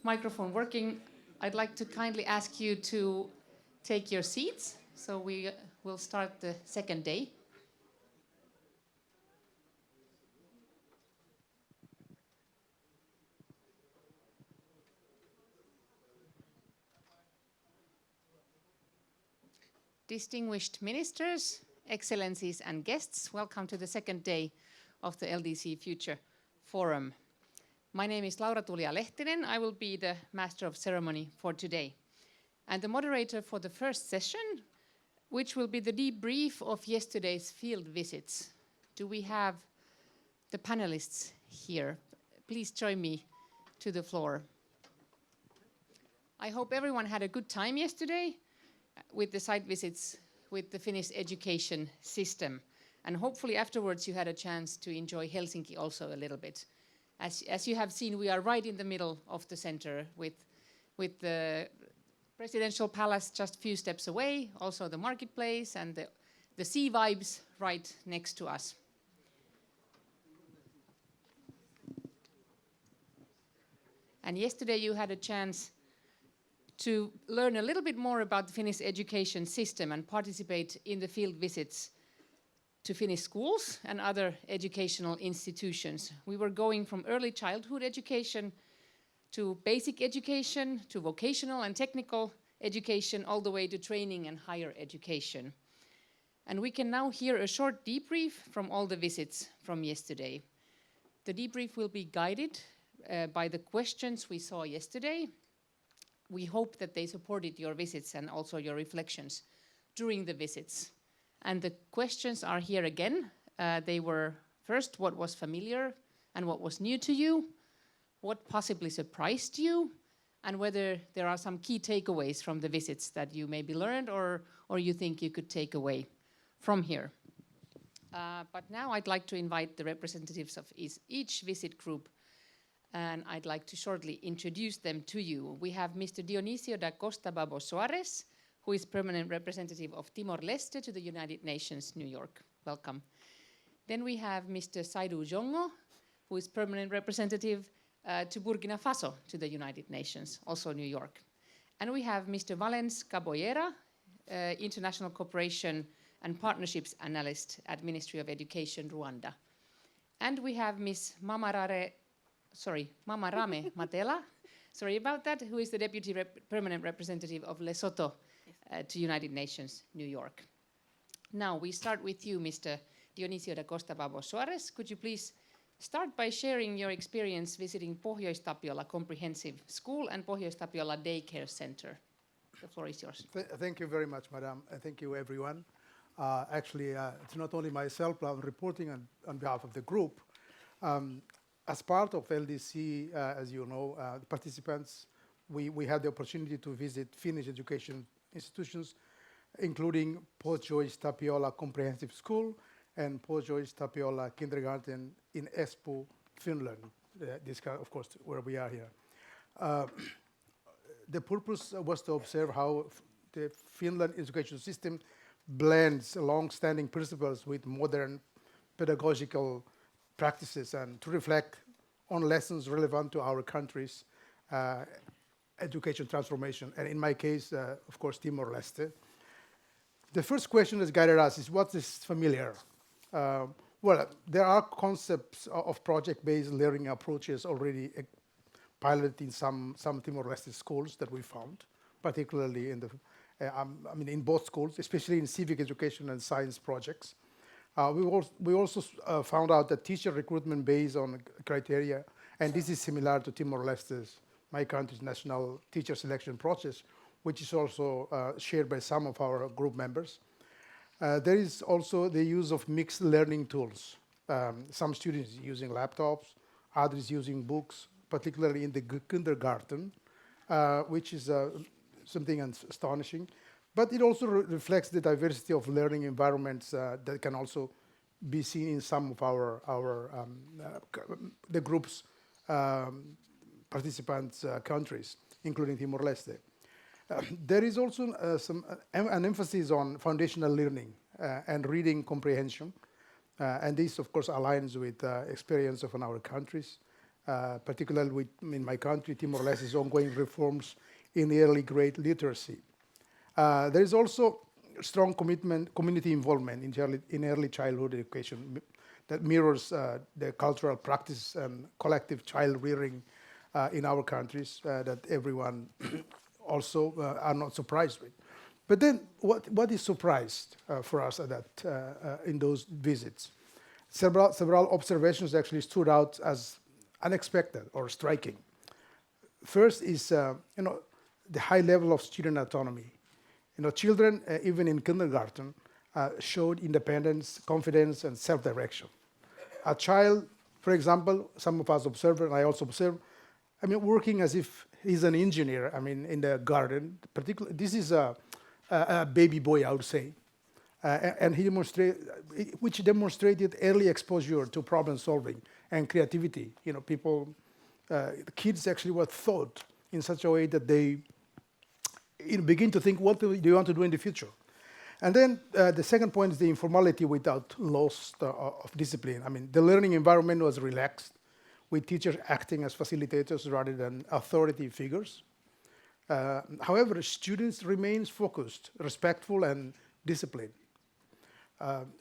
microphone working, I'd like to kindly ask you to take your seats. So we will start the second day. Distinguished ministers, excellencies and guests, welcome to the second day of the LDC Future Forum. My name is Laura-Tulia Lehtinen. I will be the master of ceremony for today. And the moderator for the first session, which will be the debrief of yesterday's field visits. Do we have the panelists here? Please join me to the floor. I hope everyone had a good time yesterday with the site visits with the Finnish education system. And hopefully afterwards you had a chance to enjoy Helsinki also a little bit. As you have seen, we are right in the middle of the center with the presidential palace just a few steps away, also the marketplace and the sea vibes right next to us. And yesterday you had a chance to learn a little bit more about the Finnish education system and participate in the field visits to Finnish schools and other educational institutions. We were going from early childhood education to basic education, to vocational and technical education, all the way to training and higher education. And we can now hear a short debrief from all the visits from yesterday. The debrief will be guided by the questions we saw yesterday. We hope that they supported your visits and also your reflections during the visits. And the questions are here again. They were first, what was familiar and what was new to you? What possibly surprised you? And whether there are some key takeaways from the visits that you maybe learned or you think you could take away from here. But now I'd like to invite the representatives of each visit group, and I'd like to shortly introduce them to you. We have Mr. Dionisio da Costa Babo Soares, who is permanent representative of Timor-Leste to the United Nations, New York. Welcome. Then we have Mr. Saidou Jongo, who is permanent representative to Burkina Faso to the United Nations, also New York. And we have Mr. Valens Caboyera, International Cooperation and Partnerships Analyst at Ministry of Education, Rwanda. And we have Ms. Mamarame Matela, sorry about that, who is the Deputy Permanent Representative of Lesotho to United Nations, New York. Now we start with you, Mr. Dionisio da Costa Babo Soares. Could you please start by sharing your experience visiting Pohjois-Tapiola Comprehensive School and Pohjois-Tapiola Daycare Center? The floor is yours. Thank you very much, Madam. Thank you, everyone. Actually, it's not only myself, but I'm reporting on behalf of the group. As part of LDC, as you know, the participants, we had the opportunity to visit Finnish education institutions, including Pohjois-Tapiola Comprehensive School and Pohjois-Tapiola Kindergarten in Espoo, Finland. This, of course, where we are here. The purpose was to observe how the Finland education system blends long-standing principles with modern pedagogical practices and to reflect on lessons relevant to our country's education transformation. And in my case, of course, Timor-Leste. The first question that guided us is, what is familiar? Well, there are concepts of project-based learning approaches already piloted in some Timor-Leste schools that we found, particularly in in both schools, especially in civic education and science projects. We also found out that teacher recruitment based on criteria, and this is similar to Timor-Leste's, my country's national teacher selection process, which is also shared by some of our group members. There is also the use of mixed learning tools. Some students using laptops, others using books, particularly in the kindergarten, which is something astonishing. But it also reflects the diversity of learning environments that can also be seen in some of the group's participants' countries, including Timor-Leste. There is also an emphasis on foundational learning and reading comprehension, and this, of course, aligns with experience of our countries. particularly in my country, Timor-Leste's ongoing reforms in early grade literacy. There is also strong community involvement in early childhood education that mirrors the cultural practice and collective child rearing in our countries that everyone also are not surprised with. But then what is surprised for us at that, in those visits? Several observations actually stood out as unexpected or striking. First is the high level of student autonomy. Children, even in kindergarten, showed independence, confidence, and self-direction. A child, for example, some of us observe, and I also observe, working as if he's an engineer, in the garden. Particularly, this is a baby boy, I would say, and which demonstrated early exposure to problem solving and creativity. The kids actually were taught in such a way that they begin to think, what do you want to do in the future? And then the second point is the informality without loss of discipline. The learning environment was relaxed, with teachers acting as facilitators rather than authority figures. However, students remain focused, respectful, and disciplined.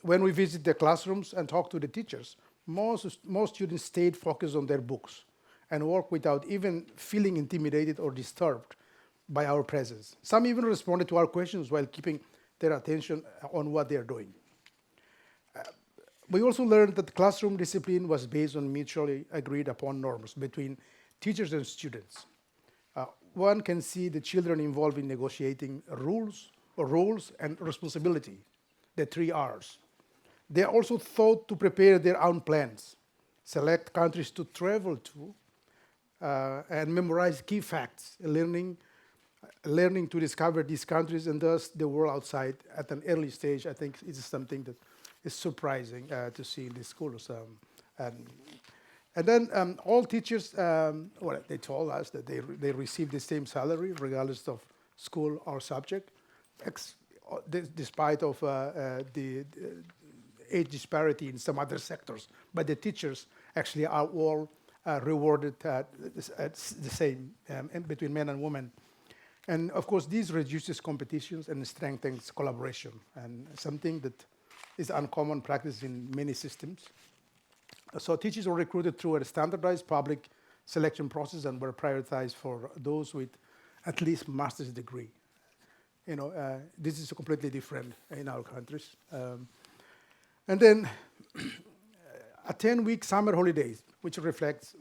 When we visit the classrooms and talk to the teachers, most students stayed focused on their books and work without even feeling intimidated or disturbed by our presence. Some even responded to our questions while keeping their attention on what they are doing. We also learned that classroom discipline was based on mutually agreed upon norms between teachers and students. One can see the children involved in negotiating roles and responsibility, the 3 R's. They are also taught to prepare their own plans, select countries to travel to, and memorize key facts, learning to discover these countries and thus the world outside at an early stage. I think is something that is surprising to see in the schools. And then all teachers, they told us that they receive the same salary regardless of school or subject, despite of the age disparity in some other sectors. But the teachers actually are all rewarded at the same between men and women. And of course, this reduces competitions and strengthens collaboration, and something that is uncommon practice in many systems. So teachers were recruited through a standardized public selection process and were prioritized for those with at least master's degree. This is completely different in our countries. And then a 10-week summer holidays, which reflects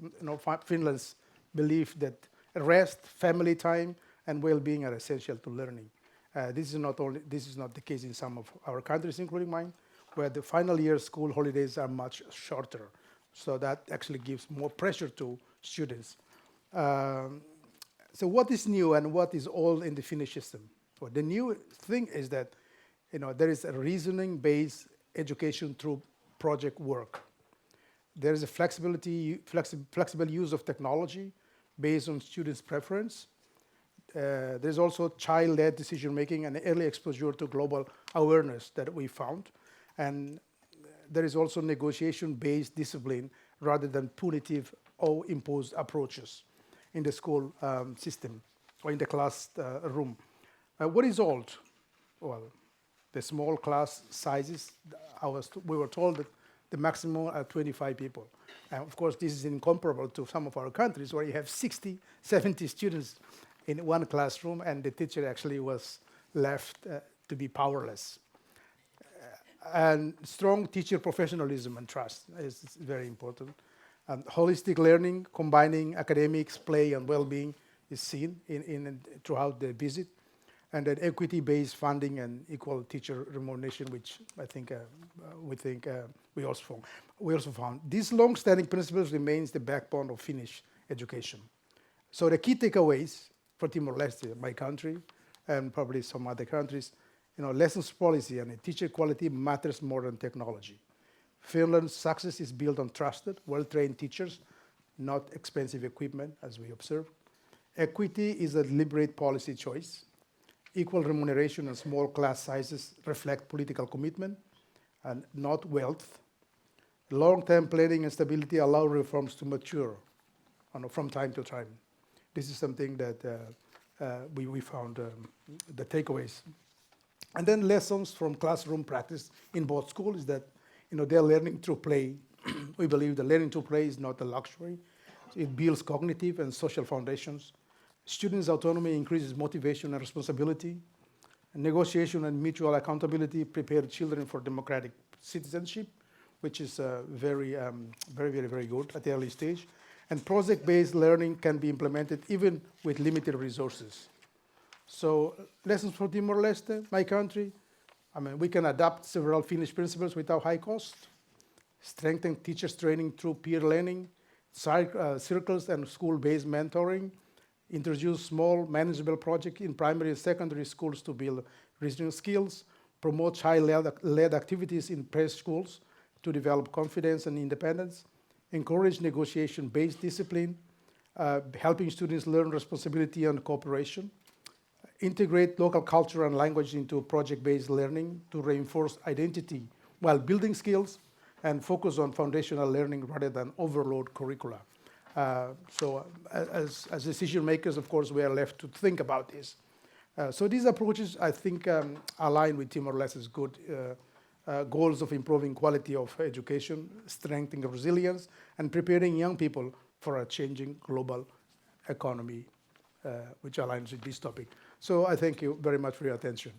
Finland's belief that rest, family time, and well-being are essential to learning. This is not the case in some of our countries, including mine, where the final year school holidays are much shorter. So that actually gives more pressure to students. So what is new and what is old in the Finnish system? Well, the new thing is that there is a reasoning-based education through project work. There is a flexible use of technology based on students' preference. There's also child-led decision-making and early exposure to global awareness that we found. And there is also negotiation-based discipline rather than punitive or imposed approaches in the school system or in the class room. What is old? Well, the small class sizes, we were told that the maximum are 25 people. And of course, this is incomparable to some of our countries where you have 60, 70 students in one classroom, and the teacher actually was left to be powerless. And strong teacher professionalism and trust is very important. Holistic learning, combining academics, play, and well-being is seen throughout the visit. And then equity-based funding and equal teacher remuneration, which I think we also found. These long-standing principles remains the backbone of Finnish education. So the key takeaways for Timor-Leste, my country, and probably some other countries, lessons policy and teacher quality matters more than technology. Finland's success is built on trusted, well-trained teachers, not expensive equipment, as we observed. Equity is a deliberate policy choice. Equal remuneration and small class sizes reflect political commitment and not wealth. Long-term planning and stability allow reforms to mature from time to time. This is something that we found the takeaways. And then lessons from classroom practice in both schools is that they're learning through play. We believe that learning through play is not a luxury. It builds cognitive and social foundations. Students' autonomy increases motivation and responsibility. Negotiation and mutual accountability prepare children for democratic citizenship, which is very, very good at the early stage. And project-based learning can be implemented even with limited resources. So lessons from Timor-Leste, my country. We can adapt several Finnish principles without high cost, strengthen teachers' training through peer learning, circles and school-based mentoring, introduce small manageable projects in primary and secondary schools to build regional skills, promote child-led activities in preschools to develop confidence and independence, encourage negotiation-based discipline, helping students learn responsibility and cooperation, integrate local culture and language into project-based learning to reinforce identity while building skills, and focus on foundational learning rather than overload curricula. So as decision makers, of course, we are left to think about this. So these approaches, I think, align with Timor-Leste's good goals of improving quality of education, strengthening resilience, and preparing young people for a changing global economy, which aligns with this topic. So I thank you very much for your attention.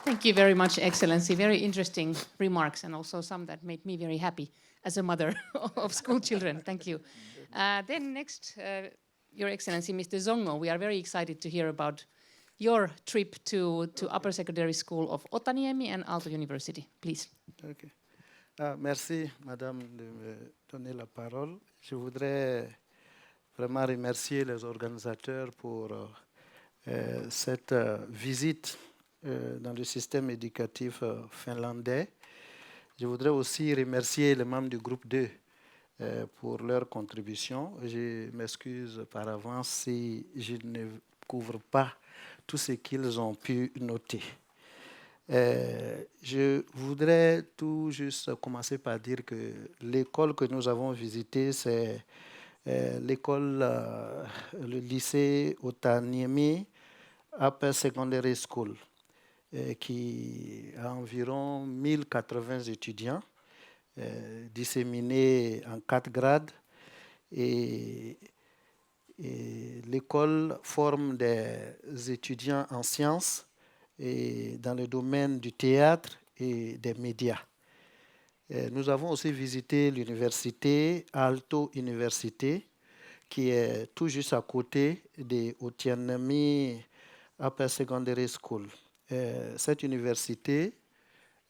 Thank you very much, Excellency. Very interesting remarks, and also some that made me very happy as a mother of school children. Thank you. Then next, Your Excellency, Mr. Zongo, we are very excited to hear about your trip to Upper Secondary School of Otaniemi and Aalto University. Please. Okay. Merci, Madame, de me donner la parole. Je voudrais vraiment remercier les organisateurs pour cette visite dans le système éducatif finlandais. Je voudrais aussi remercier les membres du groupe 2 pour leur contribution. Je m'excuse par avance si je ne couvre pas tout ce qu'ils ont pu noter. Je voudrais tout juste commencer par dire que l'école que nous avons visitée, c'est l'école, le lycée Otaniemi Upper Secondary School, qui a environ 1080 étudiants disséminés en 4 grades. Et l'école forme des étudiants en sciences et dans le domaine du théâtre et des médias. Nous avons aussi visité l'université Aalto Université, qui est tout juste à côté de Otaniemi Upper Secondary School. Cette université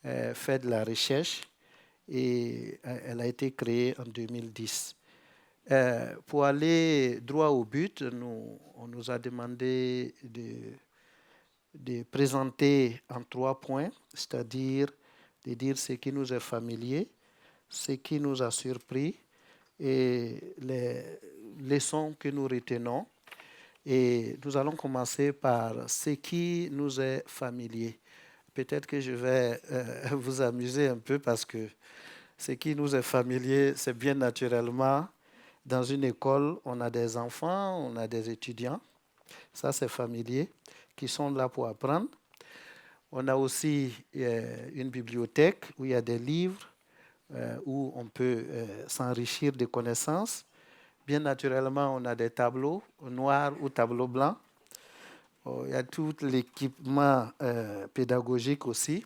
fait de la recherche et elle a été créée en 2010. Pour aller droit au but, on nous a demandé de présenter en 3 points, c'est-à-dire de dire ce qui nous est familier, ce qui nous a surpris et les leçons que nous retenons. Et nous allons commencer par ce qui nous est familier. Peut-être que je vais vous amuser un peu parce que ce qui nous est familier, c'est bien naturellement, dans une école, on a des enfants, on a des étudiants. Ça, c'est familier, qui sont là pour apprendre. On a aussi une bibliothèque où il y a des livres, où on peut s'enrichir de connaissances. Bien naturellement, on a des tableaux noirs ou tableaux blancs. Il y a tout l'équipement pédagogique aussi.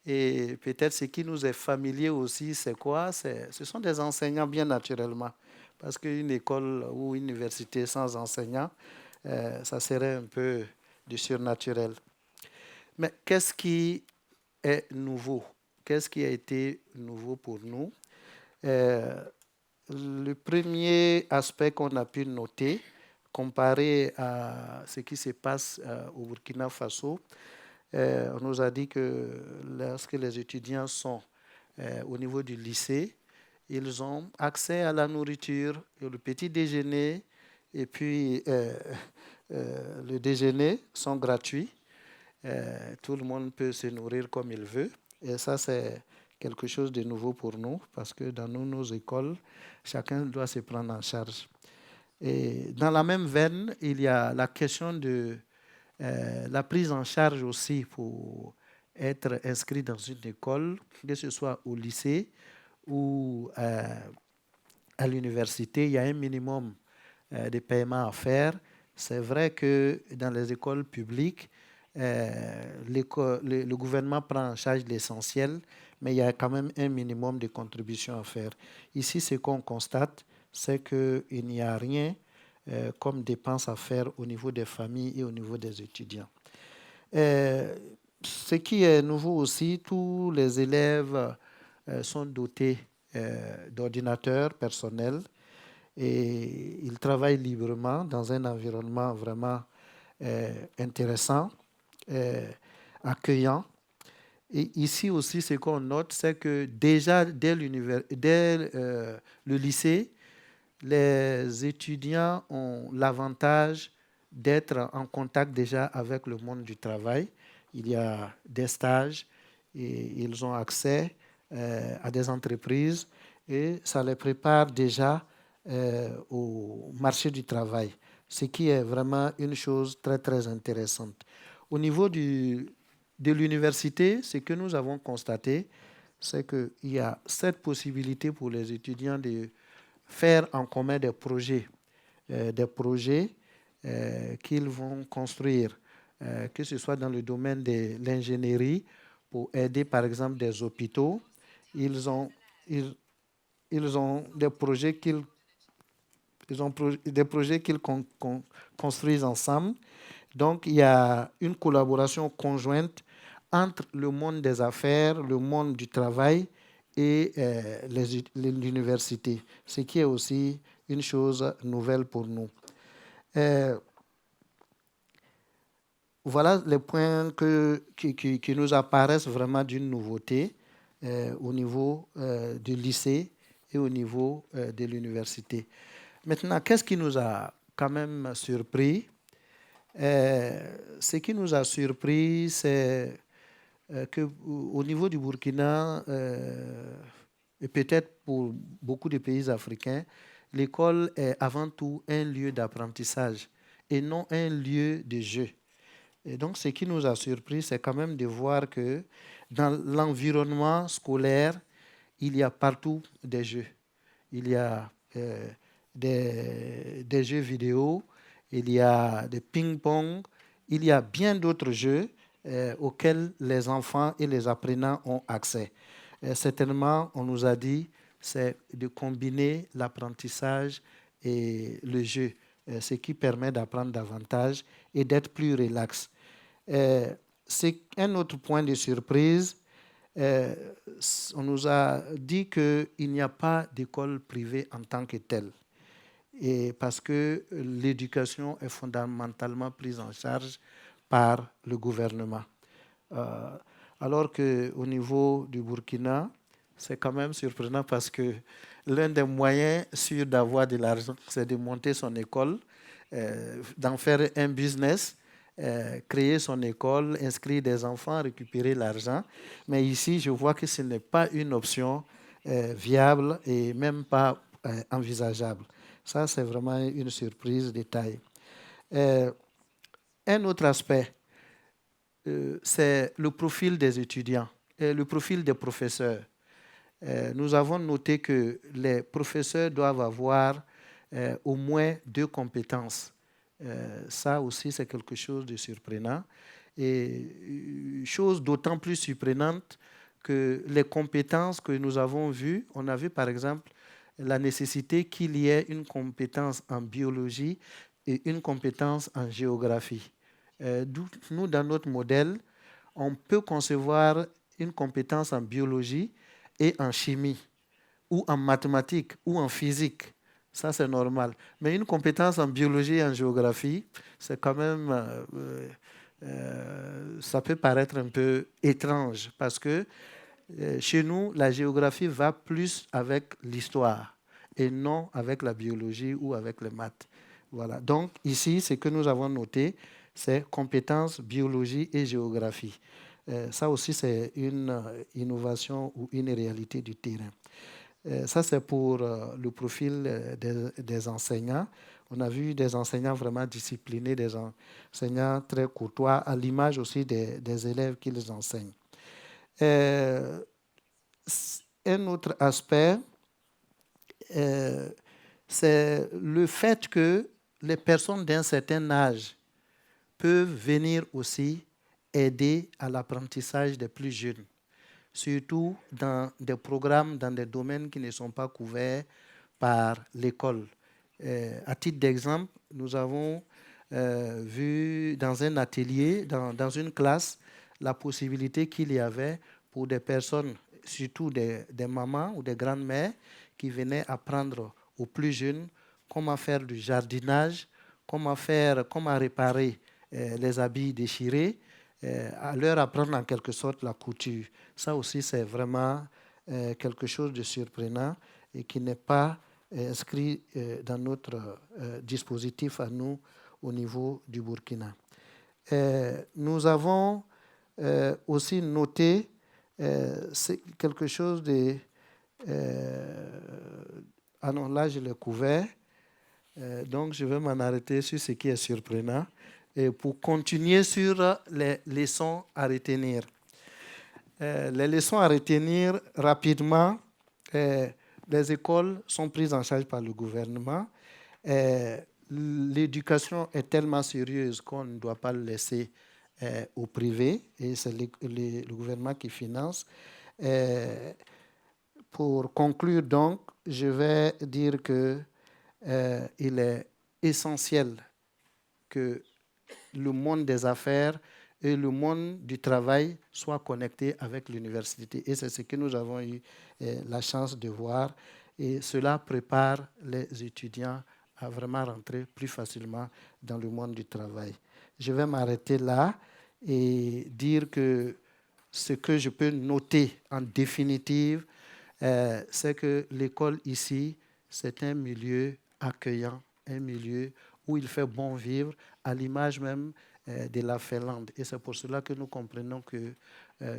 Et peut-être ce qui nous est familier aussi, c'est quoi? Ce sont des enseignants, bien naturellement. Parce qu'une école ou une université sans enseignants, ça serait un peu du surnaturel. Mais qu'est-ce qui est nouveau? Qu'est-ce qui a été nouveau pour nous? Le premier aspect qu'on a pu noter, comparé à ce qui se passe au Burkina Faso, on nous a dit que lorsque les étudiants sont au niveau du lycée, ils ont accès à la nourriture, le petit déjeuner et puis le déjeuner sont gratuits. Tout le monde peut se nourrir comme il veut. Et ça, c'est quelque chose de nouveau pour nous, parce que dans nos écoles, chacun doit se prendre en charge. Et dans la même veine, il y a la question de la prise en charge aussi pour être inscrit dans une école, que ce soit au lycée ou à l'université. Il y a un minimum de paiement à faire. C'est vrai que dans les écoles publiques, le gouvernement prend en charge l'essentiel, mais il y a quand même un minimum de contribution à faire. Ici, ce qu'on constate, c'est qu'il n'y a rien comme dépenses à faire au niveau des familles et au niveau des étudiants. Ce qui est nouveau aussi, tous les élèves sont dotés d'ordinateurs personnels et ils travaillent librement dans un environnement vraiment intéressant, accueillant. Et ici aussi, ce qu'on note, c'est que déjà dès le lycée, les étudiants ont l'avantage d'être en contact déjà avec le monde du travail. Il y a des stages et ils ont accès à des entreprises et ça les prépare déjà au marché du travail, ce qui est vraiment une chose très, très intéressante. Au niveau de l'université, ce que nous avons constaté, c'est qu'il y a cette possibilité pour les étudiants de faire en commun des projets qu'ils vont construire, que ce soit dans le domaine de l'ingénierie, pour aider par exemple des hôpitaux. Ils ont des projets qu'ils construisent ensemble. Donc il y a une collaboration conjointe entre le monde des affaires, le monde du travail et l'université, ce qui est aussi une chose nouvelle pour nous. Voilà les points qui nous apparaissent vraiment d'une nouveauté au niveau du lycée et au niveau de l'université. Maintenant, qu'est-ce qui nous a quand même surpris? Ce qui nous a surpris, c'est qu'au niveau du Burkina, et peut-être pour beaucoup de pays africains, l'école est avant tout un lieu d'apprentissage et non un lieu de jeu. Et donc, ce qui nous a surpris, c'est quand même de voir que dans l'environnement scolaire, il y a partout des jeux. Il y a des jeux vidéo, il y a des ping-pong, il y a bien d'autres jeux auxquels les enfants et les apprenants ont accès. Certainement, on nous a dit, c'est de combiner l'apprentissage et le jeu, ce qui permet d'apprendre davantage et d'être plus relax. C'est un autre point de surprise. On nous a dit qu'il n'y a pas d'école privée en tant que telle, et parce que l'éducation est fondamentalement prise en charge par le gouvernement. Alors qu'au niveau du Burkina, c'est quand même surprenant parce que l'un des moyens sûrs d'avoir de l'argent, c'est de monter son école, d'en faire un business, créer son école, inscrire des enfants, récupérer l'argent. Mais ici, je vois que ce n'est pas une option viable et même pas envisageable. Ça, c'est vraiment une surprise de taille. Un autre aspect, c'est le profil des étudiants, le profil des professeurs. Nous avons noté que les professeurs doivent avoir au moins 2 compétences. Ça aussi, c'est quelque chose de surprenant. Et chose d'autant plus surprenante que les compétences que nous avons vues, on a vu par exemple la nécessité qu'il y ait une compétence en biologie et une compétence en géographie. Nous, dans notre modèle, on peut concevoir une compétence en biologie et en chimie, ou en mathématiques, ou en physique. Ça, c'est normal. Mais une compétence en biologie et en géographie, c'est quand même... ça peut paraître un peu étrange, parce que chez nous, la géographie va plus avec l'histoire et non avec la biologie ou avec les maths. Voilà. Donc, ici, ce que nous avons noté, c'est compétences biologie et géographie. Ça aussi, c'est une innovation ou une réalité du terrain. Ça, c'est pour le profil des enseignants. On a vu des enseignants vraiment disciplinés, des enseignants très courtois, à l'image aussi des élèves qu'ils enseignent. Un autre aspect, c'est le fait que les personnes d'un certain âge peuvent venir aussi aider à l'apprentissage des plus jeunes, surtout dans des programmes, dans des domaines qui ne sont pas couverts par l'école. À titre d'exemple, nous avons vu dans un atelier, dans une classe, la possibilité qu'il y avait pour des personnes, surtout des mamans ou des grandes-mères, qui venaient apprendre aux plus jeunes comment faire du jardinage, comment réparer les habits déchirés, à leur apprendre en quelque sorte la couture. Ça aussi, c'est vraiment quelque chose de surprenant et qui n'est pas inscrit dans notre dispositif à nous au niveau du Burkina. Nous avons aussi noté c'est quelque chose de... ah non, là je l'ai couvert, donc je vais m'en arrêter sur ce qui est surprenant et pour continuer sur les leçons à retenir. Les leçons à retenir rapidement, les écoles sont prises en charge par le gouvernement. L'éducation est tellement sérieuse qu'on ne doit pas le laisser au privé et c'est le gouvernement qui finance. Pour conclure donc, je vais dire que il est essentiel que le monde des affaires et le monde du travail soient connectés avec l'université. Et c'est ce que nous avons eu la chance de voir. Et cela prépare les étudiants à vraiment rentrer plus facilement dans le monde du travail. Je vais m'arrêter là et dire que ce que je peux noter en définitive, c'est que l'école ici, c'est un milieu accueillant, un milieu où il fait bon vivre, à l'image même de la Finlande. Et c'est pour cela que nous comprenons que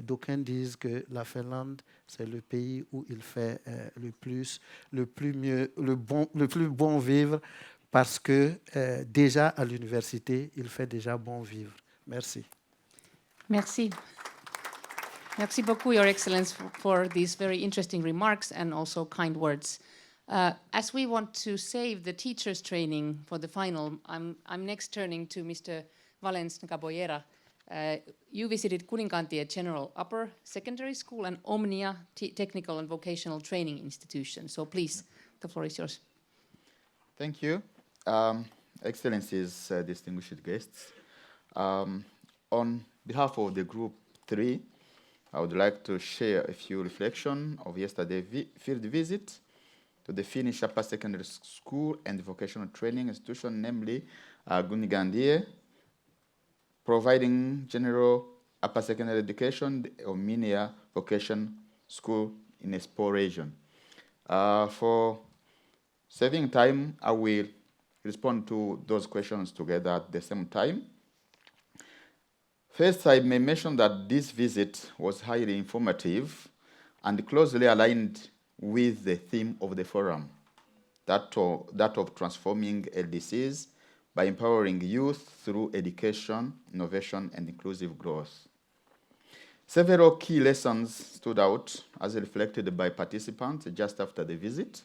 d'aucuns disent que la Finlande, c'est le pays où il fait le plus bon vivre, parce que déjà à l'université, il fait déjà bon vivre. Merci. Merci. Merci beaucoup, Your Excellence, for these very interesting remarks and also kind words. As we want to save the teachers' training for the final, I'm next turning to Mr. Valens Caboyera. You visited Kuninkaantie General Upper Secondary School and Omnia Technical and Vocational Training Institution. So please, the floor is yours. Thank you. Excellencies, distinguished guests. On behalf of the Group 3, I would like to share a few reflections of yesterday's field visit to the Finnish Upper Secondary School and Vocational Training Institution, namely Kuninkaantie, providing general upper secondary education, the Omnia Vocational School in Espoo region. For saving time, I will respond to those questions together at the same time. First, I may mention that this visit was highly informative and closely aligned with the theme of the forum, that of transforming LDCs by empowering youth through education, innovation, and inclusive growth. Several key lessons stood out as reflected by participants just after the visit.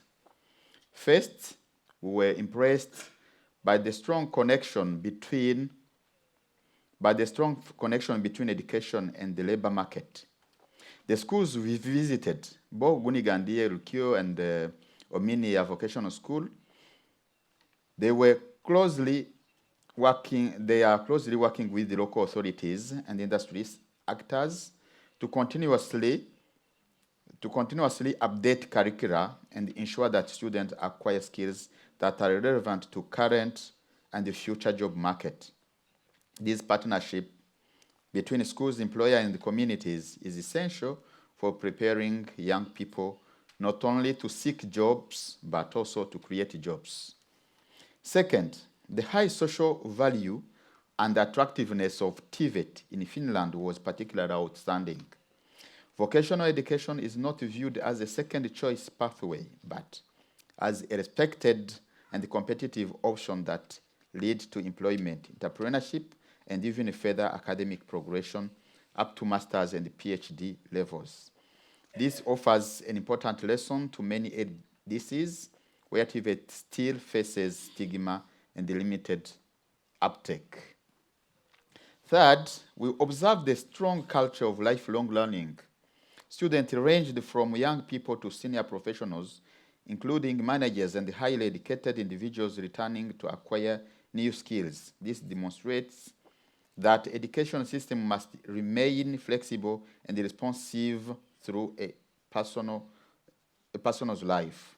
First, we were impressed by the strong connection between education and the labor market. The schools we visited, both Kuninkaantie, Lukio, and Omnia Vocational School, they are closely working with the local authorities and industries actors to continuously update curricula and ensure that students acquire skills that are relevant to current and the future job market. This partnership between schools, employers, and the communities is essential for preparing young people not only to seek jobs, but also to create jobs. Second, the high social value and the attractiveness of TVET in Finland was particularly outstanding. Vocational education is not viewed as a second choice pathway, but as a respected and competitive option that lead to employment, entrepreneurship, and even further academic progression up to master's and PhD levels. This offers an important lesson to many LDCs where TVET still faces stigma and limited uptake. Third, we observe the strong culture of lifelong learning. Students ranged from young people to senior professionals, including managers and highly educated individuals returning to acquire new skills. This demonstrates that education system must remain flexible and responsive through a person's life.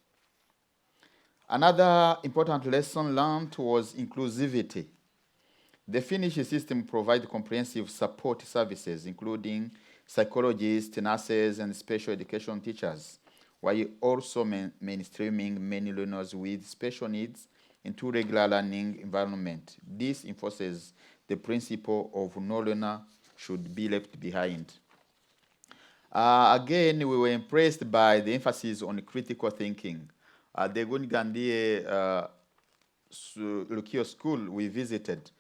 Another important lesson learned was inclusivity. The Finnish system provides comprehensive support services, including psychologists, nurses, and special education teachers, while also mainstreaming many learners with special needs into regular learning environment. This enforces the principle of no learner should be left behind. Again, we were impressed by the emphasis on critical thinking. The Gundgandie Lukio school we visited,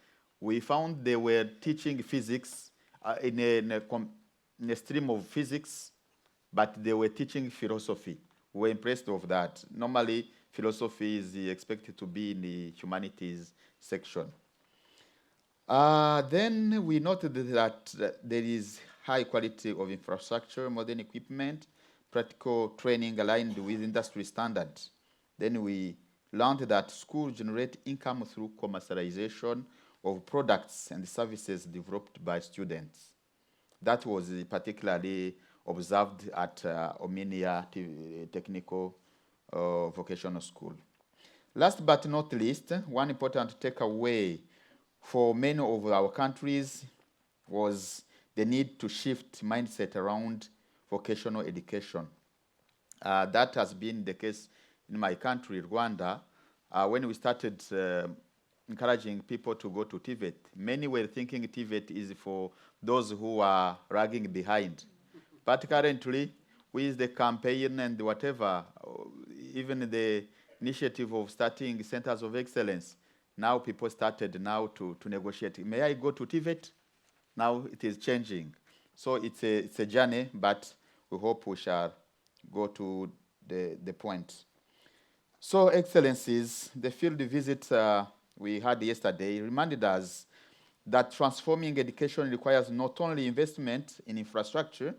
we found they were teaching physics in a stream of physics, but they were teaching philosophy. We were impressed with that. Normally, philosophy is expected to be in the humanities section. Then we noted that there is high quality of infrastructure, modern equipment, practical training aligned with industry standards. Then we learned that schools generate income through commercialization of products and services developed by students. That was particularly observed at Ominia Technical Vocational School. Last but not least, one important takeaway for many of our countries was the need to shift mindset around vocational education. That has been the case in my country, Rwanda. When we started encouraging people to go to TVET, many were thinking TVET is for those who are lagging behind. But currently, with the campaign and whatever, even the initiative of starting centers of excellence, now people started now to negotiate. May I go to TVET? Now it is changing. So it's a journey, but we hope we shall go to the point. So, Excellencies, the field visit we had yesterday reminded us that transforming education requires not only investment in infrastructure,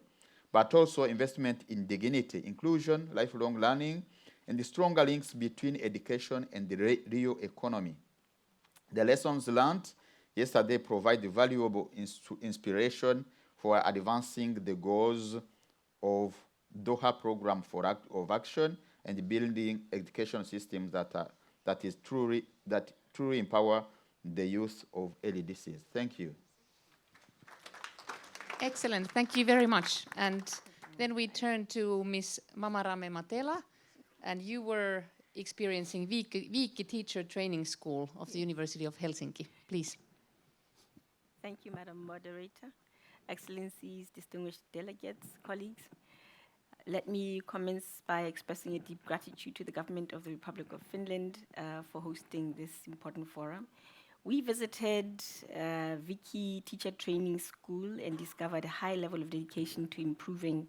but also investment in dignity, inclusion, lifelong learning, and the stronger links between education and the real economy. The lessons learned yesterday provide valuable inspiration for advancing the goals of Doha Program of Action and building education systems that truly empower the youth of LDCs. Thank you. Excellent, thank you very much. And then we turn to Ms. Mamarame Matela, and you were experiencing Viikki Teacher Training School of the University of Helsinki. Please. Thank you, Madam Moderator. Excellencies, distinguished delegates, colleagues. Let me commence by expressing a deep gratitude to the government of the Republic of Finland for hosting this important forum. We visited Viikki Teacher Training School and discovered a high level of dedication to improving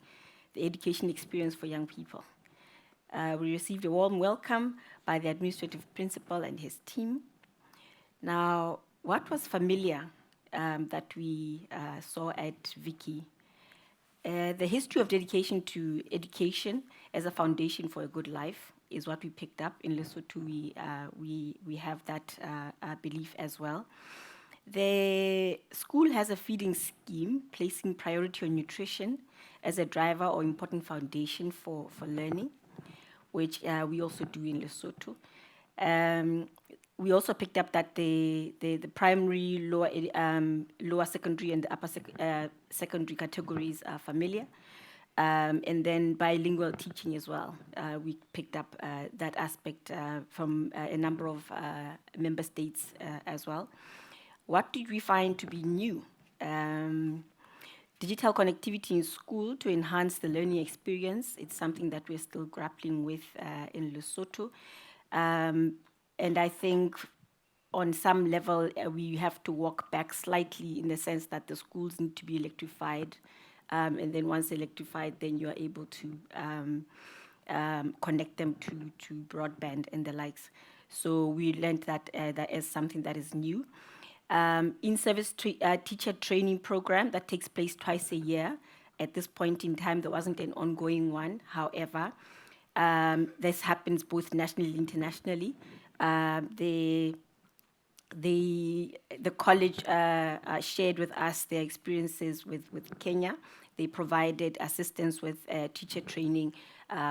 the education experience for young people. We received a warm welcome by the administrative principal and his team. Now, what was familiar that we saw at Viikki? The history of dedication to education as a foundation for a good life is what we picked up. In Lesotho, we have that belief as well. The school has a feeding scheme placing priority on nutrition as a driver or important foundation for learning, which we also do in Lesotho. We also picked up that the primary, lower secondary, and the upper secondary categories are familiar. And then bilingual teaching as well. We picked up that aspect from a number of member states as well. what did we find to be new? Digital connectivity in school to enhance the learning experience. It's something that we're still grappling with in Lesotho. And I think on some level, we have to walk back slightly in the sense that the schools need to be electrified. And then once electrified, then you are able to connect them to broadband and the likes. So we learned that that is something that is new. In-service teacher training program that takes place twice a year. At this point in time, there wasn't an ongoing one. However, this happens both nationally and internationally. The college shared with us their experiences with Kenya. They provided assistance with teacher training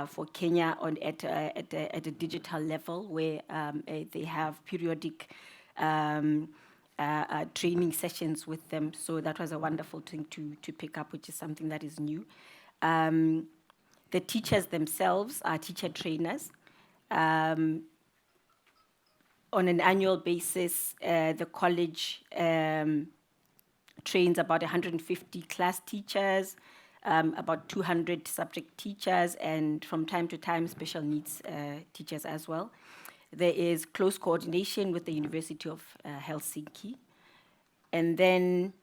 for Kenya at a digital level, where they have periodic training sessions with them. So that was a wonderful thing to pick up, which is something that is new. The teachers themselves are teacher trainers. On an annual basis, the college trains about 150 class teachers, about 200 subject teachers, and from time to time, special needs teachers as well. There is close coordination with the University of Helsinki. And then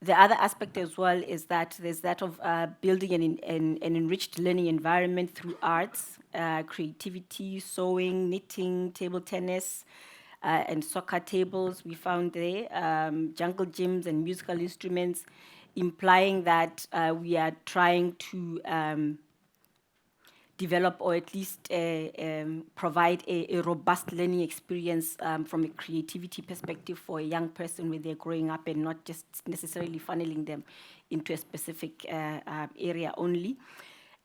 the other aspect as well is that there's that of building an enriched learning environment through arts, creativity, sewing, knitting, table tennis, and soccer tables we found there, jungle gyms and musical instruments, implying that we are trying to develop or at least provide a robust learning experience from a creativity perspective for a young person when they're growing up, and not just necessarily funneling them into a specific area only.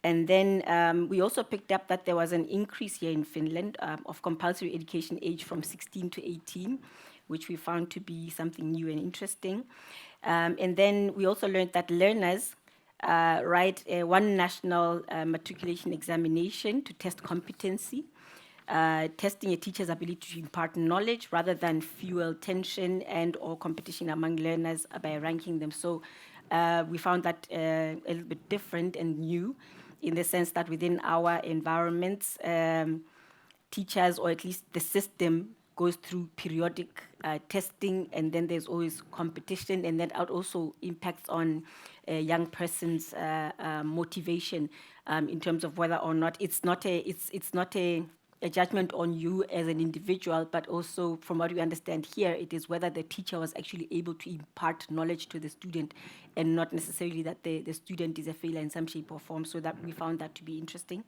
And then we also picked up that there was an increase here in Finland of compulsory education age from 16 to 18, which we found to be something new and interesting. And then we also learned that learners write one national matriculation examination to test competency, testing a teacher's ability to impart knowledge rather than fuel tension and or competition among learners by ranking them. So we found that a little bit different and new, in the sense that within our environments, teachers, or at least the system, goes through periodic testing, and then there's always competition, and that also impacts on a young person's motivation in terms of whether or not it's not a judgment on you as an individual, but also, from what we understand here, it is whether the teacher was actually able to impart knowledge to the student, and not necessarily that the student is a failure in some shape or form. So that we found that to be interesting.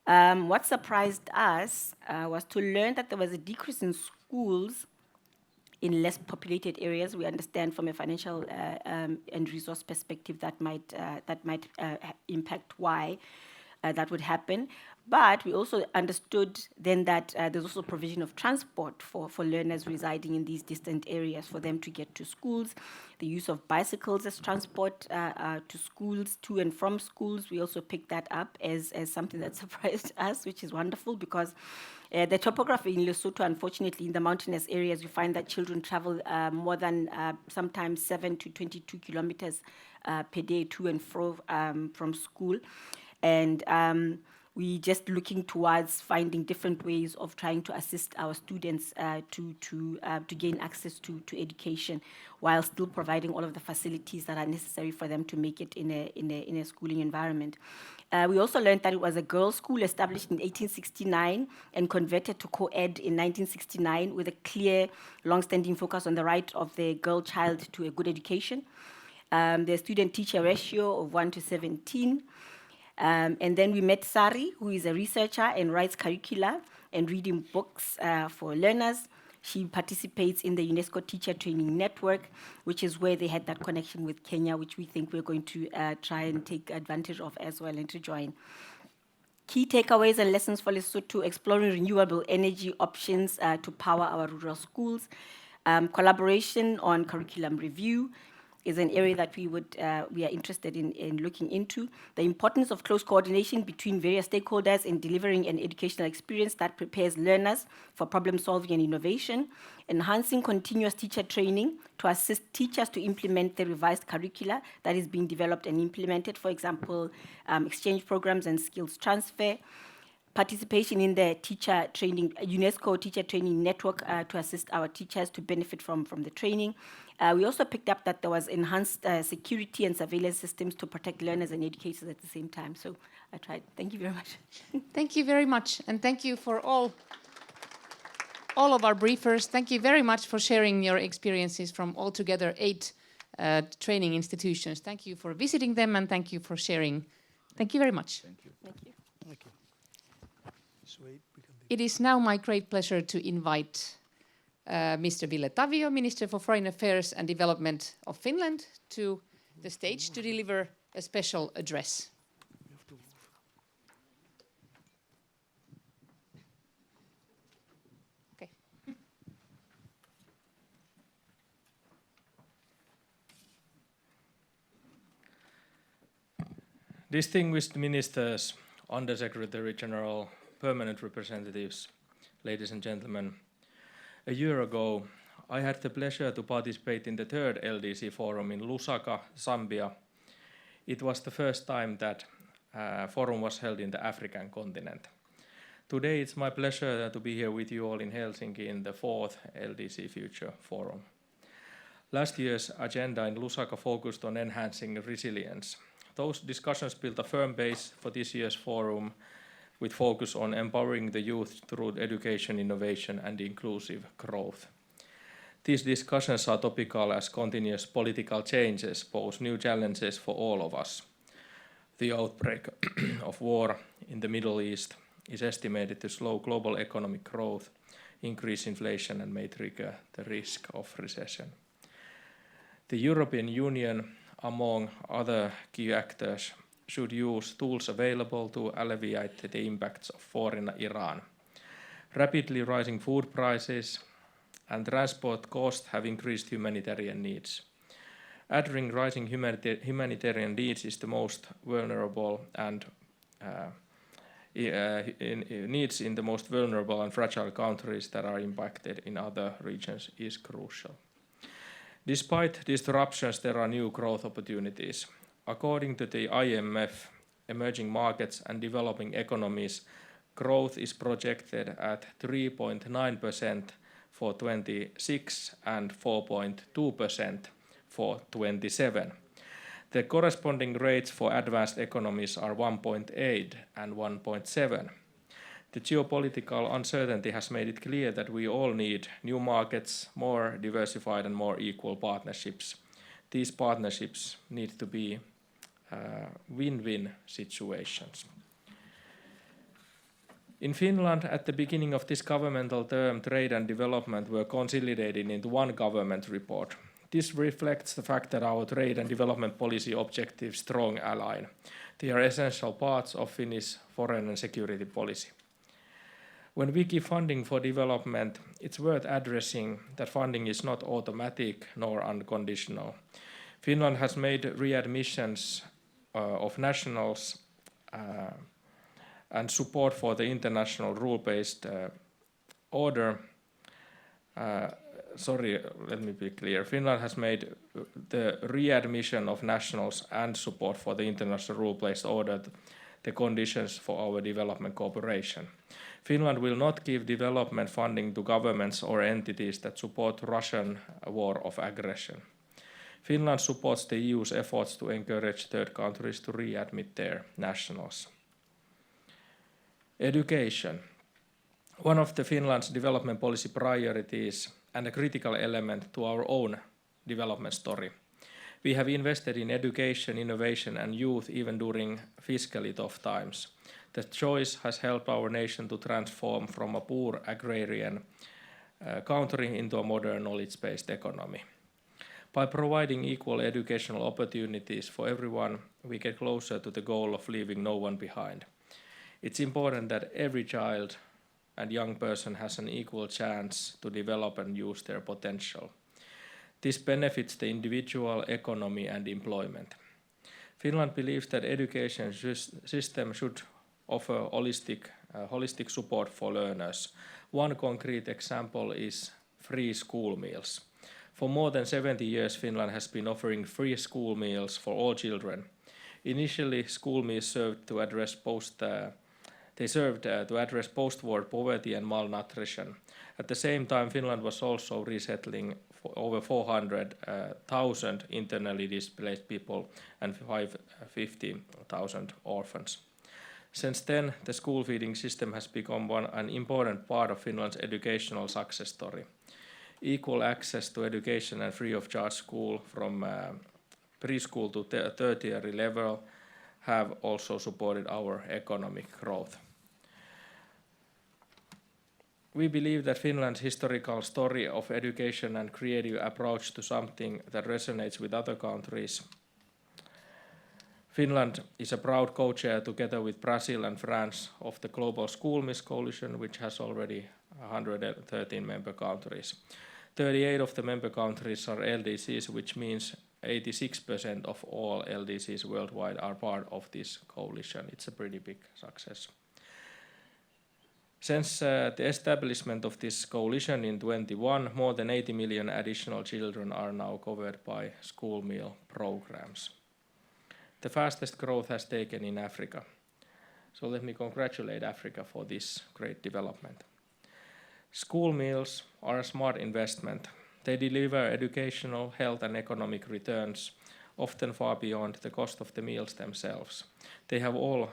What surprised us was to learn that there was a decrease in schools in less populated areas. We understand from a financial and resource perspective that might impact why that would happen. But we also understood then that there's also provision of transport for learners residing in these distant areas for them to get to schools, the use of bicycles as transport to schools, to and from schools. We also picked that up as something that surprised us, which is wonderful, because the topography in Lesotho, unfortunately, in the mountainous areas, you find that children travel more than sometimes 7 to 22 kilometers per day to and fro from school. And we just looking towards finding different ways of trying to assist our students to gain access to education, while still providing all of the facilities that are necessary for them to make it in a schooling environment. We also learned that it was a girls' school established in 1869 and converted to co-ed in 1969, with a clear, long-standing focus on the right of the girl child to a good education. The student-teacher ratio of 1 to 17. And then we met Sari, who is a researcher and writes curricula and reading books for learners. She participates in the UNESCO Teacher Training Network, which is where they had that connection with Kenya, which we think we're going to try and take advantage of as well and to join. Key takeaways and lessons for Lesotho: exploring renewable energy options to power our rural schools, collaboration on curriculum review, is an area that we are interested in looking into. The importance of close coordination between various stakeholders in delivering an educational experience that prepares learners for problem solving and innovation. Enhancing continuous teacher training to assist teachers to implement the revised curricula that is being developed and implemented, for example, exchange programs and skills transfer. Participation in the teacher training, UNESCO teacher training network to assist our teachers to benefit from the training. We also picked up that there was enhanced security and surveillance systems to protect learners and educators at the same time. So I tried. Thank you very much. Thank you very much, and thank you for all of our briefers. Thank you very much for sharing your experiences from altogether 8 training institutions. Thank you for visiting them, and thank you for sharing. Thank you very much. Thank you. Thank you. Thank you. Sweet. It is now my great pleasure to invite Mr. Ville Tavio, Minister for Foreign Affairs and Development of Finland, to the stage to deliver a special address. Okay. Distinguished ministers, Undersecretary General, permanent representatives, ladies and gentlemen, a year ago I had the pleasure to participate in the third LDC Forum in Lusaka, Zambia. It was the first time that forum was held in the African continent. Today it's my pleasure to be here with you all in Helsinki in the Fourth LDC Future Forum. Last year's agenda in Lusaka focused on enhancing resilience. Those discussions built a firm base for this year's forum, with focus on empowering the youth through education, innovation, and inclusive growth. These discussions are topical as continuous political changes pose new challenges for all of us. The outbreak of war in the Middle East is estimated to slow global economic growth, increase inflation, and may trigger the risk of recession. The European Union, among other key actors, should use tools available to alleviate the impacts of war in Iran. Rapidly rising food prices and transport costs have increased humanitarian needs. Addressing rising humanitarian needs is the most vulnerable and needs in the most vulnerable and fragile countries that are impacted in other regions is crucial. Despite disruptions, there are new growth opportunities. According to the IMF, emerging markets and developing economies, growth is projected at 3.9% for 26 and 4.2% for 27. The corresponding rates for advanced economies are 1.8 and 1.7. The geopolitical uncertainty has made it clear that we all need new markets, more diversified and more equal partnerships. These partnerships need to be win-win situations. In Finland, at the beginning of this governmental term, trade and development were consolidated into one government report. This reflects the fact that our trade and development policy objectives strongly align. They are essential parts of Finnish foreign and security policy. When we give funding for development, it's worth addressing that funding is not automatic nor unconditional. Finland has made readmissions of nationals and support for the international rule-based order. Let me be clear. Finland has made the readmission of nationals and support for the international rule-based order the conditions for our development cooperation. Finland will not give development funding to governments or entities that support Russian war of aggression. Finland supports the EU's efforts to encourage third countries to readmit their nationals. Education. One of the Finland's development policy priorities and a critical element to our own development story. We have invested in education, innovation, and youth even during fiscally tough times. The choice has helped our nation to transform from a poor agrarian country into a modern knowledge-based economy. By providing equal educational opportunities for everyone, we get closer to the goal of leaving no one behind. It's important that every child and young person has an equal chance to develop and use their potential. This benefits the individual, economy and employment. Finland believes that education system should offer holistic support for learners. One concrete example is free school meals. For more than 70 years, Finland has been offering free school meals for all children. Initially, school meals served to address post-war poverty and malnutrition. At the same time, Finland was also resettling over 400,000 internally displaced people and 50,000 orphans. Since then, the school feeding system has become an important part of Finland's educational success story. Equal access to education and free of charge school from preschool to tertiary level have also supported our economic growth. We believe that Finland's historical story of education and creative approach to something that resonates with other countries. Finland is a proud co-chair together with Brazil and France of the Global School Meals Coalition, which has already 113 member countries. 38 of the member countries are LDCs, which means 86% of all LDCs worldwide are part of this coalition. It's a pretty big success. Since the establishment of this coalition in 2021, more than 80 million additional children are now covered by school meal programs. The fastest growth has taken in Africa. So let me congratulate Africa for this great development. School meals are a smart investment. They deliver educational, health and economic returns, often far beyond the cost of the meals themselves. They have all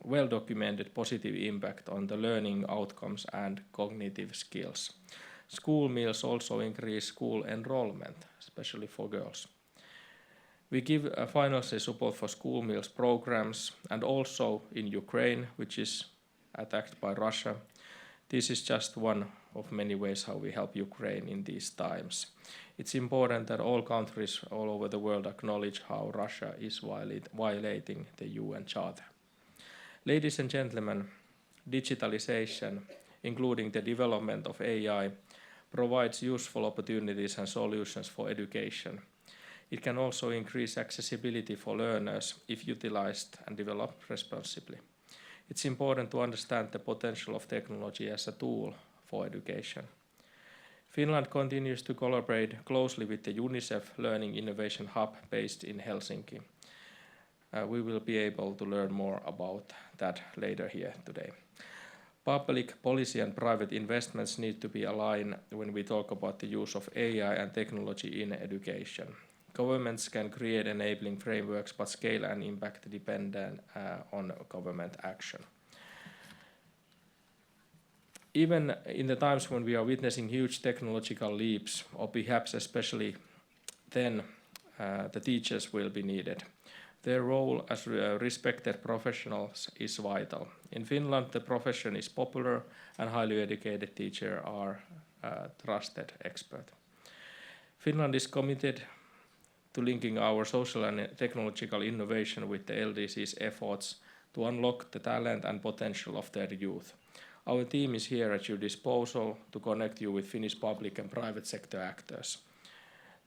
well-documented positive impact on the learning outcomes and cognitive skills. School meals also increase school enrollment, especially for girls. We give financial support for school meals programs and also in Ukraine, which is attacked by Russia. This is just one of many ways how we help Ukraine in these times. It's important that all countries all over the world acknowledge how Russia is violating the UN Charter. Ladies and gentlemen, digitalization, including the development of AI, provides useful opportunities and solutions for education. It can also increase accessibility for learners if utilized and developed responsibly. It's important to understand the potential of technology as a tool for education. Finland continues to collaborate closely with the UNICEF Learning Innovation Hub based in Helsinki. We will be able to learn more about that later here today. Public policy and private investments need to be aligned when we talk about the use of AI and technology in education. Governments can create enabling frameworks, but scale and impact depend on government action. Even in the times when we are witnessing huge technological leaps, or perhaps especially then, the teachers will be needed. Their role as respected professionals is vital. In Finland, the profession is popular and highly educated teachers are a trusted expert. Finland is committed to linking our social and technological innovation with the LDC's efforts to unlock the talent and potential of their youth. Our team is here at your disposal to connect you with Finnish public and private sector actors.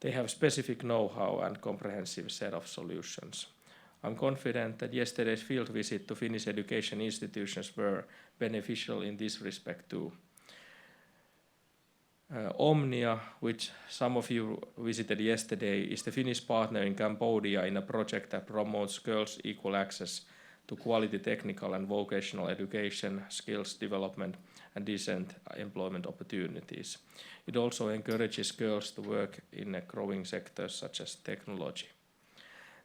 They have specific know-how and comprehensive set of solutions. I'm confident that yesterday's field visit to Finnish education institutions were beneficial in this respect too. Omnia, which some of you visited yesterday, is the Finnish partner in Cambodia in a project that promotes girls' equal access to quality technical and vocational education, skills development, and decent employment opportunities. It also encourages girls to work in growing sectors such as technology.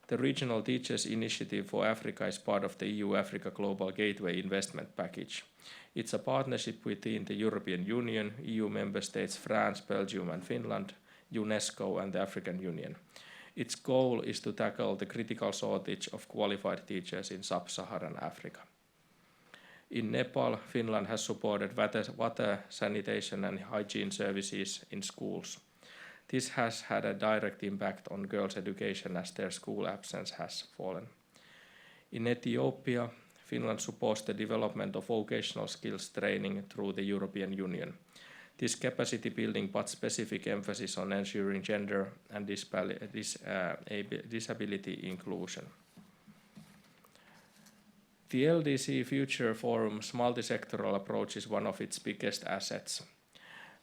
The Regional Teachers Initiative for Africa is part of the EU-Africa Global Gateway Investment Package. It's a partnership between the European Union, EU member states France, Belgium and Finland, UNESCO and the African Union. Its goal is to tackle the critical shortage of qualified teachers in sub-Saharan Africa. In Nepal, Finland has supported water, sanitation and hygiene services in schools. This has had a direct impact on girls' education as their school absence has fallen. In Ethiopia, Finland supports the development of vocational skills training through the European Union. This capacity building puts specific emphasis on ensuring gender and disability inclusion. The LDC Future Forum's multi-sectoral approach is one of its biggest assets.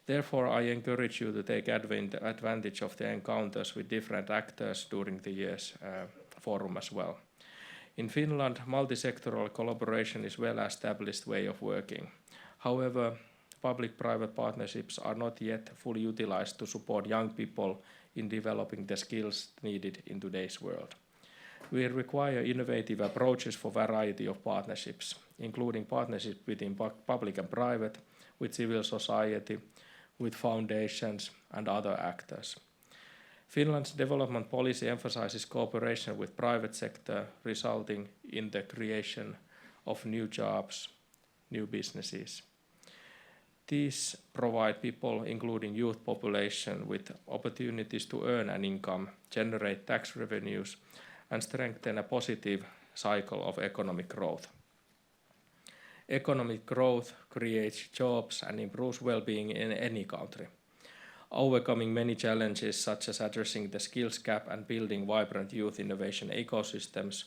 Therefore, I encourage you to take advantage of the encounters with different actors during the year's forum as well. In Finland, multi-sectoral collaboration is a well-established way of working. However, public-private partnerships are not yet fully utilized to support young people in developing the skills needed in today's world. We require innovative approaches for a variety of partnerships, including partnerships between public and private, with civil society, with foundations and other actors. Finland's development policy emphasizes cooperation with private sector, resulting in the creation of new jobs, new businesses. These provide people, including youth population, with opportunities to earn an income, generate tax revenues, and strengthen a positive cycle of economic growth. Economic growth creates jobs and improves well-being in any country. Overcoming many challenges, such as addressing the skills gap and building vibrant youth innovation ecosystems,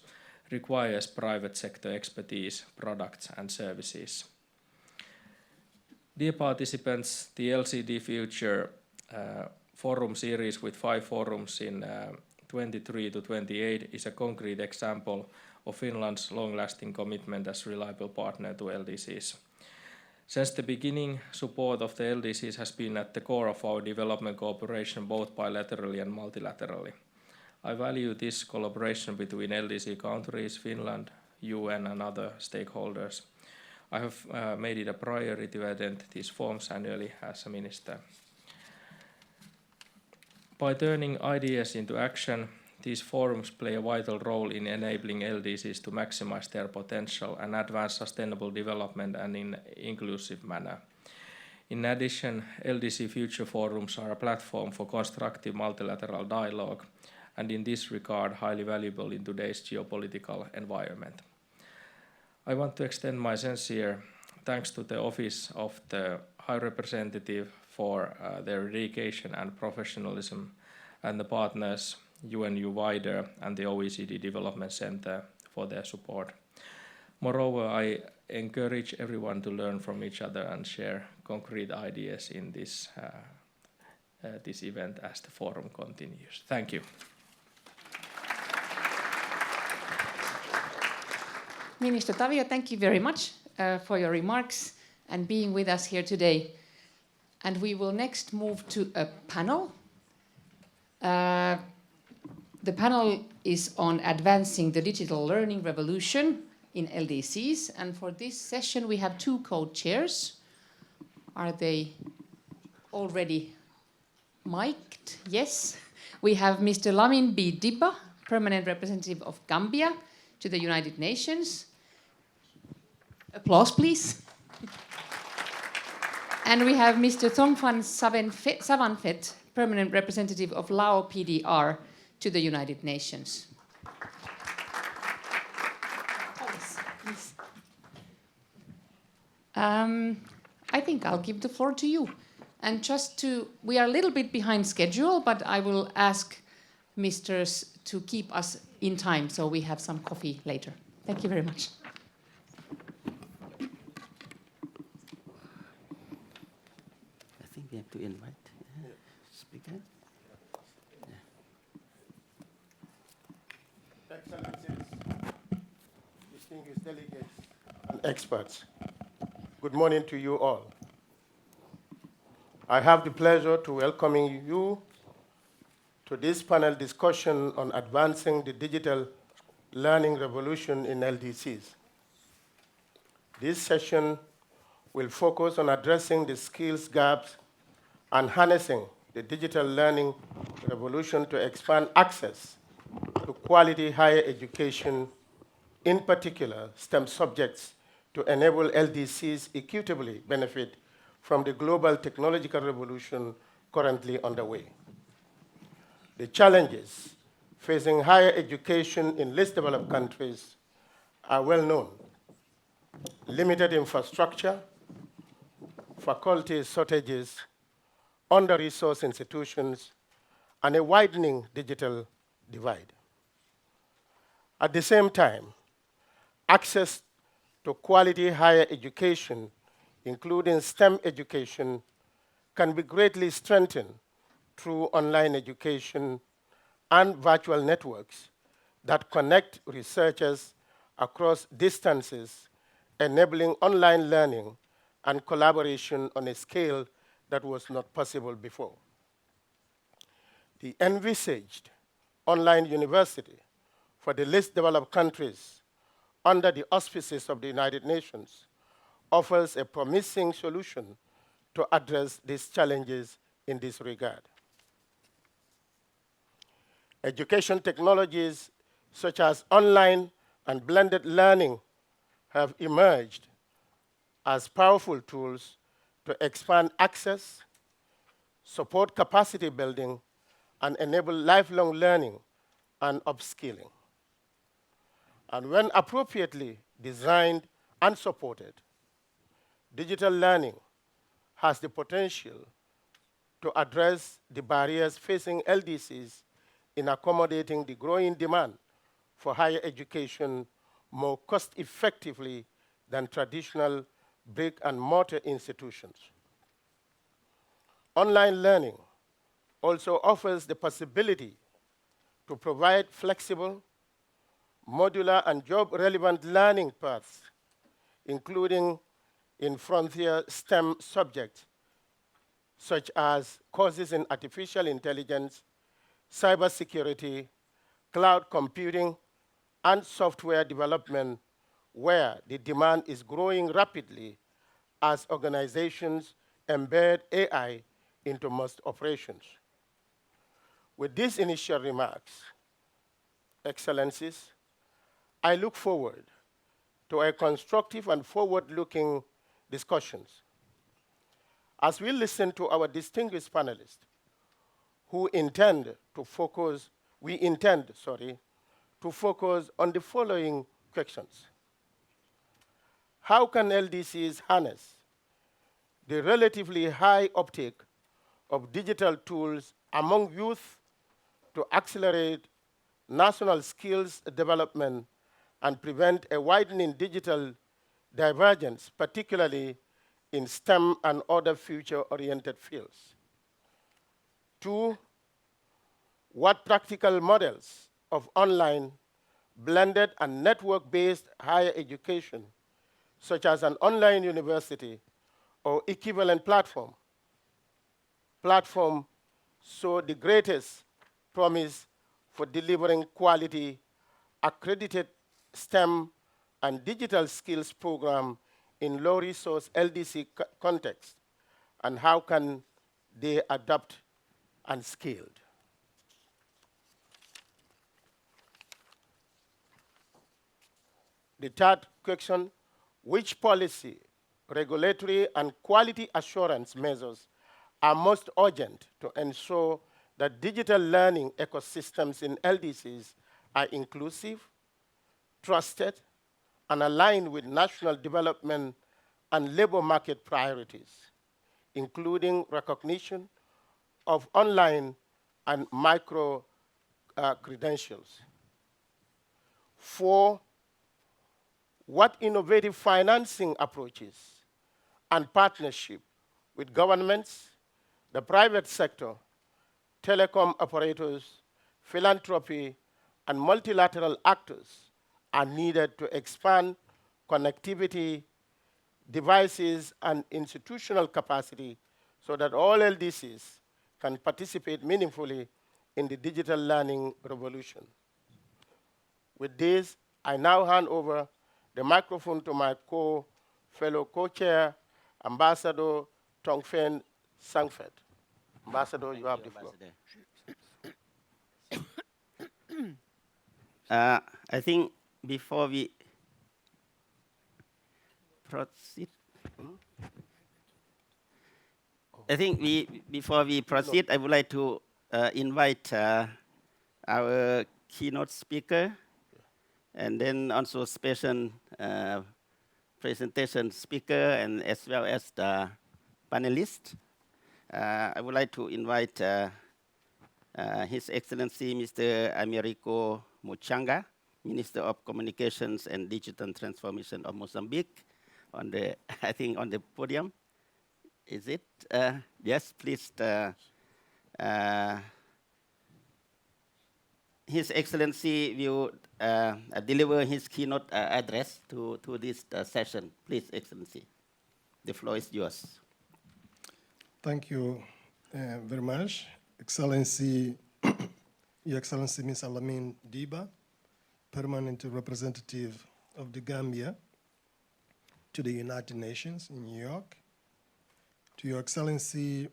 requires private sector expertise, products, and services. Dear participants, the LCD Future Forum series with 5 forums in 23 to 28 is a concrete example of Finland's long-lasting commitment as a reliable partner to LDCs. Since the beginning, support of the LDCs has been at the core of our development cooperation, both bilaterally and multilaterally. I value this collaboration between LDC countries, Finland, UN, and other stakeholders. I have made it a priority to attend these forums annually as a minister. By turning ideas into action, these forums play a vital role in enabling LDCs to maximize their potential and advance sustainable development and in an inclusive manner. In addition, LDC Future Forums are a platform for constructive multilateral dialogue, and in this regard, highly valuable in today's geopolitical environment. I want to extend my sincere thanks to the Office of the High Representative for their dedication and professionalism, and the partners UNU Wider and the OECD Development Center for their support. Moreover, I encourage everyone to learn from each other and share concrete ideas in this event as the forum continues. Thank you. Minister Tavio, thank you very much for your remarks and being with us here today. And we will next move to a panel. The panel is on advancing the digital learning revolution in LDCs. And for this session, we have 2 co-chairs. Are they already mic'd? Yes. We have Mr. Lamin B. Dibba, Permanent Representative of Gambia to the United Nations. Applause, please. And we have Mr. Thongfan Savanphet, Permanent Representative of Lao PDR to the United Nations. Please. I think I'll give the floor to you. And we are a little bit behind schedule, but I will ask Misters to keep us in time so we have some coffee later. Thank you very much. I think we have to invite speaker. Excellencies, distinguished delegates, and experts, good morning to you all. I have the pleasure to welcoming you to this panel discussion on advancing the digital learning revolution in LDCs. This session will focus on addressing the skills gaps and harnessing the digital learning revolution to expand access to quality higher education, in particular STEM subjects, to enable LDCs equitably benefit from the global technological revolution currently underway. The challenges facing higher education in less developed countries are well known. Limited infrastructure, faculty shortages, under-resourced institutions, and a widening digital divide. At the same time, access to quality higher education, including STEM education, can be greatly strengthened through online education and virtual networks that connect researchers across distances, enabling online learning and collaboration on a scale that was not possible before. The envisaged online university for the least developed countries under the auspices of the United Nations offers a promising solution to address these challenges in this regard. Education technologies such as online and blended learning have emerged as powerful tools to expand access, support capacity building, and enable lifelong learning and upskilling. And when appropriately designed and supported, digital learning has the potential to address the barriers facing LDCs in accommodating the growing demand for higher education more cost-effectively than traditional brick-and-mortar institutions. Online learning also offers the possibility to provide flexible, modular, and job-relevant learning paths, including in frontier STEM subjects, such as courses in artificial intelligence, cybersecurity, cloud computing, and software development, where the demand is growing rapidly as organizations embed AI into most operations. With these initial remarks, Excellencies, I look forward to a constructive and forward-looking discussions as we listen to our distinguished panelists who intend to focus on the following questions. How can LDCs harness the relatively high uptake of digital tools among youth to accelerate national skills development and prevent a widening digital divergence, particularly in STEM and other future-oriented fields? 2, what practical models of online, blended, and network-based higher education, such as an online university or equivalent platform, show the greatest promise for delivering quality, accredited STEM and digital skills program in low-resource LDC context, and how can they adapt and scaled? The third question, which policy, regulatory, and quality assurance measures are most urgent to ensure that digital learning ecosystems in LDCs are inclusive, trusted, and aligned with national development and labor market priorities, including recognition of online and micro credentials? 4, what innovative financing approaches and partnership with governments, the private sector, telecom operators, philanthropy, and multilateral actors are needed to expand connectivity, devices, and institutional capacity so that all LDCs can participate meaningfully in the digital learning revolution? With this, I now hand over the microphone to my fellow co-chair, Ambassador Tongfen Sangfet. Ambassador, you have the floor. I think before we proceed, I would like to invite our keynote speaker, and then also special presentation speaker, and as well as the panelists. I would like to invite His Excellency Mr. Americo Muchanga, Minister of Communications and Digital Transformation of Mozambique, on the, I think, on the podium. Is it? Yes, please. His Excellency will deliver his keynote address to this session. Please, Excellency, the floor is yours. Thank you very much, Excellency, Your Excellency Ms. Alamin Diba, Permanent Representative of the Gambia to the United Nations in New York, to Your Excellency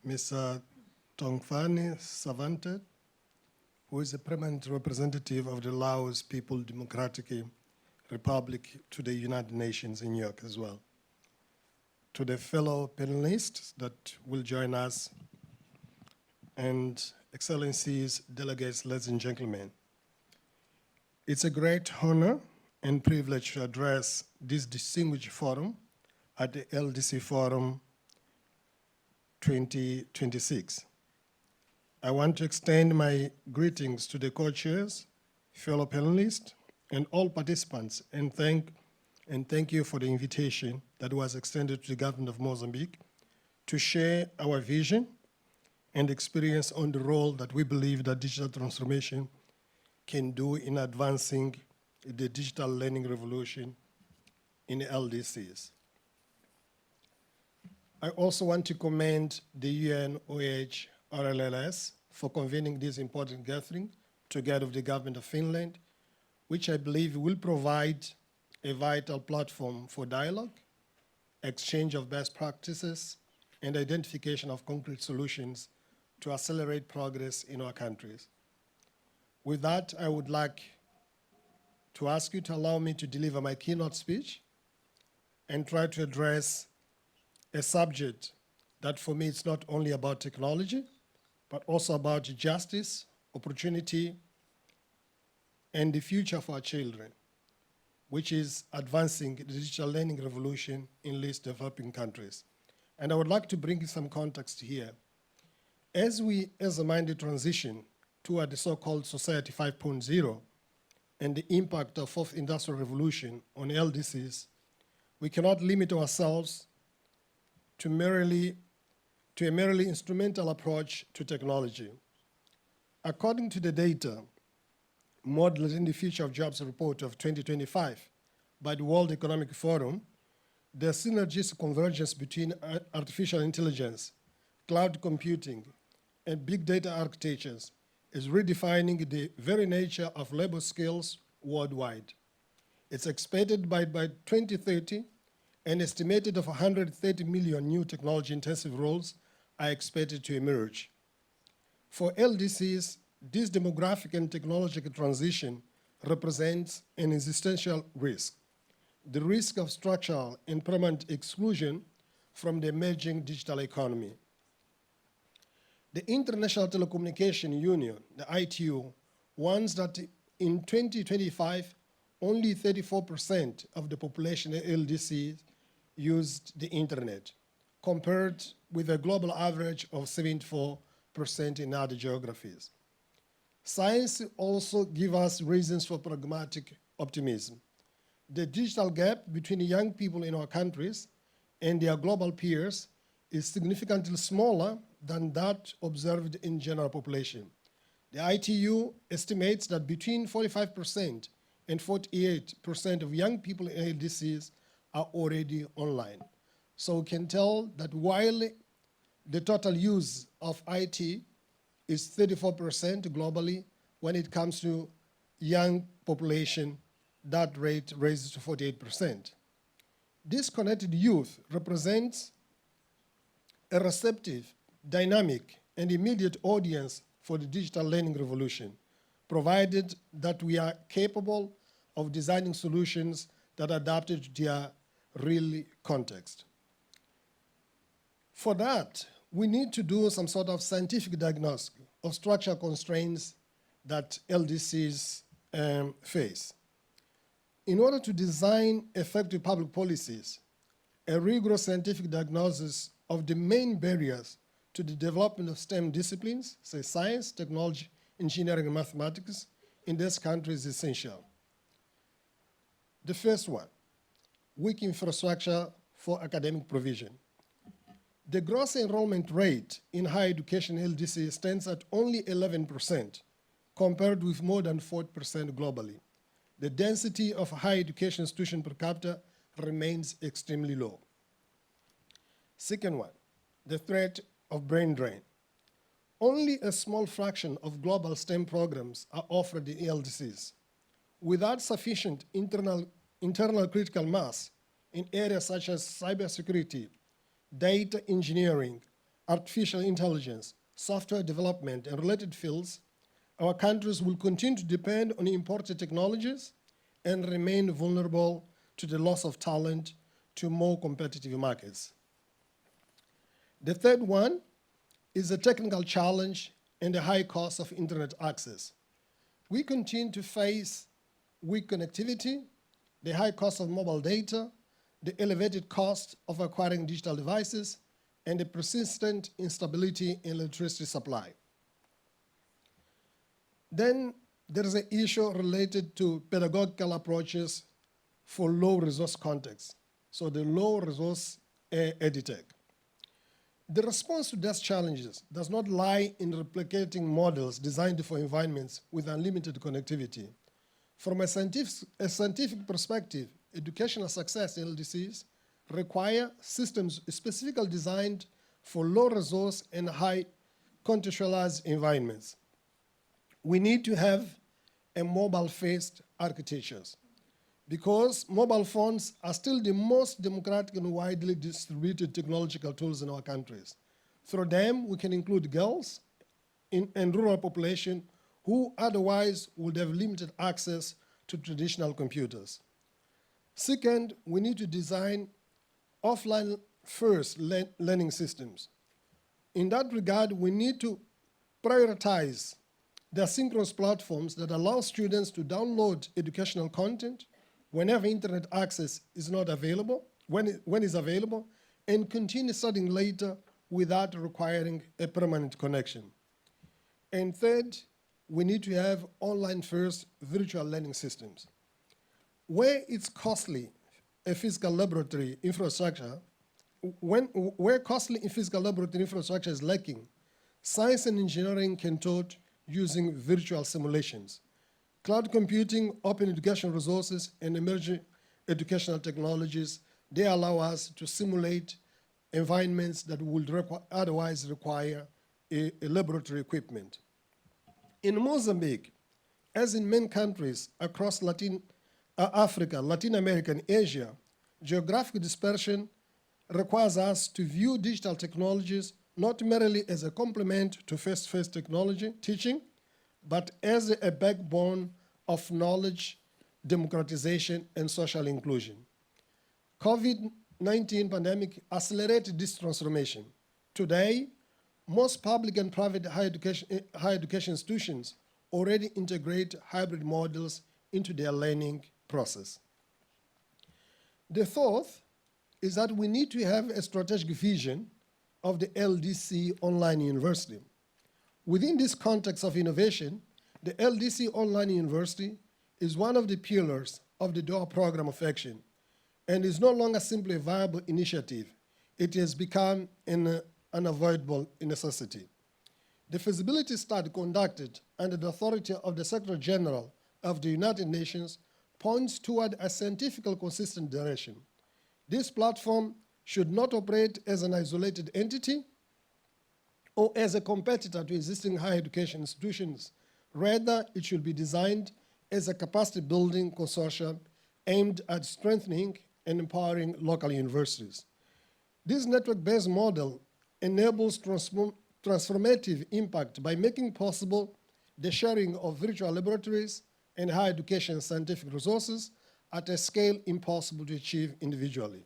Mr. Tongfani Savante, who is a permanent representative of the Laos People Democratic Republic to the United Nations in New York as well. To the fellow panelists that will join us, and Excellencies, delegates, ladies and gentlemen. It's a great honor and privilege to address this distinguished forum at the LDC Forum 2026. I want to extend my greetings to the co-chairs, fellow panelists, and all participants, and thank you for the invitation that was extended to the government of Mozambique to share our vision and experience on the role that we believe that digital transformation can do in advancing the digital learning revolution in the LDCs. I also want to commend the UNOH RLLS for convening this important gathering together with the government of Finland, which I believe will provide a vital platform for dialogue, exchange of best practices, and identification of concrete solutions to accelerate progress in our countries. With that, I would like to ask you to allow me to deliver my keynote speech and try to address a subject that for me it's not only about technology, but also about justice, opportunity, and the future for our children, which is advancing the digital learning revolution in least developing countries. And I would like to bring you some context here. As we examine the transition toward the so-called Society 5.0 and the impact of Fourth Industrial Revolution on LDCs, we cannot limit ourselves to a merely instrumental approach to technology. According to the data modeled in the Future of Jobs report of 2025 by the World Economic Forum, the synergistic convergence between artificial intelligence, cloud computing, and big data architectures is redefining the very nature of labor skills worldwide. It's expected by 2030, an estimated of 130 million new technology-intensive roles are expected to emerge. For LDCs, this demographic and technological transition represents an existential risk, the risk of structural and permanent exclusion from the emerging digital economy. The International Telecommunication Union, the ITU, warns that in 2025, only 34% of the population of LDCs used the internet, compared with a global average of 74% in other geographies. Science also gives us reasons for pragmatic optimism. The digital gap between young people in our countries and their global peers is significantly smaller than that observed in general population. The ITU estimates that between 45% and 48% of young people in LDCs are already online. So we can tell that while the total use of IT is 34% globally, when it comes to young population, that rate raises to 48%. This connected youth represents a receptive, dynamic, and immediate audience for the digital learning revolution, provided that we are capable of designing solutions that are adapted to their real context. For that, we need to do some sort of scientific diagnosis of structural constraints that LDCs face. In order to design effective public policies, a rigorous scientific diagnosis of the main barriers to the development of STEM disciplines, say science, technology, engineering, and mathematics, in this country is essential. The first one, weak infrastructure for academic provision. The gross enrollment rate in higher education LDC stands at only 11%, compared with more than 40% globally. The density of higher education institution per capita remains extremely low. Second one, the threat of brain drain. Only a small fraction of global STEM programs are offered in LDCs. Without sufficient internal critical mass in areas such as cybersecurity, data engineering, artificial intelligence, software development, and related fields, our countries will continue to depend on imported technologies and remain vulnerable to the loss of talent to more competitive markets. The third one is a technical challenge and the high cost of internet access. We continue to face weak connectivity, the high cost of mobile data, the elevated cost of acquiring digital devices, and the persistent instability in electricity supply. Then there is an issue related to pedagogical approaches for low resource contexts, so the low resource EdTech. The response to these challenges does not lie in replicating models designed for environments with unlimited connectivity. From a scientific perspective, educational success in LDCs require systems specifically designed for low resource and high contextualized environments. We need to have a mobile-first architectures because mobile phones are still the most democratic and widely distributed technological tools in our countries. Through them, we can include girls and rural population who otherwise would have limited access to traditional computers. Second, we need to design offline-first learning systems. In that regard, we need to prioritize the asynchronous platforms that allow students to download educational content whenever internet access is not available, when it's available, and continue studying later without requiring a permanent connection. And third, we need to have online-first virtual learning systems. Where it's costly, a physical laboratory infrastructure, where costly physical laboratory infrastructure is lacking, science and engineering can taught using virtual simulations. Cloud computing, open education resources, and emerging educational technologies, they allow us to simulate environments that would otherwise require a laboratory equipment. In Mozambique, as in many countries across Africa, Latin America, and Asia, geographic dispersion requires us to view digital technologies not merely as a complement to face-to-face technology teaching, but as a backbone of knowledge, democratization, and social inclusion. COVID-19 pandemic accelerated this transformation. Today, most public and private higher education institutions already integrate hybrid models into their learning process. The fourth is that we need to have a strategic vision of the LDC Online University. Within this context of innovation, the LDC Online University is one of the pillars of the DOA program of action and is no longer simply a viable initiative. It has become an unavoidable necessity. The feasibility study conducted under the authority of the Secretary General of the United Nations points toward a scientifically consistent direction. This platform should not operate as an isolated entity or as a competitor to existing higher education institutions. Rather, it should be designed as a capacity-building consortium aimed at strengthening and empowering local universities. This network-based model enables transformative impact by making possible the sharing of virtual laboratories and higher education scientific resources at a scale impossible to achieve individually.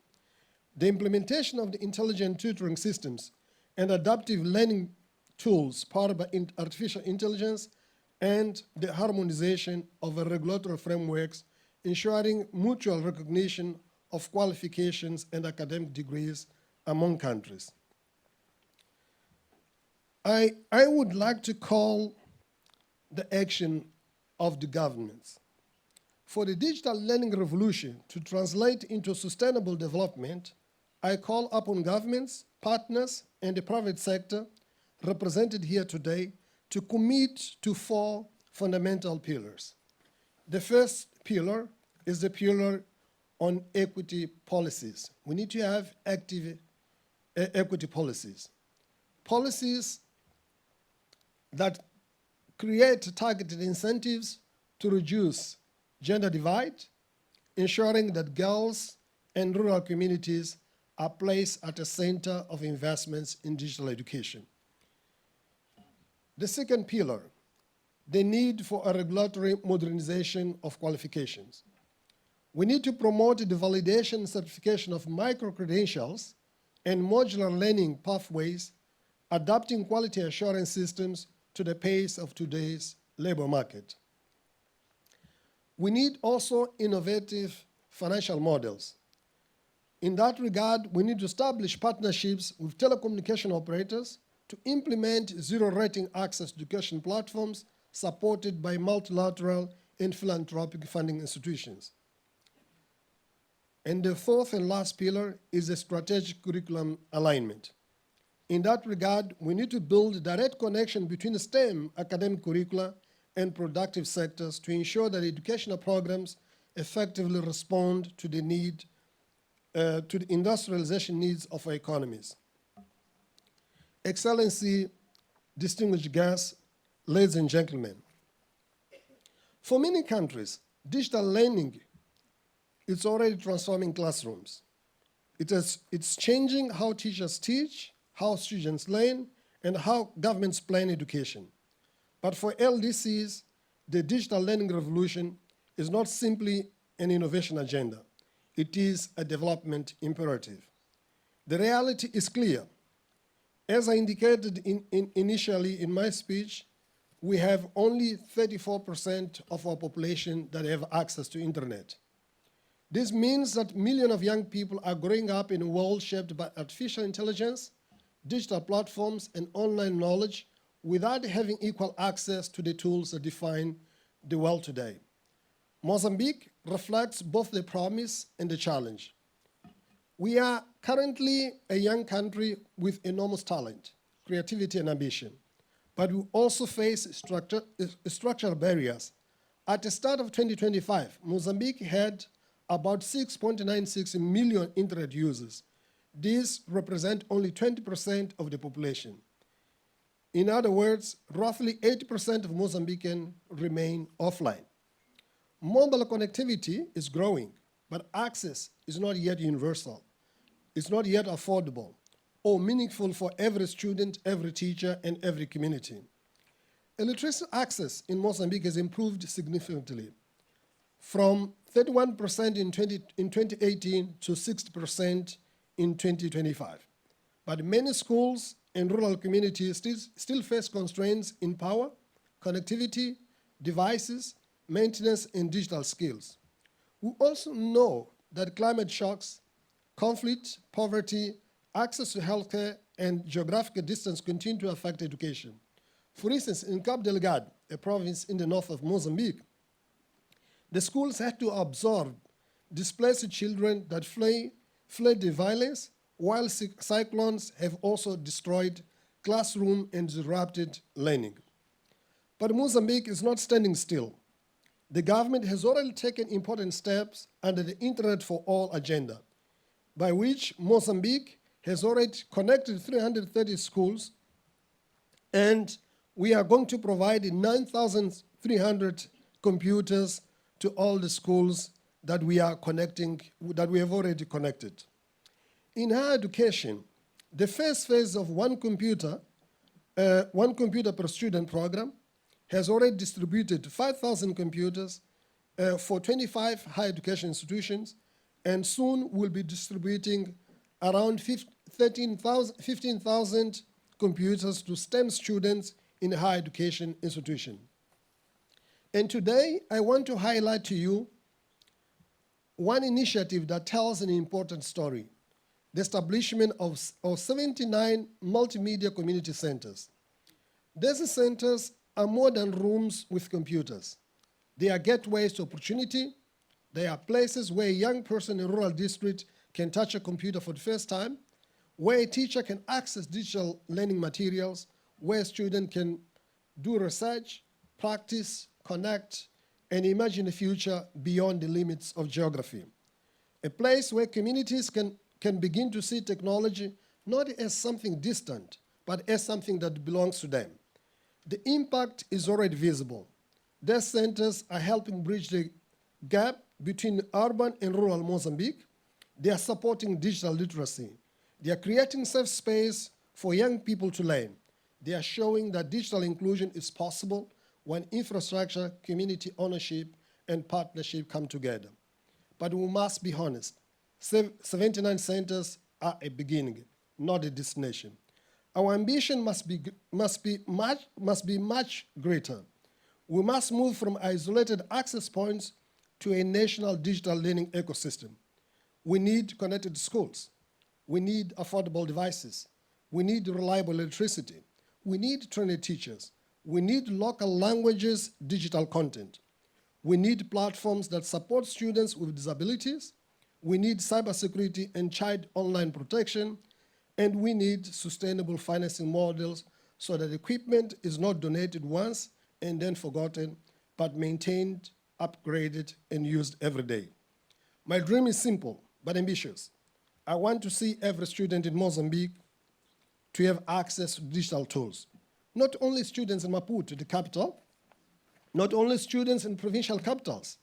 The implementation of the intelligent tutoring systems and adaptive learning tools powered by artificial intelligence and the harmonization of regulatory frameworks ensuring mutual recognition of qualifications and academic degrees among countries. I would like to call the action of the governments. For the digital learning revolution to translate into sustainable development, I call upon governments, partners, and the private sector represented here today to commit to 4 fundamental pillars. The first pillar is the pillar on equity policies. We need to have active equity policies. Policies that create targeted incentives to reduce gender divide, ensuring that girls and rural communities are placed at the center of investments in digital education. The second pillar, the need for a regulatory modernization of qualifications. We need to promote the validation and certification of micro-credentials and modular learning pathways, adapting quality assurance systems to the pace of today's labor market. We need also innovative financial models. In that regard, we need to establish partnerships with telecommunication operators to implement zero-rating access education platforms supported by multilateral and philanthropic funding institutions. And the fourth and last pillar is the strategic curriculum alignment. In that regard, we need to build a direct connection between STEM academic curricula and productive sectors to ensure that educational programs effectively respond to the need, to the industrialization needs of our economies. Excellency, distinguished guests, ladies and gentlemen, for many countries, digital learning is already transforming classrooms. It's changing how teachers teach, how students learn, and how governments plan education. But for LDCs, the digital learning revolution is not simply an innovation agenda. It is a development imperative. The reality is clear. As I indicated initially in my speech, we have only 34% of our population that have access to internet. This means that millions of young people are growing up in a world shaped by artificial intelligence, digital platforms, and online knowledge without having equal access to the tools that define the world today. Mozambique reflects both the promise and the challenge. We are currently a young country with enormous talent, creativity, and ambition, but we also face structural barriers. At the start of 2025, Mozambique had about 6.96 million internet users. These represent only 20% of the population. In other words, roughly 80% of Mozambicans remain offline. Mobile connectivity is growing, but access is not yet universal. It's not yet affordable or meaningful for every student, every teacher, and every community. Illiteracy access in Mozambique has improved significantly, from 31% in 2018 to 60% in 2025. But many schools and rural communities still face constraints in power, connectivity, devices, maintenance, and digital skills. We also know that climate shocks, conflict, poverty, access to healthcare, and geographical distance continue to affect education. For instance, in Cabo Delgado, a province in the north of Mozambique, the schools had to absorb displaced children that fled the violence, while cyclones have also destroyed classrooms and disrupted learning. But Mozambique is not standing still. The government has already taken important steps under the Internet for All agenda, by which Mozambique has already connected 330 schools, and we are going to provide 9,300 computers to all the schools that we are connecting, that we have already connected. In higher education, the first phase of one computer per student program has already distributed 5,000 computers for 25 higher education institutions, and soon will be distributing around 15,000 computers to STEM students in higher education institutions. And today, I want to highlight to you one initiative that tells an important story: the establishment of 79 multimedia community centers. These centers are more than rooms with computers. They are gateways to opportunity. They are places where a young person in a rural district can touch a computer for the first time, where a teacher can access digital learning materials, where a student can do research, practice, connect, and imagine a future beyond the limits of geography. A place where communities can begin to see technology not as something distant, but as something that belongs to them. The impact is already visible. These centers are helping bridge the gap between urban and rural Mozambique. They are supporting digital literacy. They are creating safe space for young people to learn. They are showing that digital inclusion is possible when infrastructure, community ownership, and partnership come together. But we must be honest. 79 centers are a beginning, not a destination. Our ambition must be much greater. We must move from isolated access points to a national digital learning ecosystem. We need connected schools. We need affordable devices. We need reliable electricity. We need trained teachers. We need local languages, digital content. We need platforms that support students with disabilities. We need cybersecurity and child online protection. And we need sustainable financing models so that equipment is not donated once and then forgotten, but maintained, upgraded, and used every day. My dream is simple, but ambitious. I want to see every student in Mozambique to have access to digital tools. Not only students in Maputo, the capital, not only students in provincial capitals,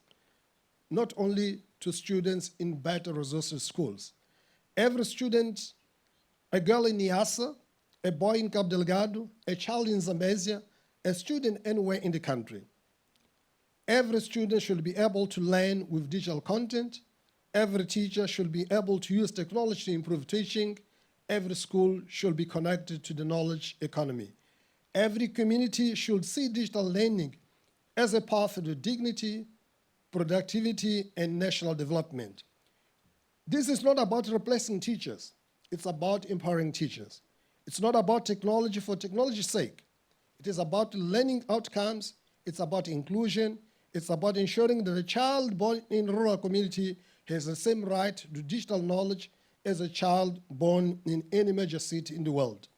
not only to students in better resources schools. Every student, a girl in Niassa, a boy in Cabo Delgado, a child in Zambezia, a student anywhere in the country. Every student should be able to learn with digital content. Every teacher should be able to use technology to improve teaching. Every school should be connected to the knowledge economy. Every community should see digital learning as a path to dignity, productivity, and national development. This is not about replacing teachers. It's about empowering teachers. It's not about technology for technology's sake. It is about learning outcomes. It's about inclusion. It's about ensuring that a child born in a rural community has the same right to digital knowledge as a child born in any major city in the world.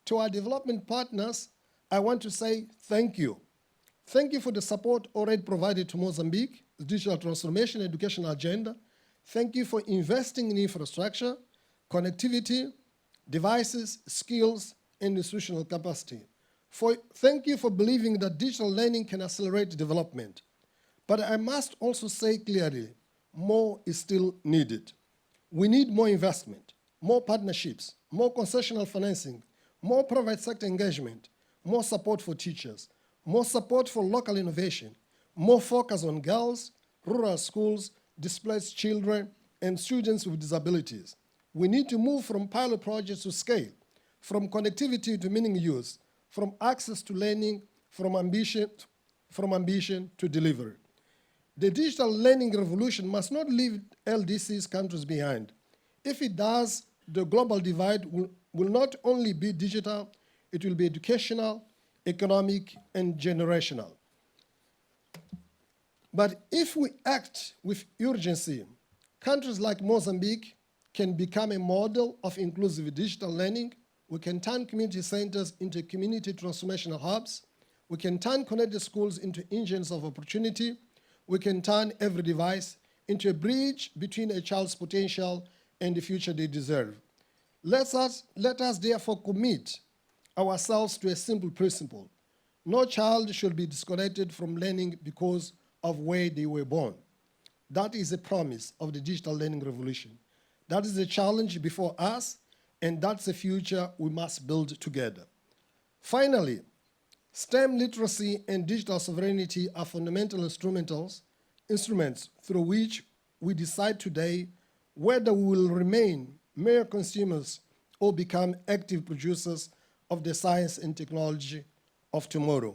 To our development partners, I want to say thank you. Thank you for the support already provided to Mozambique, the digital transformation educational agenda. Thank you for investing in infrastructure, connectivity, devices, skills, and institutional capacity. Thank you for believing that digital learning can accelerate development. But I must also say clearly, more is still needed. We need more investment, more partnerships, more concessional financing, more private sector engagement, more support for teachers, more support for local innovation, more focus on girls, rural schools, displaced children, and students with disabilities. We need to move from pilot projects to scale, from connectivity to meaning use, from access to learning, from ambition to delivery. The digital learning revolution must not leave LDCs countries behind. If it does, the global divide will not only be digital, it will be educational, economic, and generational. But if we act with urgency, countries like Mozambique can become a model of inclusive digital learning. We can turn community centers into community transformational hubs. We can turn connected schools into engines of opportunity. We can turn every device into a bridge between a child's potential and the future they deserve. Let us therefore commit ourselves to a simple principle. No child should be disconnected from learning because of where they were born. That is a promise of the digital learning revolution. That is a challenge before us, and that's a future we must build together. Finally, STEM literacy and digital sovereignty are fundamental instruments through which we decide today whether we will remain mere consumers or become active producers of the science and technology of tomorrow.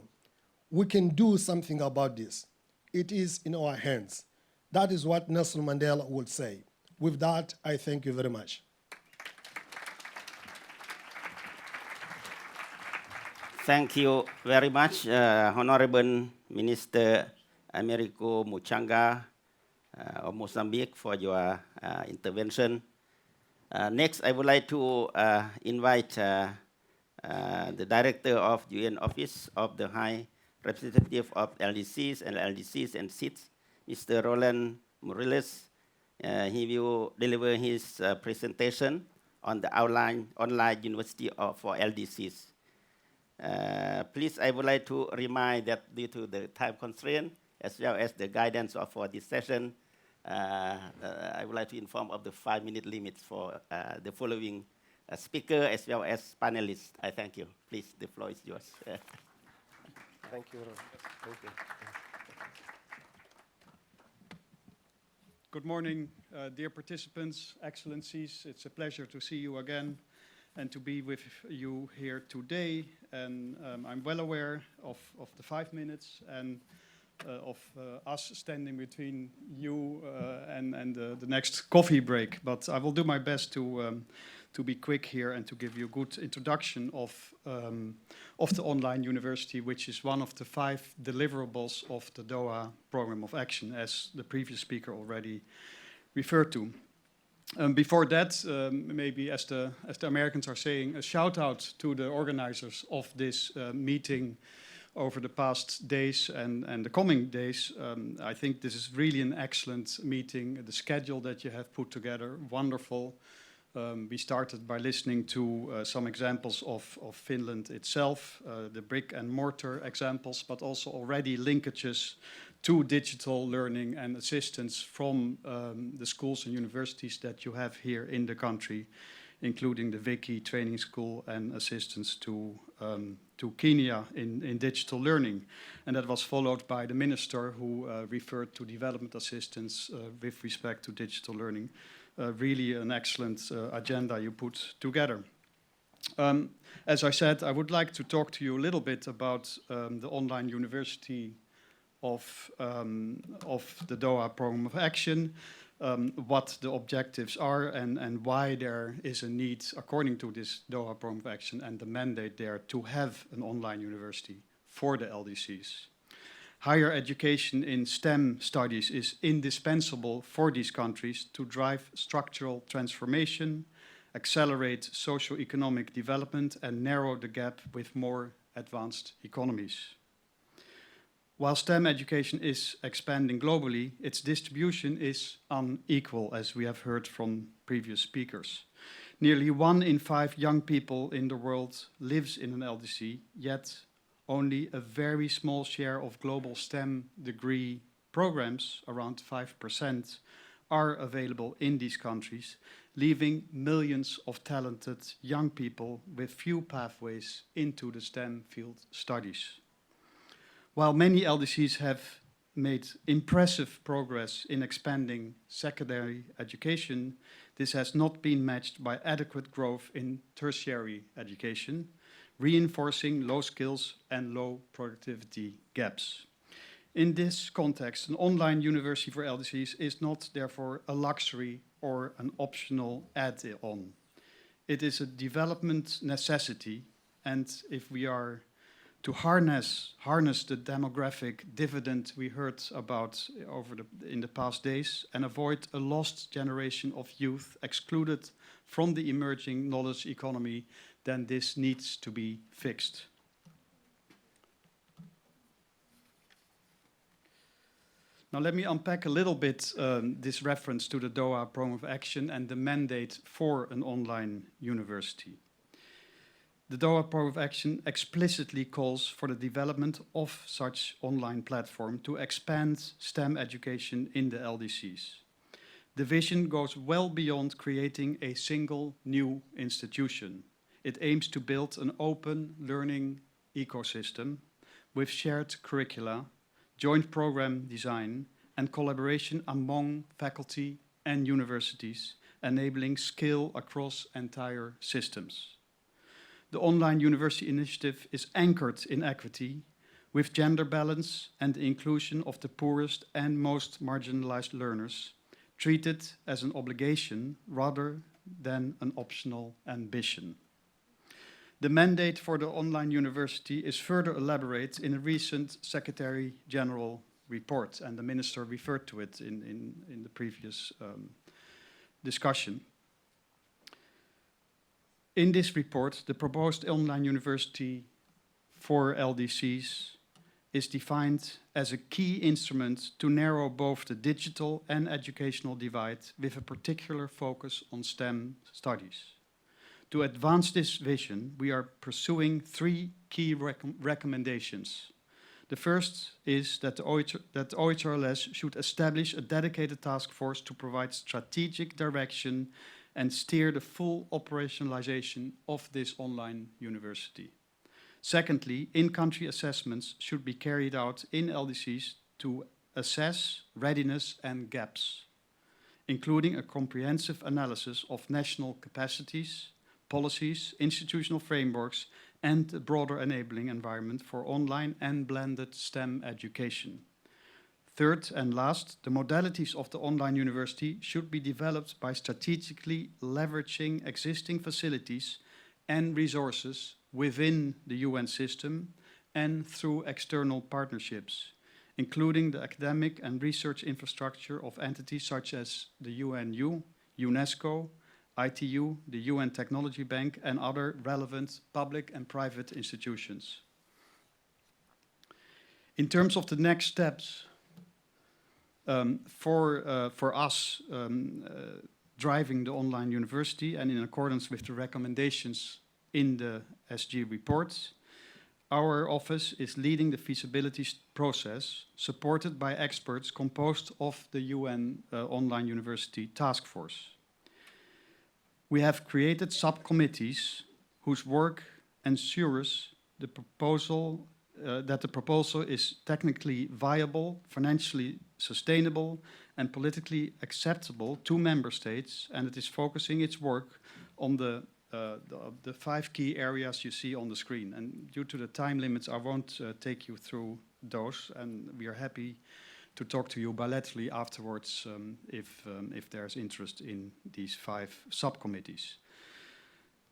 We can do something about this. It is in our hands. That is what Nelson Mandela would say. With that, I thank you very much. Thank you very much, Honorable Minister Americo Muchanga of Mozambique for your intervention. Next, I would like to invite the Director of UN Office of the High Representative of LDCs and SIDS, Mr. Roland Morales. He will deliver his presentation on the online university for LDCs. Please, I would like to remind that due to the time constraint, as well as the guidance for this session, I would like to inform of the 5-minute limits for the following speaker as well as panelists. I thank you. Please, the floor is yours. Thank you. Thank you. Good morning, dear participants, excellencies. It's a pleasure to see you again and to be with you here today. And I'm well aware of the 5 minutes and of us standing between you and the next coffee break. But I will do my best to be quick here and to give you a good introduction of the online university, which is one of the 5 deliverables of the Doha Program of Action, as the previous speaker already referred to. Before that, maybe as the Americans are saying, a shout out to the organizers of this meeting over the past days and the coming days. I think this is really an excellent meeting. The schedule that you have put together, wonderful. We started by listening to some examples of Finland itself, the brick and mortar examples, but also already linkages to digital learning and assistance from the schools and universities that you have here in the country, including the Wiki Training School and assistance to Kenya in digital learning. And that was followed by the minister who referred to development assistance with respect to digital learning. Really an excellent agenda you put together. As I said, I would like to talk to you a little bit about the online university of the Doha Program of Action, what the objectives are and why there is a need, according to this Doha Program of Action and the mandate there, to have an online university for the LDCs. Higher education in STEM studies is indispensable for these countries to drive structural transformation, accelerate socio-economic development, and narrow the gap with more advanced economies. While STEM education is expanding globally, its distribution is unequal, as we have heard from previous speakers. Nearly 1 in 5 young people in the world lives in an LDC, yet only a very small share of global STEM degree programs, around 5%, are available in these countries, leaving millions of talented young people with few pathways into the STEM field studies. While many LDCs have made impressive progress in expanding secondary education, this has not been matched by adequate growth in tertiary education, reinforcing low skills and low productivity gaps. In this context, an online university for LDCs is not therefore a luxury or an optional add-on. It is a development necessity, and if we are to harness the demographic dividend we heard about in the past days and avoid a lost generation of youth excluded from the emerging knowledge economy, then this needs to be fixed. Now let me unpack a little bit this reference to the Doha Program of Action and the mandate for an online university. The Doha Program of Action explicitly calls for the development of such online platform to expand STEM education in the LDCs. The vision goes well beyond creating a single new institution. It aims to build an open learning ecosystem with shared curricula, joint program design, and collaboration among faculty and universities, enabling skill across entire systems. The online university initiative is anchored in equity, with gender balance and the inclusion of the poorest and most marginalized learners, treated as an obligation rather than an optional ambition. The mandate for the online university is further elaborated in a recent Secretary General report, and the Minister referred to it in the previous discussion. In this report, the proposed online university for LDCs is defined as a key instrument to narrow both the digital and educational divide with a particular focus on STEM studies. To advance this vision, we are pursuing three key recommendations. The first is that OHRLS should establish a dedicated task force to provide strategic direction and steer the full operationalization of this online university. Secondly, in-country assessments should be carried out in LDCs to assess readiness and gaps, including a comprehensive analysis of national capacities, policies, institutional frameworks, and a broader enabling environment for online and blended STEM education. Third and last, the modalities of the online university should be developed by strategically leveraging existing facilities and resources within the UN system and through external partnerships, including the academic and research infrastructure of entities such as the UNU, UNESCO, ITU, the UN Technology Bank, and other relevant public and private institutions. In terms of the next steps, for us driving the online university and in accordance with the recommendations in the SG report, our office is leading the feasibility process supported by experts composed of the UN Online University Task Force. We have created subcommittees whose work ensures the proposal that the proposal is technically viable, financially sustainable, and politically acceptable to member states, and it is focusing its work on the 5 key areas you see on the screen. And due to the time limits, I won't take you through those, and we are happy to talk to you bilaterally afterwards if there's interest in these 5 subcommittees.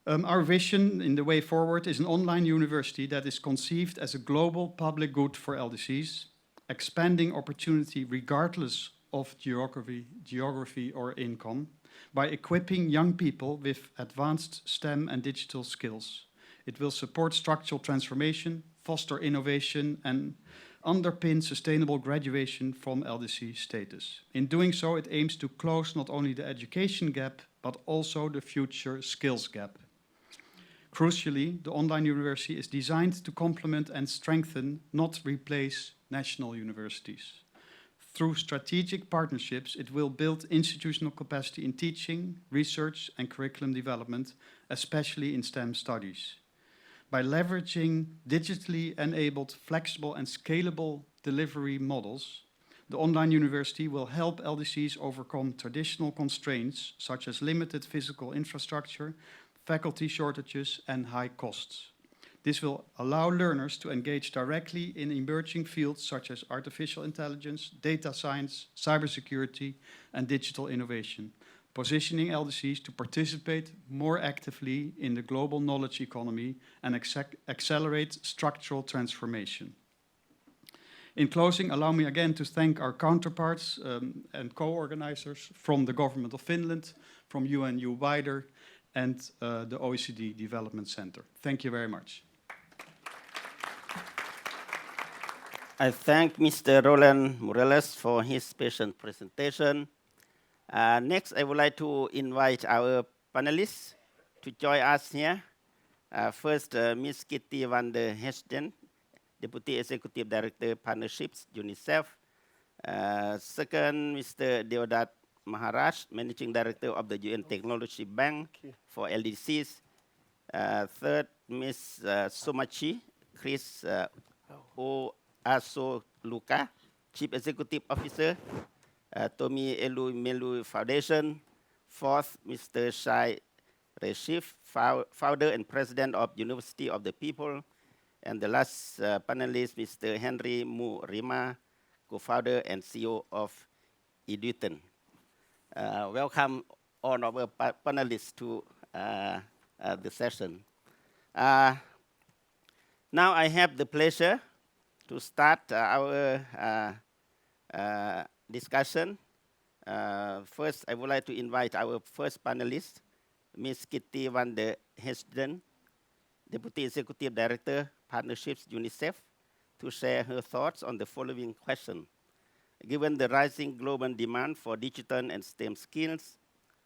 Our vision in the way forward is an online university that is conceived as a global public good for LDCs, expanding opportunity regardless of geography or income, by equipping young people with advanced STEM and digital skills. It will support structural transformation, foster innovation, and underpin sustainable graduation from LDC status. In doing so, it aims to close not only the education gap, but also the future skills gap. Crucially, the online university is designed to complement and strengthen, not replace, national universities. Through strategic partnerships, it will build institutional capacity in teaching, research, and curriculum development, especially in STEM studies. By leveraging digitally enabled, flexible, and scalable delivery models, the online university will help LDCs overcome traditional constraints, such as limited physical infrastructure, faculty shortages, and high costs. This will allow learners to engage directly in emerging fields such as artificial intelligence, data science, cybersecurity, and digital innovation, positioning LDCs to participate more actively in the global knowledge economy and accelerate structural transformation. In closing, allow me again to thank our counterparts and co-organizers from the Government of Finland, from UNU wider, and the OECD Development Center. Thank you very much. I thank Mr. Roland Morales for his patient presentation. Next, I would like to invite our panelists to join us here. First, Ms. Kitty van der Hesten, Deputy Executive Director, Partnerships, UNICEF. Second, Mr. Deodat Maharaj, Managing Director of the UN Technology Bank for LDCs. Third, Ms. Somachi Chris Aso Luka, Chief Executive Officer, Tomi Elu Melu Foundation. Fourth, Mr. Shai Reshif, Founder and President of University of the People. And the last panelist, Mr. Henry Mu Rima, Co-Founder and CEO of Eduten. Welcome all of our panelists to the session. Now I have the pleasure to start our discussion. First, I would like to invite our first panelist, Ms. Kitty van der Hesden, Deputy Executive Director, Partnerships, UNICEF, to share her thoughts on the following question. Given the rising global demand for digital and STEM skills,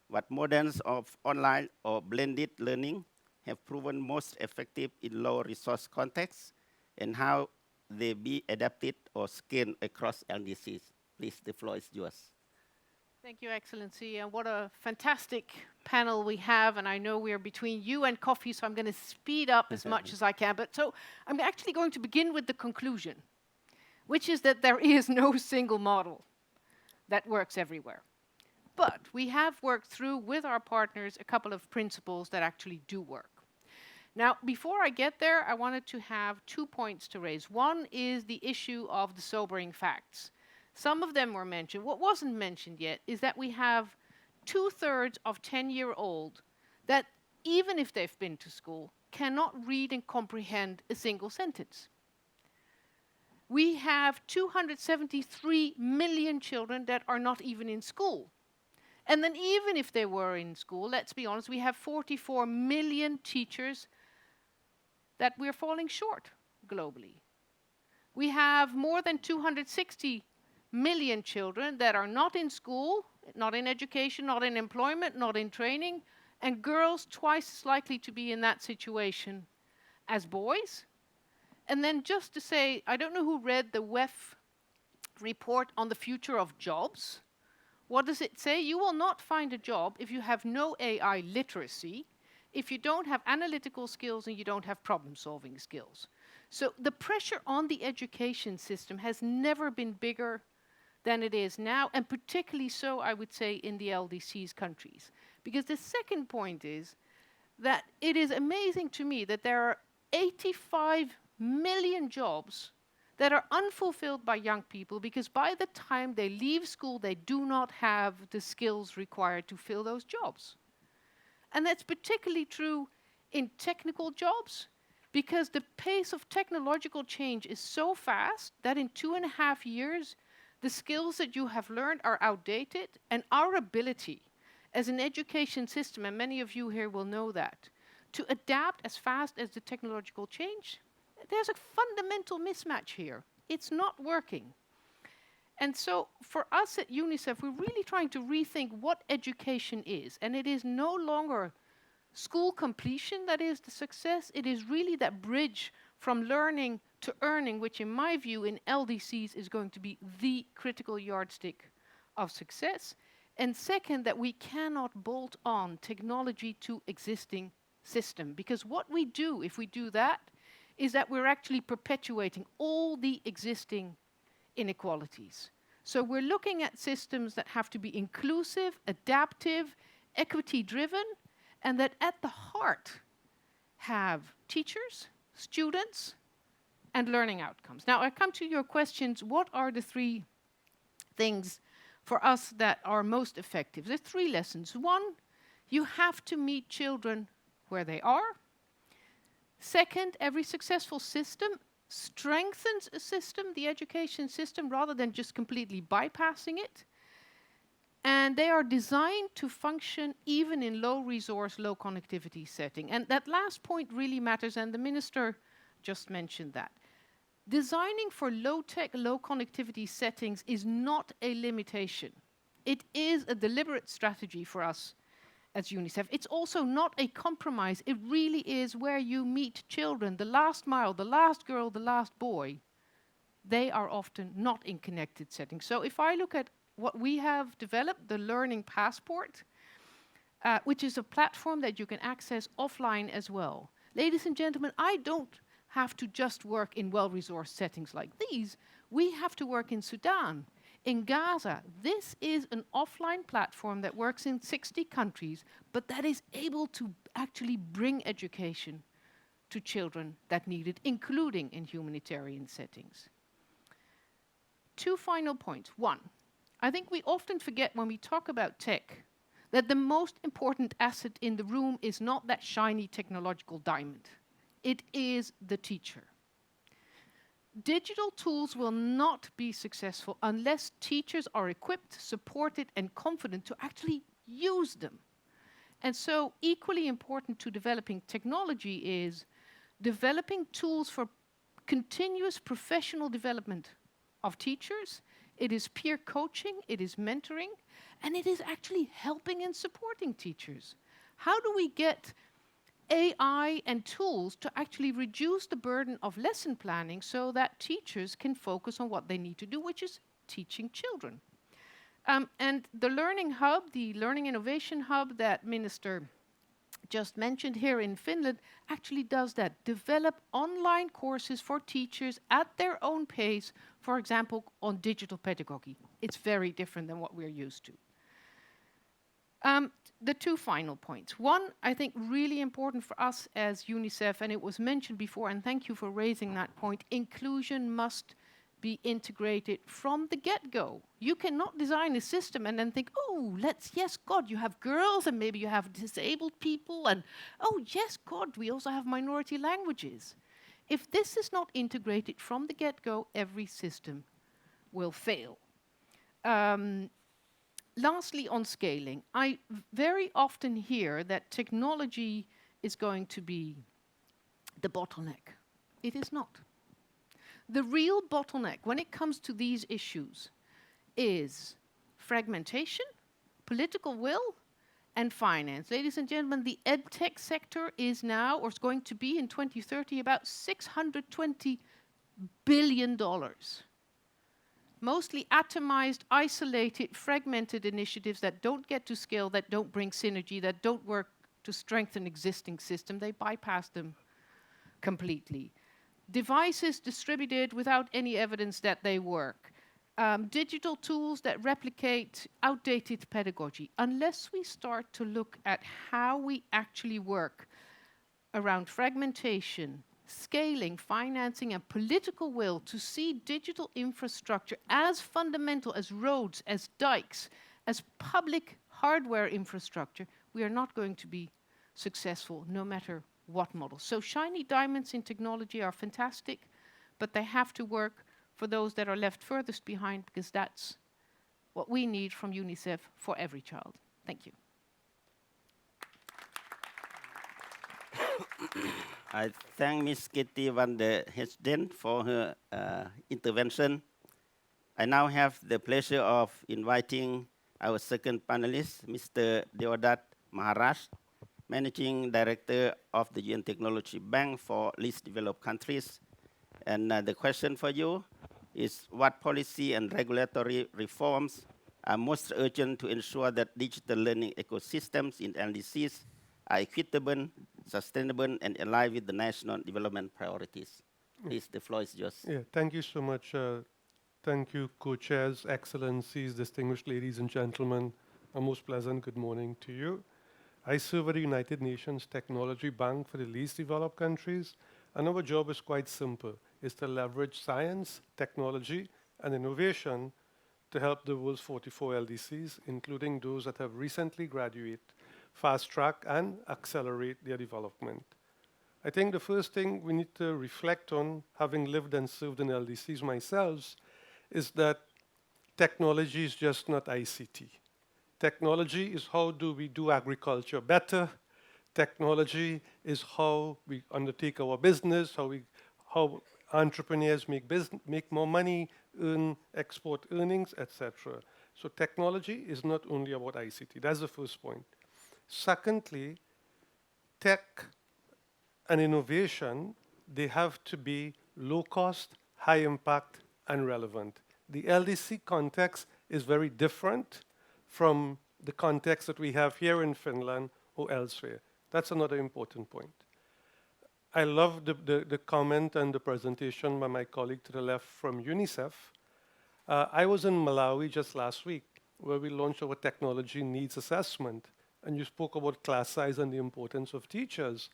what models of online or blended learning have proven most effective in low-resource contexts, and how they be adapted or scaled across LDCs? Please, the floor is yours. Thank you, Excellency, and what a fantastic panel we have, and I know we are between you and coffee, so I'm going to speed up as much as I can. But so I'm actually going to begin with the conclusion, which is that there is no single model that works everywhere. But we have worked through with our partners a couple of principles that actually do work. Now, before I get there, I wanted to have 2 points to raise. One is the issue of the sobering facts. Some of them were mentioned. What wasn't mentioned yet is that we have 2/3 of 10-year-old that, even if they've been to school, cannot read and comprehend a single sentence. We have 273 million children that are not even in school. And then even if they were in school, let's be honest, we have 44 million teachers that we're falling short globally. We have more than 260 million children that are not in school, not in education, not in employment, not in training, and girls twice as likely to be in that situation as boys. And then just to say, I don't know who read the WEF report on the future of jobs. What does it say? You will not find a job if you have no AI literacy, if you don't have analytical skills, and you don't have problem-solving skills. So the pressure on the education system has never been bigger than it is now, and particularly so, I would say, in the LDCs countries. Because the second point is that it is amazing to me that there are 85 million jobs that are unfulfilled by young people, because by the time they leave school, they do not have the skills required to fill those jobs. And that's particularly true in technical jobs, because the pace of technological change is so fast that in 2.5 years, the skills that you have learned are outdated, and our ability as an education system, and many of you here will know that, to adapt as fast as the technological change, there's a fundamental mismatch here. It's not working. And so for us at UNICEF, we're really trying to rethink what education is. And it is no longer school completion that is the success. It is really that bridge from learning to earning, which in my view in LDCs is going to be the critical yardstick of success. And second, that we cannot bolt on technology to existing system. Because what we do if we do that is that we're actually perpetuating all the existing inequalities. So we're looking at systems that have to be inclusive, adaptive, equity-driven, and that at the heart have teachers, students, and learning outcomes. Now, I come to your questions. What are the 3 things for us that are most effective? There's 3 lessons. 1, you have to meet children where they are. Second, every successful system strengthens a system, the education system, rather than just completely bypassing it. And they are designed to function even in low-resource, low-connectivity setting. And that last point really matters, and the minister just mentioned that. Designing for low-tech, low-connectivity settings is not a limitation. It is a deliberate strategy for us as UNICEF. It's also not a compromise. It really is where you meet children, the last mile, the last girl, the last boy. They are often not in connected settings. So if I look at what we have developed, the Learning Passport, which is a platform that you can access offline as well. Ladies and gentlemen, I don't have to just work in well-resourced settings like these. We have to work in Sudan, in Gaza. This is an offline platform that works in 60 countries, but that is able to actually bring education to children that need it, including in humanitarian settings. 2 final points. 1, I think we often forget when we talk about tech that the most important asset in the room is not that shiny technological diamond. It is the teacher. Digital tools will not be successful unless teachers are equipped, supported, and confident to actually use them. And so equally important to developing technology is developing tools for continuous professional development of teachers. It is peer coaching, it is mentoring, and it is actually helping and supporting teachers. How do we get AI and tools to actually reduce the burden of lesson planning so that teachers can focus on what they need to do, which is teaching children? And the Learning Hub, the Learning Innovation Hub that Minister just mentioned here in Finland, actually does that. Develop online courses for teachers at their own pace, for example, on digital pedagogy. It's very different than what we're used to. The two final points. One, I think really important for us as UNICEF, and it was mentioned before, and thank you for raising that point, inclusion must be integrated from the get-go. You cannot design a system and then think, oh, yes, God, you have girls and maybe you have disabled people, and oh, yes, God, we also have minority languages. If this is not integrated from the get-go, every system will fail. Lastly, on scaling, I very often hear that technology is going to be the bottleneck. It is not. The real bottleneck when it comes to these issues is fragmentation, political will, and finance. Ladies and gentlemen, the edtech sector is now, or is going to be in 2030, about $620 billion. Mostly atomized, isolated, fragmented initiatives that don't get to scale, that don't bring synergy, that don't work to strengthen existing systems. They bypass them completely. Devices distributed without any evidence that they work. Digital tools that replicate outdated pedagogy. Unless we start to look at how we actually work around fragmentation, scaling, financing, and political will to see digital infrastructure as fundamental as roads, as dikes, as public hardware infrastructure, we are not going to be successful no matter what model. So shiny diamonds in technology are fantastic, but they have to work for those that are left furthest behind, because that's what we need from UNICEF for every child. Thank you. I thank Ms. Kitty van der Hesden for her intervention. I now have the pleasure of inviting our second panelist, Mr. Deodat Maharaj, Managing Director of the UN Technology Bank for Least Developed Countries. And the question for you is, what policy and regulatory reforms are most urgent to ensure that digital learning ecosystems in LDCs are equitable, sustainable, and aligned with the national development priorities? Please, the floor is yours. Yeah, thank you so much. Thank you, co-chairs, excellencies, distinguished ladies and gentlemen. A most pleasant good morning to you. I serve at the United Nations Technology Bank for the least developed countries, and our job is quite simple. It's to leverage science, technology, and innovation to help the world's 44 LDCs, including those that have recently graduated, fast track and accelerate their development. I think the first thing we need to reflect on, having lived and served in LDCs myself, is that technology is just not ICT. Technology is how do we do agriculture better. Technology is how we undertake our business, how entrepreneurs make more money, earn export earnings, etc. So technology is not only about ICT. That's the first point. Secondly, tech and innovation, they have to be low cost, high impact, and relevant. The LDC context is very different from the context that we have here in Finland or elsewhere. That's another important point. I love the comment and the presentation by my colleague to the left from UNICEF. I was in Malawi just last week, where we launched our technology needs assessment, and you spoke about class size and the importance of teachers.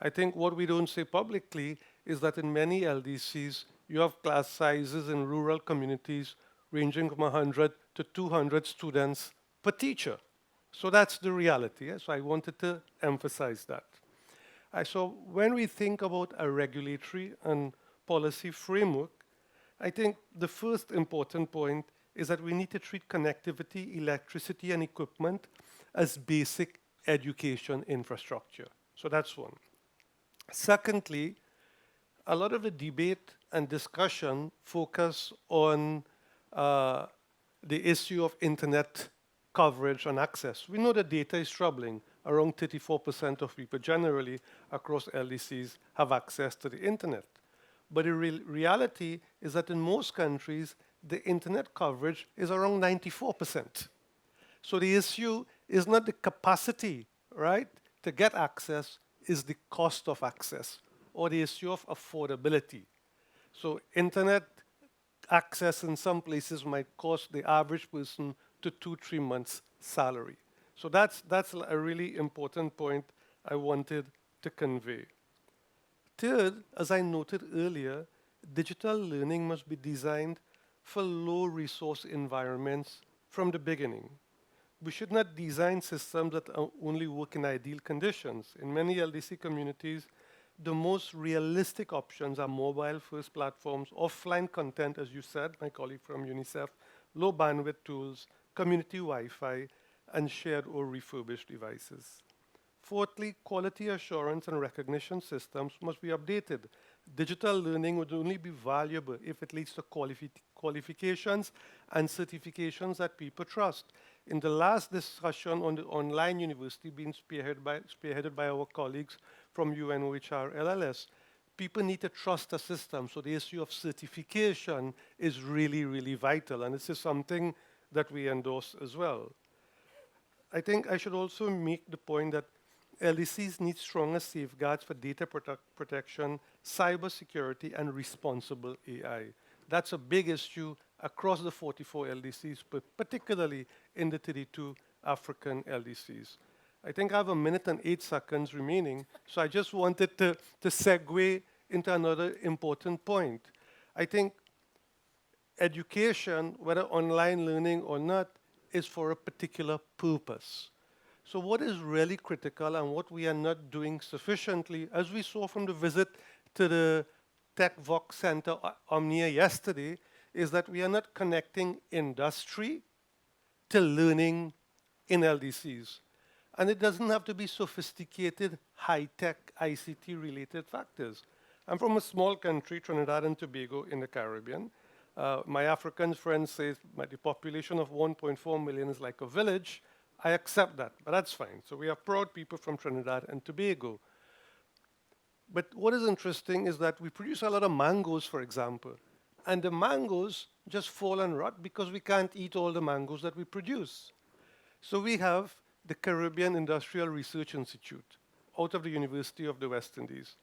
I think what we don't say publicly is that in many LDCs, you have class sizes in rural communities ranging from 100 to 200 students per teacher. So that's the reality. So I wanted to emphasize that. So when we think about a regulatory and policy framework, I think the first important point is that we need to treat connectivity, electricity, and equipment as basic education infrastructure. So that's one. Secondly, a lot of the debate and discussion focus on the issue of internet coverage and access. We know the data is troubling. Around 34% of people generally across LDCs have access to the internet. But the reality is that in most countries, the internet coverage is around 94%. So the issue is not the capacity, right, to get access, is the cost of access, or the issue of affordability. So internet access in some places might cost the average person to 2-3 months' salary. So that's a really important point I wanted to convey. Third, as I noted earlier, digital learning must be designed for low-resource environments from the beginning. We should not design systems that only work in ideal conditions. In many LDC communities, the most realistic options are mobile-first platforms, offline content, as you said, my colleague from UNICEF, low bandwidth tools, community Wi-Fi, and shared or refurbished devices. Fourthly, quality assurance and recognition systems must be updated. Digital learning would only be valuable if it leads to qualifications and certifications that people trust. In the last discussion on the online university being spearheaded by our colleagues from UNOHR LLS, people need to trust the system. So the issue of certification is really, really vital. And this is something that we endorse as well. I think I should also make the point that LDCs need stronger safeguards for data protection, cybersecurity, and responsible AI. That's a big issue across the 44 LDCs, but particularly in the 32 African LDCs. I think I have 1 minute and 8 seconds remaining, so I just wanted to segue into another important point. I think education, whether online learning or not, is for a particular purpose. So what is really critical and what we are not doing sufficiently, as we saw from the visit to the Tech Vox Center Omnia yesterday, is that we are not connecting industry to learning in LDCs. And it doesn't have to be sophisticated, high-tech, ICT-related factors. I'm from a small country, Trinidad and Tobago in the Caribbean. My African friends say the population of 1.4 million is like a village. I accept that, but that's fine. So we are proud people from Trinidad and Tobago. But what is interesting is that we produce a lot of mangoes, for example, and the mangoes just fall and rot because we can't eat all the mangoes that we produce. So we have the Caribbean Industrial Research Institute out of the University of the West Indies.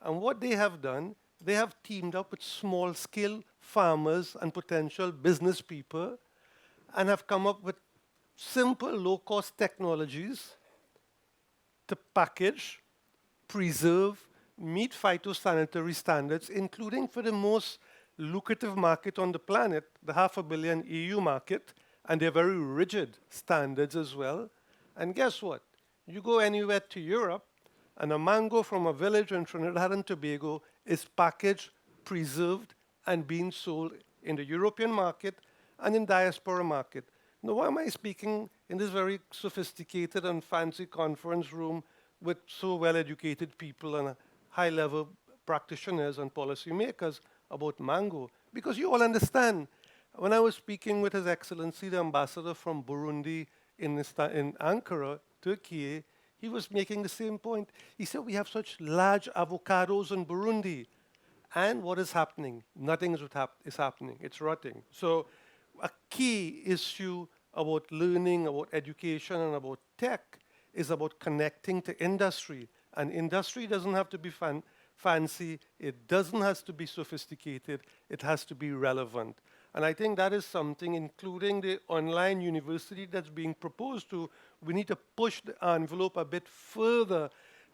And what they have done, they have teamed up with small-scale farmers and potential business people and have come up with simple, low-cost technologies to package, preserve, meet phytosanitary standards, including for the most lucrative market on the planet, the 500 million EU market, and they're very rigid standards as well. And guess what? You go anywhere to Europe, and a mango from a village in Trinidad and Tobago is packaged, preserved, and being sold in the European market and in diaspora market. Now, why am I speaking in this very sophisticated and fancy conference room with so well-educated people and high-level practitioners and policymakers about mango? Because you all understand, when I was speaking with His Excellency, the ambassador from Burundi in Ankara, Turkey, he was making the same point. He said, we have such large avocados in Burundi. And what is happening? Nothing is happening. It's rotting. So a key issue about learning, about education, and about tech is about connecting to industry. And industry doesn't have to be fancy. It doesn't have to be sophisticated. It has to be relevant. And I think that is something, including the online university that's being proposed to, we need to push the envelope a bit further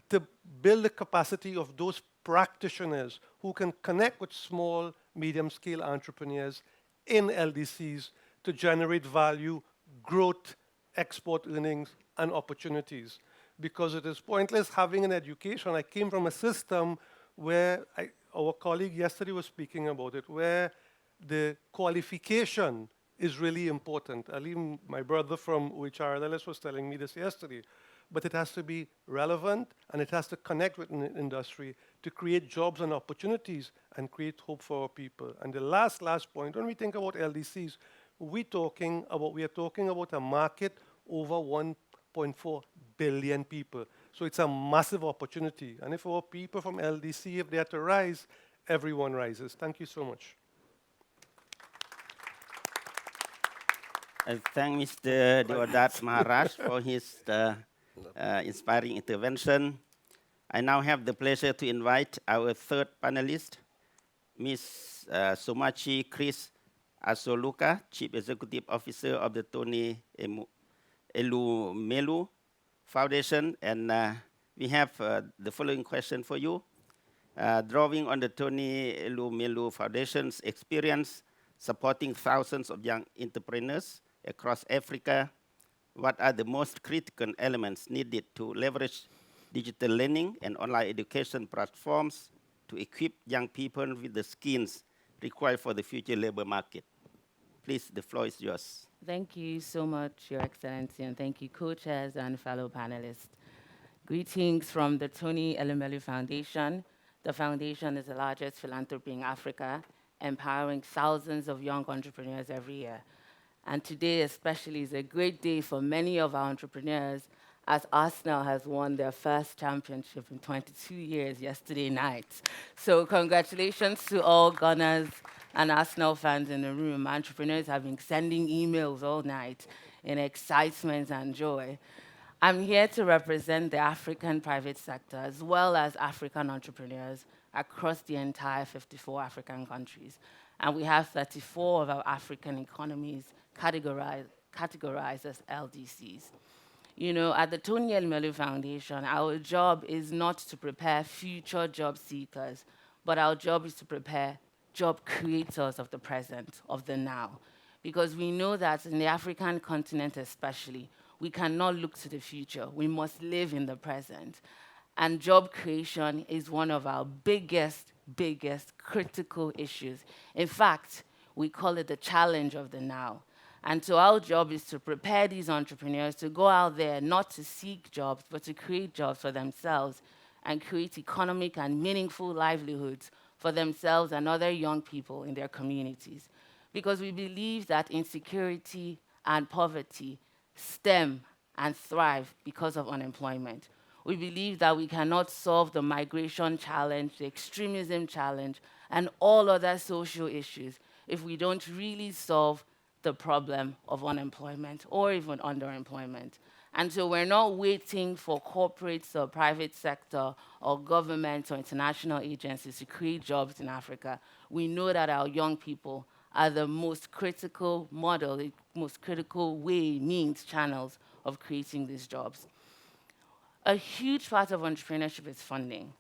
to build the capacity of those practitioners who can connect with small, medium-scale entrepreneurs in LDCs to generate value, growth, export earnings, and opportunities. because it is pointless having an education. I came from a system where our colleague yesterday was speaking about it, where the qualification is really important. Even my brother from OHRLS was telling me this yesterday. But it has to be relevant, and it has to connect with an industry to create jobs and opportunities and create hope for our people. And the last point, when we think about LDCs, we are talking about a market over 1.4 billion people. So it's a massive opportunity. And if our people from LDC, if they are to rise, everyone rises. Thank you so much. I thank Mr. Deodat Maharaj for his inspiring intervention. I now have the pleasure to invite our third panelist, Ms. Somachi Chris Asoluka, Chief Executive Officer of the Tony Elumelu Foundation. And we have the following question for you. Drawing on the Tony Elumelu Foundation's experience supporting thousands of young entrepreneurs across Africa, what are the most critical elements needed to leverage digital learning and online education platforms to equip young people with the skills required for the future labor market? Please, the floor is yours. Thank you so much, Your Excellency, and thank you, co-chairs and fellow panelists. Greetings from the Tony Elumelu Foundation. The foundation is the largest philanthropy in Africa, empowering thousands of young entrepreneurs every year. And today especially is a great day for many of our entrepreneurs, as Arsenal has won their first championship in 22 years yesterday night. So congratulations to all Gunners and Arsenal fans in the room. Entrepreneurs have been sending emails all night in excitement and joy. I'm here to represent the African private sector as well as African entrepreneurs across the entire 54 African countries. And we have 34 of our African economies categorized as LDCs. You know, at the Tony Elumelu Foundation, our job is not to prepare future job seekers, but our job is to prepare job creators of the present, of the now. Because we know that in the African continent especially, we cannot look to the future. We must live in the present. And job creation is one of our biggest critical issues. In fact, we call it the challenge of the now. And so our job is to prepare these entrepreneurs to go out there not to seek jobs, but to create jobs for themselves and create economic and meaningful livelihoods for themselves and other young people in their communities. Because we believe that insecurity and poverty stem and thrive because of unemployment. We believe that we cannot solve the migration challenge, the extremism challenge, and all other social issues if we don't really solve the problem of unemployment or even underemployment. And so we're not waiting for corporates or private sector or governments or international agencies to create jobs in Africa. We know that our young people are the most critical model, the most critical means, channels of creating these jobs. A huge part of entrepreneurship is funding,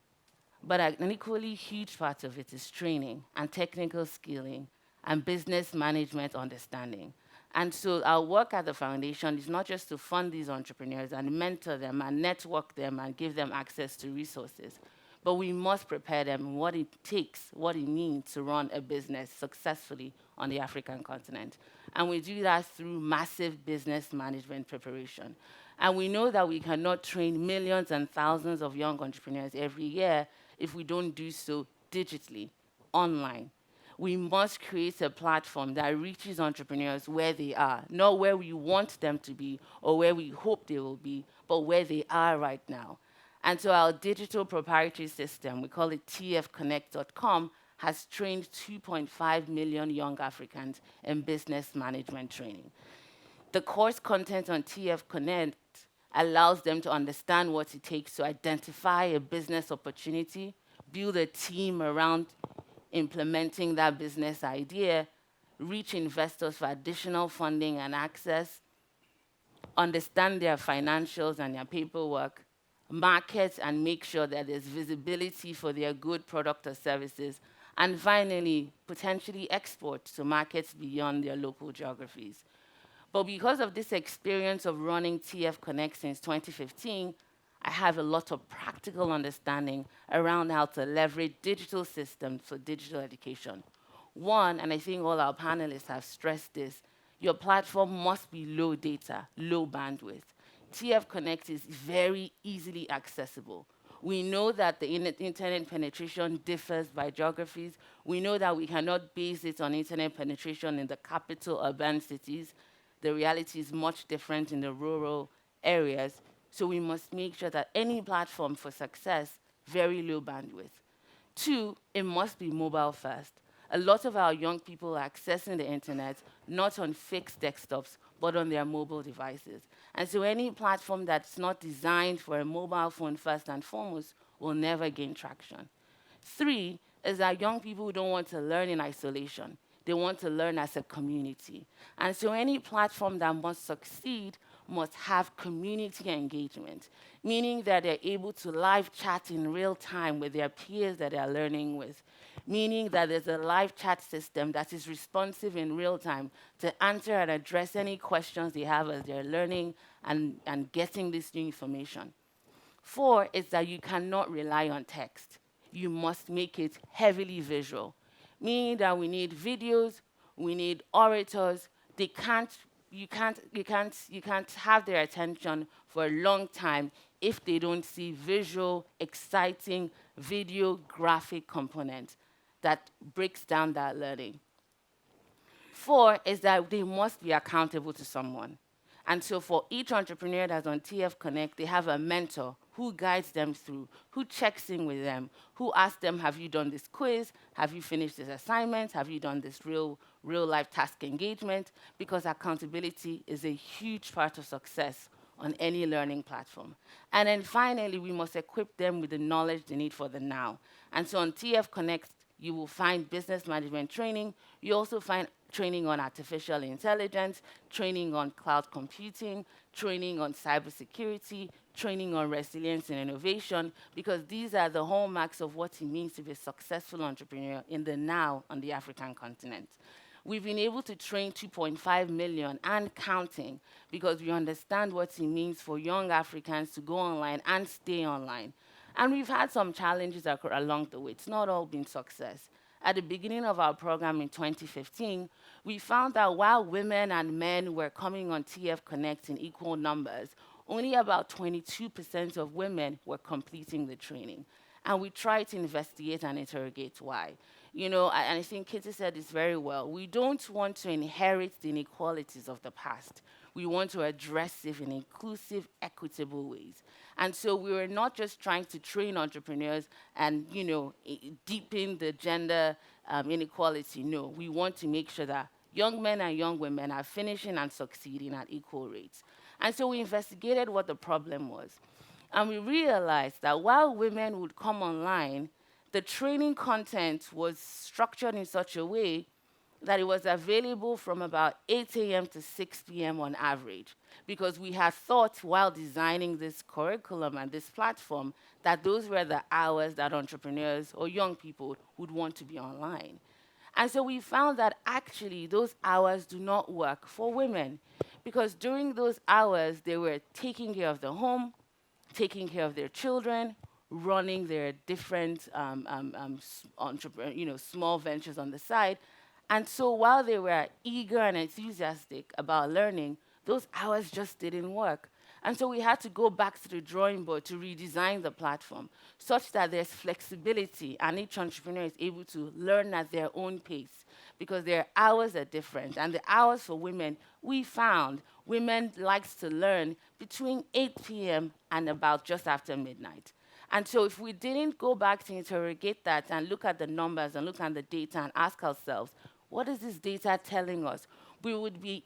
but an equally huge part of it is training and technical skilling and business management understanding. And so our work at the foundation is not just to fund these entrepreneurs and mentor them and network them and give them access to resources, but we must prepare them what it takes, what it means to run a business successfully on the African continent. And we do that through massive business management preparation. And we know that we cannot train millions and thousands of young entrepreneurs every year if we don't do so digitally, online. We must create a platform that reaches entrepreneurs where they are, not where we want them to be or where we hope they will be, but where they are right now. And so our digital proprietary system, we call it tfconnect.com, has trained 2.5 million young Africans in business management training. The course content on TF Connect allows them to understand what it takes to identify a business opportunity, build a team around implementing that business idea, reach investors for additional funding and access, understand their financials and their paperwork, market and make sure that there's visibility for their good product or services, and finally, potentially export to markets beyond their local geographies. But because of this experience of running TF Connect since 2015, I have a lot of practical understanding around how to leverage digital systems for digital education. One, and I think all our panelists have stressed this, your platform must be low data, low bandwidth. TF Connect is very easily accessible. We know that the internet penetration differs by geographies. We know that we cannot base it on internet penetration in the capital urban cities. The reality is much different in the rural areas. So we must make sure that any platform for success, very low bandwidth. Two, it must be mobile first. A lot of our young people are accessing the internet, not on fixed desktops, but on their mobile devices. And so any platform that's not designed for a mobile phone first and foremost will never gain traction. Three is that young people don't want to learn in isolation. They want to learn as a community. And so any platform that must succeed must have community engagement, meaning that they're able to live chat in real time with their peers that they're learning with, meaning that there's a live chat system that is responsive in real time to answer and address any questions they have as they're learning and getting this new information. Four is that you cannot rely on text. You must make it heavily visual, meaning that we need videos, we need orators. You can't have their attention for a long time if they don't see visual, exciting video graphic component that breaks down that learning. Four is that they must be accountable to someone. And so for each entrepreneur that's on TF Connect, they have a mentor who guides them through, who checks in with them, who asks them, have you done this quiz? Have you finished this assignment? Have you done this real life task engagement? Because accountability is a huge part of success on any learning platform. And then finally, we must equip them with the knowledge they need for the now. And so on TF Connect, you will find business management training. You also find training on artificial intelligence, training on cloud computing, training on cybersecurity, training on resilience and innovation, because these are the hallmarks of what it means to be a successful entrepreneur in the now on the African continent. We've been able to train 2.5 million and counting because we understand what it means for young Africans to go online and stay online. And we've had some challenges along the way. It's not all been success. At the beginning of our program in 2015, we found that while women and men were coming on TF Connect in equal numbers, only about 22% of women were completing the training. And we tried to investigate and interrogate why. You know, and I think Kitty said this very well. We don't want to inherit the inequalities of the past. We want to address it in inclusive, equitable ways. And so we were not just trying to train entrepreneurs and, you know, deepen the gender inequality. No, we want to make sure that young men and young women are finishing and succeeding at equal rates. And so we investigated what the problem was. And we realized that while women would come online, the training content was structured in such a way that it was available from about 8 a.m. to 6 p.m. on average, because we had thought while designing this curriculum and this platform that those were the hours that entrepreneurs or young people would want to be online. And so we found that actually those hours do not work for women, because during those hours, they were taking care of the home, taking care of their children, running their different small ventures on the side. And so while they were eager and enthusiastic about learning, those hours just didn't work. And so we had to go back to the drawing board to redesign the platform such that there's flexibility and each entrepreneur is able to learn at their own pace, because their hours are different. And the hours for women, we found women likes to learn between 8 p.m. and about just after midnight. And so if we didn't go back to interrogate that and look at the numbers and look at the data and ask ourselves, what is this data telling us? We would be,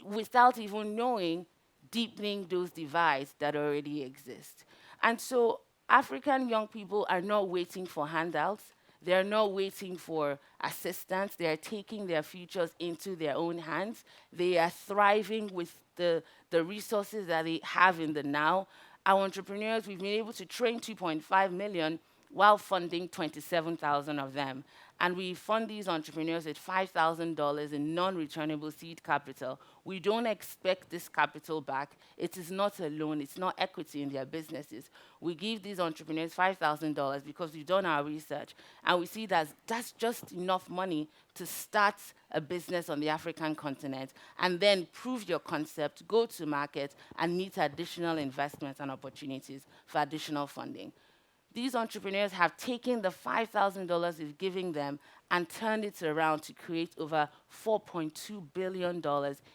without even knowing, deepening those divides that already exist. And so African young people are not waiting for handouts. They're not waiting for assistance. They're taking their futures into their own hands. They are thriving with the resources that they have in the now. Our entrepreneurs, we've been able to train 2.5 million, while funding 27,000 of them. And we fund these entrepreneurs with $5,000 in non-returnable seed capital. We don't expect this capital back. It is not a loan. It's not equity in their businesses. We give these entrepreneurs $5,000 because we've done our research, and we see that that's just enough money to start a business on the African continent and then prove your concept, go to market, and meet additional investments and opportunities for additional funding. These entrepreneurs have taken the $5,000 we've given them and turned it around to create over $4.2 billion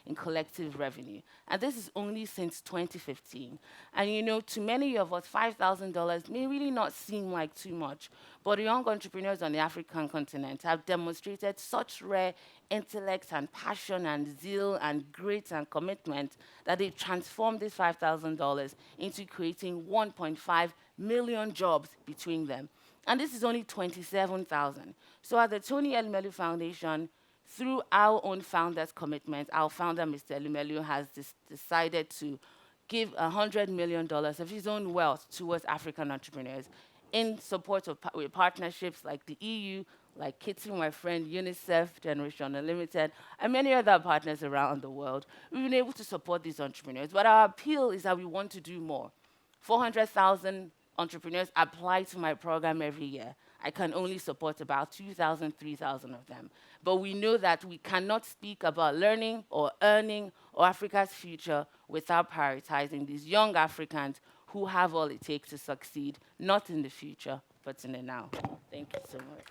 in collective revenue. And this is only since 2015. And you know, to many of us, $5,000 may really not seem like too much, but young entrepreneurs on the African continent have demonstrated such rare intellect and passion and zeal and grit and commitment that they transformed this $5,000 into creating 1.5 million jobs between them. And this is only 27,000. So at the Tony Elumelu Foundation, through our own founder's commitment, our founder, Mr. Elumelu, has decided to give $100 million of his own wealth towards African entrepreneurs in support of with partnerships like the EU, like Kitty, my friend, UNICEF, Generation Unlimited, and many other partners around the world. We've been able to support these entrepreneurs, but our appeal is that we want to do more. 400,000 entrepreneurs apply to my program every year. I can only support about 2,000, 3,000 of them. But we know that we cannot speak about learning or earning or Africa's future without prioritizing these young Africans who have all it takes to succeed, not in the future, but in the now. Thank you so much.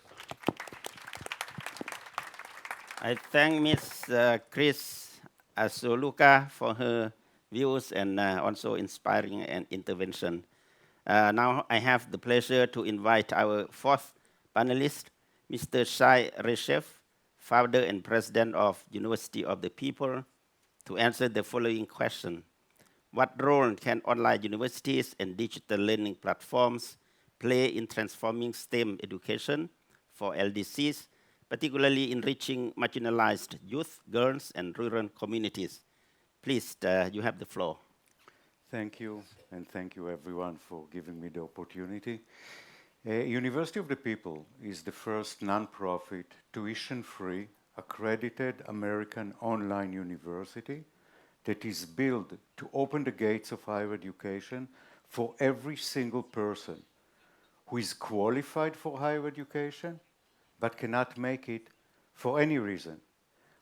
I thank Ms. Chris Asoluka for her views and also inspiring an intervention. Now I have the pleasure to invite our fourth panelist, Mr. Shai Reshev, founder and president of University of the People, to answer the following question. What role can online universities and digital learning platforms play in transforming STEM education for LDCs, particularly in reaching marginalized youth, girls, and rural communities? Please, you have the floor. Thank you, and thank you everyone for giving me the opportunity. University of the People is the first non-profit, tuition-free, accredited American online university that is built to open the gates of higher education for every single person who is qualified for higher education but cannot make it for any reason,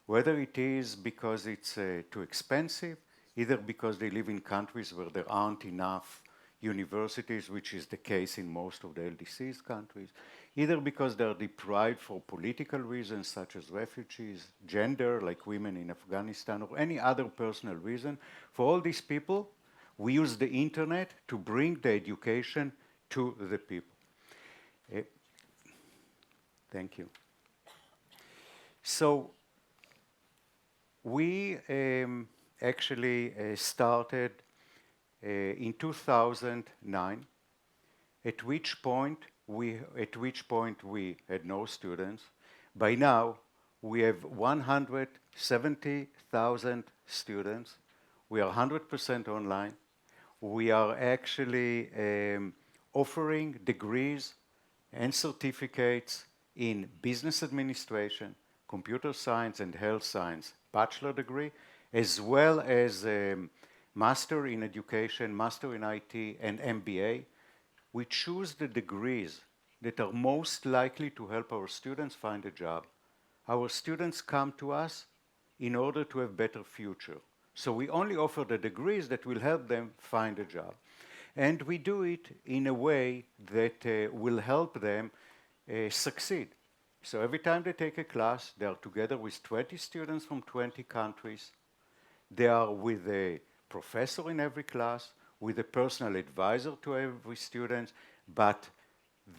whether it is because it's too expensive, either because they live in countries where there aren't enough universities, which is the case in most of the LDCs countries, either because they're deprived for political reasons such as refugees, gender, like women in Afghanistan, or any other personal reason. For all these people, we use the internet to bring the education to the people. Thank you. So we actually started in 2009, at which point we had no students. By now, we have 170,000 students. We are 100% online. We are actually offering degrees and certificates in business administration, computer science, and health science, bachelor degree, as well as master in education, master in IT, and MBA. We choose the degrees that are most likely to help our students find a job. Our students come to us in order to have better future. So we only offer the degrees that will help them find a job. And we do it in a way that will help them succeed. So every time they take a class, they are together with 20 students from 20 countries. They are with a professor in every class, with a personal advisor to every student, but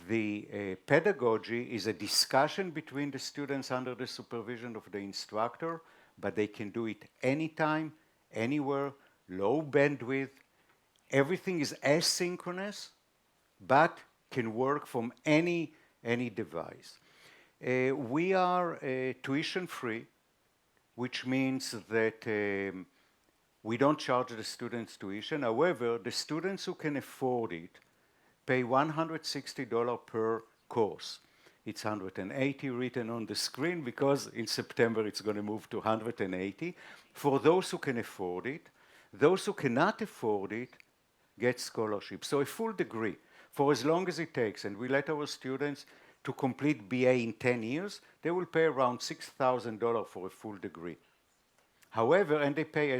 the pedagogy is a discussion between the students under the supervision of the instructor, but they can do it anytime, anywhere, low bandwidth. Everything is asynchronous, but can work from any device. We are tuition-free, which means that we don't charge the students tuition. However, the students who can afford it pay $160 per course. It's 180 written on the screen because in September it's going to move to 180 for those who can afford it. Those who cannot afford it get scholarships. So a full degree for as long as it takes, and we let our students to complete BA in 10 years, they will pay around $6,000 for a full degree. However, and they pay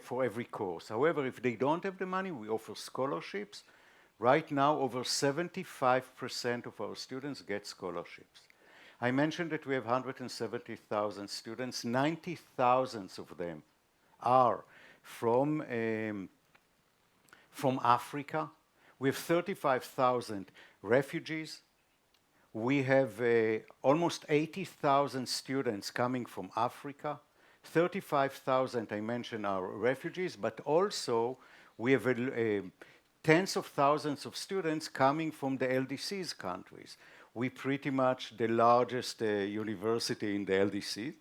for every course. However, if they don't have the money, we offer scholarships. Right now, over 75% of our students get scholarships. I mentioned that we have 170,000 students. 90,000 of them are from Africa. We have 35,000 refugees. We have almost 80,000 students coming from Africa. 35,000, I mentioned, are refugees, but also we have tens of thousands of students coming from the LDCs countries. We pretty much the largest university in the LDC,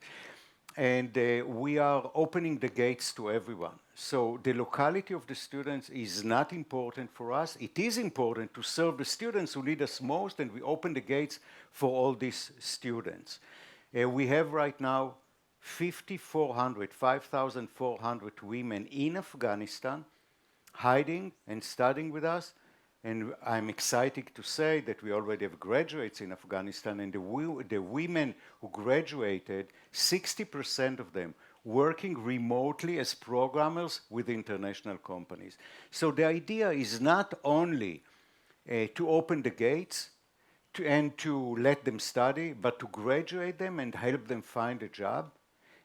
and we are opening the gates to everyone. So the locality of the students is not important for us. It is important to serve the students who need us most, and we open the gates for all these students. We have right now 5,400 women in Afghanistan hiding and studying with us. And I'm excited to say that we already have graduates in Afghanistan, and the women who graduated, 60% of them working remotely as programmers with international companies. So the idea is not only to open the gates and to let them study, but to graduate them and help them find a job.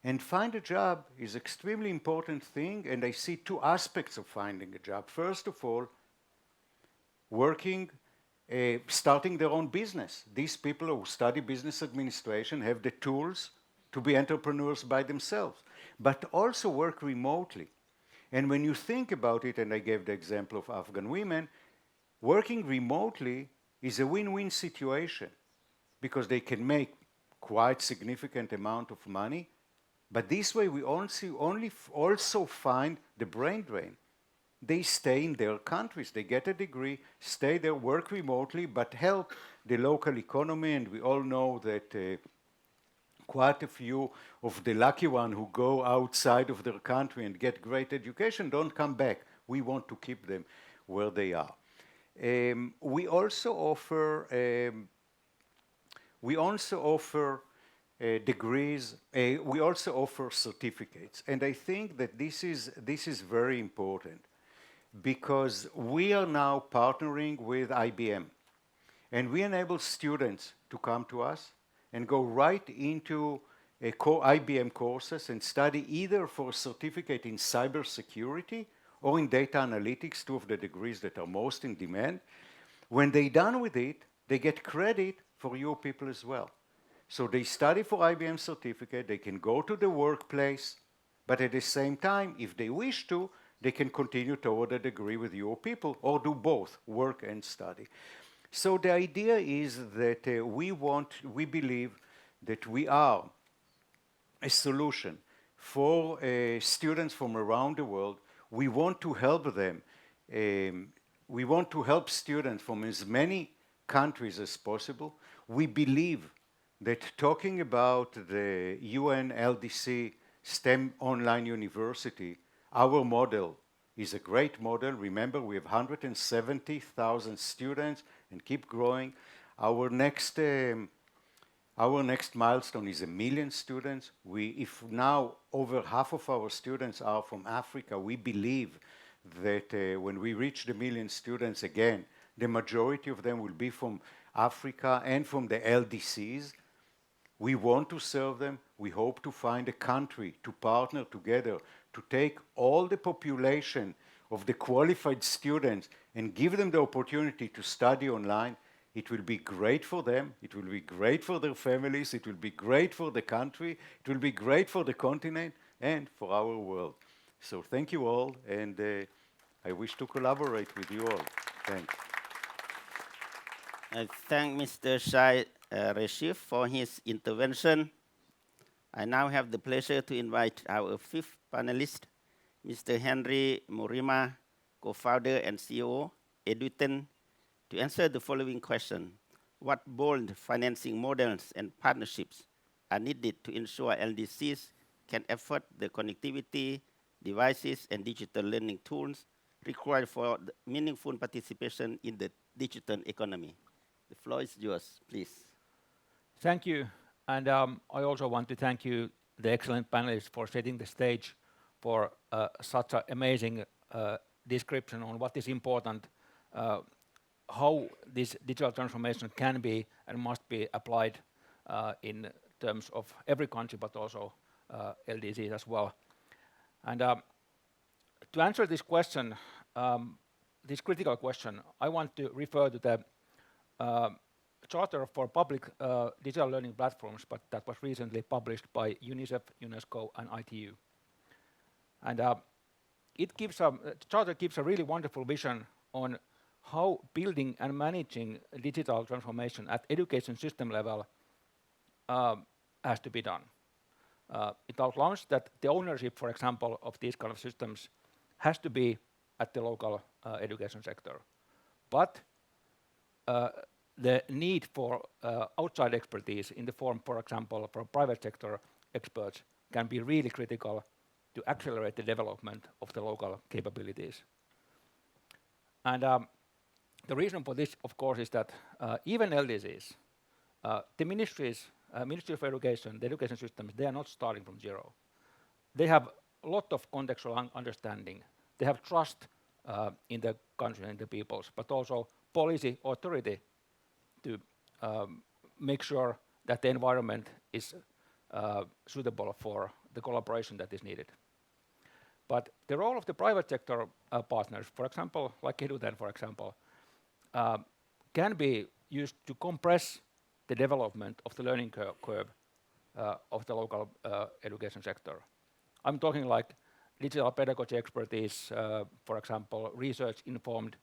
And find a job is an extremely important thing, and I see two aspects of finding a job. First of all, starting their own business. These people who study business administration have the tools to be entrepreneurs by themselves, but also work remotely. And when you think about it, and I gave the example of Afghan women, working remotely is a win-win situation because they can make quite significant amount of money. But this way, we also find the brain drain. They stay in their countries, they get a degree, stay there, work remotely, but help the local economy. And we all know that quite a few of the lucky ones who go outside of their country and get great education don't come back. We want to keep them where they are. We also offer degrees. We also offer certificates, and I think that this is very important because we are now partnering with IBM, and we enable students to come to us and go right into IBM courses and study either for a certificate in cybersecurity or in data analytics, two of the degrees that are most in demand. When they're done with it, they get credit for your people as well. So they study for IBM certificate, they can go to the workplace, but at the same time, if they wish to, they can continue toward a degree with your people or do both, work and study. So the idea is that we believe that we are a solution for students from around the world. We want to help them. We want to help students from as many countries as possible. We believe that talking about the UN LDC STEM online university, our model is a great model. Remember, we have 170,000 students and keep growing. Our next milestone is 1 million students. If now over half of our students are from Africa, we believe that when we reach the 1 million students again, the majority of them will be from Africa and from the LDCs. We want to serve them. We hope to find a country to partner together to take all the population of the qualified students and give them the opportunity to study online. It will be great for them. It will be great for their families. It will be great for the country. It will be great for the continent and for our world. So thank you all, and I wish to collaborate with you all. Thanks. I thank Mr. Shai Reshif for his intervention. I now have the pleasure to invite our fifth panelist, Mr. Henry Murima, co-founder and CEO, Eduten, To answer the following question, what bold financing models and partnerships are needed to ensure LDCs can afford the connectivity, devices, and digital learning tools required for the meaningful participation in the digital economy? The floor is yours, please. Thank you. And I also want to thank you, the excellent panelists, for setting the stage for such an amazing description on what is important, how this digital transformation can be and must be applied in terms of every country, but also LDCs as well. And to answer this question, this critical question, I want to refer to the Charter for Public Digital Learning Platforms, but that was recently published by UNICEF, UNESCO, and ITU. And the Charter gives a really wonderful vision on how building and managing digital transformation at education system level has to be done. It outlines that the ownership, for example, of these kind of systems has to be at the local education sector. But the need for outside expertise in the form, for example, for private sector experts can be really critical to accelerate the development of the local capabilities. And the reason for this, of course, is that even LDCs, the ministries, Ministry of Education, the education systems, they are not starting from zero. They have a lot of contextual understanding. They have trust in the country and the peoples, but also policy authority to make sure that the environment is suitable for the collaboration that is needed. But the role of the private sector partners, for example, like Eduten, for example, can be used to compress the development of the learning curve of the local education sector. I'm talking like digital pedagogy expertise, for example, research-informed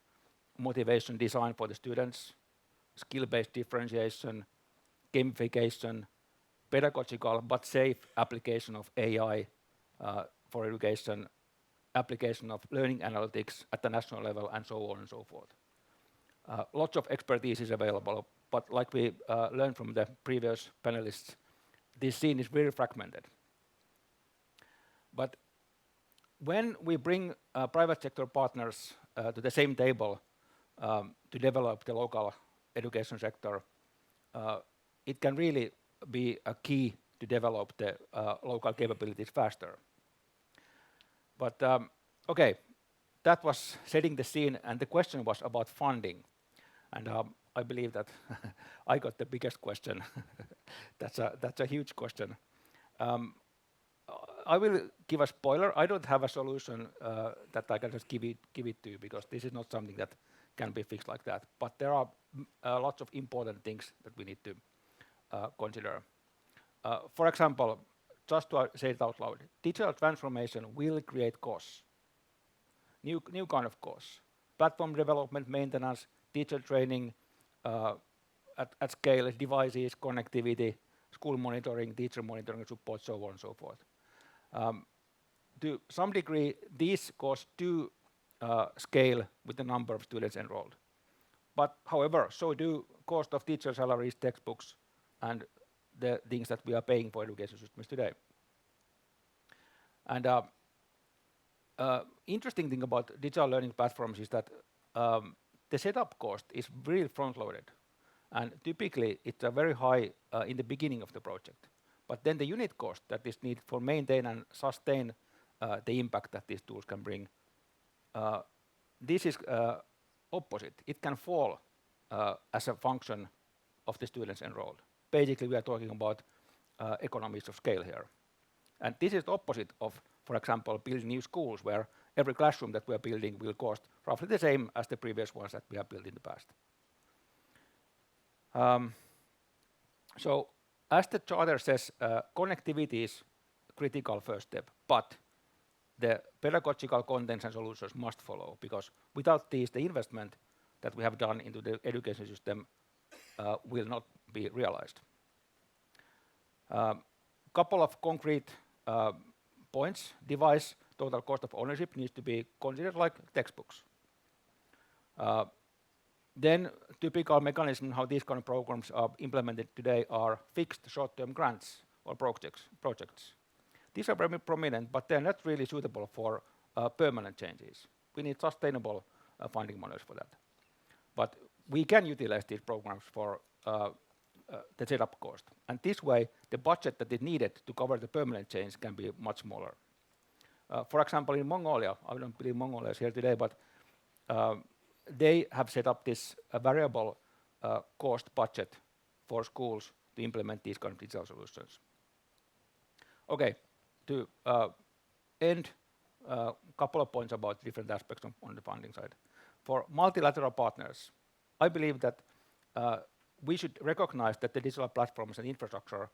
motivation design for the students, skill-based differentiation, gamification, pedagogical but safe application of AI for education, application of learning analytics at the national level, and so on and so forth. Lots of expertise is available, but like we learned from the previous panelists, this scene is very fragmented. But when we bring private sector partners to the same table to develop the local education sector, it can really be a key to develop the local capabilities faster. But okay, that was setting the scene, and the question was about funding. And I believe that I got the biggest question. That's a huge question. I will give a spoiler. I don't have a solution that I can just give it to you, because this is not something that can be fixed like that. But there are lots of important things that we need to consider. For example, just to say it out loud, digital transformation will create costs, new kind of costs. Platform development, maintenance, teacher training at scale, devices, connectivity, school monitoring, teacher monitoring, support, so on and so forth. To some degree, these costs do scale with the number of students enrolled. But however, so do cost of teacher salaries, textbooks, and the things that we are paying for education systems today. And interesting thing about digital learning platforms is that the setup cost is really front-loaded. And typically, it's very high in the beginning of the project. But then the unit cost that is needed for maintain and sustain the impact that these tools can bring, this is opposite. It can fall as a function of the students enrolled. Basically, we are talking about economies of scale here. And this is the opposite of, for example, building new schools, where every classroom that we are building will cost roughly the same as the previous ones that we have built in the past. So, as the charter says, connectivity is critical first step, but the pedagogical contents and solutions must follow, because without these, the investment that we have done into the education system will not be realized. Couple of concrete points. Device total cost of ownership needs to be considered like textbooks. Then typical mechanism how these kind of programs are implemented today are fixed short-term grants or projects. These are very prominent, but they're not really suitable for permanent changes. We need sustainable funding models for that. But we can utilize these programs for the setup cost. And this way, the budget that is needed to cover the permanent change can be much smaller. For example, in Mongolia, I don't believe Mongolia is here today, but they have set up this variable cost budget for schools to implement these kind of digital solutions. Okay, to end, a couple of points about different aspects on the funding side. For multilateral partners, I believe that we should recognize that the digital platforms and infrastructure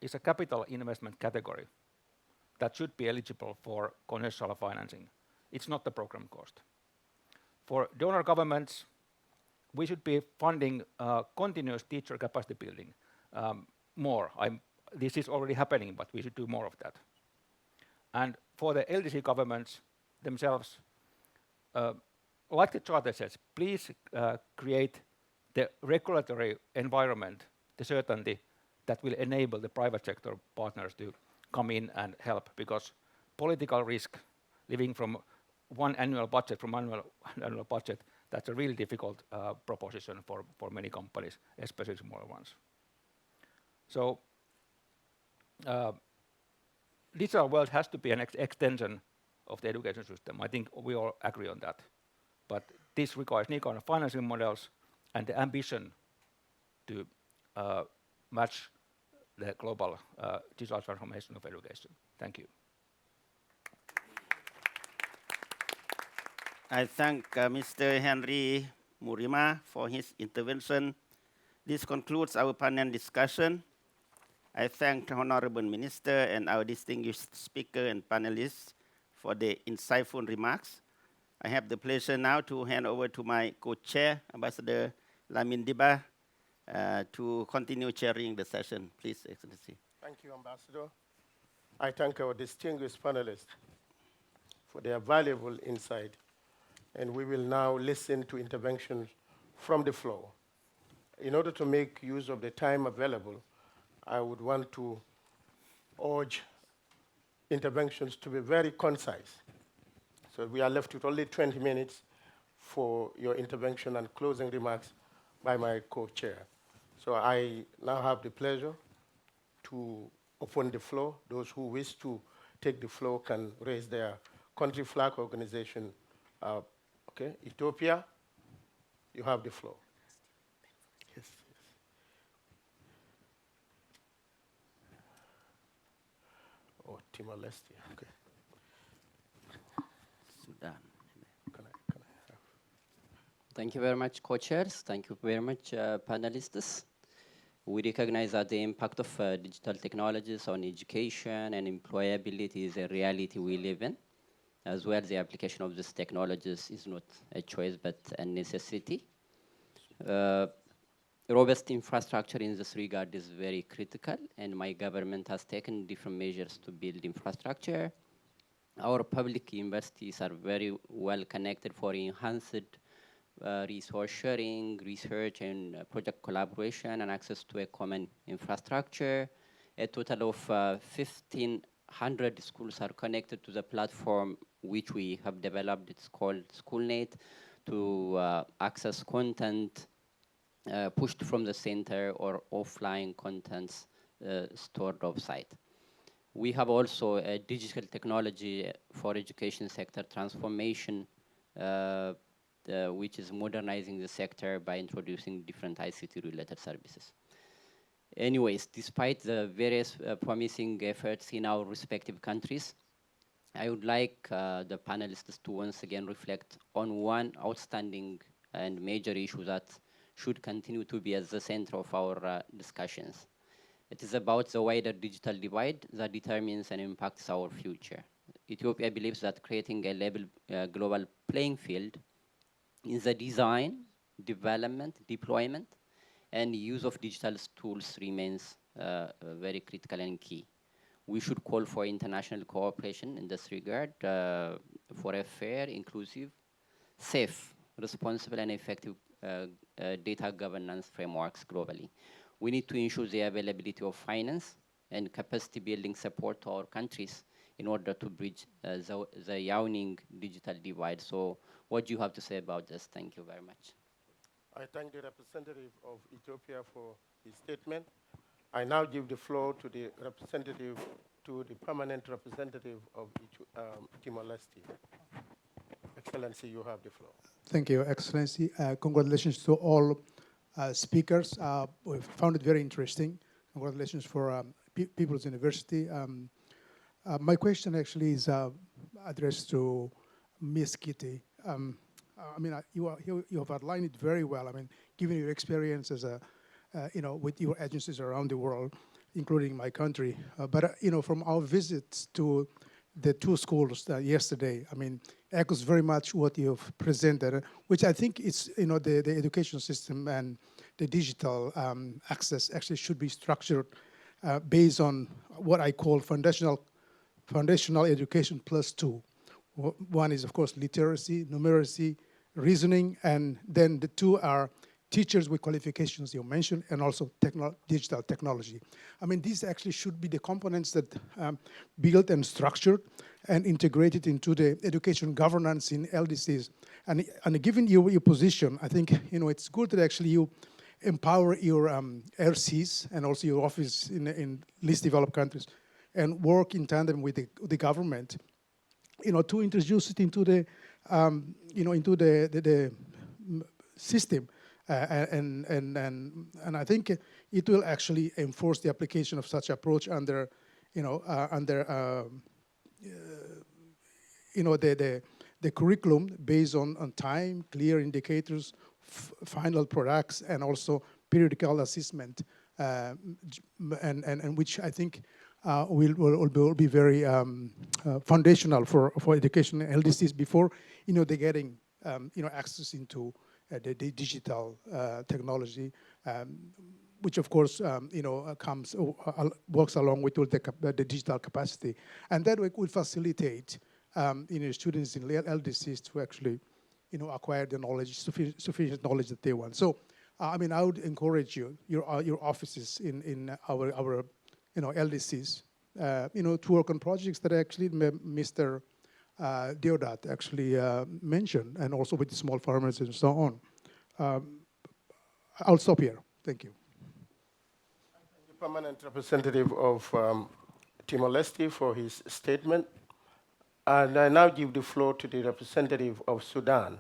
is a capital investment category that should be eligible for conventional financing. It's not the program cost. For donor governments, we should be funding continuous teacher capacity building more. This is already happening, but we should do more of that. And for the LDC governments themselves, like the charter says, please create the regulatory environment, the certainty that will enable the private sector partners to come in and help, because political risk, living from one annual budget, annual budget, that's a really difficult proposition for many companies, especially smaller ones. So digital world has to be an extension of the education system. I think we all agree on that. But this requires new kind of financing models and the ambition to match the global digital transformation of education. Thank you. I thank Mr. Henry Murima for his intervention. This concludes our panel discussion. I thank the Honorable Minister and our distinguished speaker and panelists for the insightful remarks. I have the pleasure now to hand over to my co-chair, Ambassador Lamin Diba, to continue chairing the session. Please, Excellency. Thank you, Ambassador. I thank our distinguished panelists for their valuable insight. And we will now listen to interventions from the floor. In order to make use of the time available, I would want to urge interventions to be very concise. So we are left with only 20 minutes for your intervention and closing remarks by my co-chair. So I now have the pleasure to open the floor. Those who wish to take the floor can raise their country flag organization. Okay, Ethiopia, you have the floor. Yes, yes. Oh, Timor-Leste, okay. Sudan. Can I have? Thank you very much, co-chairs. Thank you very much, panelists. We recognize that the impact of digital technologies on education and employability is a reality we live in. As well, the application of these technologies is not a choice, but a necessity. Robust infrastructure in this regard is very critical, and my government has taken different measures to build infrastructure. Our public universities are very well connected for enhanced resource sharing, research, and project collaboration, and access to a common infrastructure. A total of 1,500 schools are connected to the platform which we have developed. It's called SchoolNet, to access content pushed from the center or offline contents stored offsite. We have also a digital technology for education sector transformation, which is modernizing the sector by introducing different ICT-related services. Anyways, despite the various promising efforts in our respective countries, I would like the panelists to once again reflect on one outstanding and major issue that should continue to be at the center of our discussions. It is about the wider digital divide that determines and impacts our future. Ethiopia believes that creating a level global playing field in the design, development, deployment, and use of digital tools remains very critical and key. We should call for international cooperation in this regard for a fair, inclusive, safe, responsible, and effective data governance frameworks globally. We need to ensure the availability of finance and capacity building support to our countries in order to bridge the yawning digital divide. So what do you have to say about this? Thank you very much. I thank the representative of Ethiopia for his statement. I now give the floor to the permanent representative of Timor-Leste. Excellency, you have the floor. Thank you, Excellency. Congratulations to all speakers. We found it very interesting. Congratulations for People's University. My question actually is addressed to Ms. Kitty. I mean, you have outlined it very well. I mean, given your experience as with your agencies around the world, including my country. But from our visits to the two schools yesterday, I mean, echoes very much what you've presented, which I think is, the education system and the digital access actually should be structured based on what I call foundational education plus two. One is, of course, literacy, numeracy, reasoning, and then the two are teachers with qualifications you mentioned, and also digital technology. I mean, these actually should be the components that built and structured and integrated into the education governance in LDCs. And given your position, I think it's good that actually you empower your RCs and also your office in least developed countries, and work in tandem with the government, to introduce it into the into the system. And I think it will actually enforce the application of such approach under the curriculum based on time, clear indicators, final products, and also periodical assessment, and which I think will be very foundational for education LDCs before they're getting access into the digital technology, which of course works along with the digital capacity, and that will facilitate students in LDCs to actually acquire the knowledge, sufficient knowledge that they want. So I mean, I would encourage your offices in our LDCs to work on projects that actually Mr. Deodat actually mentioned, and also with the small farmers and so on. I'll stop here. Thank you. I thank the permanent representative of Timor-Leste for his statement. And I now give the floor to the representative of Sudan.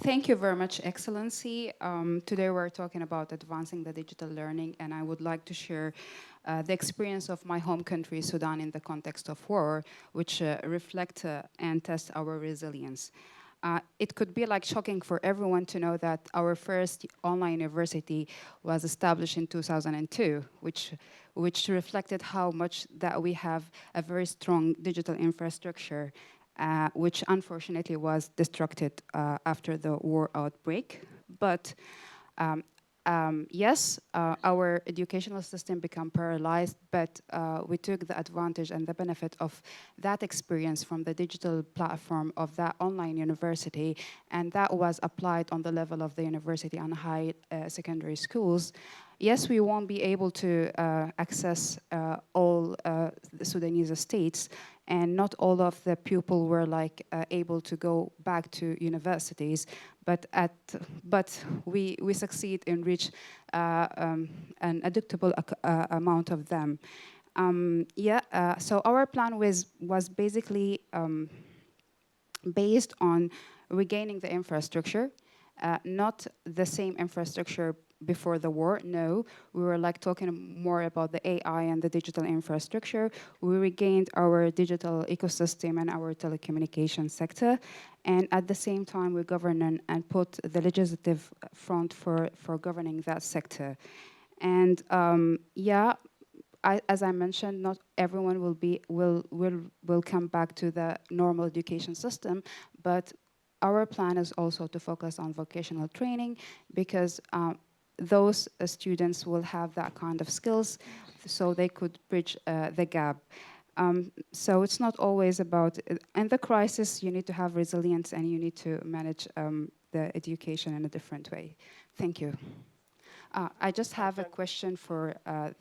Thank you very much, Excellency. Today we're talking about advancing the digital learning, and I would like to share the experience of my home country, Sudan, in the context of war, which reflect and test our resilience. It could be shocking for everyone to know that our first online university was established in 2002, which reflected how much that we have a very strong digital infrastructure, which unfortunately was destructed after the war outbreak. But yes, our educational system became paralyzed, but we took the advantage and the benefit of that experience from the digital platform of that online university, and that was applied on the level of the university and high secondary schools. Yes, we won't be able to access all the Sudanese states, and not all of the pupils were able to go back to universities, but we succeed in reach an adaptable amount of them. So our plan was basically based on regaining the infrastructure, not the same infrastructure before the war. No, we were talking more about the AI and the digital infrastructure. We regained our digital ecosystem and our telecommunication sector, and at the same time we govern and put the legislative front for governing that sector. And as I mentioned, not everyone will come back to the normal education system, but our plan is also to focus on vocational training, because those students will have that kind of skills, so they could bridge the gap. So it's not always about, in the crisis, you need to have resilience and you need to manage the education in a different way. Thank you. I just have a question for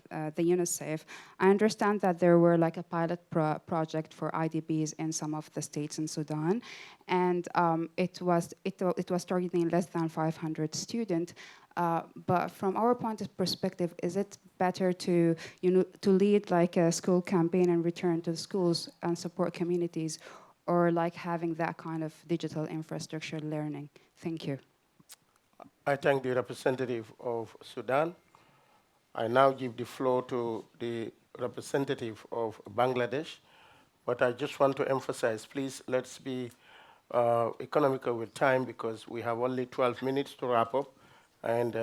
the UNICEF. I understand that there were like a pilot project for IDBs in some of the states in Sudan, and it was targeting less than 500 students. But from our point of perspective, is it better to lead like a school campaign and return to the schools and support communities, or like having that kind of digital infrastructure learning? Thank you. I thank the representative of Sudan. I now give the floor to the representative of Bangladesh. But I just want to emphasize, please, let's be economical with time, because we have only 12 minutes to wrap up, and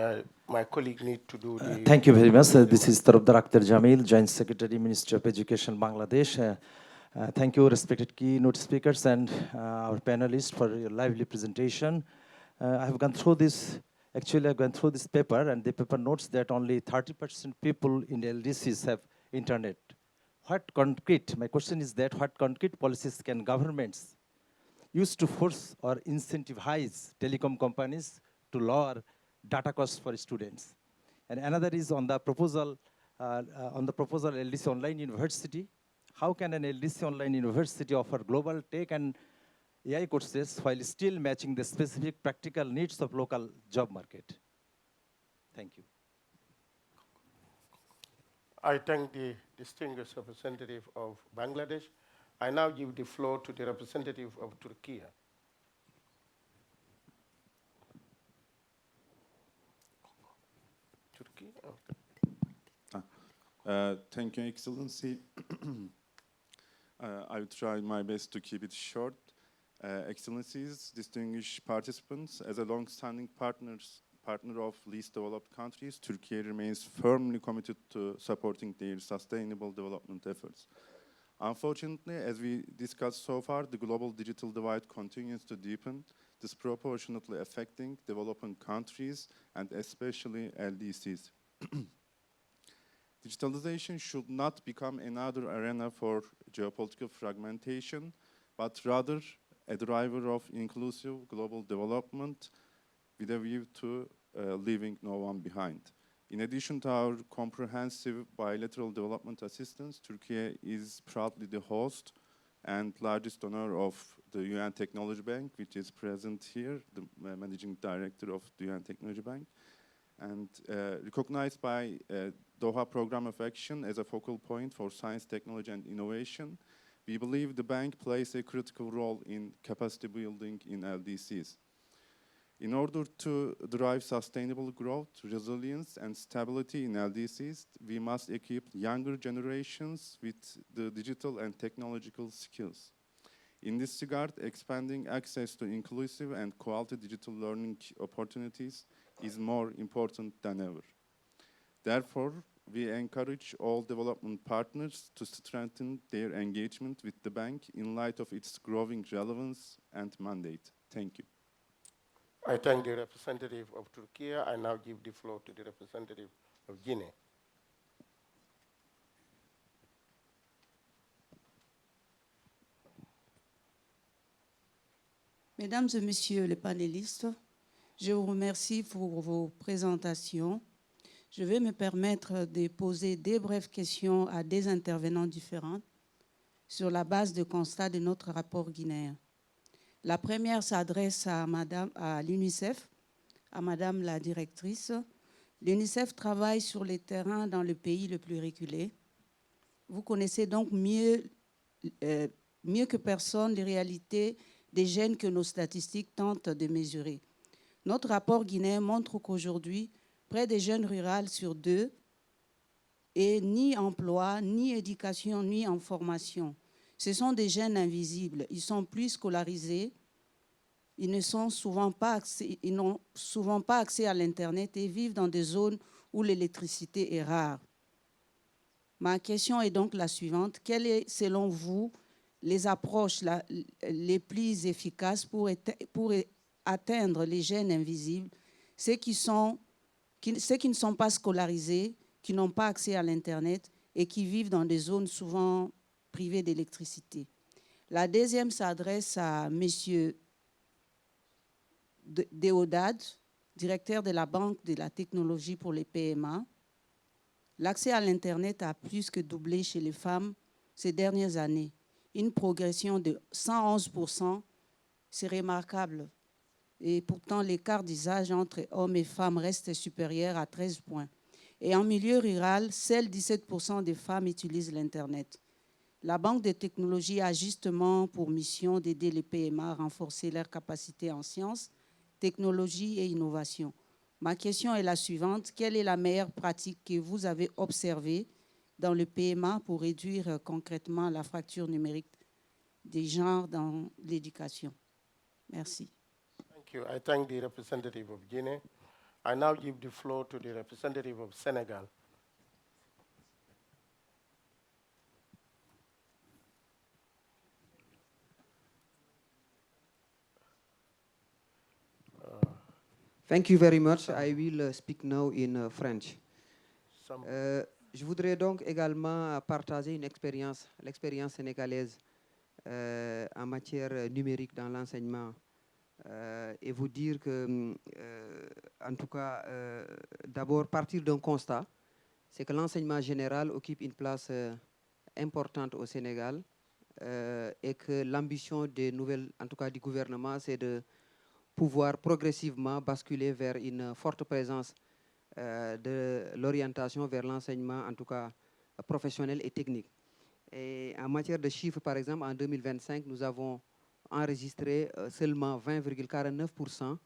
my colleague needs to do the... Thank you very much. This is Tarabdar Akhtar Jamil, Joint Secretary, Ministry of Education, Bangladesh. Thank you, respected keynote speakers and our panelists, for your lively presentation. I have gone through this. Actually, I've gone through this paper, and the paper notes that only 30% people in LDCs have internet. What concrete, my question is that, what concrete policies can governments use to force or incentivize telecom companies to lower data costs for students? And another is on the proposal LDC Online University. How can an LDC Online University offer global tech and AI courses while still matching the specific practical needs of local job market? Thank you. I thank the distinguished representative of Bangladesh. I now give the floor to the representative of Turkey. Turkey? Thank you, Excellency. I will try my best to keep it short. Excellencies, distinguished participants, as a long-standing partner of least developed countries, Turkey remains firmly committed to supporting their sustainable development efforts. Unfortunately, as we discussed so far, the global digital divide continues to deepen, disproportionately affecting developing countries and especially LDCs. Digitalization should not become another arena for geopolitical fragmentation, but rather a driver of inclusive global development with a view to leaving no one behind. In addition to our comprehensive bilateral development assistance, Turkey is proudly the host and largest donor of the UN Technology Bank, which is present here, the managing director of the UN Technology Bank, and recognized by Doha Program of Action as a focal point for science, technology, and innovation. We believe the bank plays a critical role in capacity building in LDCs. In order to drive sustainable growth, resilience, and stability in LDCs, we must equip younger generations with the digital and technological skills. In this regard, expanding access to inclusive and quality digital learning opportunities is more important than ever. Therefore, we encourage all development partners to strengthen their engagement with the bank in light of its growing relevance and mandate. Thank you. I thank the representative of Turkey. I now give the floor to the representative of Guinea. Mesdames et Messieurs les panélistes, je vous remercie pour vos présentations. Je vais me permettre de poser des brèves questions à des intervenants différents sur la base de constats de notre rapport guinéen. La première s'adresse à l'UNICEF, à Madame la directrice. L'UNICEF travaille sur les terrains dans le pays le plus reculé. Vous connaissez donc mieux que personne les réalités des jeunes que nos statistiques tentent de mesurer. Notre rapport guinéen montre qu'aujourd'hui, près des jeunes ruraux sur 2 et ni emploi, ni éducation, ni en formation. Ce sont des jeunes invisibles. Ils sont plus scolarisés. Ils n'ont souvent pas accès à l'Internet et vivent dans des zones où l'électricité est rare. Ma question est donc la suivante. Quelles sont, selon vous, les approches les plus efficaces pour atteindre les jeunes invisibles, ceux qui ne sont pas scolarisés, qui n'ont pas accès à l'Internet et qui vivent dans des zones souvent privées d'électricité? La deuxième s'adresse à M. Deodad, directeur de la Banque de la technologie pour les PMA. L'accès à l'Internet a plus que doublé chez les femmes ces dernières années. Une progression de 111%, c'est remarquable. Et pourtant, l'écart d'usage entre hommes et femmes reste supérieur à 13 points. Et en milieu rural, seuls 17% des femmes utilisent l'Internet. La Banque de technologie a justement pour mission d'aider les PMA à renforcer leurs capacités en sciences, technologie et innovation. Ma question est la suivante. Quelle est la meilleure pratique que vous avez observée dans le PMA pour réduire concrètement la fracture numérique des genres dans l'éducation? Merci. Thank you. I thank the representative of Guinea. I now give the floor to the representative of Senegal. Thank you very much. I will speak now in French. Je voudrais donc également partager une expérience, l'expérience sénégalaise en matière numérique dans l'enseignement et vous dire que, en tout cas, d'abord partir d'un constat, c'est que l'enseignement général occupe une place importante au Sénégal et que l'ambition des nouvelles, en tout cas du gouvernement, c'est de pouvoir progressivement basculer vers une forte présence de l'orientation vers l'enseignement, en tout cas professionnel et technique. Et en matière de chiffres, par exemple, en 2025, nous avons enregistré seulement 20,49%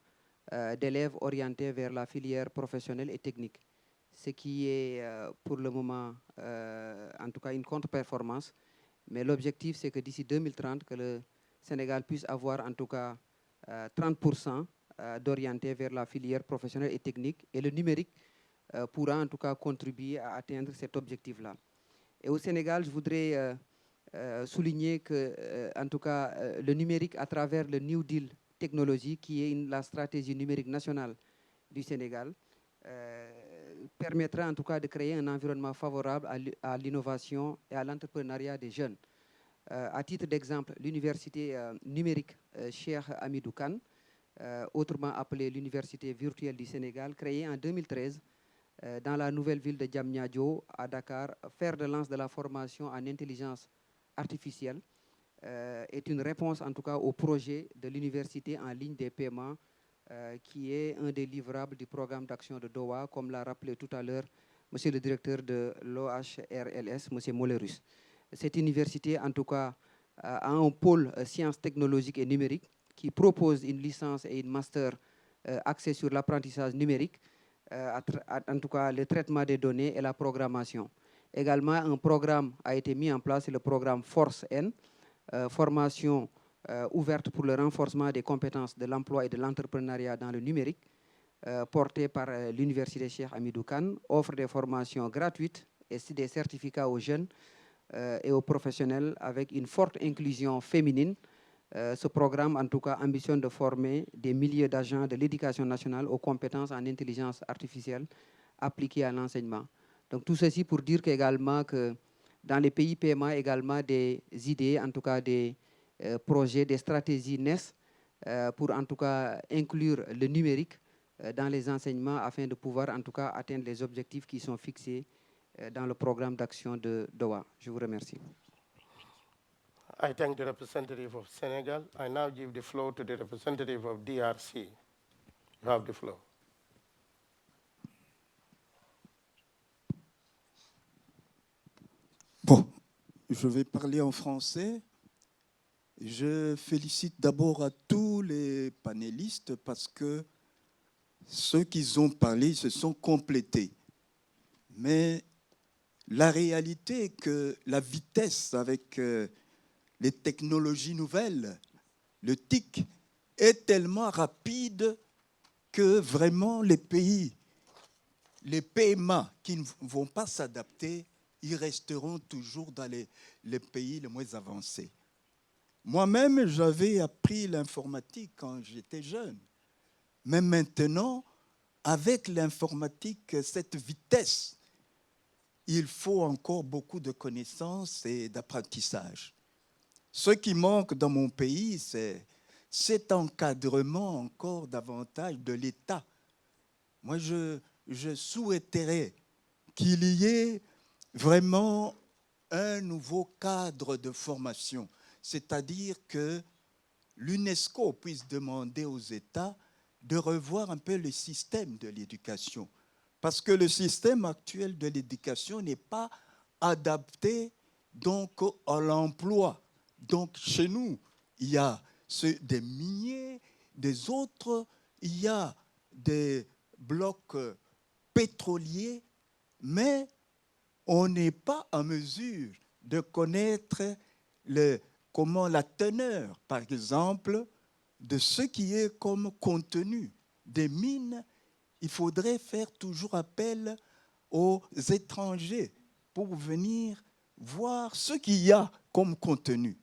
d'élèves orientés vers la filière professionnelle et technique, ce qui est pour le moment, en tout cas, une contre-performance. Mais l'objectif, c'est que d'ici 2030, que le Sénégal puisse avoir en tout cas 30% d'orientés vers la filière professionnelle et technique. Et le numérique pourra en tout cas contribuer à atteindre cet objectif-là. Et au Sénégal, je voudrais souligner que, en tout cas, le numérique à travers le New Deal technologie, qui est la stratégie numérique nationale du Sénégal, permettra en tout cas de créer un environnement favorable à l'innovation et à l'entrepreneuriat des jeunes. À titre d'exemple, l'université numérique Cheikh Hamidou Kane, autrement appelée l'université virtuelle du Sénégal, créée en 2013 dans la nouvelle ville de Diamniadio à Dakar, fer de lance de la formation en intelligence artificielle, est une réponse en tout cas au projet de l'université en ligne des paiements qui est un des livrables du programme d'action de Doha, comme l'a rappelé tout à l'heure monsieur le directeur de l'OHRLS, monsieur Molerus. Cette université, en tout cas, a un pôle sciences technologiques et numériques qui propose une licence et une master axée sur l'apprentissage numérique, en tout cas le traitement des données et la programmation. Également, un programme a été mis en place, c'est le programme Force N, formation ouverte pour le renforcement des compétences de l'emploi et de l'entrepreneuriat dans le numérique, porté par l'université Cheikh Hamidou Kane, offre des formations gratuites et des certificats aux jeunes et aux professionnels avec une forte inclusion féminine. Ce programme, en tout cas, ambitionne de former des milliers d'agents de l'éducation nationale aux compétences en intelligence artificielle appliquées à l'enseignement. Donc tout ceci pour dire qu'également que dans les pays PMA, également des idées, en tout cas des projets, des stratégies naissent pour en tout cas inclure le numérique dans les enseignements afin de pouvoir en tout cas atteindre les objectifs qui sont fixés dans le programme d'action de Doha. Je vous remercie. I thank the representative of Senegal. I now give the floor to the representative of DRC. You have the floor. Bon, je vais parler en français. Je félicite d'abord à tous les panélistes parce que ceux qui ont parlé se sont complétés. Mais la réalité est que la vitesse avec les technologies nouvelles, le TIC, est tellement rapide que vraiment les pays, les PMA qui ne vont pas s'adapter, ils resteront toujours dans les pays les moins avancés. Moi-même, j'avais appris l'informatique quand j'étais jeune. Mais maintenant, avec l'informatique, cette vitesse, il faut encore beaucoup de connaissances et d'apprentissage. Ce qui manque dans mon pays, c'est cet encadrement encore davantage de l'État. Moi, je souhaiterais qu'il y ait vraiment un nouveau cadre de formation, c'est-à-dire que l'UNESCO puisse demander aux États de revoir un peu le système de l'éducation, parce que le système actuel de l'éducation n'est pas adapté donc à l'emploi. Donc chez nous, il y a des miniers, des autres, il y a des blocs pétroliers, mais on n'est pas en mesure de connaître comment la teneur, par exemple, de ce qui est comme contenu des mines. Il faudrait faire toujours appel aux étrangers pour venir voir ce qu'il y a comme contenu.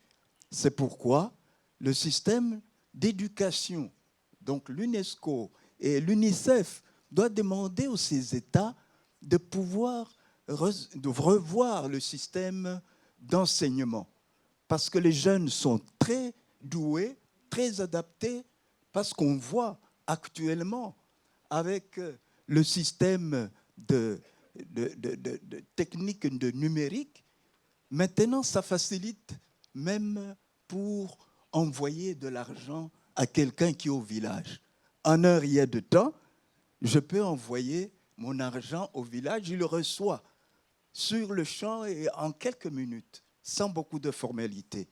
C'est pourquoi le système d'éducation, donc l'UNESCO et l'UNICEF, doit demander aux ces États de pouvoir de revoir le système d'enseignement. Parce que les jeunes sont très doués, très adaptés, parce qu'on voit actuellement avec le système de technique de numérique, maintenant ça facilite même pour envoyer de l'argent à quelqu'un qui est au village. En un rien de temps, je peux envoyer mon argent au village, il le reçoit sur le champ et en quelques minutes, sans beaucoup de formalités.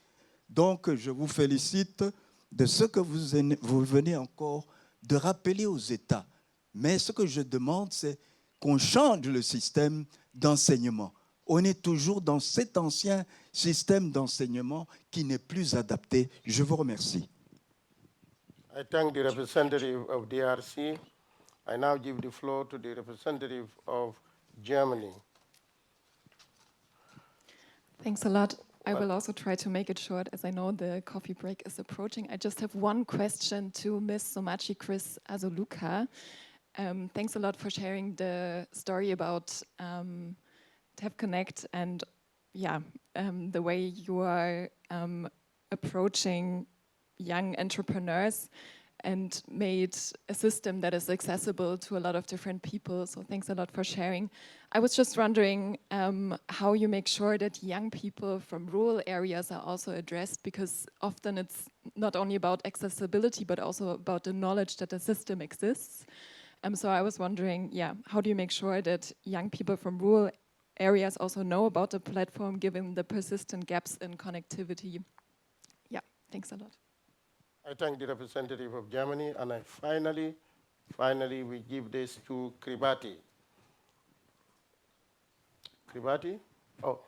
Donc, je vous félicite de ce que vous venez encore de rappeler aux États. Mais ce que je demande, c'est qu'on change le système d'enseignement. On est toujours dans cet ancien système d'enseignement qui n'est plus adapté. Je vous remercie. I thank the representative of DRC. I now give the floor to the representative of Germany. Thanks a lot. I will also try to make it short, as I know the coffee break is approaching. I just have one question to Ms. Somachi Chris Azoluka. Thanks a lot for sharing the story about TAP Connect and the way you are approaching young entrepreneurs and made a system that is accessible to a lot of different people. So thanks a lot for sharing. I was just wondering how you make sure that young people from rural areas are also addressed, because often it's not only about accessibility, but also about the knowledge that the system exists. So I was wondering, how do you make sure that young people from rural areas also know about the platform, given the persistent gaps in connectivity? Yeah, thanks a lot. I thank the representative of Germany, and I finally, we give this to Kribati. Kribati? Oh.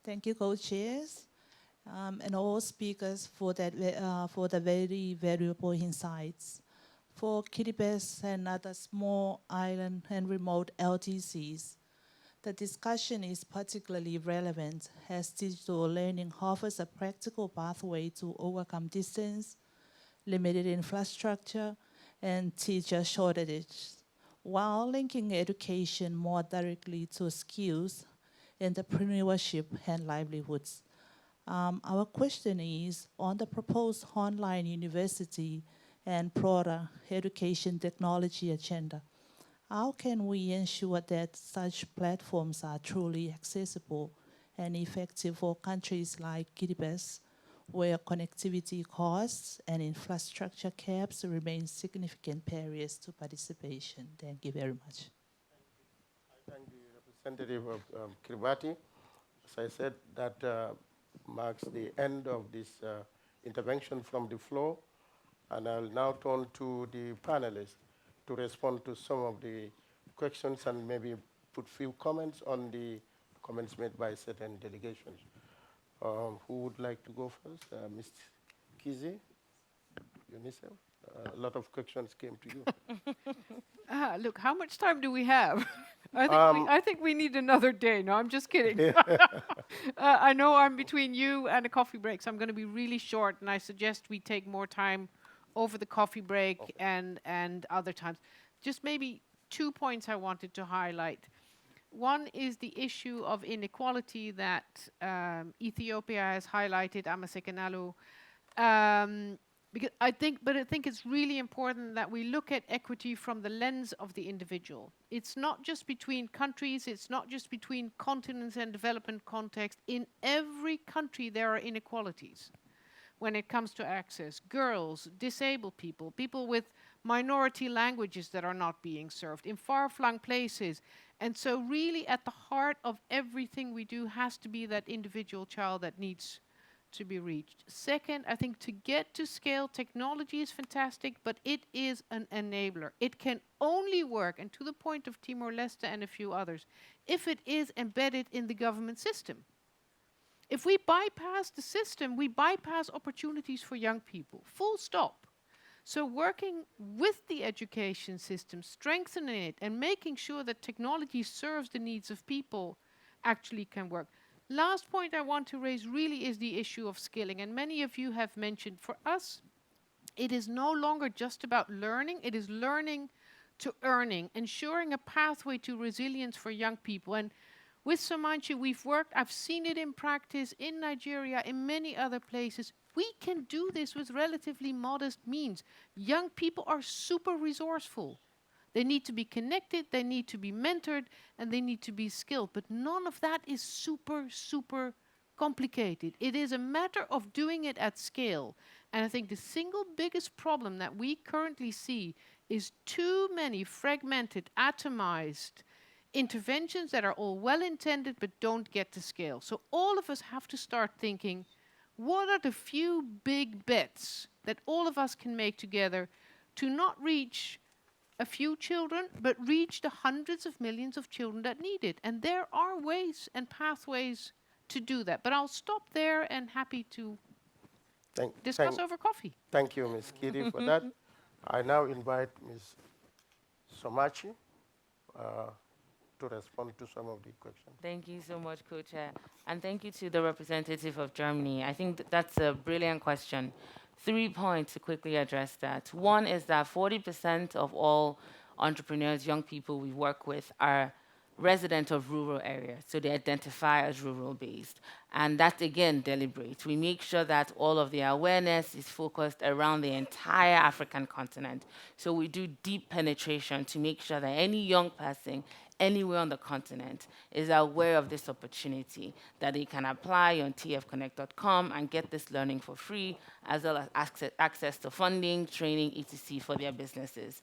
Thank you, co-chairs, and all speakers for the very valuable insights. For Kiribati and other small island and remote LDCs, the discussion is particularly relevant as digital learning offers a practical pathway to overcome distance, limited infrastructure, and teacher shortages, while linking education more directly to skills, entrepreneurship, and livelihoods. Our question is on the proposed online university and broader education technology agenda. How can we ensure that such platforms are truly accessible and effective for countries like Kiribati, where connectivity costs and infrastructure caps remain significant barriers to participation? Thank you very much. I thank the representative of Kiribati. As I said, that marks the end of this intervention from the floor, and I'll now turn to the panelists to respond to some of the questions and maybe put few comments on the comments made by certain delegations. Who would like to go first? Ms. Kizi, UNICEF? A lot of questions came to you. Look, how much time do we have? I think we need another day. No, I'm just kidding. I know I'm between you and a coffee break, so I'm going to be really short, and I suggest we take more time over the coffee break and other times. Just maybe 2 points I wanted to highlight. One is the issue of inequality that Ethiopia has highlighted, Amasekanalu. Because I think it's really important that we look at equity from the lens of the individual. It's not just between countries, it's not just between continents and development context. In every country there are inequalities when it comes to access. Girls, disabled people, people with minority languages that are not being served in far-flung places. And so really at the heart of everything we do has to be that individual child that needs to be reached. Second, I think to get to scale, technology is fantastic, but it is an enabler. It can only work, and to the point of Timor-Leste and a few others, if it is embedded in the government system. If we bypass the system, we bypass opportunities for young people, full stop. So working with the education system, strengthening it, and making sure that technology serves the needs of people actually can work. Last point I want to raise really is the issue of skilling, and many of you have mentioned, for us, it is no longer just about learning, it is learning to earning, ensuring a pathway to resilience for young people. And with Somanchi, we've worked, I've seen it in practice in Nigeria, in many other places. We can do this with relatively modest means. Young people are super resourceful. They need to be connected, they need to be mentored, and they need to be skilled. But none of that is super complicated. It is a matter of doing it at scale. And I think the single biggest problem that we currently see is too many fragmented, atomized interventions that are all well-intended but don't get to scale. So all of us have to start thinking, what are the few big bets that all of us can make together to not reach a few children, but reach the hundreds of millions of children that need it. And there are ways and pathways to do that. But I'll stop there and happy to discuss over coffee. Thank you, Ms. Kiri, for that. I now invite Ms. Somachi to respond to some of the questions. Thank you so much, Co-Chair. And thank you to the representative of Germany. I think that's a brilliant question. 3 points to quickly address that. One is that 40% of all entrepreneurs, young people we work with, are resident of rural areas, so they identify as rural-based. And that's, again, deliberate. We make sure that all of the awareness is focused around the entire African continent. So we do deep penetration to make sure that any young person anywhere on the continent is aware of this opportunity, that they can apply on tfconnect.com and get this learning for free, as well as access to funding, training, etc. for their businesses.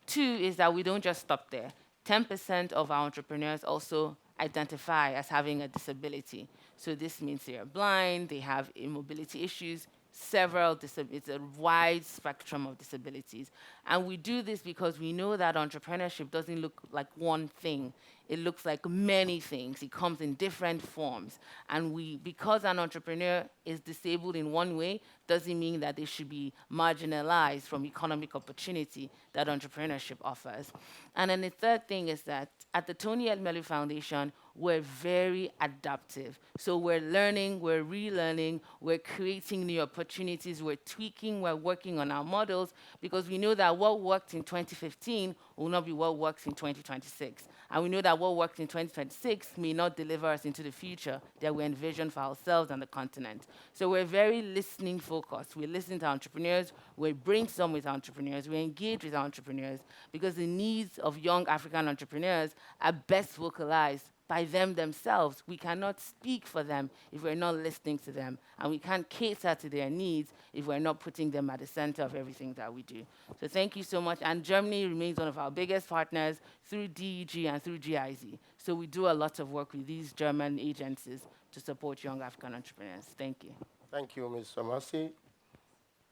2 is that we don't just stop there. 10% of our entrepreneurs also identify as having a disability. So this means they are blind, they have mobility issues, it's a wide spectrum of disabilities. And we do this because we know that entrepreneurship doesn't look like one thing. It looks like many things. It comes in different forms. And because an entrepreneur is disabled in one way, doesn't mean that they should be marginalized from economic opportunity that entrepreneurship offers. And then the third thing is that at the Tony Elmelu Foundation, we're very adaptive. So we're learning, we're relearning, we're creating new opportunities, we're tweaking, we're working on our models, because we know that what worked in 2015 will not be what works in 2026. And we know that what works in 2026 may not deliver us into the future that we envision for ourselves and the continent. So we're very listening focused. We listen to entrepreneurs, we brainstorm with entrepreneurs, we engage with entrepreneurs, because the needs of young African entrepreneurs are best vocalized by them themselves. We cannot speak for them if we're not listening to them, and we can't cater to their needs if we're not putting them at the center of everything that we do. So thank you so much, and Germany remains one of our biggest partners through DEG and through GIZ. So we do a lot of work with these German agencies to support young African entrepreneurs. Thank you. Thank you, Ms. Samasi.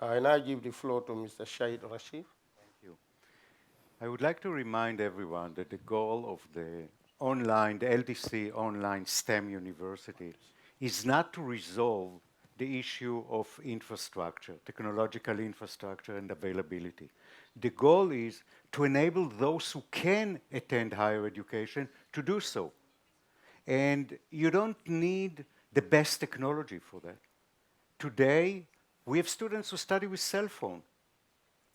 I now give the floor to Mr. Shahid Rashid. Thank you. I would like to remind everyone that the goal of the LDC online STEM university is not to resolve the issue of infrastructure, technological infrastructure and availability. The goal is to enable those who can attend higher education to do so. And you don't need the best technology for that. Today, we have students who study with cell phone.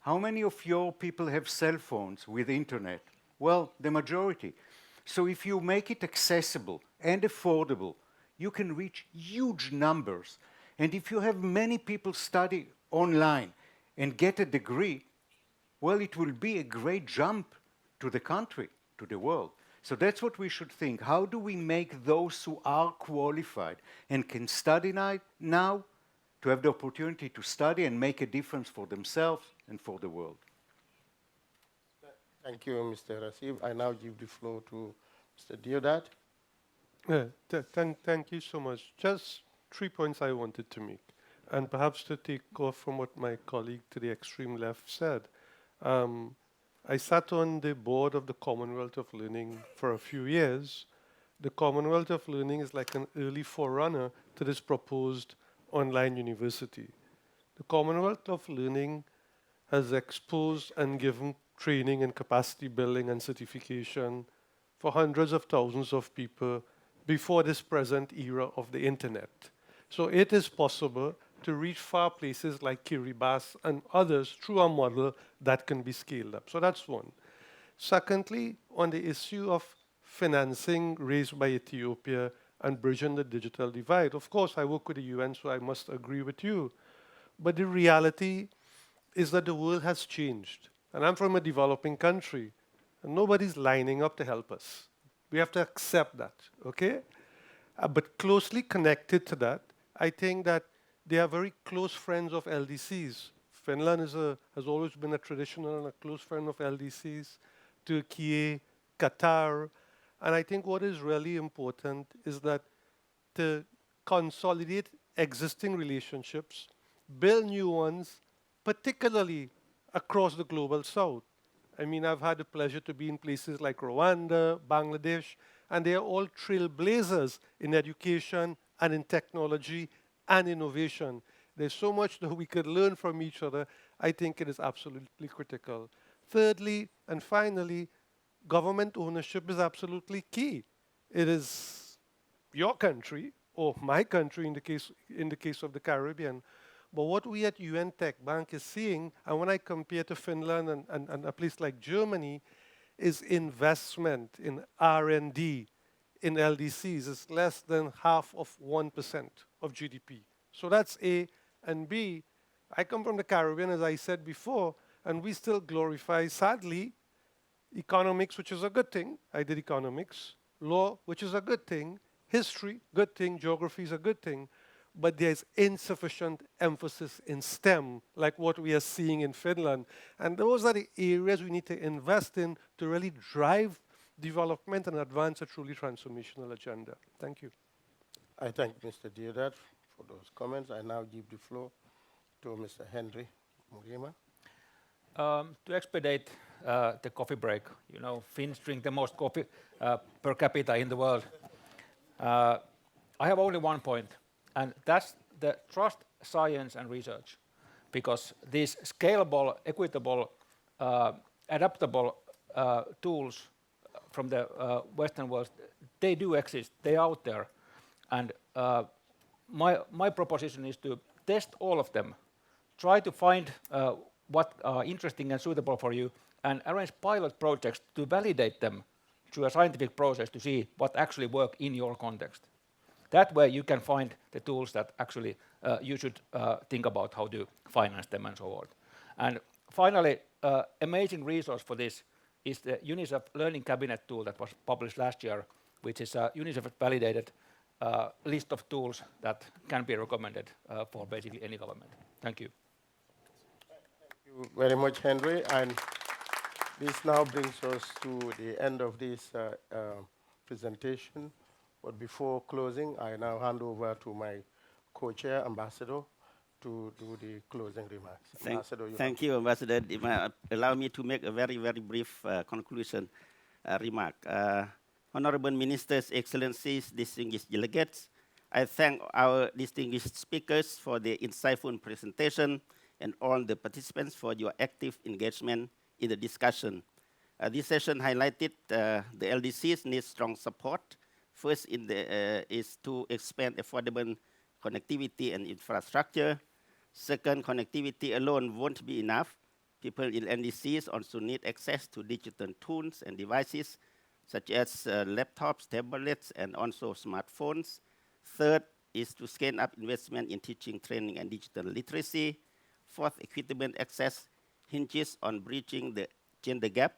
How many of your people have cell phones with internet? Well, the majority. So if you make it accessible and affordable, you can reach huge numbers. And if you have many people study online and get a degree, well, it will be a great jump to the country, to the world. So that's what we should think. How do we make those who are qualified and can study now to have the opportunity to study and make a difference for themselves and for the world? Thank you, Mr. Rasib. I now give the floor to Mr. Deodat. Thank you so much. Just 3 points I wanted to make. And perhaps to take off from what my colleague to the extreme left said. I sat on the board of the Commonwealth of Learning for a few years. The Commonwealth of Learning is like an early forerunner to this proposed online university. The Commonwealth of Learning has exposed and given training and capacity building and certification for hundreds of thousands of people before this present era of the internet. So it is possible to reach far places like Kiribati and others through a model that can be scaled up. So that's one. Secondly, on the issue of financing raised by Ethiopia and bridging the digital divide, of course, I work with the UN, so I must agree with you. But the reality is that the world has changed. And I'm from a developing country, and nobody's lining up to help us. We have to accept that, okay? But closely connected to that, I think that they are very close friends of LDCs. Finland has always been a traditional and a close friend of LDCs, Turkey, Qatar. And I think what is really important is that to consolidate existing relationships, build new ones, particularly across the global south. I mean, I've had the pleasure to be in places like Rwanda, Bangladesh, and they are all trailblazers in education and in technology and innovation. There's so much that we could learn from each other. I think it is absolutely critical. Thirdly, and finally, government ownership is absolutely key. It is your country, or my country in the case of the Caribbean. But what we at UN Tech Bank is seeing, and when I compare to Finland and a place like Germany, is investment in R&D in LDCs is less than half of 1% of GDP. So that's A. And B, I come from the Caribbean, as I said before, and we still glorify, sadly, economics, which is a good thing. I did economics. Law, which is a good thing. History, good thing. Geography is a good thing. But there's insufficient emphasis in STEM, like what we are seeing in Finland. And those are the areas we need to invest in to really drive development and advance a truly transformational agenda. Thank you. I thank Mr. Deodat for those comments. I now give the floor to Mr. Henry Murima. To expedite the coffee break, you know, Finns drink the most coffee per capita in the world. I have only one point, and that's the trust science and research, because these scalable, equitable, adaptable tools from the Western world, they do exist, they're out there. And my proposition is to test all of them, try to find what are interesting and suitable for you, and arrange pilot projects to validate them through a scientific process to see what actually work in your context. That way you can find the tools that actually you should think about how to finance them and so on. And finally, amazing resource for this is the UNICEF Learning Cabinet tool that was published last year, which is a UNICEF-validated list of tools that can be recommended for basically any government. Thank you. Thank you very much, Henry. And this now brings us to the end of this presentation. But before closing, I now hand over to my co-chair, Ambassador, to do the closing remarks. Thank you, Ambassador. Allow me to make a very, very brief conclusion remark. Honorable Ministers, Excellencies, distinguished delegates, I thank our distinguished speakers for their insightful presentation and all the participants for your active engagement in the discussion. This session highlighted the LDCs need strong support. First is to expand affordable connectivity and infrastructure. Second, connectivity alone won't be enough. People in LDCs also need access to digital tools and devices, such as laptops, tablets, and also smartphones. Third is to scale up investment in teaching, training, and digital literacy. Fourth, equitable access hinges on bridging the gender gap,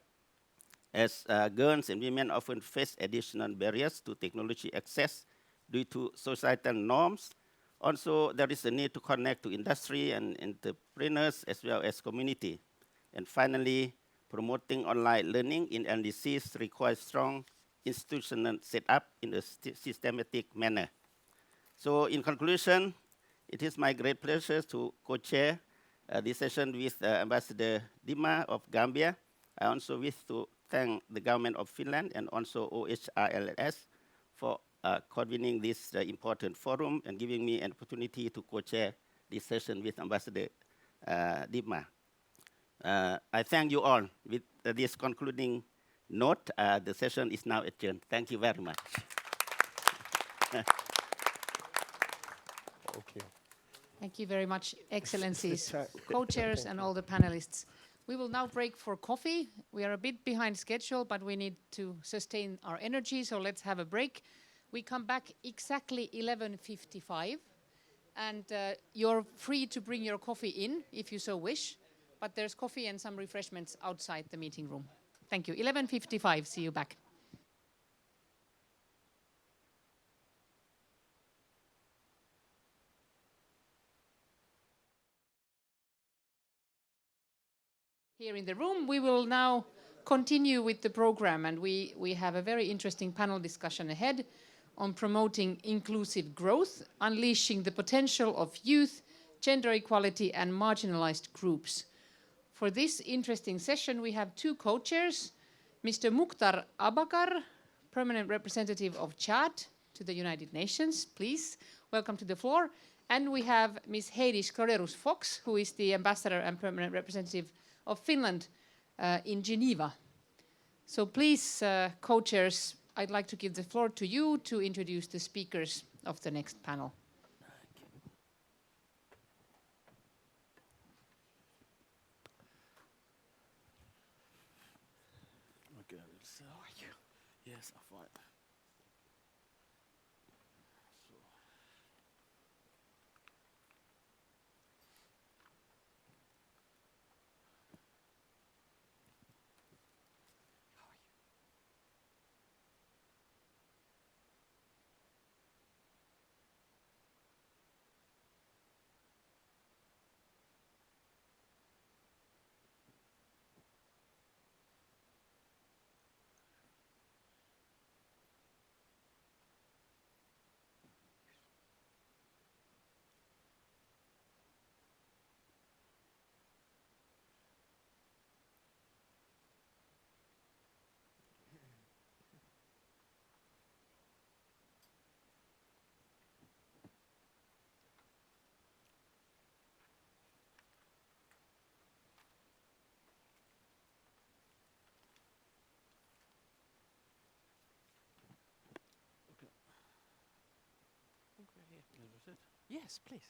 as girls and women often face additional barriers to technology access due to societal norms. Also, there is a need to connect to industry and entrepreneurs as well as community. And finally, promoting online learning in LDCs requires strong institutional setup in a systematic manner. So in conclusion, it is my great pleasure to co-chair this session with Ambassador Dima of Gambia. I also wish to thank the government of Finland and also OHRLS for convening this important forum and giving me an opportunity to co-chair this session with Ambassador Dima. I thank you all. With this concluding note, the session is now adjourned. Thank you very much. Thank you very much, Excellencies, co-chairs, and all the panelists. We will now break for coffee. We are a bit behind schedule, but we need to sustain our energy, so let's have a break. We come back exactly 11:55, and you're free to bring your coffee in if you so wish, but there's coffee and some refreshments outside the meeting room. Thank you. 11:55, see you back. Here in the room, we will now continue with the program, and we have a very interesting panel discussion ahead on promoting inclusive growth, unleashing the potential of youth, gender equality, and marginalized groups. For this interesting session, we have two co-chairs, Mr. Mukhtar Abakar, Permanent Representative of Chad to the United Nations. Please, welcome to the floor. And we have Ms. Heidi Skroderus-Fox, who is the Ambassador and Permanent Representative of Finland in Geneva. So please, co-chairs, I'd like to give the floor to you to introduce the speakers of the next panel. Okay, so yes, I'm fine. Yes, please.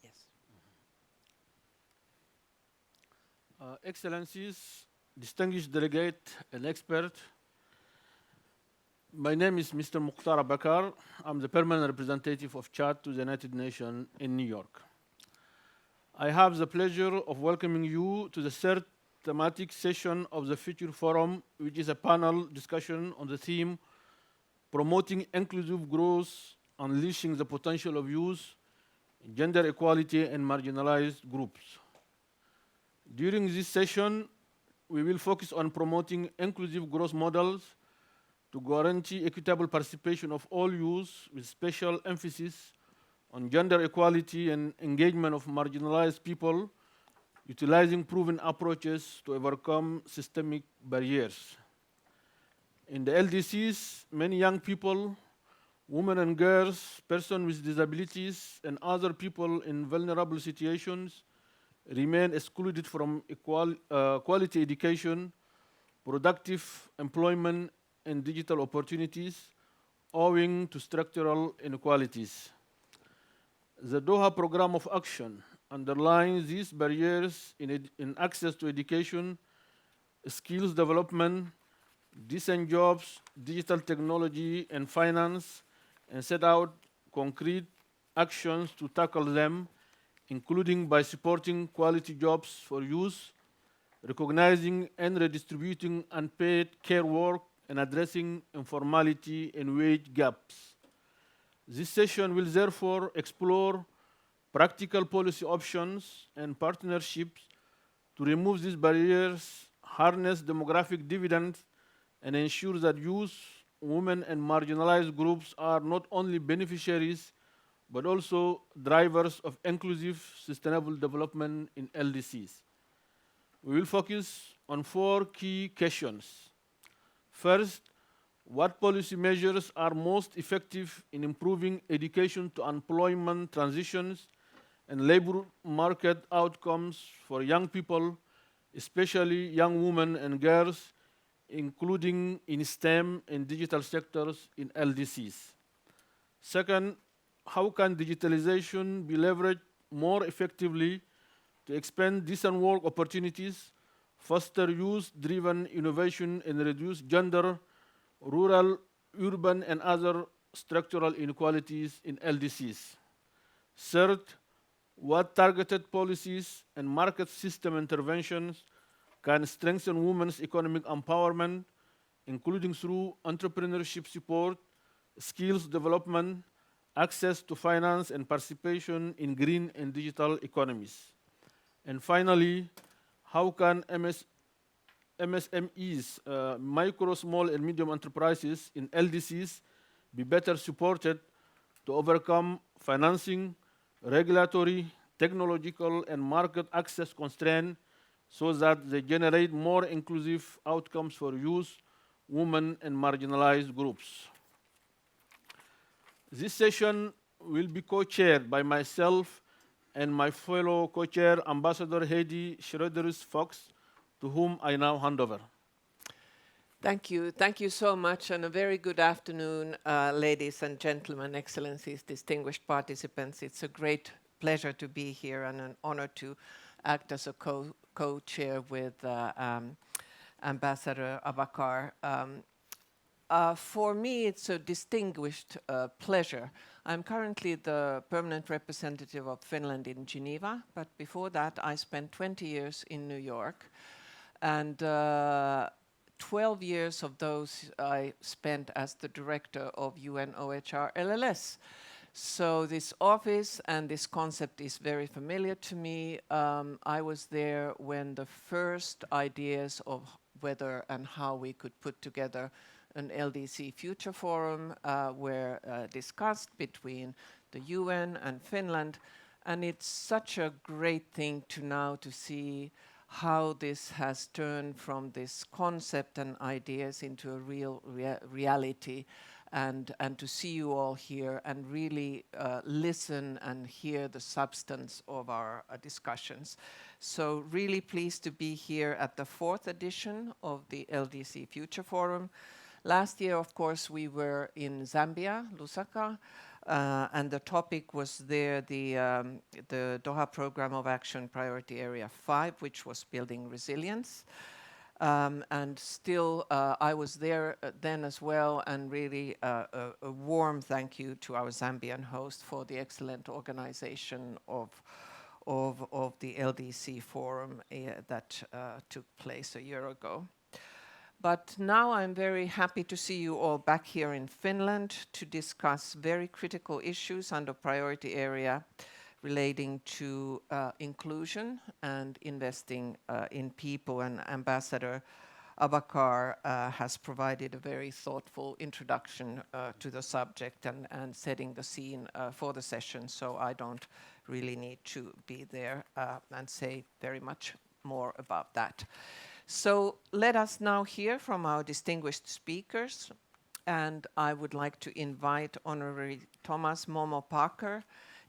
Yes. Excellencies, distinguished delegate and expert, my name is Mr. Mukhtar Abakar. I'm the permanent representative of Chad to the United Nations in New York. I have the pleasure of welcoming you to the third thematic session of the Future Forum, which is a panel discussion on the theme Promoting Inclusive Growth, Unleashing the Potential of Youth, Gender Equality, and Marginalized Groups. During this session, we will focus on promoting inclusive growth models to guarantee equitable participation of all youth, with special emphasis on gender equality and engagement of marginalized people, utilizing proven approaches to overcome systemic barriers. In the LDCs, many young people, women and girls, persons with disabilities, and other people in vulnerable situations remain excluded from quality education, productive employment, and digital opportunities owing to structural inequalities. The Doha Programme of Action underlines these barriers in access to education, skills development, decent jobs, digital technology, and finance, and set out concrete actions to tackle them, including by supporting quality jobs for youth, recognizing and redistributing unpaid care work, and addressing informality and wage gaps. This session will therefore explore practical policy options and partnerships to remove these barriers, harness demographic dividends, and ensure that youth, women, and marginalized groups are not only beneficiaries, but also drivers of inclusive, sustainable development in LDCs. We will focus on 4 key questions. First, what policy measures are most effective in improving education to employment transitions and labor market outcomes for young people, especially young women and girls, including in STEM and digital sectors in LDCs? Second, how can digitalization be leveraged more effectively to expand decent work opportunities, foster youth-driven innovation, and reduce gender, rural, urban, and other structural inequalities in LDCs? Third, what targeted policies and market system interventions can strengthen women's economic empowerment, including through entrepreneurship support, skills development, access to finance, and participation in green and digital economies? And finally, how can MSMEs, micro, small, and medium enterprises in LDCs be better supported to overcome financing, regulatory, technological, and market access constraints so that they generate more inclusive outcomes for youth, women, and marginalized groups? This session will be co-chaired by myself and my fellow co-chair, Ambassador Heidi Schroederis-Fox, to whom I now hand over. Thank you. Thank you so much, and a very good afternoon, ladies and gentlemen, excellencies, distinguished participants. It's a great pleasure to be here and an honor to act as a co-chair with Ambassador Abakar. For me, it's a distinguished pleasure. I'm currently the permanent representative of Finland in Geneva, but before that, I spent 20 years in New York, and 12 years of those I spent as the director of UN OHR LLS. So this office and this concept is very familiar to me. I was there when the first ideas of whether and how we could put together an LDC Future Forum were discussed between the UN and Finland. And it's such a great thing to now to see how this has turned from this concept and ideas into a real reality, and to see you all here and really listen and hear the substance of our discussions. So really pleased to be here at the 4th edition of the LDC Future Forum. Last year, of course, we were in Zambia, Lusaka, and the topic was there the Doha Programme of Action Priority Area 5, which was building resilience. And still, I was there then as well, and really a warm thank you to our Zambian host for the excellent organization of the LDC Forum that took place a year ago. But now I'm very happy to see you all back here in Finland to discuss very critical issues under priority area relating to inclusion and investing in people. And Ambassador Abakar has provided a very thoughtful introduction to the subject and setting the scene for the session, so I don't really need to be there and say very much more about that. So let us now hear from our distinguished speakers. And I would like to invite Honorary Thomas Momo Parker,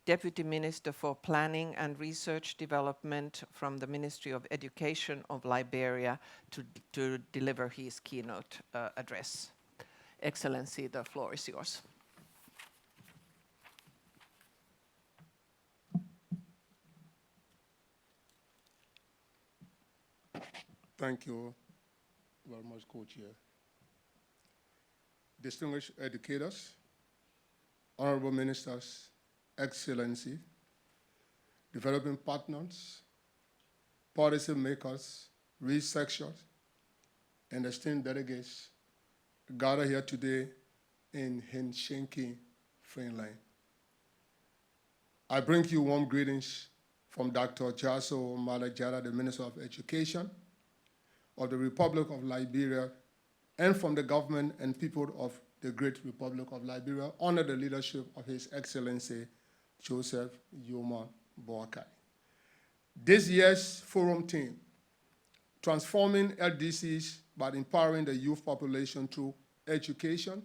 Deputy Minister for Planning and Research Development from the Ministry of Education of Liberia, to deliver his keynote address. Excellency, the floor is yours. Thank you very much, Co-Chair. Distinguished educators, honorable ministers, Excellency, development partners, policy makers, researchers, and esteemed delegates gathered here today in Helsinki, Finland. I bring you warm greetings from Dr. Jaso Malajara, the Minister of Education of the Republic of Liberia, and from the government and people of the Great Republic of Liberia under the leadership of His Excellency Joseph Youma Boakai. This year's forum theme, Transforming LDCs by Empowering the Youth Population Through Education,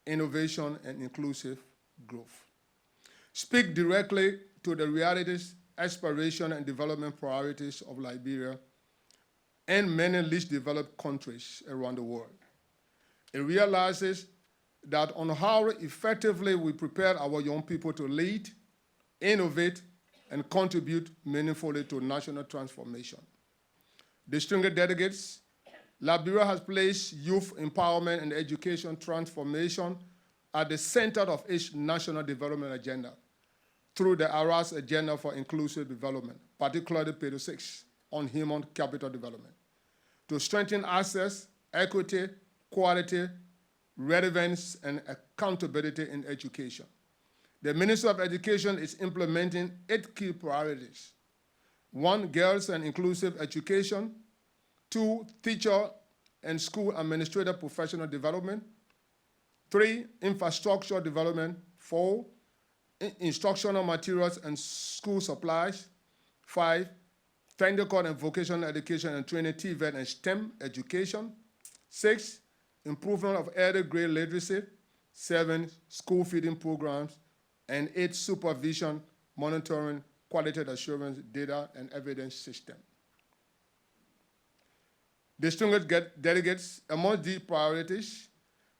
Innovation, and Inclusive Growth, speak directly to the realities, aspiration, and development priorities of Liberia and many least developed countries around the world. It realizes that on how effectively we prepare our young people to lead, innovate, and contribute meaningfully to national transformation. Distinguished delegates, Liberia has placed youth empowerment and education transformation at the center of its national development agenda through the ARAS Agenda for Inclusive Development, particularly Pillar 6 on human capital development, to strengthen access, equity, quality, relevance, and accountability in education. The Ministry of Education is implementing 8 key priorities. 1, girls and inclusive education. 2, teacher and school administrator professional development. 3, infrastructure development. 4, instructional materials and school supplies. 5, technical and vocational education and training, TVET and STEM education. 6, improvement of early grade literacy. 7, school feeding programs. And 8, supervision, monitoring, quality assurance, data, and evidence system. Distinguished delegates, among these priorities,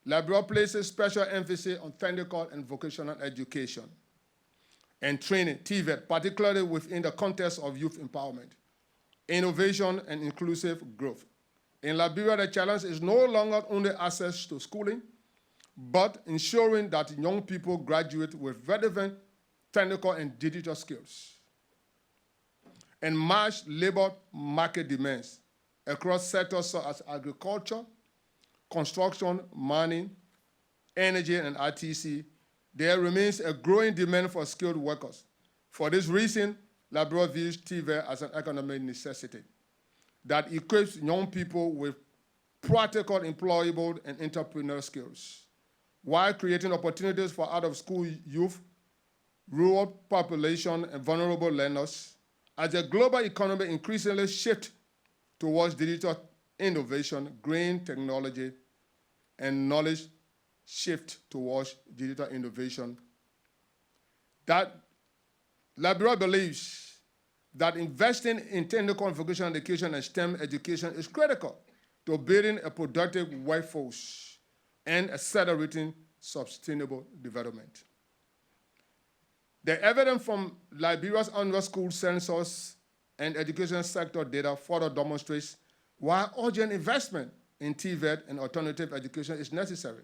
Liberia places special emphasis on technical and vocational education and training, TVET, particularly within the context of youth empowerment, innovation, and inclusive growth. In Liberia, the challenge is no longer only access to schooling, but ensuring that young people graduate with relevant technical and digital skills and match labor market demands across sectors such as agriculture, construction, mining, energy, and RTC. There remains a growing demand for skilled workers. For this reason, Liberia views TVET as an economic necessity that equips young people with practical, employable, and entrepreneurial skills, while creating opportunities for out-of-school youth, rural population, and vulnerable learners, as the global economy increasingly shifts towards digital innovation, green technology, and knowledge shift towards digital innovation. That Liberia believes that investing in technical and vocational education and STEM education is critical to building a productive workforce and accelerating sustainable development. The evidence from Liberia's annual school census and education sector data further demonstrates why urgent investment in TVET and alternative education is necessary.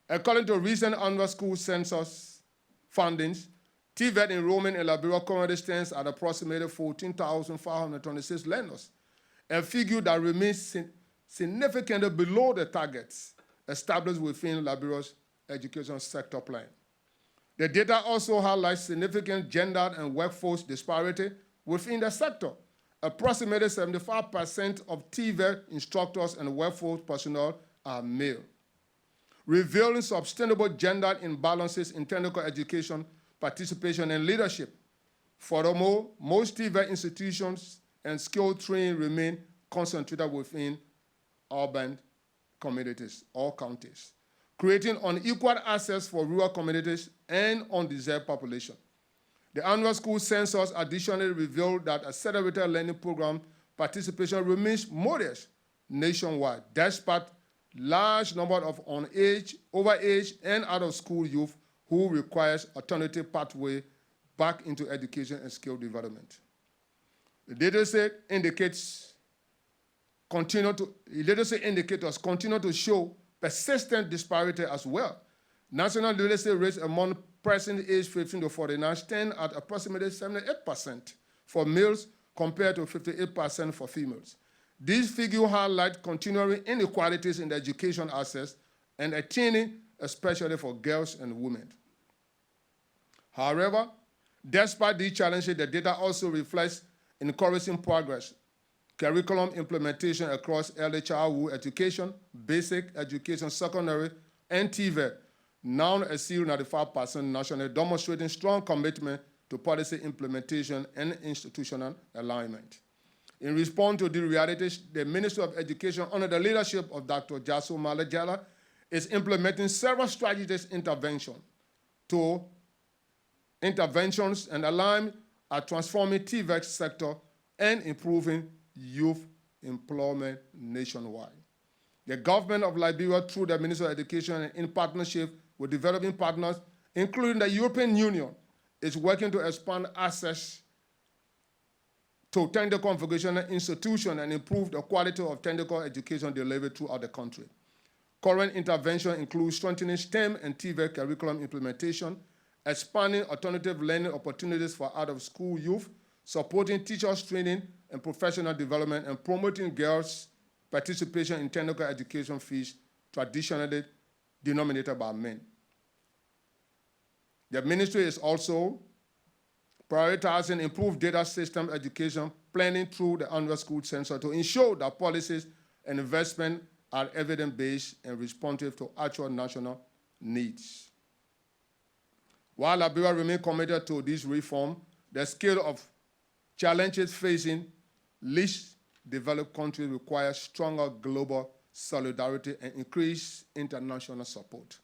According to recent annual school census findings, TVET enrollment in Liberia currently stands at approximately 14,526 learners, a figure that remains significantly below the targets established within Liberia's education sector plan. The data also highlights significant gender and workforce disparity within the sector. Approximately 75% of TVET instructors and workforce personnel are male, revealing substantial gender imbalances in technical education, participation, and leadership. Furthermore, most TVET institutions and skill training remain concentrated within urban communities or counties, creating unequal access for rural communities and undeserved population. The annual school census additionally revealed that accelerated learning program participation remains modest nationwide, despite large number of overage, and out-of-school youth who requires alternative pathway back into education and skill development. The literacy indicators continue to show persistent disparity as well. National literacy rates among persons aged 15 to 49 stand at approximately 78% for males compared to 58% for females. These figures highlight continuing inequalities in education access and attaining, especially for girls and women. However, despite these challenges, the data also reflects encouraging progress. Curriculum implementation across early childhood education, basic education, secondary, and TVET now exceed 95% nationally, demonstrating strong commitment to policy implementation and institutional alignment. In response to these realities, the Ministry of Education, under the leadership of Dr. Jaso Malajala, is implementing several strategic interventions and align a transforming TVET sector and improving youth employment nationwide. The government of Liberia, through the Ministry of Education and in partnership with developing partners, including the European Union, is working to expand access to technical and vocational institutions and improve the quality of technical education delivered throughout the country. Current intervention includes strengthening STEM and TVET curriculum implementation, expanding alternative learning opportunities for out-of-school youth, supporting teachers' training and professional development, and promoting girls' participation in technical education fields traditionally denominated by men. The ministry is also prioritizing improved data system education planning through the annual school census to ensure that policies and investment are evidence-based and responsive to actual national needs. While Liberia remains committed to this reform, the scale of challenges facing least developed countries requires stronger global solidarity and increased international support.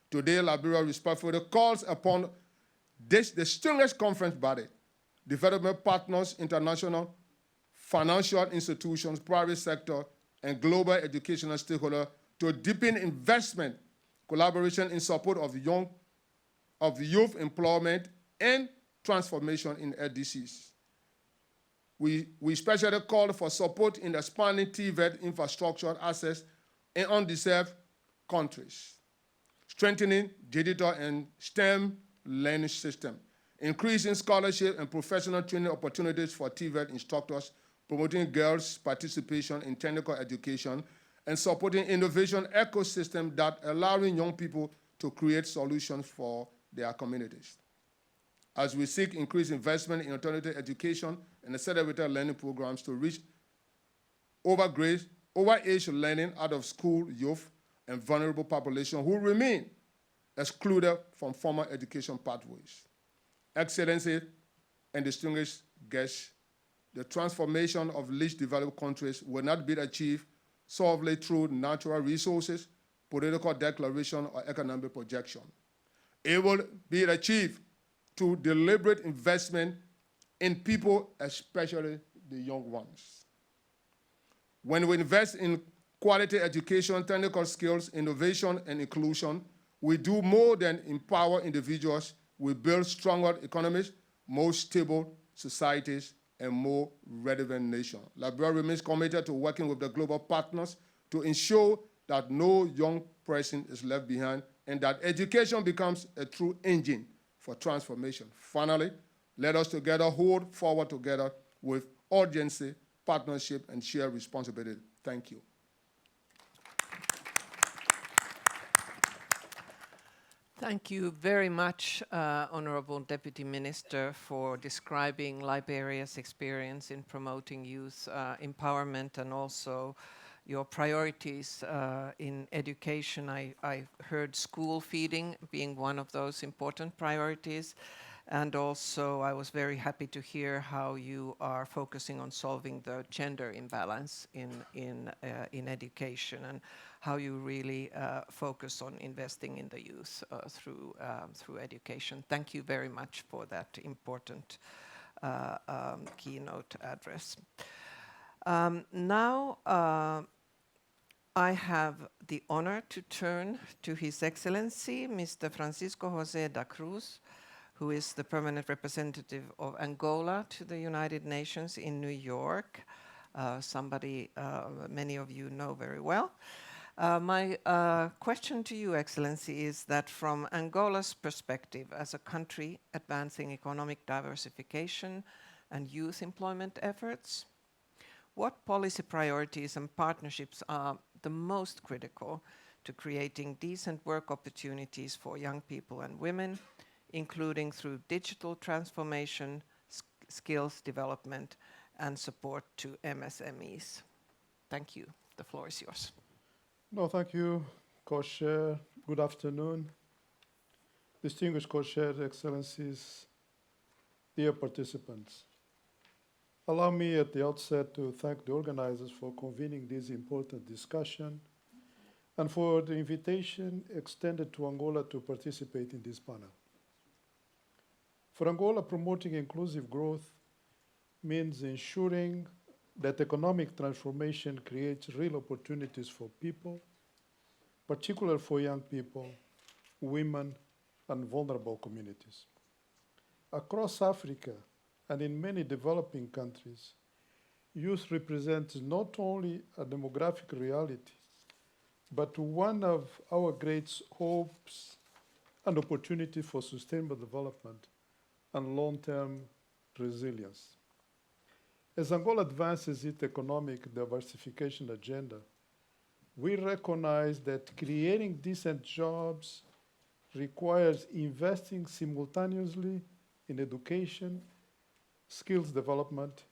Today, Liberia respectfully calls upon this distinguished conference body, development partners, international financial institutions, private sector, and global educational stakeholders to deepen investment, collaboration in support of youth employment and transformation in LDCs. We especially call for support in expanding TVET infrastructure access in undeserved countries, strengthening digital and STEM learning system, increasing scholarship and professional training opportunities for TVET instructors, promoting girls' participation in technical education, and supporting innovation ecosystem that allowing young people to create solutions for their communities. As we seek increased investment in alternative education and accelerated learning programs to reach overage learning out of school youth and vulnerable population who remain excluded from formal education pathways. Excellency and distinguished guests, the transformation of least developed countries will not be achieved solely through natural resources, political declaration, or economic projection. It will be achieved through deliberate investment in people, especially the young ones. When we invest in quality education, technical skills, innovation, and inclusion, we do more than empower individuals. We build stronger economies, more stable societies, and more relevant nations. Liberia remains committed to working with the global partners to ensure that no young person is left behind and that education becomes a true engine for transformation. Finally, let us together hold forward together with urgency, partnership, and shared responsibility. Thank you. Thank you very much, Honorable Deputy Minister, for describing Liberia's experience in promoting youth empowerment and also your priorities in education. I heard school feeding being one of those important priorities. And also, I was very happy to hear how you are focusing on solving the gender imbalance in education, and how you really focus on investing in the youth through education. Thank you very much for that important keynote address. Now, I have the honor to turn to His Excellency, Mr. Francisco José da Cruz, who is the permanent representative of Angola to the United Nations in New York, somebody many of you know very well. My question to you, Excellency, is that from Angola's perspective as a country advancing economic diversification and youth employment efforts, what policy priorities and partnerships are the most critical to creating decent work opportunities for young people and women, including through digital transformation, skills development, and support to MSMEs? Thank you. The floor is yours. No, thank you, Co-Chair. Good afternoon. Distinguished Co-Chair, Excellencies, dear participants. Allow me at the outset to thank the organizers for convening this important discussion and for the invitation extended to Angola to participate in this panel. For Angola, promoting inclusive growth means ensuring that economic transformation creates real opportunities for people, particularly for young people, women, and vulnerable communities. Across Africa and in many developing countries, youth represents not only a demographic reality, but one of our great hopes and opportunity for sustainable development and long-term resilience. As Angola advances its economic diversification agenda, we recognize that creating decent jobs requires investing simultaneously in education, skills development,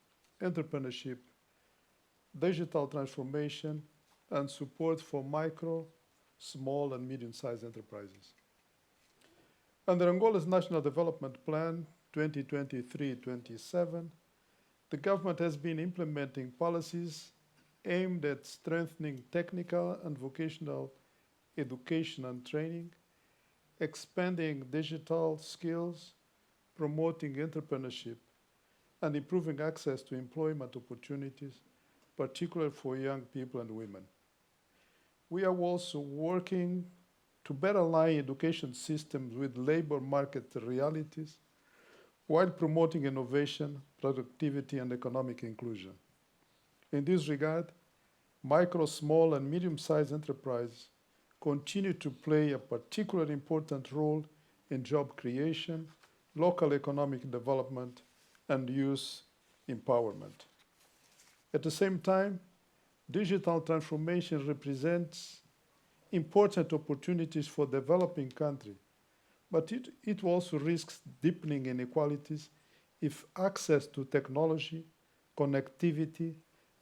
entrepreneurship, digital transformation, and support for micro, small, and medium-sized enterprises. Under Angola's National Development Plan 2023-27, the government has been implementing policies aimed at strengthening technical and vocational education and training, expanding digital skills, promoting entrepreneurship, and improving access to employment opportunities, particularly for young people and women. We are also working to better align education systems with labor market realities while promoting innovation, productivity, and economic inclusion. In this regard, micro, small, and medium-sized enterprises continue to play a particularly important role in job creation, local economic development, and youth empowerment. At the same time, digital transformation represents important opportunities for developing countries, but it also risks deepening inequalities if access to technology, connectivity,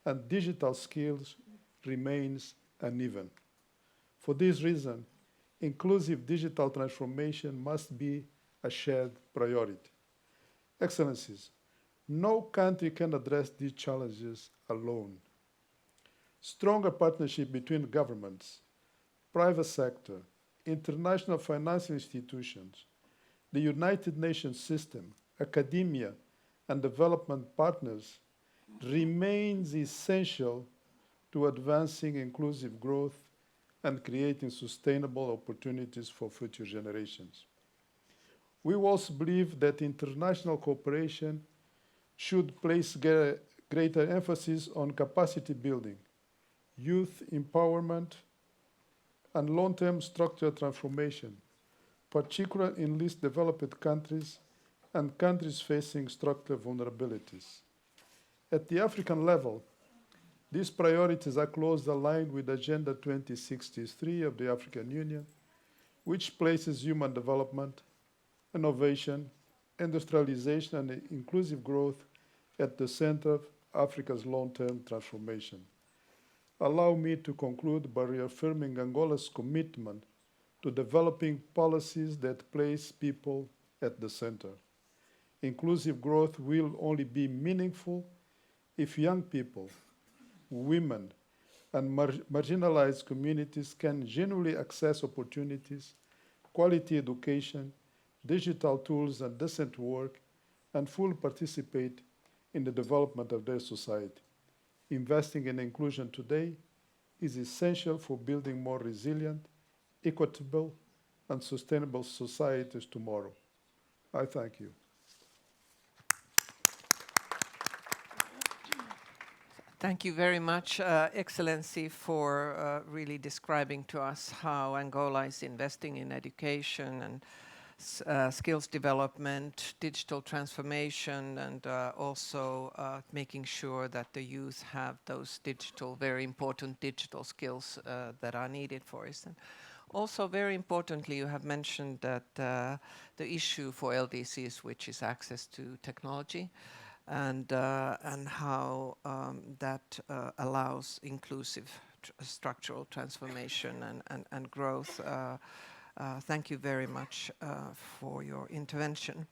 and digital skills remains uneven. For this reason, inclusive digital transformation must be a shared priority. Excellencies, no country can address these challenges alone. Stronger partnership between governments, private sector, international financial institutions, the United Nations system, academia, and development partners remains essential to advancing inclusive growth and creating sustainable opportunities for future generations. We also believe that international cooperation should place greater emphasis on capacity building, youth empowerment, and long-term structural transformation, particularly in least developed countries and countries facing structural vulnerabilities. At the African level, these priorities are closely aligned with Agenda 2063 of the African Union, which places human development, innovation, industrialization, and inclusive growth at the center of Africa's long-term transformation. Allow me to conclude by reaffirming Angola's commitment to developing policies that place people at the center. Inclusive growth will only be meaningful if young people, women, and marginalized communities can genuinely access opportunities, quality education, digital tools, and decent work, and fully participate in the development of their society. Investing in inclusion today is essential for building more resilient, equitable, and sustainable societies tomorrow. I thank you. Thank you very much, Excellency, for really describing to us how Angola is investing in education and skills development, digital transformation, and also making sure that the youth have those very important digital skills that are needed for us. And also, very importantly, you have mentioned that the issue for LDCs, which is access to technology, and how that allows inclusive structural transformation and growth. Thank you very much for your intervention.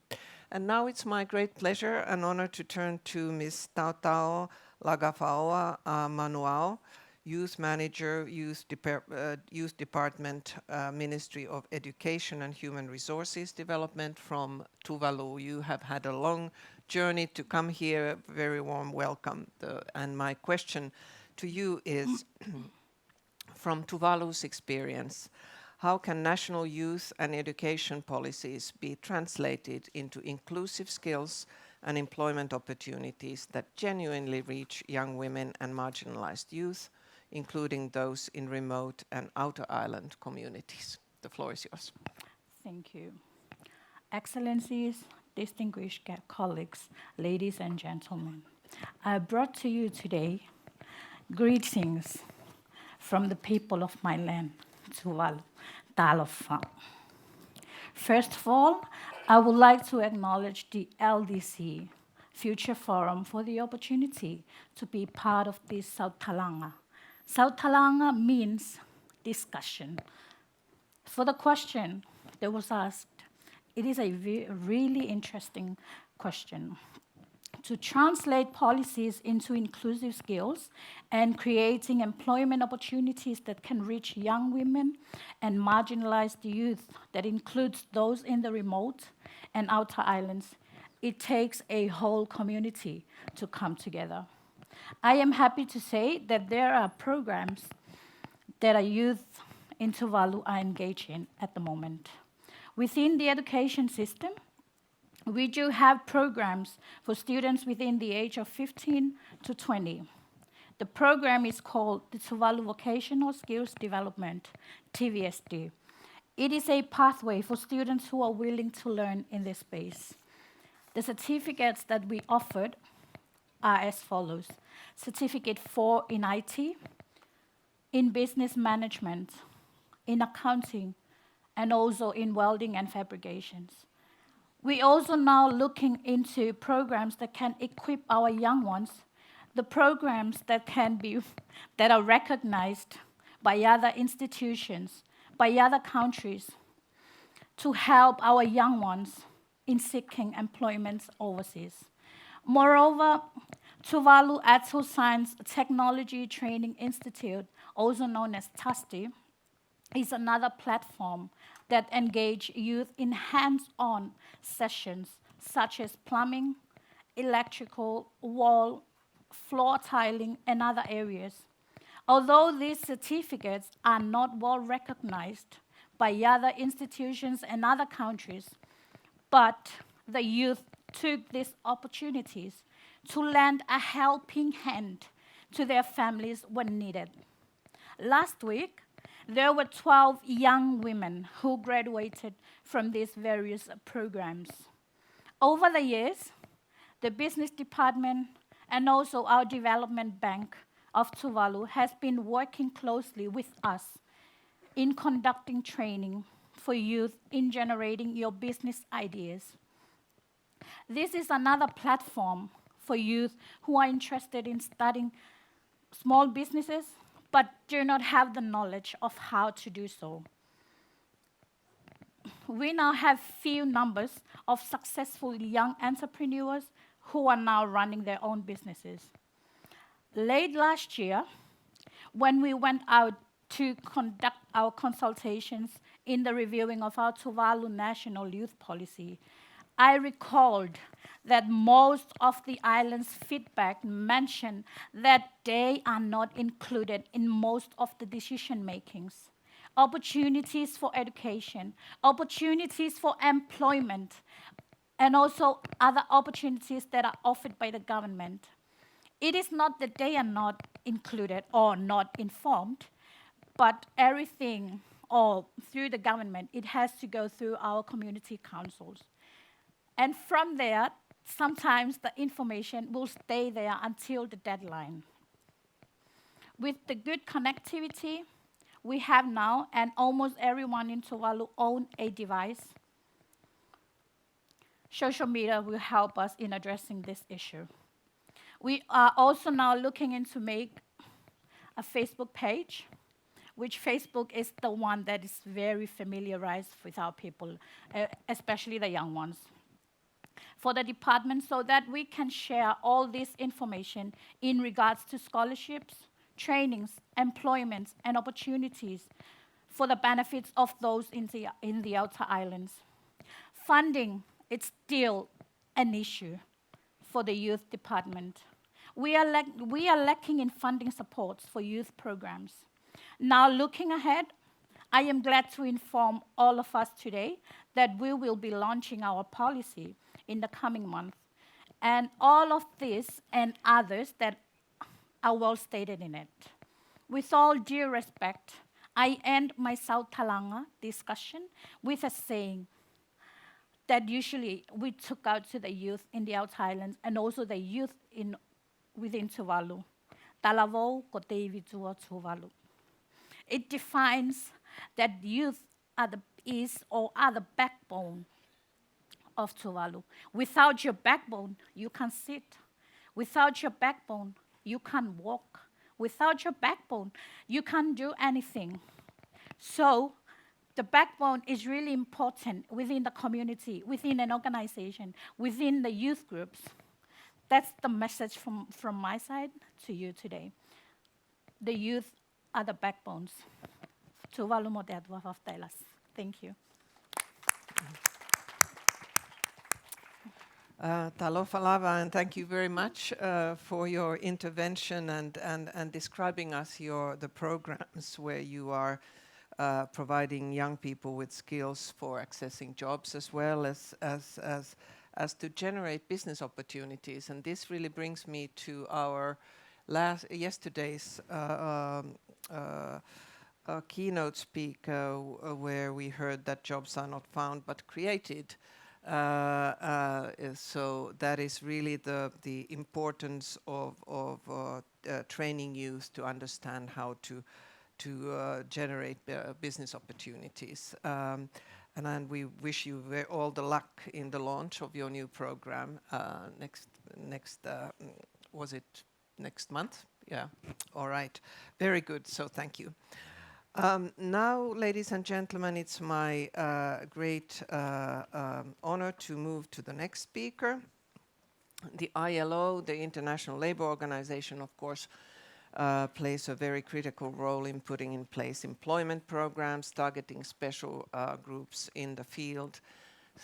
And now it's my great pleasure and honor to turn to Ms. Tautau Lagafaoa Manuao, Youth Manager, Youth Department, Ministry of Education and Human Resources Development from Tuvalu. You have had a long journey to come here. Very warm welcome. And my question to you is, from Tuvalu's experience, how can national youth and education policies be translated into inclusive skills and employment opportunities that genuinely reach young women and marginalized youth, including those in remote and outer island communities? The floor is yours. Thank you. Excellencies, distinguished colleagues, ladies and gentlemen, I brought to you today greetings from the people of my land, Tuvalu, Talofa. First of all, I would like to acknowledge the LDC Future Forum for the opportunity to be part of this South Talanga. South Talanga means discussion. For the question that was asked, it is a really interesting question. To translate policies into inclusive skills and creating employment opportunities that can reach young women and marginalized youth, that includes those in the remote and outer islands, it takes a whole community to come together. I am happy to say that there are programs that our youth in Tuvalu are engaged in at the moment. Within the education system, we do have programs for students within the age of 15 to 20. The program is called the Tuvalu Vocational Skills Development, TVSD. It is a pathway for students who are willing to learn in this space. The certificates that we offered are as follows. Certificate 4 in IT, in business management, in accounting, and also in welding and fabrications. We're also now looking into programs that can equip our young ones, the programs that are recognized by other institutions, by other countries, to help our young ones in seeking employment overseas. Moreover, Tuvalu Atoll Science Technology Training Institute, also known as TUSTI, is another platform that engage youth in hands-on sessions such as plumbing, electrical, wall, floor tiling, and other areas. Although these certificates are not well recognized by other institutions and other countries, but the youth took these opportunities to lend a helping hand to their families when needed. Last week, there were 12 young women who graduated from these various programs. Over the years, the business department and also our development bank of Tuvalu has been working closely with us in conducting training for youth in generating your business ideas. This is another platform for youth who are interested in starting small businesses but do not have the knowledge of how to do so. we now have few numbers of successful young entrepreneurs who are now running their own businesses. Late last year, when we went out to conduct our consultations in the reviewing of our Tuvalu National Youth Policy, I recalled that most of the island's feedback mentioned that they are not included in most of the decision makings. Opportunities for education, opportunities for employment, and also other opportunities that are offered by the government. It is not that they are not included or not informed, but everything, or through the government, it has to go through our community councils. And from there, sometimes the information will stay there until the deadline. With the good connectivity we have now, and almost everyone in Tuvalu owns a device, social media will help us in addressing this issue. We are also now looking into make a Facebook page, which Facebook is the one that is very familiarized with our people, especially the young ones, for the department, so that we can share all this information in regards to scholarships, trainings, employments, and opportunities for the benefits of those in the outer islands. Funding is still an issue for the youth department. We are lacking in funding supports for youth programs. Now, looking ahead, I am glad to inform all of us today that we will be launching our policy in the coming month. And all of this and others that are well stated in it. With all due respect, I end my South Talanga discussion with a saying that usually we took out to the youth in the outer islands and also the youth within Tuvalu. Talavou ko te iwitua Tuvalu. It defines that youth are the backbone of Tuvalu. Without your backbone, you can't sit. Without your backbone, you can't walk. Without your backbone, you can't do anything. So the backbone is really important within the community, within an organization, within the youth groups. That's the message from my side to you today. The youth are the backbones. Tuvalu mo te atua whawhtailas. Thank you. Talofa lava, and thank you very much for your intervention and describing us the programs where you are providing young people with skills for accessing jobs, as well as to generate business opportunities. And this really brings me to our yesterday's keynote speaker, where we heard that jobs are not found but created. So that is really the importance of training youth to understand how to generate business opportunities. And we wish you all the luck in the launch of your new program was it next month? Yeah. All right. Very good. So thank you. Now, ladies and gentlemen, it's my great honor to move to the next speaker. The ILO, the International Labour Organization, of course, plays a very critical role in putting in place employment programs, targeting special groups in the field.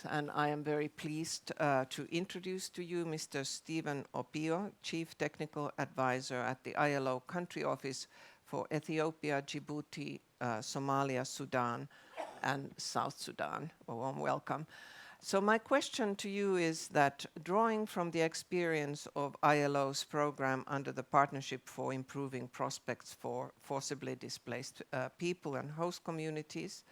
And I am very pleased to introduce to you Mr. Stephen Opio, Chief Technical Advisor at the ILO Country Office for Ethiopia, Djibouti, Somalia, Sudan, and South Sudan. A warm welcome. So my question to you is that, drawing from the experience of ILO's program under the Partnership for Improving Prospects for Forcibly Displaced People and Host Communities,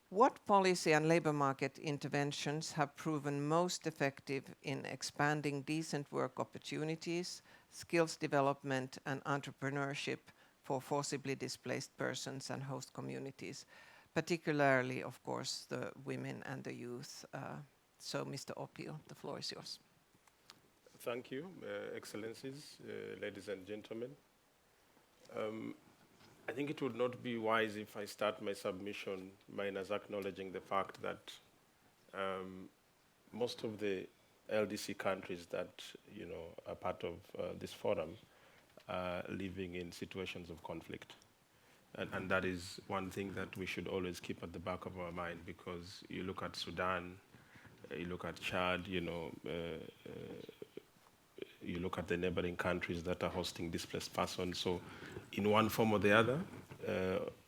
what policy and labor market interventions have proven most effective in expanding decent work opportunities, skills development, and entrepreneurship for forcibly displaced persons and host communities, particularly, of course, the women and the youth? So, Mr. Opio, the floor is yours. Thank you, Excellencies, ladies and gentlemen. I think it would not be wise if I start my submission minus acknowledging the fact that most of the LDC countries that are part of this forum are living in situations of conflict. And that is one thing that we should always keep at the back of our mind, because you look at Sudan, you look at Chad, you look at the neighboring countries that are hosting displaced persons. So in one form or the other,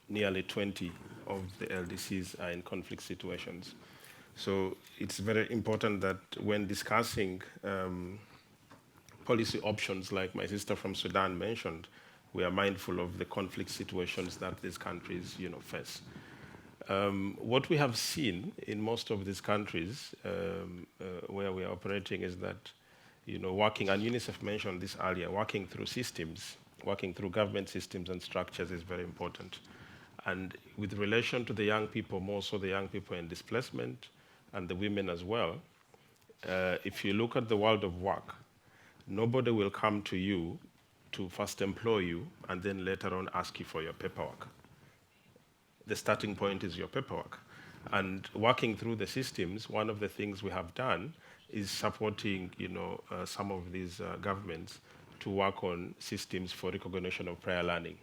nearly 20 of the LDCs are in conflict situations. So it's very important that when discussing policy options, like my sister from Sudan mentioned, we are mindful of the conflict situations that these countries face. What we have seen in most of these countries where we are operating is that working, and UNICEF mentioned this earlier, working through systems, working through government systems and structures is very important. And with relation to the young people, more so the young people in displacement and the women as well, if you look at the world of work, nobody will come to you to first employ you and then later on ask you for your paperwork. The starting point is your paperwork. And working through the systems, one of the things we have done is supporting some of these governments to work on systems for recognition of prior learning.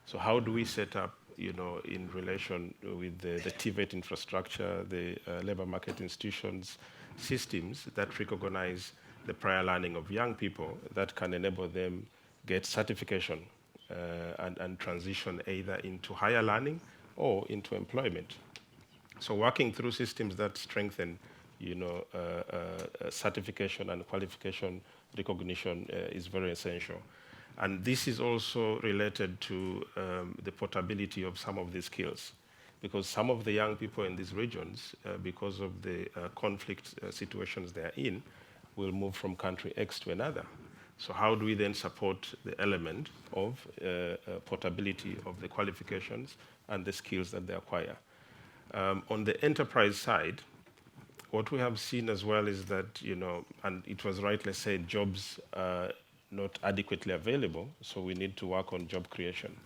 So how do we set up, in relation with the TVET infrastructure, the labor market institutions, systems that recognize the prior learning of young people that can enable them get certification and transition either into higher learning or into employment. So working through systems that strengthen certification and qualification recognition is very essential. And this is also related to the portability of some of these skills, because some of the young people in these regions, because of the conflict situations they are in, will move from country X to another. So how do we then support the element of portability of the qualifications and the skills that they acquire? On the enterprise side, what we have seen as well is that, and it was rightly said, jobs are not adequately available, so we need to work on job creation.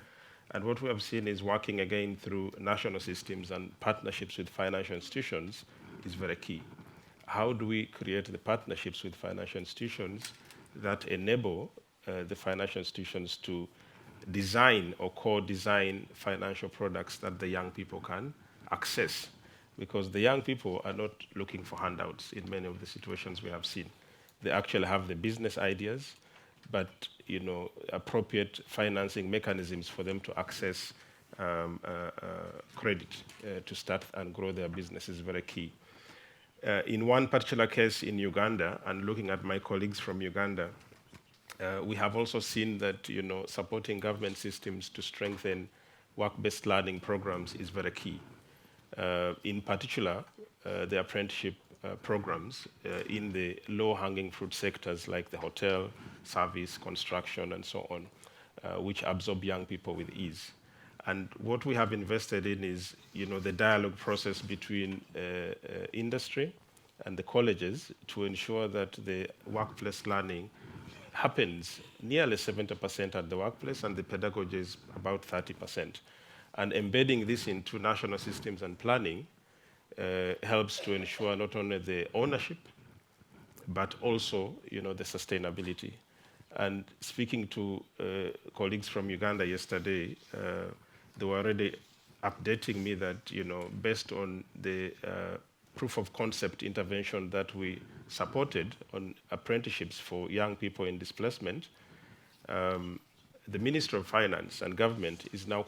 And what we have seen is working again through national systems and partnerships with financial institutions is very key. How do we create the partnerships with financial institutions that enable the financial institutions to design or co-design financial products that the young people can access? Because the young people are not looking for handouts in many of the situations we have seen. They actually have the business ideas, but appropriate financing mechanisms for them to access credit to start and grow their business is very key. In one particular case in Uganda, and looking at my colleagues from Uganda, we have also seen that supporting government systems to strengthen work-based learning programs is very key. In particular, the apprenticeship programs in the low-hanging fruit sectors like the hotel, service, construction, and so on, which absorb young people with ease. And what we have invested in is, the dialogue process between industry and the colleges to ensure that the workplace learning happens nearly 70% at the workplace, and the pedagogy is about 30%. And embedding this into national systems and planning helps to ensure not only the ownership, but also, the sustainability. And speaking to colleagues from Uganda yesterday, they were already updating me that, based on the proof of concept intervention that we supported on apprenticeships for young people in displacement, the Ministry of Finance and government is now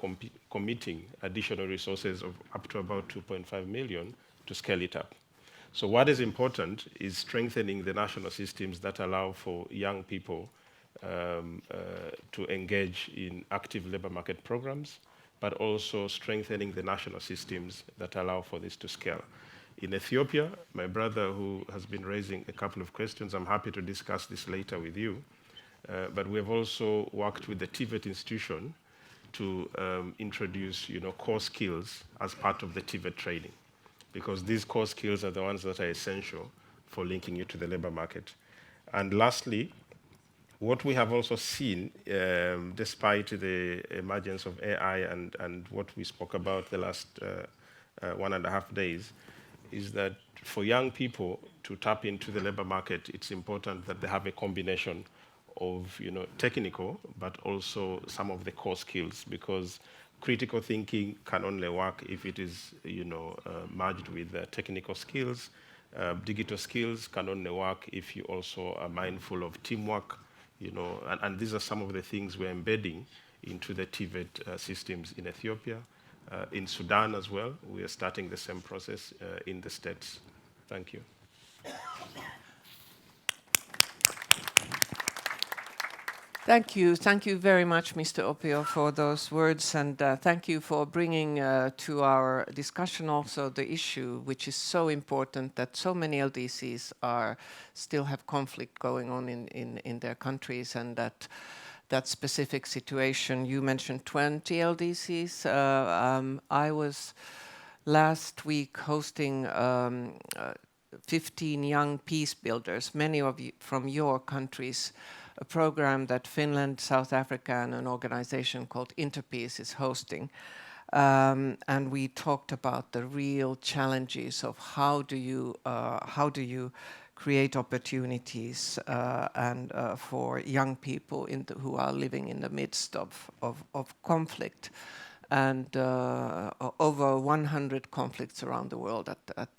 committing additional resources of up to about 2.5 million to scale it up. So what is important is strengthening the national systems that allow for young people to engage in active labor market programs, but also strengthening the national systems that allow for this to scale. In Ethiopia, my brother who has been raising a couple of questions, I'm happy to discuss this later with you, but we have also worked with the TVET institution to introduce core skills as part of the TVET training, because these core skills are the ones that are essential for linking you to the labor market. And lastly, What we have also seen, despite the emergence of AI and what we spoke about the last 1.5 days, is that for young people to tap into the labor market, it's important that they have a combination of technical, but also some of the core skills, because critical thinking can only work if it is merged with technical skills. Digital skills can only work if you also are mindful of teamwork, and these are some of the things we're embedding into the TVET systems in Ethiopia. In Sudan as well, we are starting the same process in the States. Thank you. Thank you. Thank you very much, Mr. Opio, for those words, and thank you for bringing to our discussion also the issue, which is so important, that so many LDCs still have conflict going on in their countries, and that specific situation. You mentioned 20 LDCs. I was last week hosting 15 young peace builders, many of you from your countries, a program that Finland, South Africa, and an organization called Interpeace is hosting. And we talked about the real challenges of how do you create opportunities and for young people who are living in the midst of conflict. And over 100 conflicts around the world at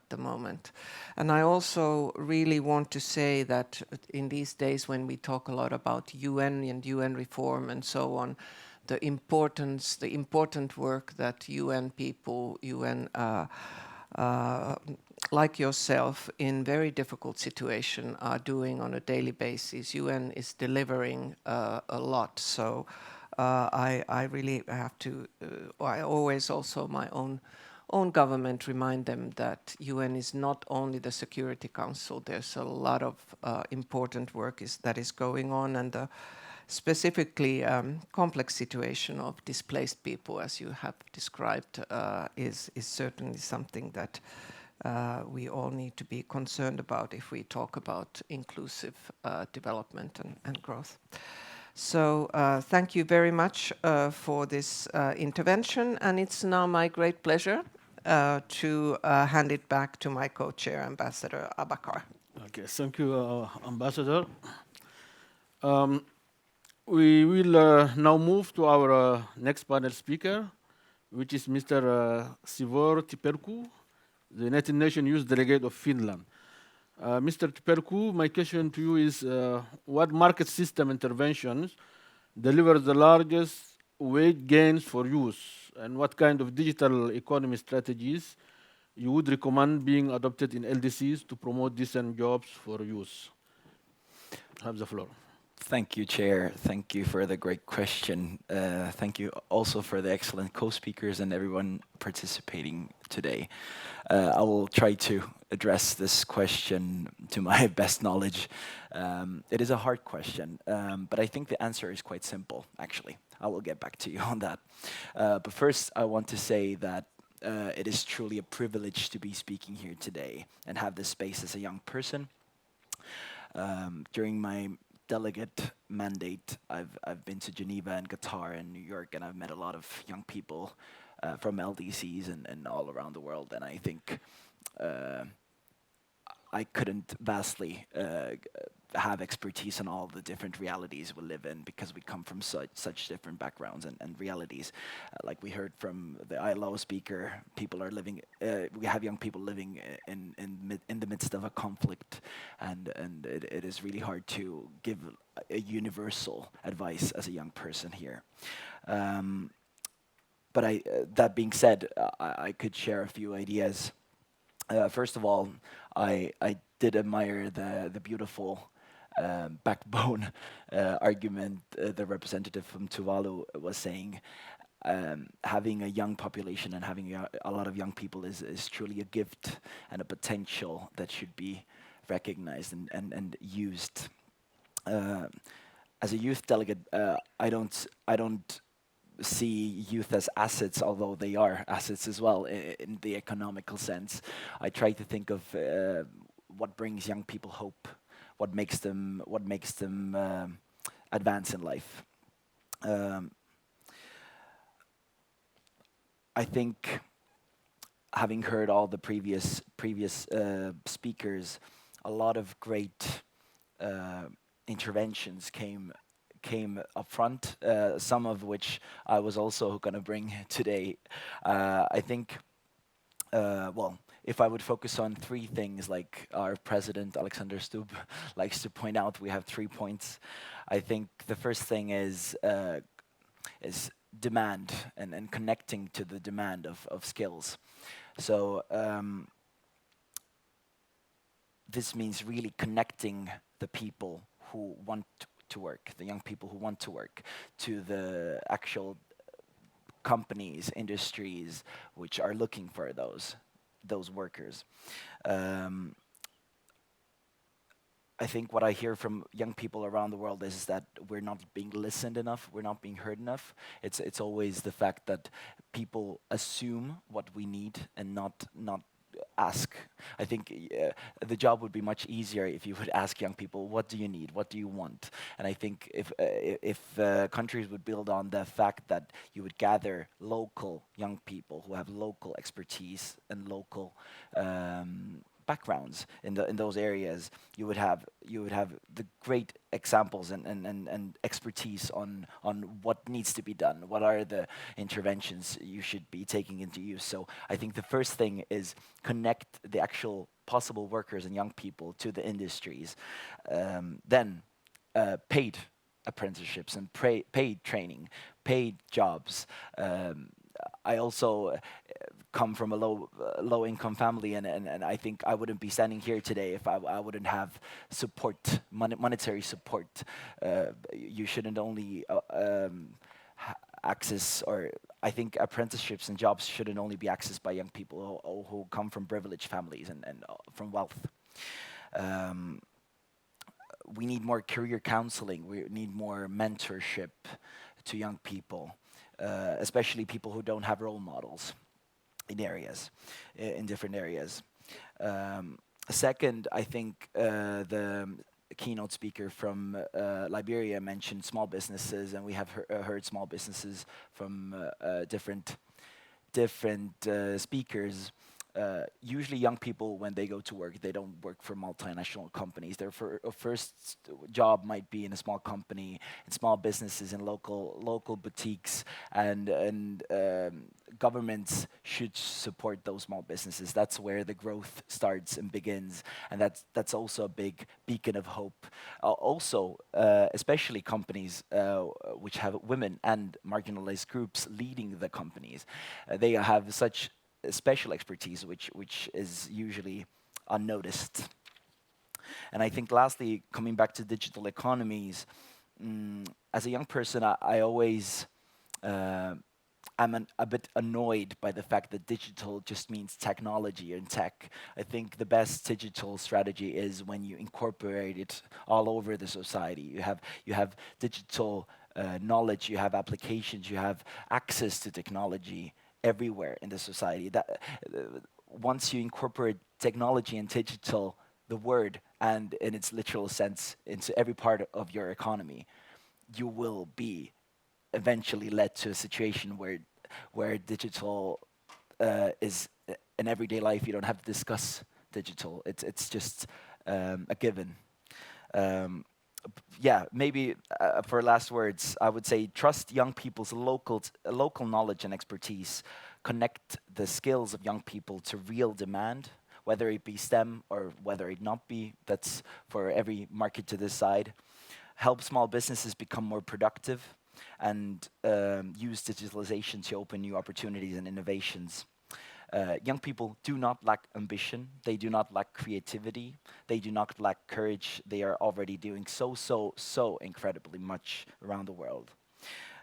the moment. And I also really want to say that in these days when we talk a lot about UN and UN reform and so on, the important work that UN people, like yourself, in very difficult situation are doing on a daily basis. UN is delivering a lot. So I really have to, I always also my own government remind them that UN is not only the Security Council. There's a lot of important work that is going on, and the specifically complex situation of displaced people, as you have described, is certainly something that we all need to be concerned about if we talk about inclusive development and growth. So thank you very much for this intervention, and it's now my great pleasure to hand it back to my co-chair, Ambassador Abakar. Okay, thank you, Ambassador. We will now move to our next panel speaker, which is Mr. Sivor Tiperku, the United Nations Youth Delegate of Finland. Mr. Tiperku, my question to you is, what market system interventions deliver the largest wage gains for youth, and what kind of digital economy strategies you would recommend being adopted in LDCs to promote decent jobs for youth? Have the floor. Thank you, Chair. Thank you for the great question. Thank you also for the excellent co-speakers and everyone participating today. I will try to address this question to my best knowledge. It is a hard question, but I think the answer is quite simple, actually. I will get back to you on that. But first, I want to say that it is truly a privilege to be speaking here today and have this space as a young person. During my delegate mandate, I've been to Geneva and Qatar and New York, and I've met a lot of young people from LDCs and all around the world, and I think I couldn't vastly have expertise on all the different realities we live in, because we come from such different backgrounds and realities. Like we heard from the ILO speaker, people are living. We have young people living in the midst of a conflict, and it is really hard to give a universal advice as a young person here. But that being said, I could share a few ideas. First of all, I did admire the beautiful backbone argument the representative from Tuvalu was saying. Having a young population and having a lot of young people is truly a gift and a potential that should be recognized and used. As a youth delegate, I don't see youth as assets, although they are assets as well in the economical sense. I try to think of what brings young people hope, what makes them advance in life. I think, having heard all the previous speakers, a lot of great interventions came up front, some of which I was also going to bring today. I think, well, if I would focus on three things, like our president, Alexander Stubb, likes to point out, we have 3 points. I think the first thing is demand and connecting to the demand of skills. So this means really connecting the people who want to work, the young people who want to work, to the actual companies, industries which are looking for those workers. I think what I hear from young people around the world is that we're not being listened enough, we're not being heard enough. It's always the fact that people assume what we need and not ask. I think the job would be much easier if you would ask young people, what do you need, what do you want? And I think if countries would build on the fact that you would gather local young people who have local expertise and local backgrounds in those areas, you would have the great examples and expertise on what needs to be done, what are the interventions you should be taking into use. So I think the first thing is connect the actual possible workers and young people to the industries. Then paid apprenticeships and paid training, paid jobs. I also come from a low income family, and I think I wouldn't be standing here today if I wouldn't have support, monetary support. You shouldn't only access, or I think apprenticeships and jobs shouldn't only be accessed by young people who come from privileged families and from wealth. We need more career counseling. We need more mentorship to young people, especially people who don't have role models in different areas. Second, I think the keynote speaker from Liberia mentioned small businesses, and we have heard small businesses from different speakers. Usually young people, when they go to work, they don't work for multinational companies. Their first job might be in a small company, in small businesses, in local boutiques, and governments should support those small businesses. That's where the growth starts and begins, and that's also a big beacon of hope. Also, especially companies which have women and marginalized groups leading the companies, they have such special expertise which is usually unnoticed. And I think lastly, coming back to digital economies, as a young person, I always I'm a bit annoyed by the fact that digital just means technology and tech. I think the best digital strategy is when you incorporate it all over the society. You have digital knowledge, you have applications, you have access to technology everywhere in the society. That once you incorporate technology and digital, the word, and in its literal sense, into every part of your economy, you will be eventually led to a situation where digital is in everyday life. You don't have to discuss digital. It's just a given. Yeah, maybe for last words, I would say trust young people's local knowledge and expertise. Connect the skills of young people to real demand, whether it be STEM or whether it not be. That's for every market to decide. Help small businesses become more productive, and use digitalization to open new opportunities and innovations. Young people do not lack ambition, they do not lack creativity, they do not lack courage. They are already doing so incredibly much around the world.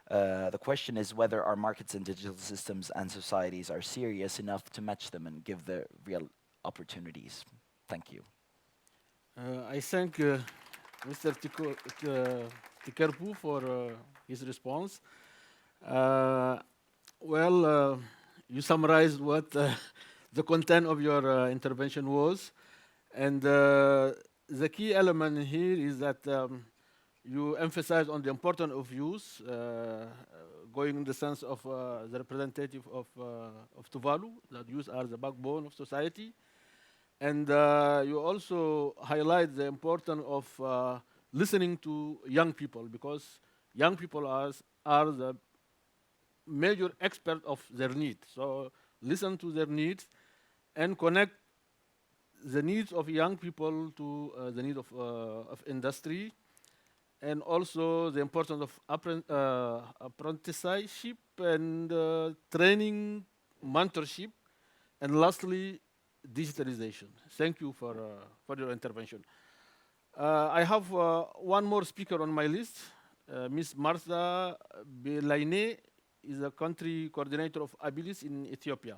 The question is whether our markets and digital systems and societies are serious enough to match them and give the real opportunities. Thank you. I thank Mr. Tikerpu for his response. You summarized what the content of your intervention was, and the key element here is that you emphasize on the importance of youth, going in the sense of the representative of Tuvalu, that youth are the backbone of society. And you also highlight the importance of listening to young people, because young people are the major expert of their needs. So listen to their needs and connect the needs of young people to the need of industry, and also the importance of apprenticeship and training, mentorship, and lastly, digitalization. Thank you for your intervention. I have one more speaker on my list. Ms. Martha Belaine is a country coordinator of Abilis in Ethiopia.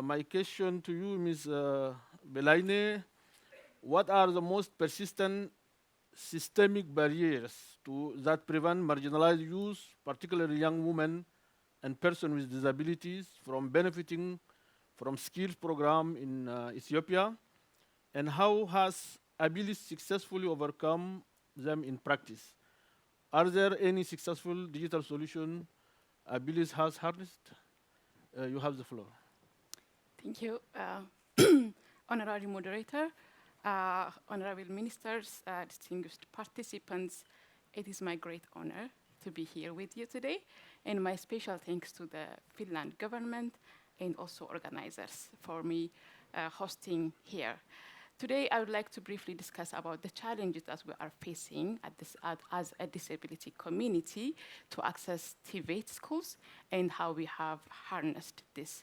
My question to you, Ms. Belaine, what are the most persistent systemic barriers that prevent marginalized youth, particularly young women and persons with disabilities, from benefiting from skills program in Ethiopia? And how has Abilis successfully overcome them in practice? Are there any successful digital solution Abilis has harnessed? You have the floor. Thank you, honorary moderator, honorable ministers, distinguished participants. It is my great honor to be here with you today, and my special thanks to the Finland government and also organizers for me hosting here. Today, I would like to briefly discuss about the challenges that we are facing as a disability community to access TVET schools and how we have harnessed this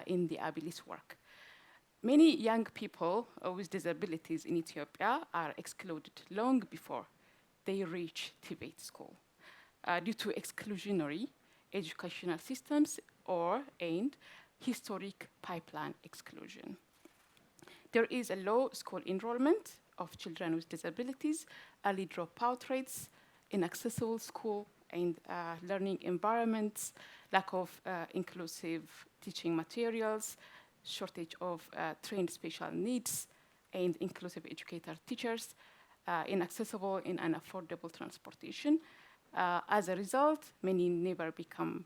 in the Abilis work. Many young people with disabilities in Ethiopia are excluded long before they reach TVET school due to exclusionary educational systems and historic pipeline exclusion. There is a low school enrollment of children with disabilities, early dropout rates, inaccessible school and learning environments, lack of inclusive teaching materials, shortage of trained special needs and inclusive educator teachers, inaccessible and unaffordable transportation. As a result, many never become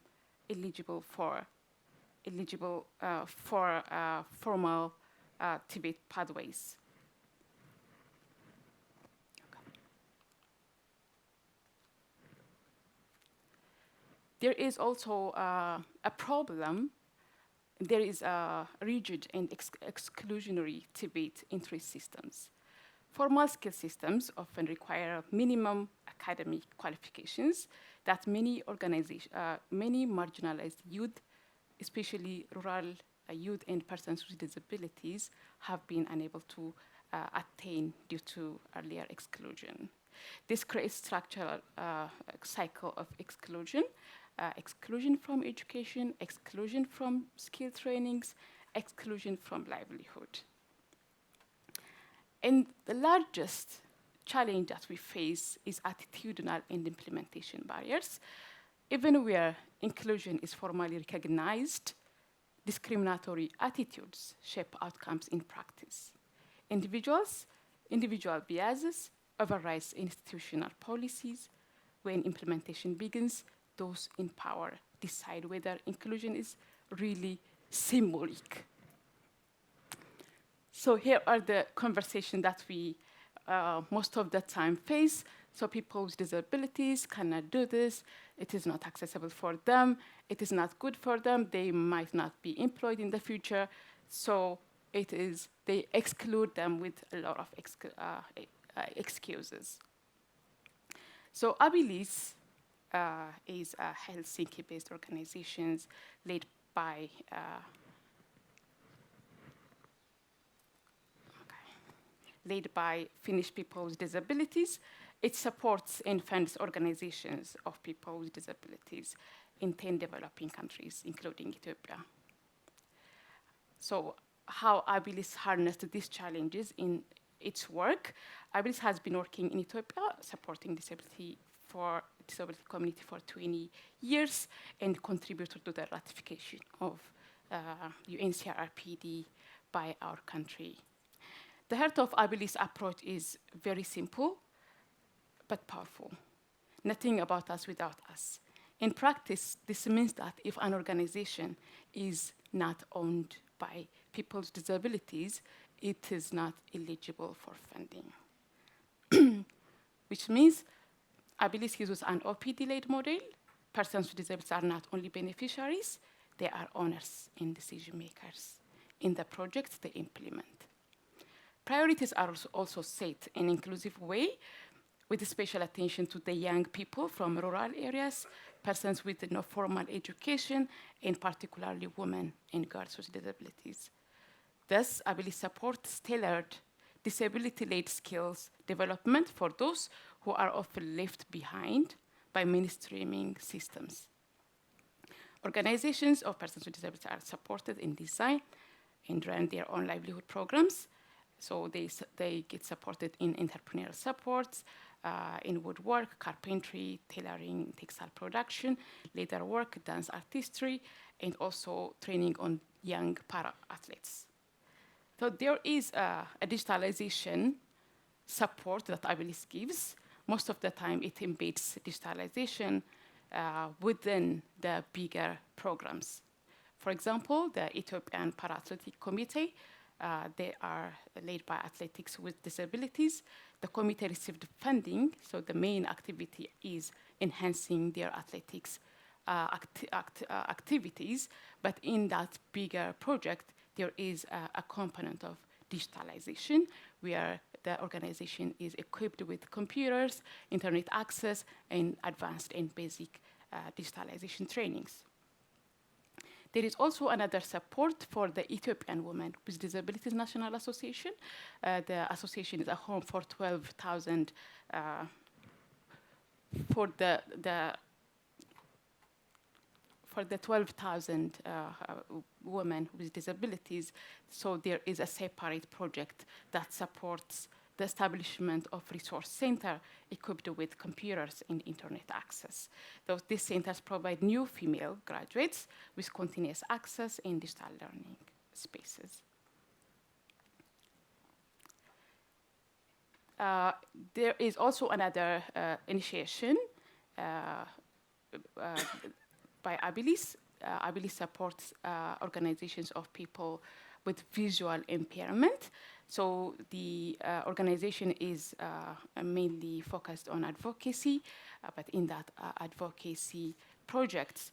eligible for formal TVET pathways. There is also a problem. There is a rigid and exclusionary TVET entry systems. Formal skill systems often require minimum academic qualifications that many marginalized youth, especially rural youth and persons with disabilities, have been unable to attain due to earlier exclusion. This creates structural cycle of exclusion, exclusion from education, exclusion from skill trainings, exclusion from livelihood. And the largest challenge that we face is attitudinal and implementation barriers. Even where inclusion is formally recognized, discriminatory attitudes shape outcomes in practice. Individual biases overrides institutional policies. When implementation begins, those in power decide whether inclusion is really symbolic. So here are the conversations that we most of the time face. So people with disabilities cannot do this. It is not accessible for them. It is not good for them. They might not be employed in the future. So they exclude them with a lot of excuses. So Abilis is a Helsinki-based organization led by Finnish people with disabilities. It supports and funds organizations of people with disabilities in 10 developing countries, including Ethiopia. So how Abilis harnessed these challenges in its work? Abilis has been working in Ethiopia, supporting disability community for 20 years and contributed to the ratification of UNCRPD by our country. The heart of Abilis' approach is very simple, but powerful. Nothing about us without us. In practice, this means that if an organization is not owned by people with disabilities, it is not eligible for funding. Which means Abilis uses an OPD-led model. Persons with disabilities are not only beneficiaries, they are owners and decision makers in the projects they implement. Priorities are also set in an inclusive way, with special attention to the young people from rural areas, persons with no formal education, and particularly women and girls with disabilities. Thus, Abilis supports tailored disability-led skills development for those who are often left behind by mainstreaming systems. Organizations of persons with disabilities are supported in design and run their own livelihood programs. So they get supported in entrepreneurial supports, in woodwork, carpentry, tailoring, textile production, leather work, dance artistry, and also training on young para-athletes. So there is a digitalization support that Abilis gives. Most of the time it embeds digitalization within the bigger programs. For example, the Ethiopian Para-Athletic Committee, they are led by athletics with disabilities. The committee received funding, so the main activity is enhancing their athletics activities, but in that bigger project, there is a component of digitalization where the organization is equipped with computers, internet access, and advanced and basic digitalization trainings. There is also another support for the Ethiopian Women with Disabilities National Association. The association is a home for 12,000 for the 12,000 women with disabilities. So there is a separate project that supports the establishment of resource center equipped with computers and internet access. These centers provide new female graduates with continuous access in digital learning spaces. There is also another initiation by Abilis. Abilis supports organizations of people with visual impairment. So the organization is mainly focused on advocacy, but in that advocacy projects,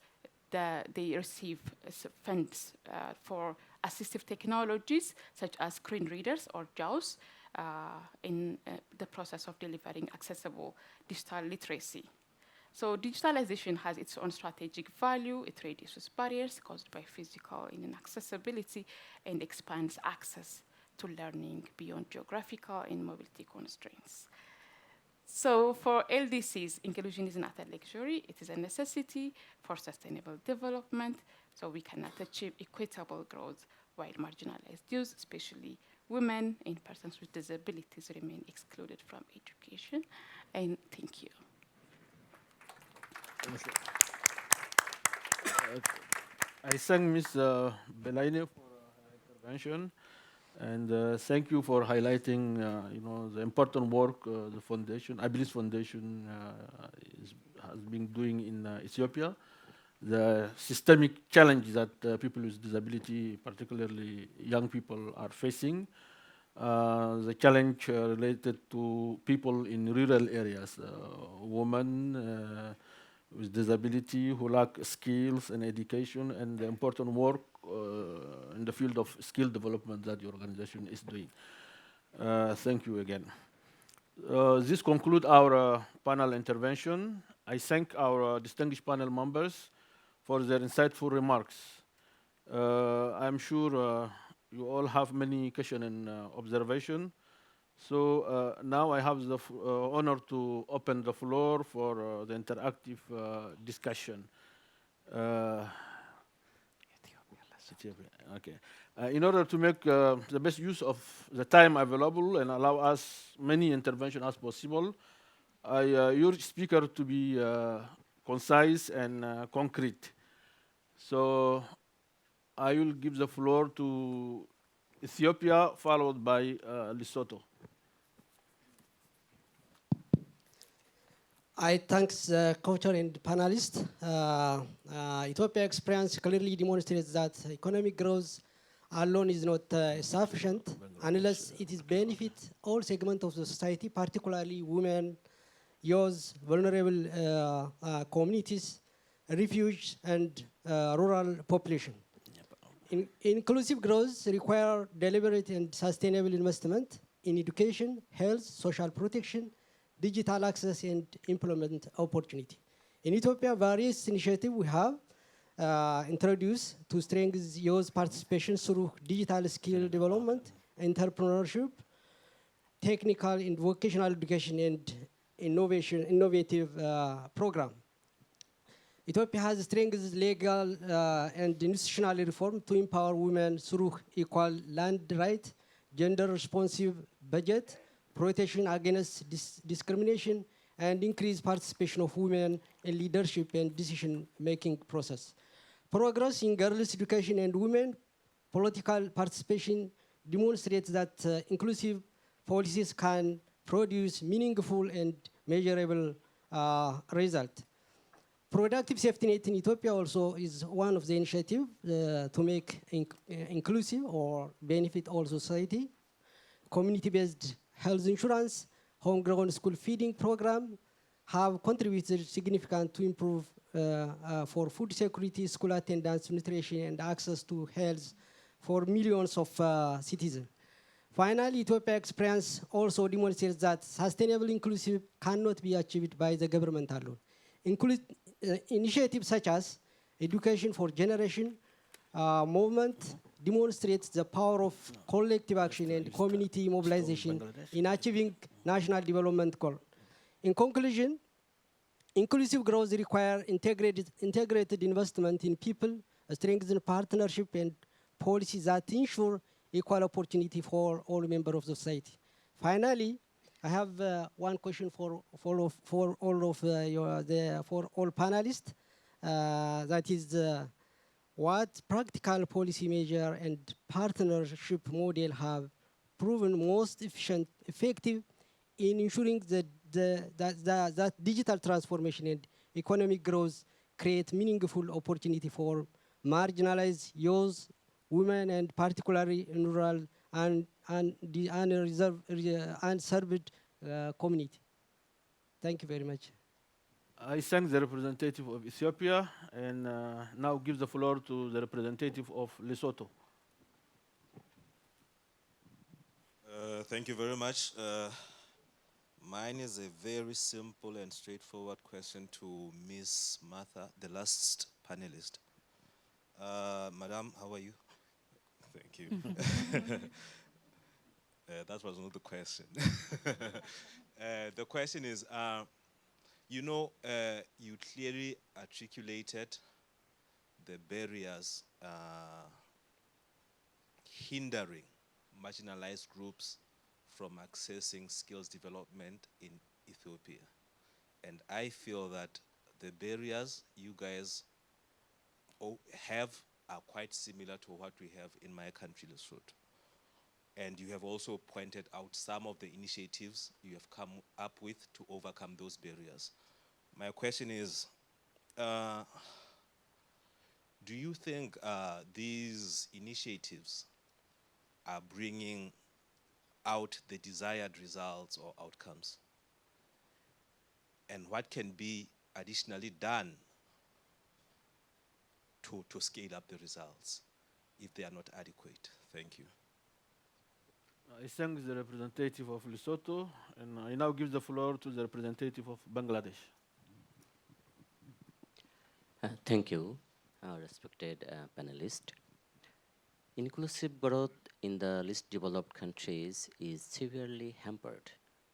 they receive funds for assistive technologies such as screen readers or JAWS in the process of delivering accessible digital literacy. So digitalization has its own strategic value. It reduces barriers caused by physical inaccessibility and expands access to learning beyond geographical and mobility constraints. So for LDCs, inclusion is not a luxury, it is a necessity for sustainable development, so we cannot achieve equitable growth while marginalized youth, especially women and persons with disabilities, remain excluded from education. And thank you. I thank Ms. Belaine for her intervention, and thank you for highlighting, the important work the foundation, Abilis Foundation, has been doing in Ethiopia, the systemic challenge that people with disability, particularly young people, are facing, the challenge related to people in rural areas, women with disability who lack skills and education, and the important work in the field of skill development that the organization is doing. Thank you again. This concludes our panel intervention. I thank our distinguished panel members for their insightful remarks. I'm sure you all have many questions and observations. So now I have the honor to open the floor for the interactive discussion. Okay. In order to make the best use of the time available and allow us many interventions as possible, I urge speaker to be concise and concrete. So I will give the floor to Ethiopia, followed by Lesotho. I thank the co-chair and panelists. Ethiopia experience clearly demonstrates that economic growth alone is not sufficient unless it is benefit all segments of the society, particularly women, youth, vulnerable communities, refugees, and rural population. Inclusive growth requires deliberate and sustainable investment in education, health, social protection, digital access, and employment opportunity. In Ethiopia, various initiatives we have introduced to strengthen youth participation through digital skill development, entrepreneurship, technical and vocational education, and innovative program. Ethiopia has strengthened legal and institutional reform to empower women through equal land right, gender-responsive budget, protection against discrimination, and increased participation of women in leadership and decision-making process. Progress in girls' education and women political participation demonstrates that inclusive policies can produce meaningful and measurable results. Productive safety net in Ethiopia also is one of the initiatives to make inclusive or benefit all society. Community-based health insurance, homegrown school feeding program have contributed significantly to improve for food security, school attendance, nutrition, and access to health for millions of citizens. Finally, Ethiopia experience also demonstrates that sustainable inclusive cannot be achieved by the government alone. Initiatives such as Education for Generation movement demonstrates the power of collective action and community mobilization in achieving national development goals. In conclusion, inclusive growth requires integrated investment in people, a strengthened partnership, and policies that ensure equal opportunity for all members of the society. Finally, I have one question for all panelists. That is, what practical policy measure and partnership model have proven most effective in ensuring that digital transformation and economic growth create meaningful opportunity for marginalized youth, women, and particularly in rural and the unserved community. Thank you very much. I thank the representative of Ethiopia and now give the floor to the representative of Lesotho. Thank you very much. Mine is a very simple and straightforward question to Ms. Martha, the last panelist. Madam, how are you? Thank you. That was not the question. The question is, you know, you clearly articulated the barriers hindering marginalized groups from accessing skills development in Ethiopia. And I feel that the barriers you guys have are quite similar to what we have in my country, Lesotho. And you have also pointed out some of the initiatives you have come up with to overcome those barriers. My question is, do you think these initiatives are bringing out the desired results or outcomes? And what can be additionally done to scale up the results if they are not adequate? Thank you. I thank the representative of Lesotho, and I now give the floor to the representative of Bangladesh. Thank you, respected panelist. Inclusive growth in the least developed countries is severely hampered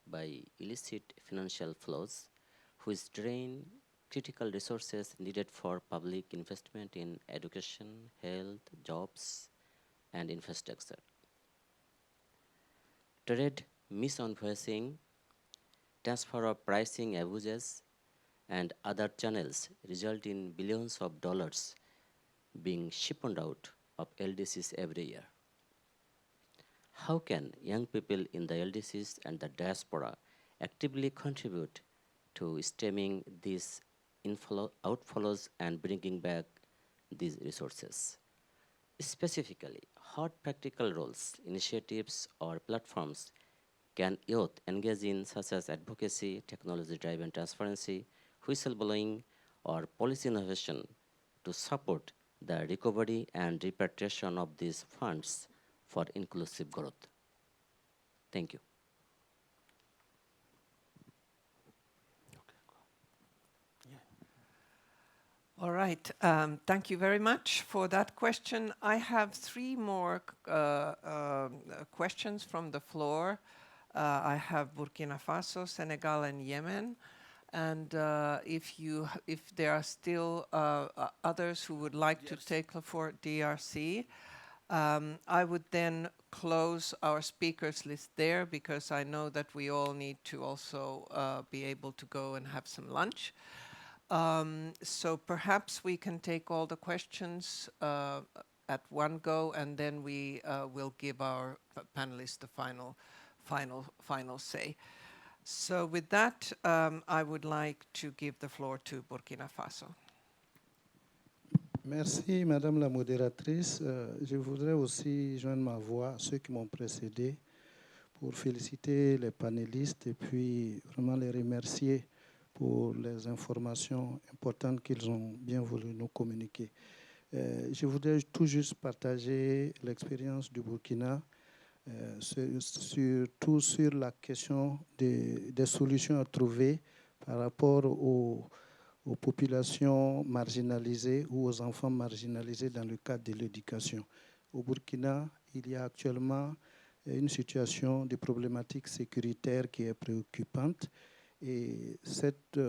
by illicit financial flows, which drain critical resources needed for public investment in education, health, jobs, and infrastructure. Trade misinvoicing, transfer of pricing abuses, and other channels result in billions of dollars being shipped out of LDCs every year. how can young people in the LDCs and the diaspora actively contribute to stemming these outflows and bringing back these resources? Specifically, what practical roles, initiatives, or platforms can youth engage in, such as advocacy, technology-driven transparency, whistleblowing, or policy innovation to support the recovery and repatriation of these funds for inclusive growth? Thank you. All right. Thank you very much for that question. I have three more questions from the floor. I have Burkina Faso, Senegal, and Yemen. And if there are still others who would like to take the floor, DRC, I would then close our speakers list there, because I know that we all need to also be able to go and have some lunch. So perhaps we can take all the questions at one go, and then we will give our panelists the final say. So with that, I would like to give the floor to Burkina Faso. Merci, Madame la modératrice. Je voudrais aussi joindre ma voix à ceux qui m'ont précédé pour féliciter les panélistes et puis vraiment les remercier pour les informations importantes qu'ils ont bien voulu nous communiquer. Je voudrais tout juste partager l'expérience du Burkina, surtout sur la question des solutions à trouver par rapport aux populations marginalisées ou aux enfants marginalisés dans le cadre de l'éducation. Au Burkina, il y a actuellement une situation de problématique sécuritaire qui est préoccupante. Et cette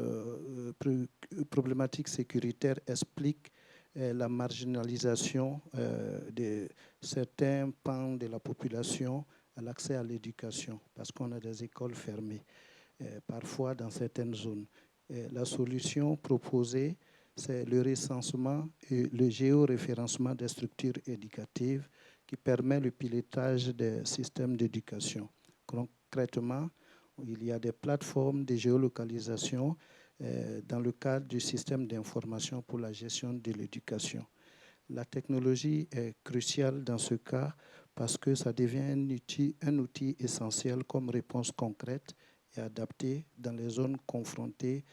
problématique sécuritaire explique la marginalisation de certains pans de la population à l'accès à l'éducation, parce qu'on a des écoles fermées, parfois dans certaines zones. La solution proposée, c'est le recensement et le géoréférencement des structures éducatives qui permet le pilotage des systèmes d'éducation. Concrètement, il y a des plateformes de géolocalisation dans le cadre du système d'information pour la gestion de l'éducation. La technologie est cruciale dans ce cas parce que ça devient un outil essentiel comme réponse concrète et adaptée dans les zones confrontées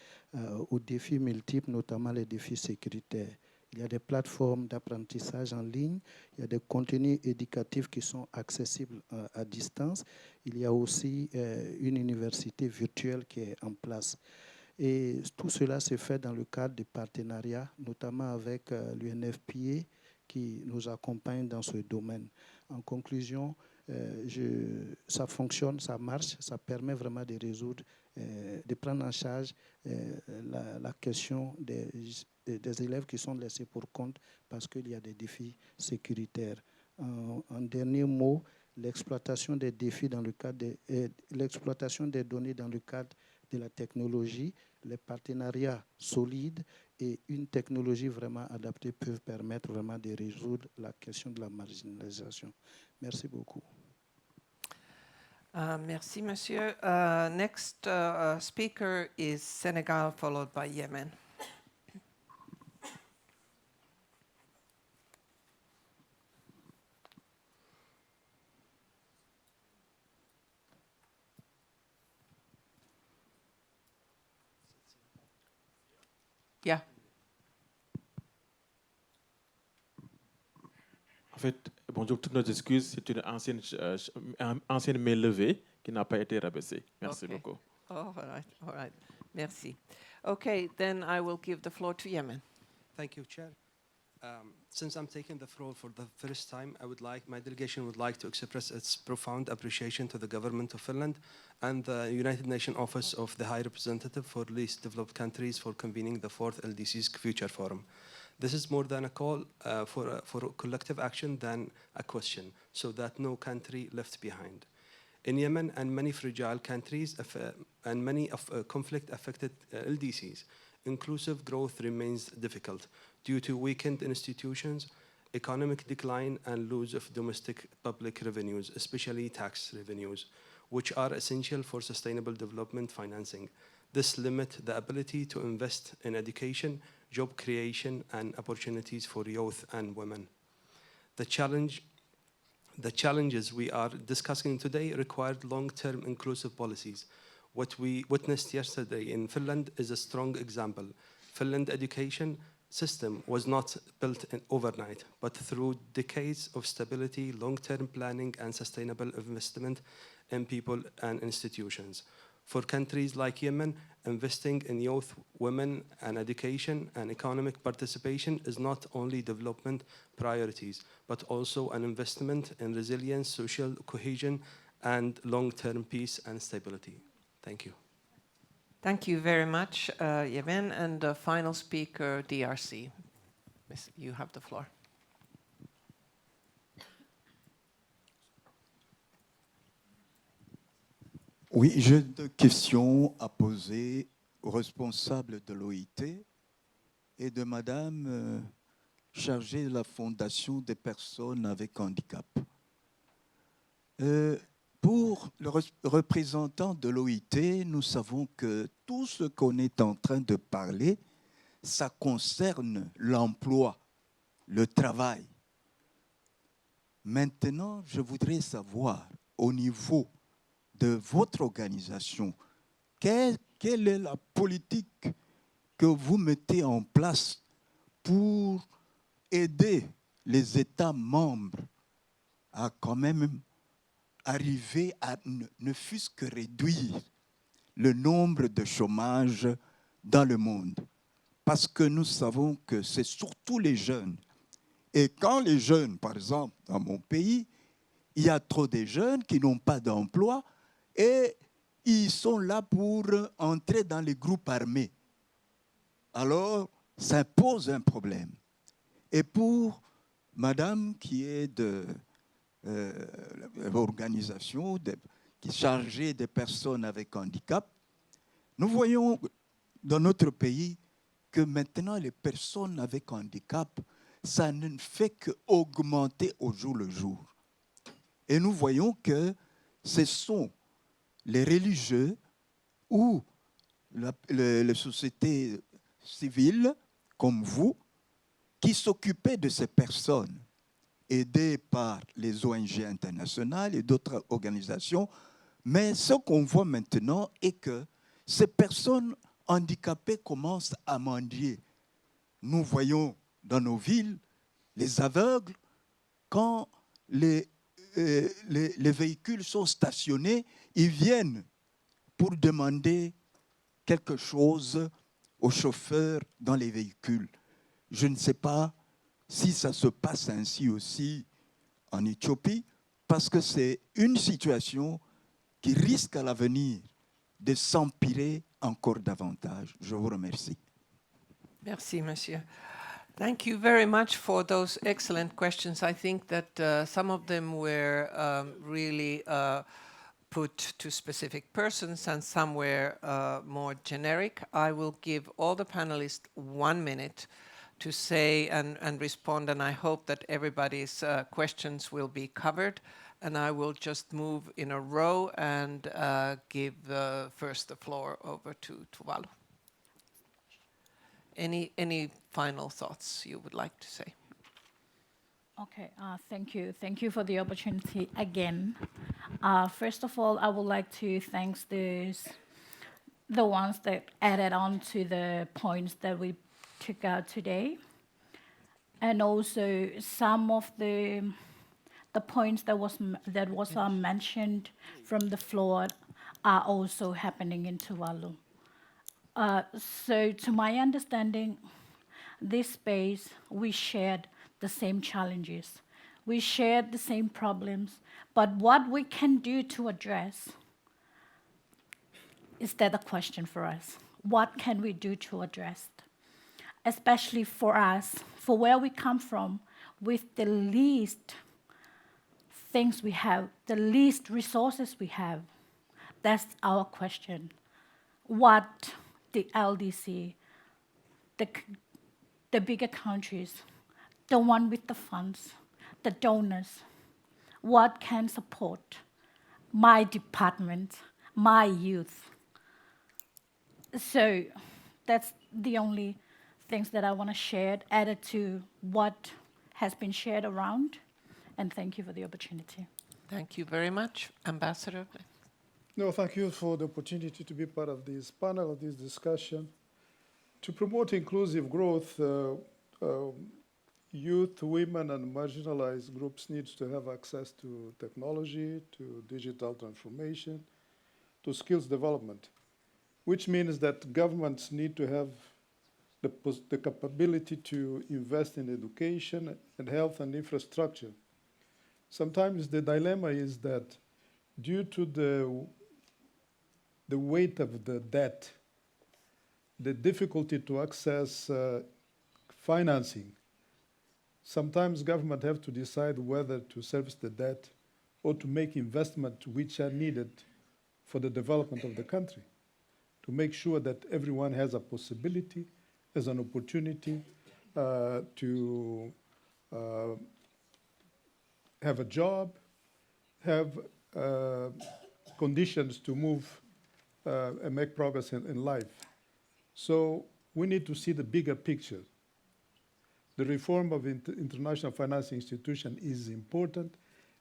aux défis multiples, notamment les défis sécuritaires. Il y a des plateformes d'apprentissage en ligne, il y a des contenus éducatifs qui sont accessibles à distance. Il y a aussi une université virtuelle qui est en place. Et tout cela se fait dans le cadre de partenariats, notamment avec l'UNFPA qui nous accompagne dans ce domaine. En conclusion, ça fonctionne, ça marche, ça permet vraiment de résoudre, de prendre en charge la question des élèves qui sont laissés pour compte parce qu'il y a des défis sécuritaires. En dernier mot, l'exploitation des défis dans le cadre l'exploitation des données dans le cadre de la technologie, les partenariats solides et une technologie vraiment adaptée peuvent permettre vraiment de résoudre la question de la marginalisation. Merci beaucoup. Merci, monsieur. Next speaker is Senegal, followed by Yemen. Yeah. En fait, bonjour, toutes nos excuses, c'est une ancienne main levée qui n'a pas été rabaissée. Merci beaucoup. All right. Merci. Okay, then I will give the floor to Yemen. Thank you, Chair. Since I'm taking the floor for the first time, my delegation would like to express its profound appreciation to the government of Finland and the United Nations Office of the High Representative for Least Developed Countries for convening the Fourth LDC Future Forum. This is more than a call for collective action than a question, so that no country left behind. In Yemen and many fragile countries and many conflict-affected LDCs, inclusive growth remains difficult due to weakened institutions, economic decline, and loss of domestic public revenues, especially tax revenues, which are essential for sustainable development financing. This limits the ability to invest in education, job creation, and opportunities for youth and women. The challenges we are discussing today required long-term inclusive policies. What we witnessed yesterday in Finland is a strong example. Finland education system was not built overnight, but through decades of stability, long-term planning, and sustainable investment in people and institutions. For countries like Yemen, investing in youth, women, and education and economic participation is not only development priorities, but also an investment in resilience, social cohesion, and long-term peace and stability. Thank you. Thank you very much, Yemen. And the final speaker, DRC. Miss, you have the floor. Oui, j'ai deux questions à poser aux responsables de l'OIT et de Madame chargée de la Fondation des personnes avec handicap. Pour le représentant de l'OIT, nous savons que tout ce qu'on est en train de parler, ça concerne l'emploi, le travail. Maintenant, je voudrais savoir, au niveau de votre organisation, quelle est la politique que vous mettez en place pour aider les États membres à quand même arriver à ne fût-ce que réduire le nombre de chômage dans le monde. Parce que nous savons que c'est surtout les jeunes. Et quand les jeunes, par exemple, dans mon pays, il y a trop de jeunes qui n'ont pas d'emploi et ils sont là pour entrer dans les groupes armés. Alors, ça pose un problème. Et pour Madame qui est de l'organisation qui est chargée des personnes avec handicap, nous voyons dans notre pays que maintenant les personnes avec handicap, ça ne fait qu'augmenter au jour le jour. Et nous voyons que ce sont les religieux ou les sociétés civiles comme vous qui s'occupaient de ces personnes, aidés par les ONG internationales et d'autres organisations. Mais ce qu'on voit maintenant est que ces personnes handicapées commencent à mendier. Nous voyons dans nos villes les aveugles, quand les véhicules sont stationnés, ils viennent pour demander quelque chose aux chauffeurs dans les véhicules. Je ne sais pas si ça se passe ainsi aussi en Éthiopie, parce que c'est une situation qui risque à l'avenir de s'empirer encore davantage. Je vous remercie. Merci, monsieur. Thank you very much for those excellent questions. I think that some of them were really put to specific persons and some were more generic. I will give all the panelists 1 minute to say and respond, and I hope that everybody's questions will be covered. And I will just move in a row and give first the floor over to Tuvalu. Any final thoughts you would like to say? Okay, thank you. Thank you for the opportunity again. First of all, I would like to thank the ones that added on to the points that we took out today. And also some of the points that was mentioned from the floor are also happening in Tuvalu. So to my understanding, this space, we shared the same challenges. We shared the same problems, but what we can do to address, is that a question for us? What can we do to address it? Especially for us, for where we come from, with the least things we have, the least resources we have. That's our question. What the LDC, the bigger countries the one with the funds, the donors, what can support my department, my youth. So that's the only things that I want to share, added to what has been shared around. And thank you for the opportunity. Thank you very much. Ambassador. No, thank you for the opportunity to be part of this panel, of this discussion. To promote inclusive growth, youth, women, and marginalized groups need to have access to technology, to digital transformation, to skills development, which means that governments need to have the capability to invest in education and health and infrastructure. Sometimes the dilemma is that due to the weight of the debt, the difficulty to access financing, sometimes government have to decide whether to service the debt or to make investments which are needed for the development of the country, to make sure that everyone has a possibility, has an opportunity to have a job, have conditions to move and make progress in life. So we need to see the bigger picture. The reform of international financing institution is important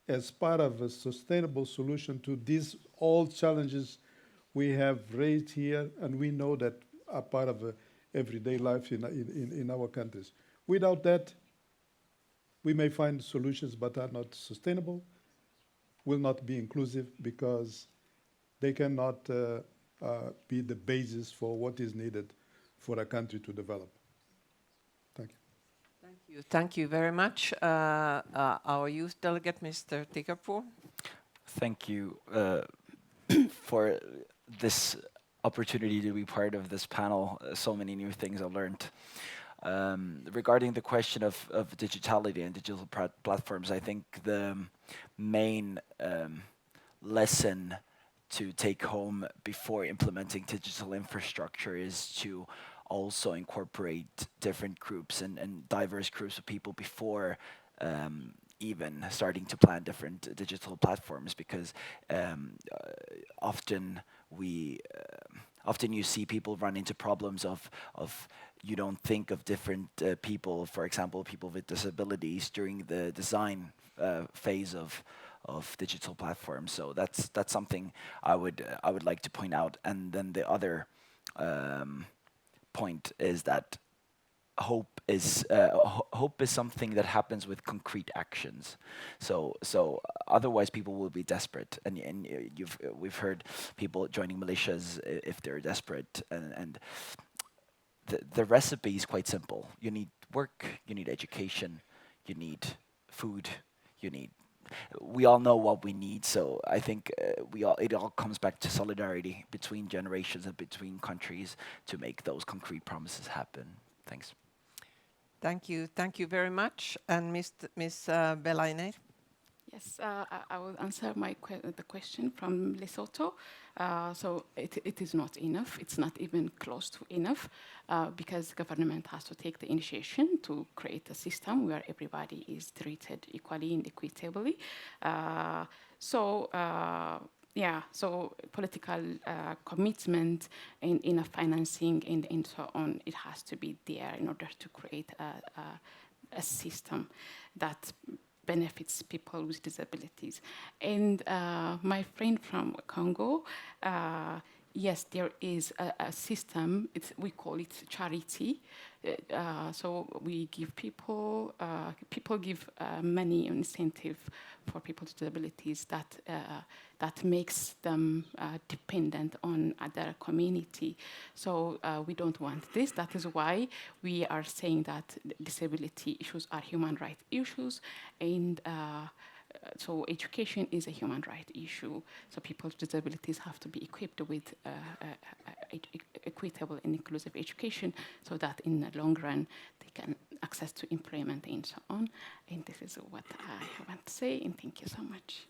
as part of a sustainable solution to these all challenges we have raised here, and we know that are part of everyday life in our countries. Without that, we may find solutions but are not sustainable, will not be inclusive, because they cannot be the basis for what is needed for a country to develop. Thank you. Thank you. Thank you very much. Our youth delegate, Mr. Tikapur. Thank you for this opportunity to be part of this panel. So many new things I learned. Regarding the question of digitality and digital platforms, I think the main lesson to take home before implementing digital infrastructure is to also incorporate different groups and diverse groups of people before even starting to plan different digital platforms, because often you see people run into problems of you don't think of different people, for example, people with disabilities, during the design phase of digital platforms. So that's something I would like to point out. And then the other point is that hope is something that happens with concrete actions. So otherwise people will be desperate, and we've heard people joining militias if they're desperate, and the recipe is quite simple. You need work, you need education, you need food, we all know what we need. So I think it all comes back to solidarity between generations and between countries to make those concrete promises happen. Thanks. Thank you. Thank you very much. And Ms. Belainer. Yes, I will answer the question from Lesotho. So it is not enough. It's not even close to enough, because the government has to take the initiation to create a system where everybody is treated equally and equitably. So political commitment in financing and so on, it has to be there in order to create a system that benefits people with disabilities. And my friend from Congo, yes, there is a system, we call it charity. So we give people give money incentive for people with disabilities that makes them dependent on other community. So we don't want this. That is why we are saying that disability issues are human rights issues, and so education is a human rights issue. So people with disabilities have to be equipped with equitable and inclusive education, so that in the long run they can access to employment and so on. And this is what I want to say, and thank you so much.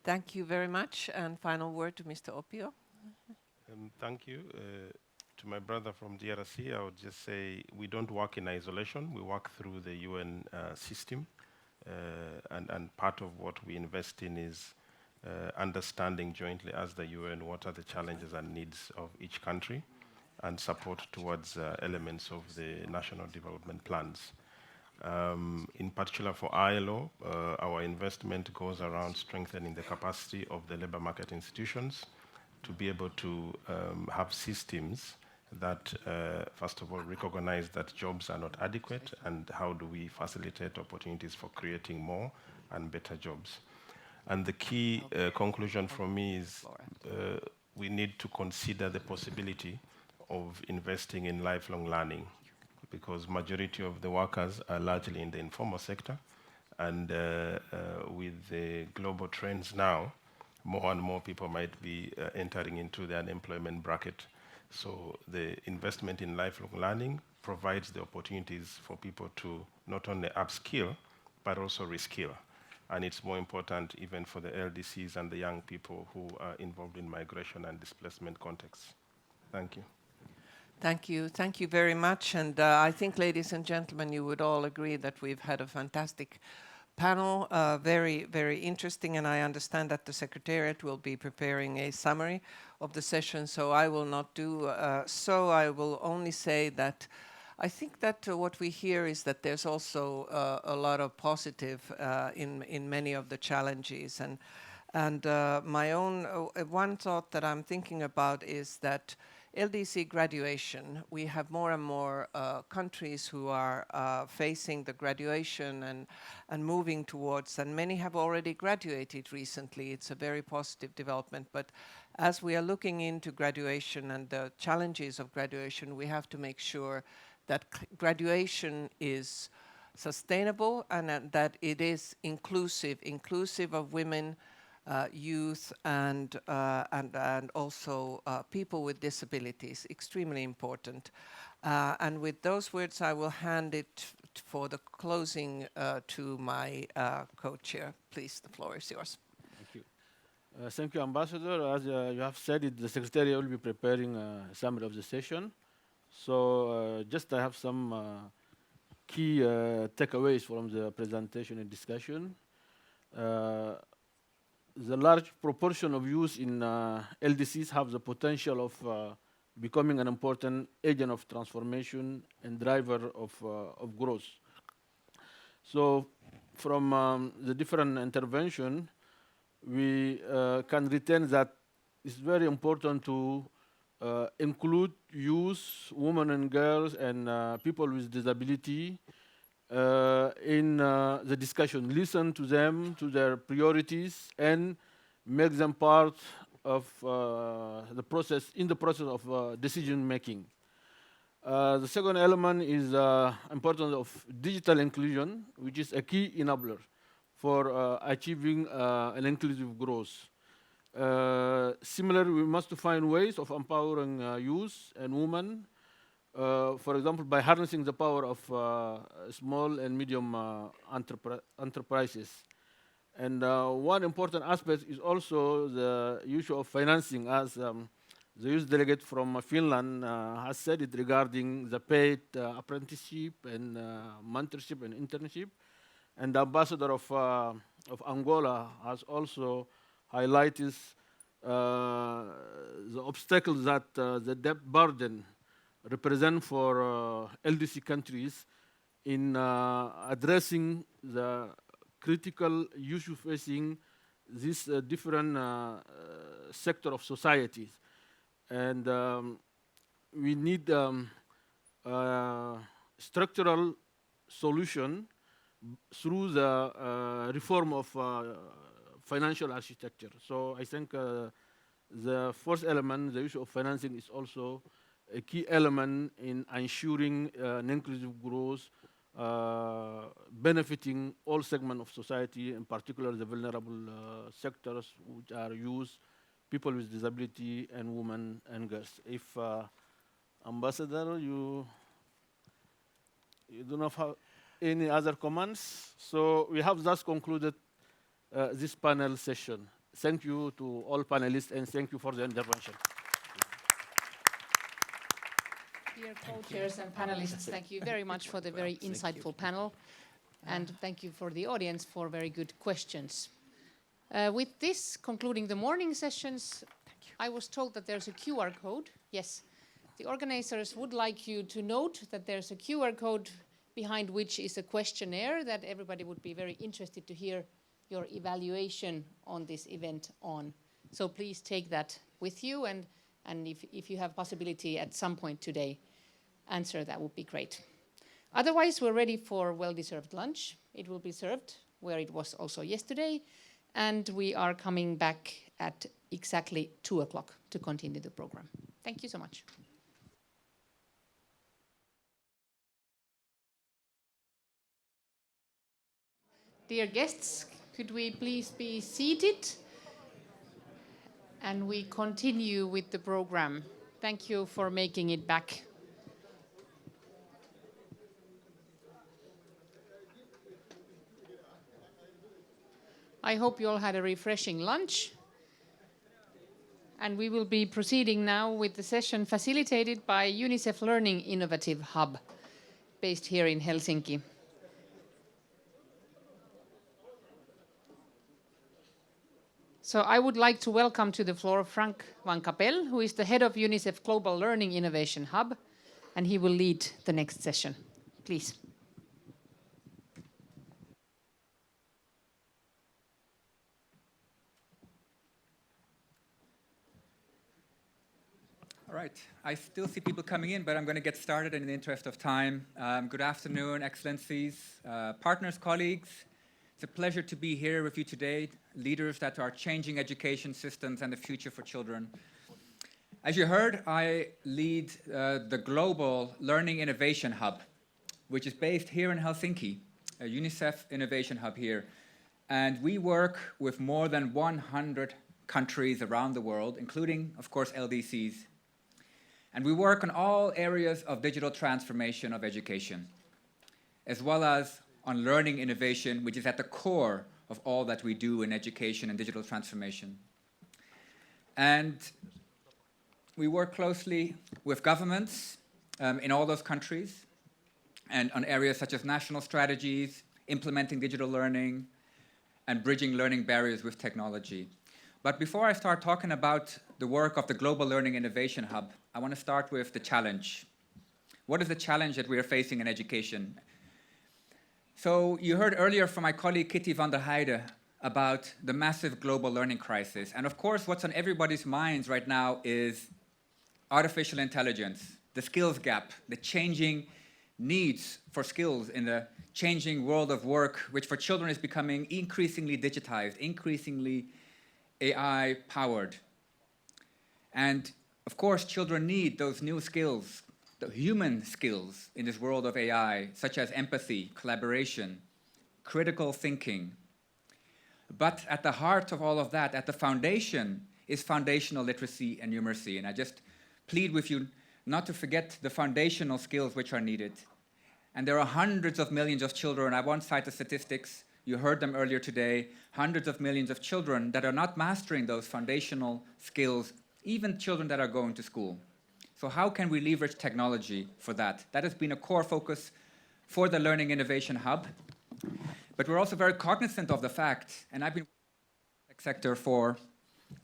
Thank you very much. And final word to Mr. Opio. Thank you to to my brother from DRC, I would just say we don't work in isolation. We work through the UN system. And part of what we invest in is understanding jointly as the UN what are the challenges and needs of each country and support towards elements of the national development plans. In particular for ILO, our investment goes around strengthening the capacity of the labor market institutions to be able to have systems that, first of all, recognize that jobs are not adequate, and how do we facilitate opportunities for creating more and better jobs. And the key conclusion for me is we need to consider the possibility of investing in lifelong learning, because majority of the workers are largely in the informal sector, and with the global trends now, more and more people might be entering into the unemployment bracket. So the investment in lifelong learning provides the opportunities for people to not only upskill, but also reskill. And it's more important even for the LDCs and the young people who are involved in migration and displacement contexts. Thank you. Thank you. Thank you very much. And I think, ladies and gentlemen, you would all agree that we've had a fantastic panel, very, very interesting, and I understand that the Secretariat will be preparing a summary of the session, so I will not do so. I will only say that I think that what we hear is that there's also a lot of positive in many of the challenges. And my own one thought that I'm thinking about is that LDC graduation, we have more and more countries who are facing the graduation and moving towards, and many have already graduated recently. It's a very positive development, but as we are looking into graduation and the challenges of graduation, we have to make sure that graduation is sustainable and that it is inclusive of women, youth, and also people with disabilities, extremely important. And with those words, I will hand it for the closing to my co-chair. Please, the floor is yours. Thank you. Thank you, Ambassador. As you have said, the Secretary will be preparing a summary of the session. So just I have some key takeaways from the presentation and discussion. The large proportion of youth in LDCs have the potential of becoming an important agent of transformation and driver of growth. So from the different intervention, we can retain that it's very important to include youth, women and girls, and people with disability in the discussion, listen to them, to their priorities, and make them part of the process, in the process of decision making. The second element is importance of digital inclusion, which is a key enabler for achieving an inclusive growth. Similarly, we must find ways of empowering youth and women, for example, by harnessing the power of small and medium enterprises. And one important aspect is also the issue of financing, as the youth delegate from Finland has said it regarding the paid apprenticeship and mentorship and internship. And the ambassador of Angola has also highlighted the obstacles that the debt burden represent for LDC countries in addressing the critical issue facing this different sector of societies. And we need structural solution through the reform of financial architecture. So I think the fourth element, the issue of financing, is also a key element in ensuring an inclusive growth, benefiting all segments of society, in particular the vulnerable sectors, which are youth, people with disability, and women and girls. If Ambassador, you do not have any other comments, so we have thus concluded this panel session. Thank you to all panelists, and thank you for the intervention. Dear co-chairs and panelists, thank you very much for the very insightful panel. And thank you for the audience for very good questions. With this, concluding the morning sessions, I was told that there's a QR code. Yes, the organizers would like you to note that there's a QR code behind which is a questionnaire that everybody would be very interested to hear your evaluation on this event on. So please take that with you, and if you have possibility at some point today, answer, that would be great. Otherwise, we're ready for well-deserved lunch. It will be served where it was also yesterday, and we are coming back at exactly 2 o'clock to continue the program. Thank you so much. Dear guests, could we please be seated? And we continue with the program. Thank you for making it back. I hope you all had a refreshing lunch. And we will be proceeding now with the session facilitated by UNICEF Learning Innovative Hub, based here in Helsinki. So I would like to welcome to the floor Frank van Kapel, who is the head of UNICEF Global Learning Innovation Hub, and he will lead the next session. Please. All right, I still see people coming in, but I'm going to get started in the interest of time. Good afternoon, Excellencies, partners, colleagues. It's a pleasure to be here with you today, leaders that are changing education systems and the future for children. As you heard, I lead the Global Learning Innovation Hub, which is based here in Helsinki, a UNICEF Innovation Hub here. And we work with more than 100 countries around the world, including, of course, LDCs. And we work on all areas of digital transformation of education, as well as on learning innovation, which is at the core of all that we do in education and digital transformation. And we work closely with governments in all those countries, and on areas such as national strategies, implementing digital learning, and bridging learning barriers with technology. But before I start talking about the work of the Global Learning Innovation Hub, I want to start with the challenge. What is the challenge that we are facing in education? So you heard earlier from my colleague Kitty van der Heijden about the massive global learning crisis. And of course, what's on everybody's minds right now is artificial intelligence, the skills gap, the changing needs for skills in the changing world of work, which for children is becoming increasingly digitized, increasingly AI-powered. And of course, children need those new skills, the human skills in this world of AI, such as empathy, collaboration, critical thinking. But at the heart of all of that, at the foundation, is foundational literacy and numeracy. And I just plead with you not to forget the foundational skills which are needed. And there are hundreds of millions of children. I won't cite the statistics. You heard them earlier today. Hundreds of millions of children that are not mastering those foundational skills, even children that are going to school. So how can we leverage technology for that? That has been a core focus for the Learning Innovation Hub. But we're also very cognizant of the fact, and I've been in the sector for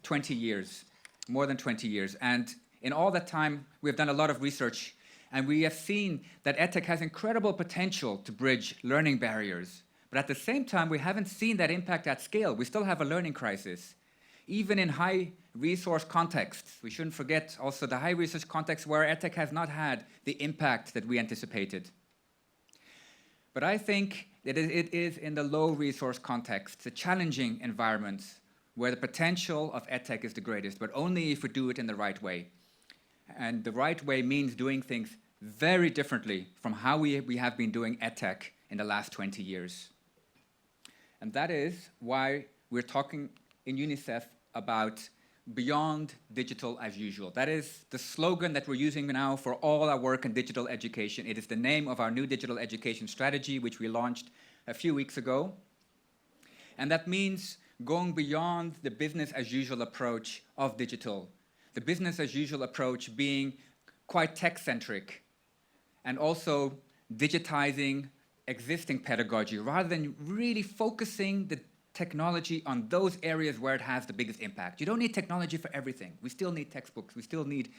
20 years, more than 20 years. And in all that time, we've done a lot of research, and we have seen that EdTech has incredible potential to bridge learning barriers. But at the same time, we haven't seen that impact at scale. We still have a learning crisis. Even in high-resource contexts, we shouldn't forget also the high-resource context where EdTech has not had the impact that we anticipated. But I think that it is in the low-resource context, the challenging environments, where the potential of EdTech is the greatest, but only if we do it in the right way. And the right way means doing things very differently from how we have been doing EdTech in the last 20 years. And that is why we're talking in UNICEF about beyond digital as usual. That is the slogan that we're using now for all our work in digital education. It is the name of our new digital education strategy, which we launched a few weeks ago. And that means going beyond the business as usual approach of digital. The business as usual approach being quite tech-centric, and also digitizing existing pedagogy rather than really focusing the technology on those areas where it has the biggest impact. You don't need technology for everything. We still need textbooks. We still need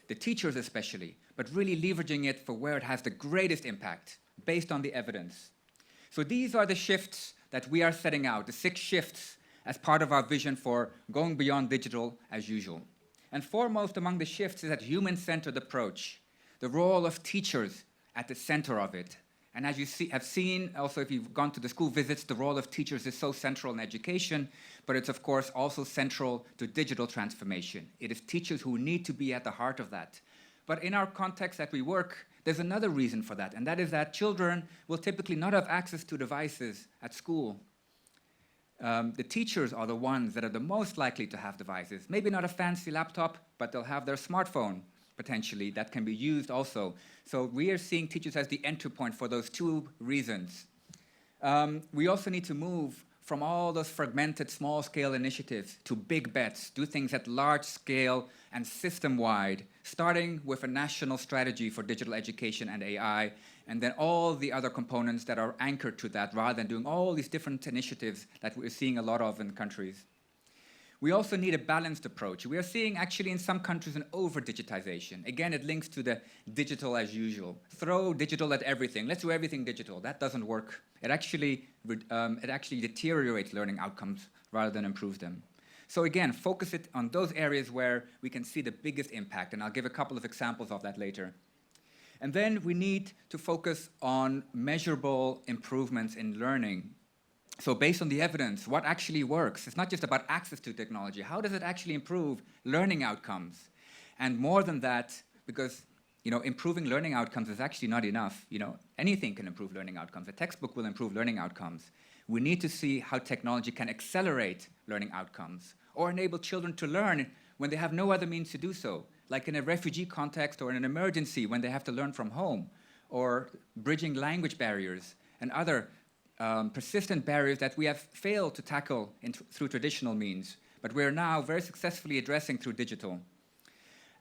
the teachers especially, but really leveraging it for where it has the greatest impact based on the evidence. So these are the shifts that we are setting out, the 6 shifts as part of our vision for going beyond digital as usual. And foremost among the shifts is that human-centered approach, the role of teachers at the center of it. And as you have seen, also if you've gone to the school visits, the role of teachers is so central in education, but it's of course also central to digital transformation. It is teachers who need to be at the heart of that. But in our context that we work, there's another reason for that, and that is that children will typically not have access to devices at school. The teachers are the ones that are the most likely to have devices. Maybe not a fancy laptop, but they'll have their smartphone, potentially, that can be used also. So we are seeing teachers as the entry point for those 2 reasons. We also need to move from all those fragmented small-scale initiatives to big bets, do things at large scale and system-wide, starting with a national strategy for digital education and AI, and then all the other components that are anchored to that, rather than doing all these different initiatives that we're seeing a lot of in countries. We also need a balanced approach. We are seeing actually in some countries an over-digitization. Again, it links to the digital as usual. Throw digital at everything. Let's do everything digital. That doesn't work. It actually deteriorates learning outcomes rather than improves them. So again, focus it on those areas where we can see the biggest impact, and I'll give a couple of examples of that later. And then we need to focus on measurable improvements in learning. So based on the evidence, what actually works? It's not just about access to technology. How does it actually improve learning outcomes? And more than that, because improving learning outcomes is actually not enough. Anything can improve learning outcomes. A textbook will improve learning outcomes. We need to see how technology can accelerate learning outcomes or enable children to learn when they have no other means to do so, like in a refugee context or in an emergency when they have to learn from home, or bridging language barriers and other persistent barriers that we have failed to tackle through traditional means, but we're now very successfully addressing through digital.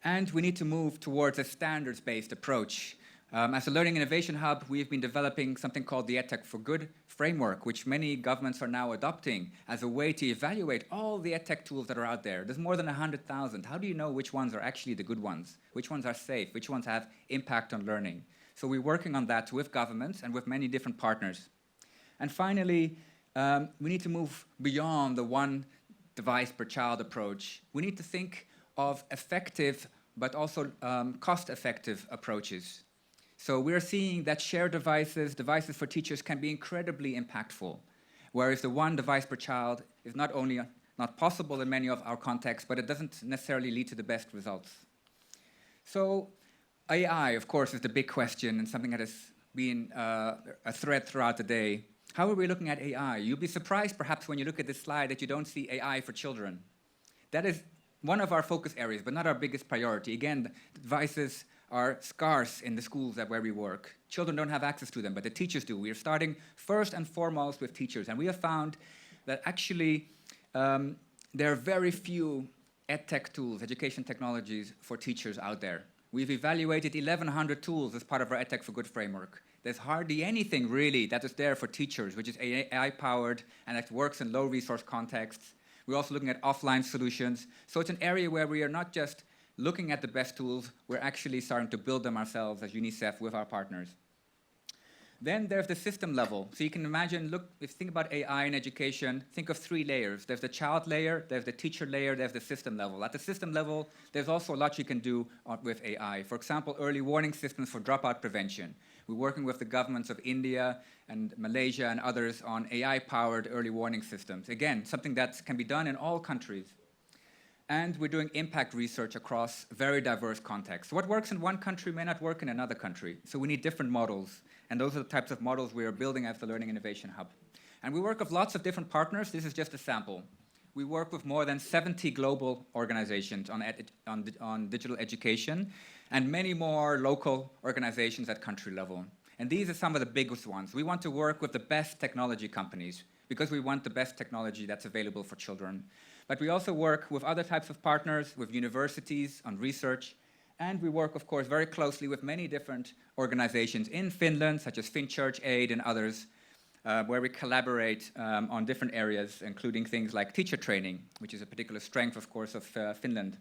And we need to move towards a standards-based approach. As a Learning Innovation Hub, we've been developing something called the EdTech for Good framework, which many governments are now adopting as a way to evaluate all the EdTech tools that are out there. There's more than 100,000. How do you know which ones are actually the good ones? Which ones are safe? Which ones have impact on learning? So we're working on that with governments and with many different partners. And finally, we need to move beyond the one device per child approach. We need to think of effective but also cost-effective approaches. So we're seeing that shared devices for teachers can be incredibly impactful, whereas the one device per child is not only not possible in many of our contexts, but it doesn't necessarily lead to the best results. So AI, of course, is the big question and something that has been a thread throughout the day. How are we looking at AI? You'll be surprised perhaps when you look at this slide that you don't see AI for children. That is one of our focus areas, but not our biggest priority. Again, devices are scarce in the schools where we work. Children don't have access to them, but the teachers do. We are starting first and foremost with teachers, and we have found that actually there are very few EdTech tools, education technologies for teachers out there. We've evaluated 1,100 tools as part of our EdTech for Good framework. There's hardly anything really that is there for teachers, which is AI-powered and that works in low-resource contexts. We're also looking at offline solutions. So it's an area where we are not just looking at the best tools, we're actually starting to build them ourselves as UNICEF with our partners. Then there's the system level. So you can imagine, look, if you think about AI in education, think of 3 layers. There's the child layer, there's the teacher layer, there's the system level. At the system level, there's also a lot you can do with AI. For example, early warning systems for dropout prevention. We're working with the governments of India and Malaysia and others on AI-powered early warning systems. Again, something that can be done in all countries. And we're doing impact research across very diverse contexts. What works in one country may not work in another country. So we need different models. And those are the types of models we are building as the Learning Innovation Hub. And we work with lots of different partners. This is just a sample. We work with more than 70 global organizations on digital education and many more local organizations at country level. And these are some of the biggest ones. We want to work with the best technology companies because we want the best technology that's available for children. But we also work with other types of partners, with universities on research, And we work, of course, very closely with many different organizations in Finland, such as Finchurch Aid and others, where we collaborate on different areas, including things like teacher training, which is a particular strength, of course, of Finland.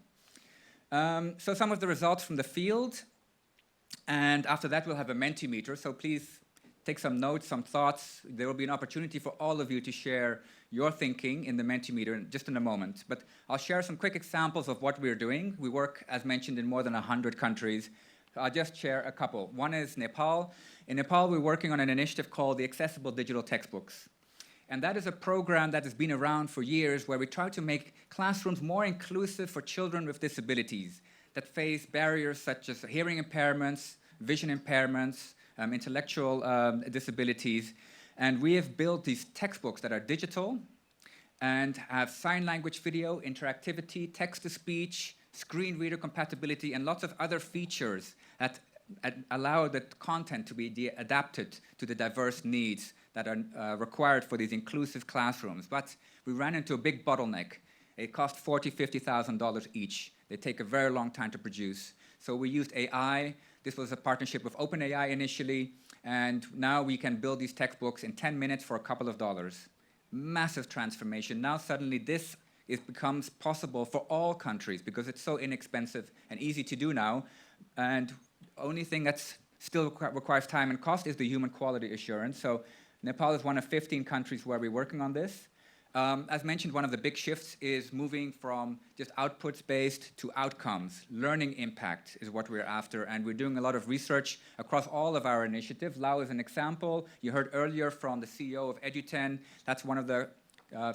So some of the results from the field, and after that we'll have a Mentimeter, so please take some notes, some thoughts. There will be an opportunity for all of you to share your thinking in the Mentimeter just in a moment. But I'll share some quick examples of what we're doing. We work, as mentioned, in more than 100 countries. I'll just share a couple. One is Nepal. In Nepal, we're working on an initiative called the Accessible Digital Textbooks. And that is a program that has been around for years where we try to make classrooms more inclusive for children with disabilities that face barriers such as hearing impairments, vision impairments, intellectual disabilities. And we have built these textbooks that are digital and have sign language video, interactivity, text-to-speech, screen reader compatibility, and lots of other features that allow the content to be adapted to the diverse needs that are required for these inclusive classrooms. But we ran into a big bottleneck. It cost $40,000, $50,000 each. They take a very long time to produce. So we used AI. This was a partnership with OpenAI initially, and now we can build these textbooks in 10 minutes for a couple of dollars. Massive transformation. Now suddenly this becomes possible for all countries because it's so inexpensive and easy to do now. And only thing that's still requires time and cost is the human quality assurance. So Nepal is one of 15 countries where we're working on this. As mentioned, one of the big shifts is moving from just outputs-based to outcomes. Learning impact is what we're after, and we're doing a lot of research across all of our initiatives. Lau is an example. You heard earlier from the CEO of Eduten. That's one of the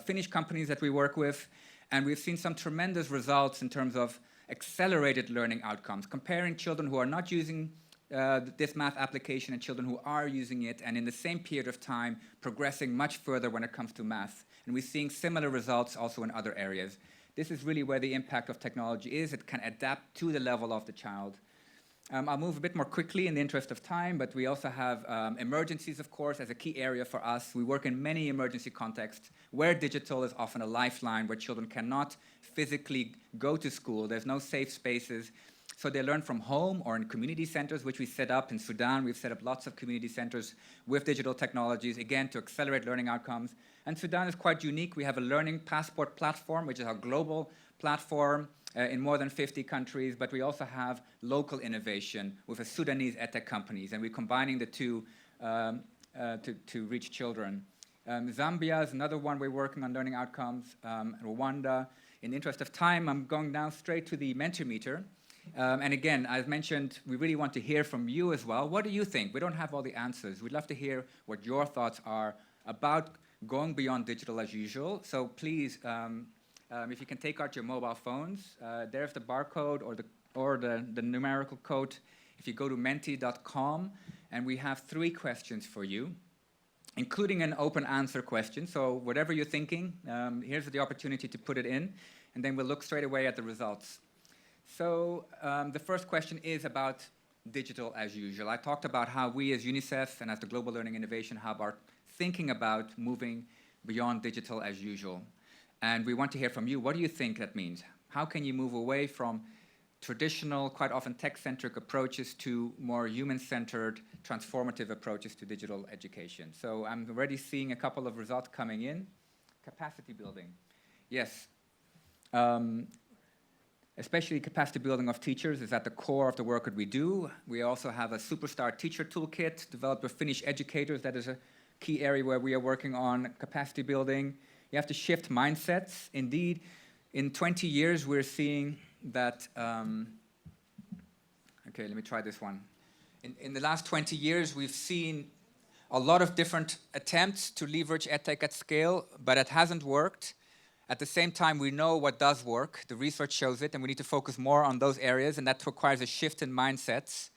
Finnish companies that we work with, and we've seen some tremendous results in terms of accelerated learning outcomes, comparing children who are not using this math application and children who are using it, and in the same period of time, progressing much further when it comes to math. And we're seeing similar results also in other areas. This is really where the impact of technology is. It can adapt to the level of the child. I'll move a bit more quickly in the interest of time, but we also have emergencies, of course, as a key area for us. We work in many emergency contexts where digital is often a lifeline, where children cannot physically go to school. There's no safe spaces. So they learn from home or in community centers, which we set up in Sudan. We've set up lots of community centers with digital technologies, again, to accelerate learning outcomes. And Sudan is quite unique. We have a learning passport platform, which is our global platform in more than 50 countries, but we also have local innovation with a Sudanese edtech companies, and we're combining the two to reach children. Zambia is another one we're working on learning outcomes. Rwanda. In the interest of time, I'm going now straight to the Mentimeter. And again, as mentioned, we really want to hear from you as well. What do you think? We don't have all the answers. We'd love to hear what your thoughts are about going beyond digital as usual. So please, if you can take out your mobile phones, there's the barcode or the numerical code. If you go to menti.com, and we have 3 questions for you, including an open answer question. So whatever you're thinking, here's the opportunity to put it in, and then we'll look straight away at the results. So the first question is about digital as usual. I talked about how we as UNICEF and as the Global Learning Innovation Hub are thinking about moving beyond digital as usual. And we want to hear from you. What do you think that means? How can you move away from traditional, quite often tech-centric approaches to more human-centered, transformative approaches to digital education? So I'm already seeing a couple of results coming in. Capacity building. Yes. Especially capacity building of teachers is at the core of the work that we do. We also have a superstar teacher toolkit developed with Finnish educators. That is a key area where we are working on capacity building. You have to shift mindsets. Indeed, in 20 years, we're seeing that, okay, let me try this one. In the last 20 years, we've seen a lot of different attempts to leverage edtech at scale, but it hasn't worked. At the same time, we know what does work. The research shows it, and we need to focus more on those areas, and that requires a shift in mindsets.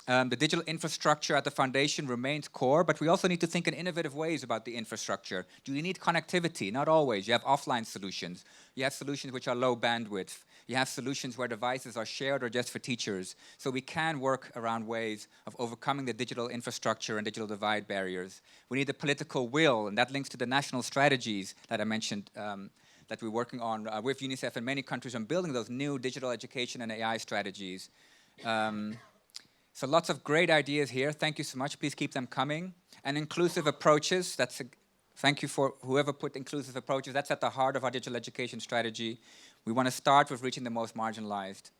The digital infrastructure at the foundation remains core, but we also need to think in innovative ways about the infrastructure. Do you need connectivity? Not always. You have offline solutions. You have solutions which are low bandwidth. You have solutions where devices are shared or just for teachers. So we can work around ways of overcoming the digital infrastructure and digital divide barriers. We need the political will, and that links to the national strategies that I mentioned that we're working on with UNICEF and many countries on building those new digital education and AI strategies. So lots of great ideas here. Thank you so much. Please keep them coming. And inclusive approaches, thank you for whoever put inclusive approaches. That's at the heart of our digital education strategy. We want to start with reaching the most marginalized.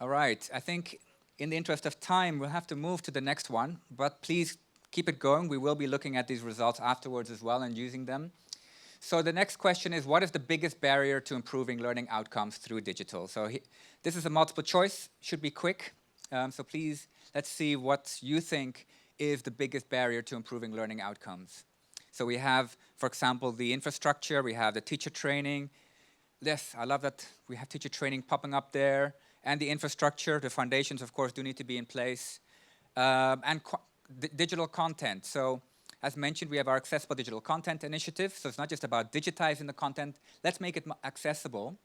All right, I think in the interest of time, we'll have to move to the next one, but please keep it going. We will be looking at these results afterwards as well and using them. So the next question is, what is the biggest barrier to improving learning outcomes through digital? So this is a multiple choice, should be quick. So please, let's see what you think is the biggest barrier to improving learning outcomes. So we have, for example, the infrastructure, we have the teacher training. Yes, I love that we have teacher training popping up there. And the infrastructure, the foundations, of course, do need to be in place. And digital content. So as mentioned, we have our Accessible Digital Content Initiative. So it's not just about digitizing the content. Let's make it accessible.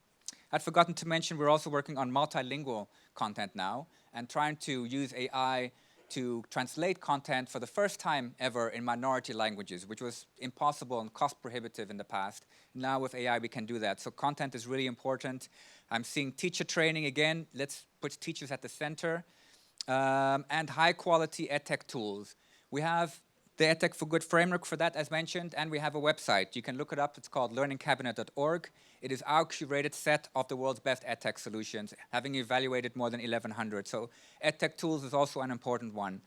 I'd forgotten to mention we're also working on multilingual content now and trying to use AI to translate content for the first time ever in minority languages, which was impossible and cost prohibitive in the past. Now with AI, we can do that. So content is really important. I'm seeing teacher training again. Let's put teachers at the center. And high quality edtech tools. We have the EdTech for Good framework for that, as mentioned, and we have a website. You can look it up. It's called learningcabinet.org. It is our curated set of the world's best EdTech solutions, having evaluated more than 1,100. So EdTech tools is also an important one.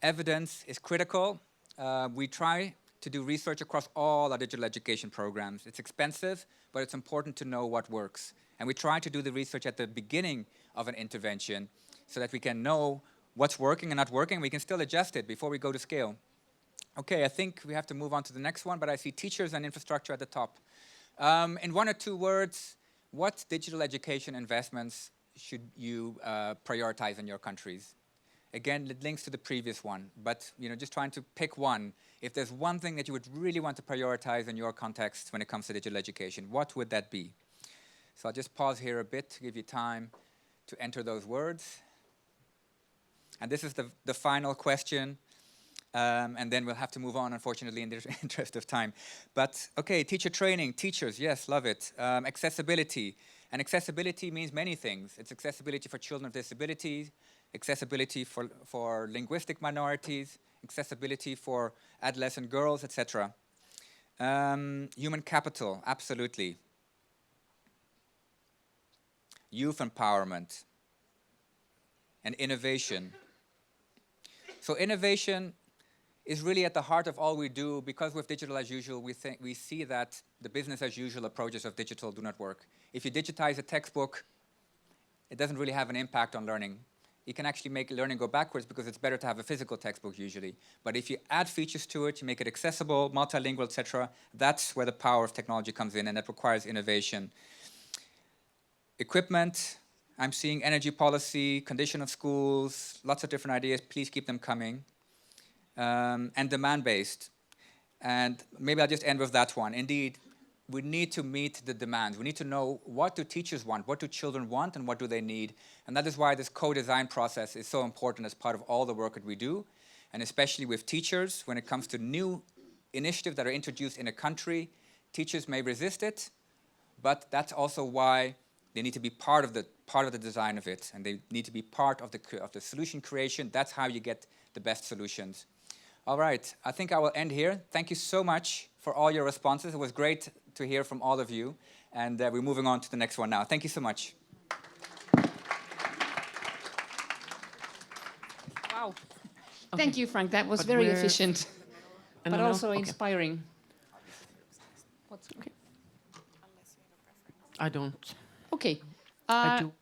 Evidence is critical. We try to do research across all our digital education programs. It's expensive, but it's important to know what works. And we try to do the research at the beginning of an intervention so that we can know what's working and not working. We can still adjust it before we go to scale. Okay, I think we have to move on to the next one, but I see teachers and infrastructure at the top. In one or two words, what digital education investments should you prioritize in your countries? Again, it links to the previous one, but just trying to pick one. If there's one thing that you would really want to prioritize in your context when it comes to digital education, what would that be? So I'll just pause here a bit to give you time to enter those words. And this is the final question. And then we'll have to move on, unfortunately, in the interest of time. But, okay, teacher training, teachers, yes, love it. Accessibility. And accessibility means many things. It's accessibility for children with disabilities, accessibility for linguistic minorities, accessibility for adolescent girls, etc. Human capital, absolutely. Youth empowerment. And innovation. So innovation is really at the heart of all we do, because with digital as usual, we see that the business as usual approaches of digital do not work. If you digitize a textbook, it doesn't really have an impact on learning. You can actually make learning go backwards because it's better to have a physical textbook usually. But if you add features to it, you make it accessible, multilingual, etc., that's where the power of technology comes in, and that requires innovation. Equipment, I'm seeing energy policy, condition of schools, lots of different ideas. Please keep them coming. And demand-based. And maybe I'll just end with that one. Indeed, we need to meet the demands. We need to know what do teachers want, what do children want, and what do they need. And that is why this co-design process is so important as part of all the work that we do, and especially with teachers. When it comes to new initiatives that are introduced in a country, teachers may resist it, but that's also why they need to be part of the design of it, and they need to be part of the solution creation. That's how you get the best solutions. All right, I think I will end here. Thank you so much for all your responses. It was great to hear from all of you, and we're moving on to the next one now. Thank you so much. Wow. Thank you, Frank. That was very efficient, but also inspiring. Okay. I don't. Okay. I do.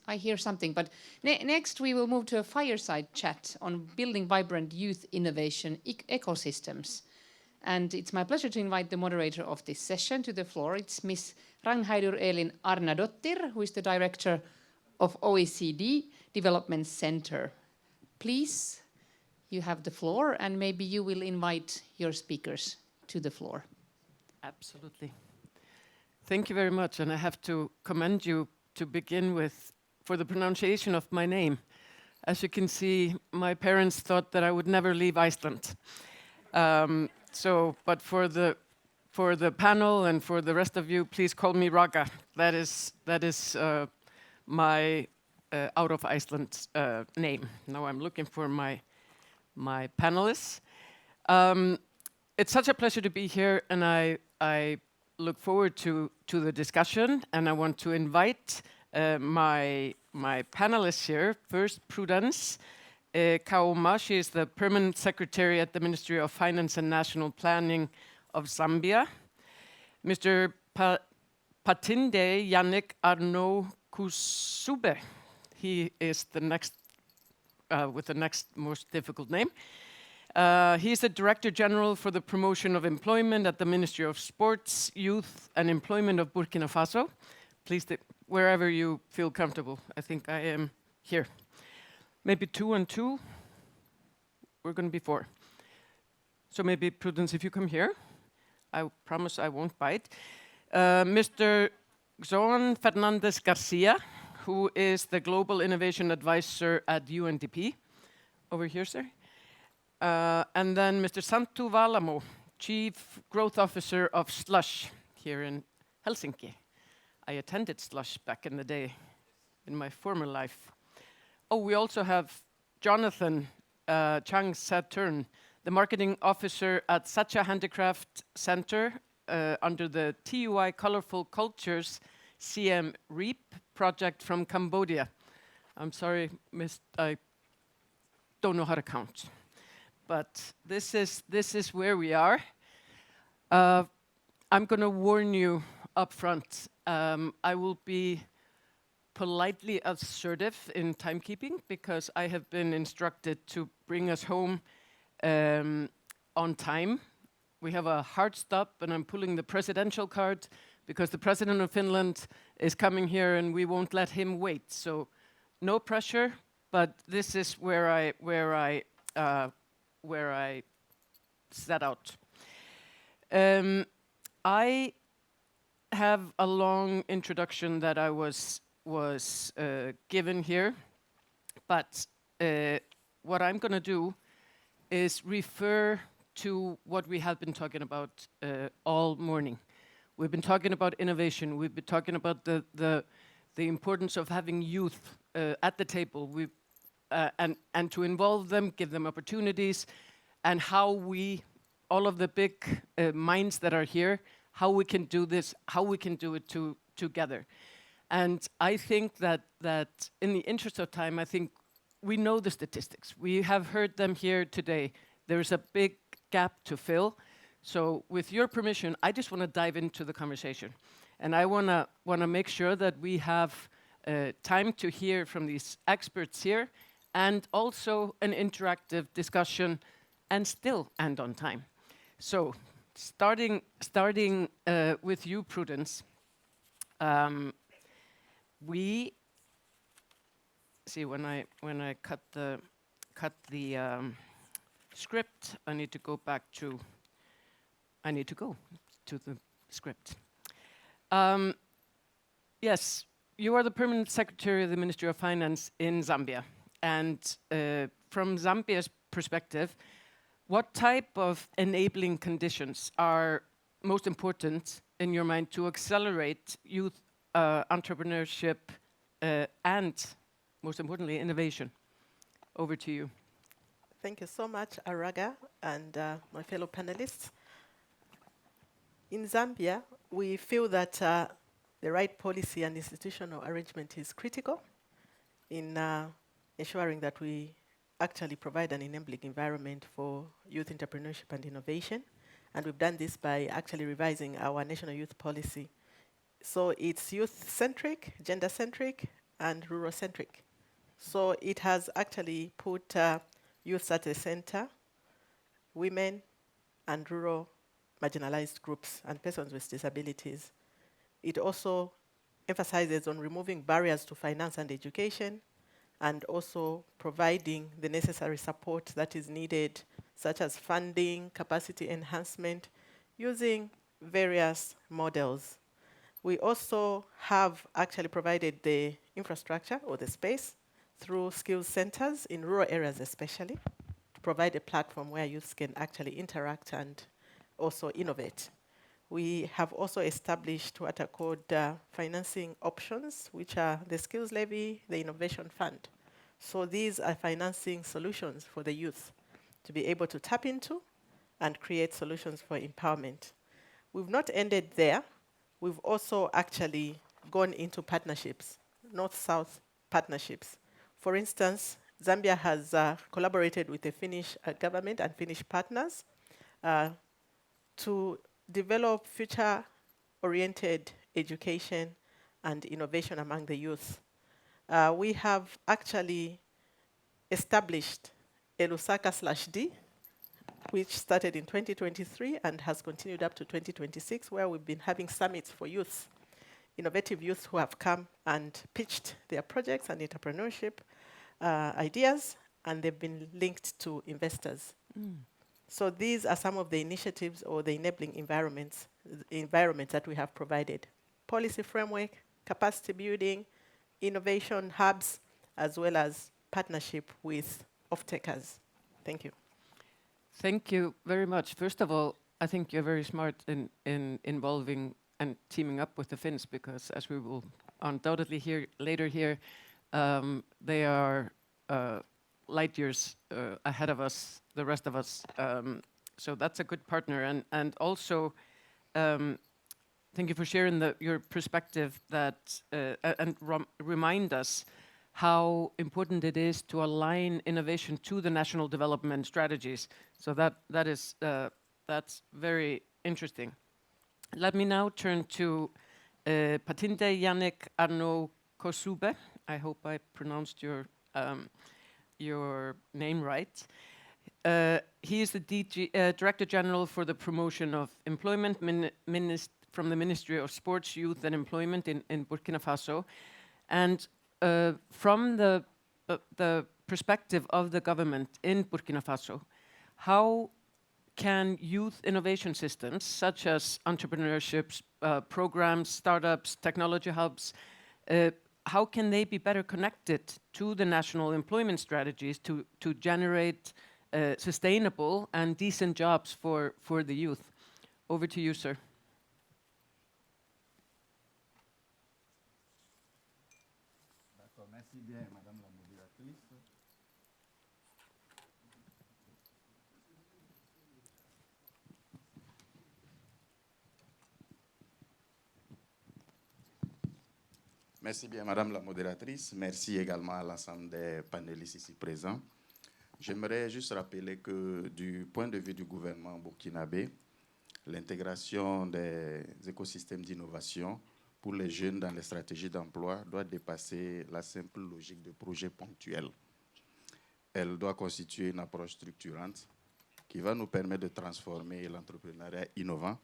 I hear something, but next we will move to a fireside chat on building vibrant youth innovation ecosystems. And it's my pleasure to invite the moderator of this session to the floor. It's Ms. Ragnheidur Elin Arnadottir, who is the director of OECD Development Center. Please, you have the floor, and maybe you will invite your speakers to the floor. Absolutely. Thank you very much, and I have to commend you to begin with for the pronunciation of my name. As you can see, my parents thought that I would never leave Iceland. But for the panel and for the rest of you, please call me Raga. That is my out of Iceland name. Now I'm looking for my panelists. It's such a pleasure to be here, and I look forward to the discussion, and I want to invite my panelists here. First, Prudence Kauma. She is the Permanent Secretary at the Ministry of Finance and National Planning of Zambia. Mr. Patinde Yannick Arnaud Kusube. He is the next, with the next most difficult name. He is the Director General for the Promotion of Employment at the Ministry of Sports, Youth and Employment of Burkina Faso. Please, wherever you feel comfortable. I think I am here. Maybe 2 and 2. We're going to be 4. So maybe Prudence, if you come here. I promise I won't bite. Mr. Joan Fernandez Garcia, who is the Global Innovation Advisor at UNDP. Over here, sir. And then Mr. Santu Valamo, Chief Growth Officer of Slush here in Helsinki. I attended Slush back in the day in my former life. Oh, we also have Jonathan Chang Saturn, the Marketing Officer at Sacha Handicraft Center under the TUI Colorful Cultures CM REAP project from Cambodia. I'm sorry, I don't know how to count. But this is where we are. I'm going to warn you up front. I will be politely assertive in timekeeping because I have been instructed to bring us home on time. We have a hard stop, and I'm pulling the presidential card because the president of Finland is coming here, and we won't let him wait. So, no pressure. But this is where I set out. I have a long introduction that I was given here, but what I'm going to do is refer to what we have been talking about all morning. We've been talking about innovation. We've been talking about the importance of having youth at the table. And to involve them, give them opportunities, and how we, all of the big minds that are here, how we can do this, how we can do it together. And I think that in the interest of time, I think we know the statistics. We have heard them here today. There's a big gap to fill. So with your permission, I just want to dive into the conversation. And I want to make sure that we have time to hear from these experts here, and also an interactive discussion, and still end on time. So, starting with you, Prudence. We see when I cut the script, I need to go to the script. Yes, you are the Permanent Secretary of the Ministry of Finance in Zambia. And from Zambia's perspective, what type of enabling conditions are most important in your mind to accelerate youth entrepreneurship and, most importantly, innovation? Over to you. Thank you so much, Araga, and my fellow panelists. In Zambia, we feel that the right policy and institutional arrangement is critical in ensuring that we actually provide an enabling environment for youth entrepreneurship and innovation. And we've done this by actually revising our national youth policy. So it's youth-centric, gender-centric, and rural-centric. So it has actually put youth at the center, women and rural marginalized groups and persons with disabilities. It also emphasizes on removing barriers to finance and education, and also providing the necessary support that is needed, such as funding, capacity enhancement, using various models. We also have actually provided the infrastructure or the space through skills centers in rural areas especially, to provide a platform where youths can actually interact and also innovate. we have also established what are called financing options, which are the skills levy, the innovation fund. So these are financing solutions for the youth to be able to tap into and create solutions for empowerment. We've not ended there. We've also actually gone into partnerships, north-south partnerships. For instance, Zambia has collaborated with the Finnish government and Finnish partners to develop future-oriented education and innovation among the youth. We have actually established a Lusaka/D, which started in 2023 and has continued up to 2026, where we've been having summits for youth, innovative youth who have come and pitched their projects and entrepreneurship ideas, and they've been linked to investors. So these are some of the initiatives or the enabling environments that we have provided. Policy framework, capacity building, innovation hubs, as well as partnership with off-takers. Thank you. Thank you very much. First of all, I think you're very smart in involving and teaming up with the Finns, because as we will undoubtedly hear later here, they are light years ahead of us, the rest of us. So that's a good partner. And also, thank you for sharing your perspective that and remind us how important it is to align innovation to the national development strategies. So that's very interesting. Let me now turn to Patinde Yannick Arnaud Kosube. I hope I pronounced your name right. He is the Director General for the Promotion of Employment from the Ministry of Sports, Youth and Employment in Burkina Faso. And from the perspective of the government in Burkina Faso, how can youth innovation systems, such as entrepreneurships, programs, startups, technology hubs, how can they be better connected to the national employment strategies to generate sustainable and decent jobs for the youth? Over to you, sir. Merci bien, Madame la modératrice. Merci bien, Madame la modératrice. Merci également à l'ensemble des panélistes ici présents. J'aimerais juste rappeler que du point de vue du gouvernement burkinabé, l'intégration des écosystèmes d'innovation pour les jeunes dans les stratégies d'emploi doit dépasser la simple logique de projet ponctuel. Elle doit constituer une approche structurante qui va nous permettre de transformer l'entrepreneuriat innovant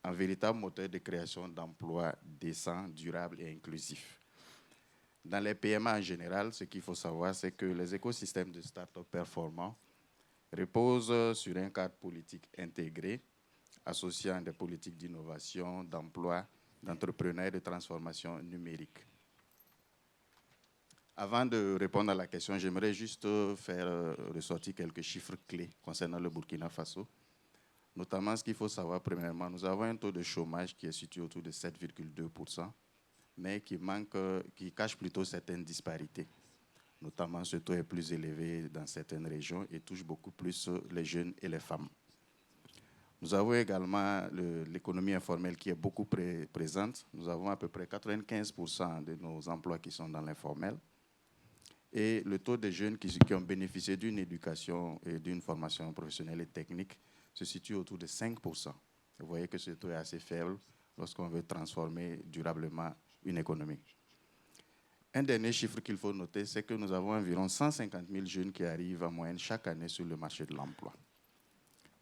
en véritable moteur de création d'emplois décents, durables et inclusifs. Dans les PMA en général, ce qu'il faut savoir, c'est que les écosystèmes de start-up performants reposent sur un cadre politique intégré, associant des politiques d'innovation, d'emploi, d'entrepreneuriat et de transformation numérique. Avant de répondre à la question, j'aimerais juste faire ressortir quelques chiffres clés concernant le Burkina Faso. Notamment, ce qu'il faut savoir, premièrement, nous avons un taux de chômage qui est situé autour de 7,2%, mais qui cache plutôt certaines disparités. Notamment, ce taux est plus élevé dans certaines régions et touche beaucoup plus les jeunes et les femmes. Nous avons également l'économie informelle qui est beaucoup présente. Nous avons à peu près 95% de nos emplois qui sont dans l'informel. Et le taux de jeunes qui ont bénéficié d'une éducation et d'une formation professionnelle et technique se situe autour de 5%. Vous voyez que ce taux est assez faible lorsqu'on veut transformer durablement une économie. Un dernier chiffre qu'il faut noter, c'est que nous avons environ 150 000 jeunes qui arrivent en moyenne chaque année sur le marché de l'emploi.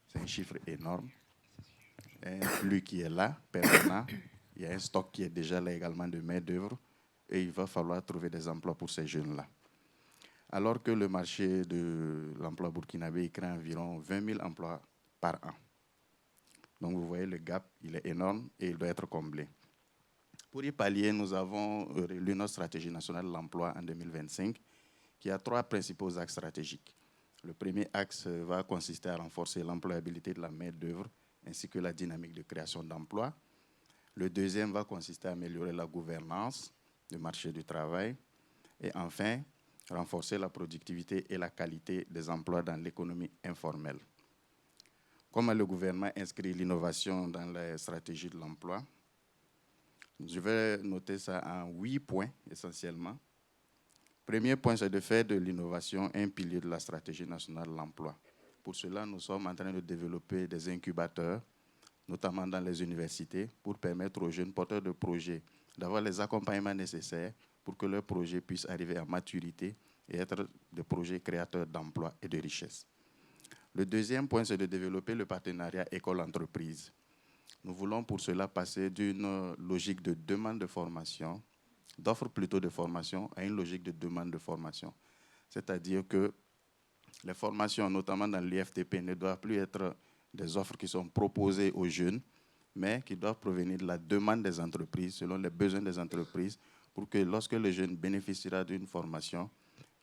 C'est un chiffre énorme. Un flux qui est là, permanent. Il y a un stock qui est déjà là également de main-d'œuvre et il va falloir trouver des emplois pour ces jeunes-là. Alors que le marché de l'emploi burkinabé crée environ 20 000 emplois par an. Donc vous voyez, le gap, il est énorme et il doit être comblé. Pour y pallier, nous avons relu notre stratégie nationale de l'emploi en 2025, qui a 3 principaux axes stratégiques. Le premier axe va consister à renforcer l'employabilité de la main-d'œuvre ainsi que la dynamique de création d'emplois. Le deuxième va consister à améliorer la gouvernance du marché du travail. Et enfin, renforcer la productivité et la qualité des emplois dans l'économie informelle. Comment le gouvernement inscrit l'innovation dans les stratégies de l'emploi? Je vais noter ça en 8 points essentiellement. Premier point, c'est de faire de l'innovation un pilier de la stratégie nationale de l'emploi. Pour cela, nous sommes en train de développer des incubateurs, notamment dans les universités, pour permettre aux jeunes porteurs de projets d'avoir les accompagnements nécessaires pour que leurs projets puissent arriver à maturité et être des projets créateurs d'emplois et de richesses. Le deuxième point, c'est de développer le partenariat école-entreprise. Nous voulons pour cela passer d'une logique de demande de formation, d'offre plutôt de formation, à une logique de demande de formation. C'est-à-dire que les formations, notamment dans l'IFTP, ne doivent plus être des offres qui sont proposées aux jeunes, mais qui doivent provenir de la demande des entreprises, selon les besoins des entreprises, pour que lorsque le jeune bénéficiera d'une formation,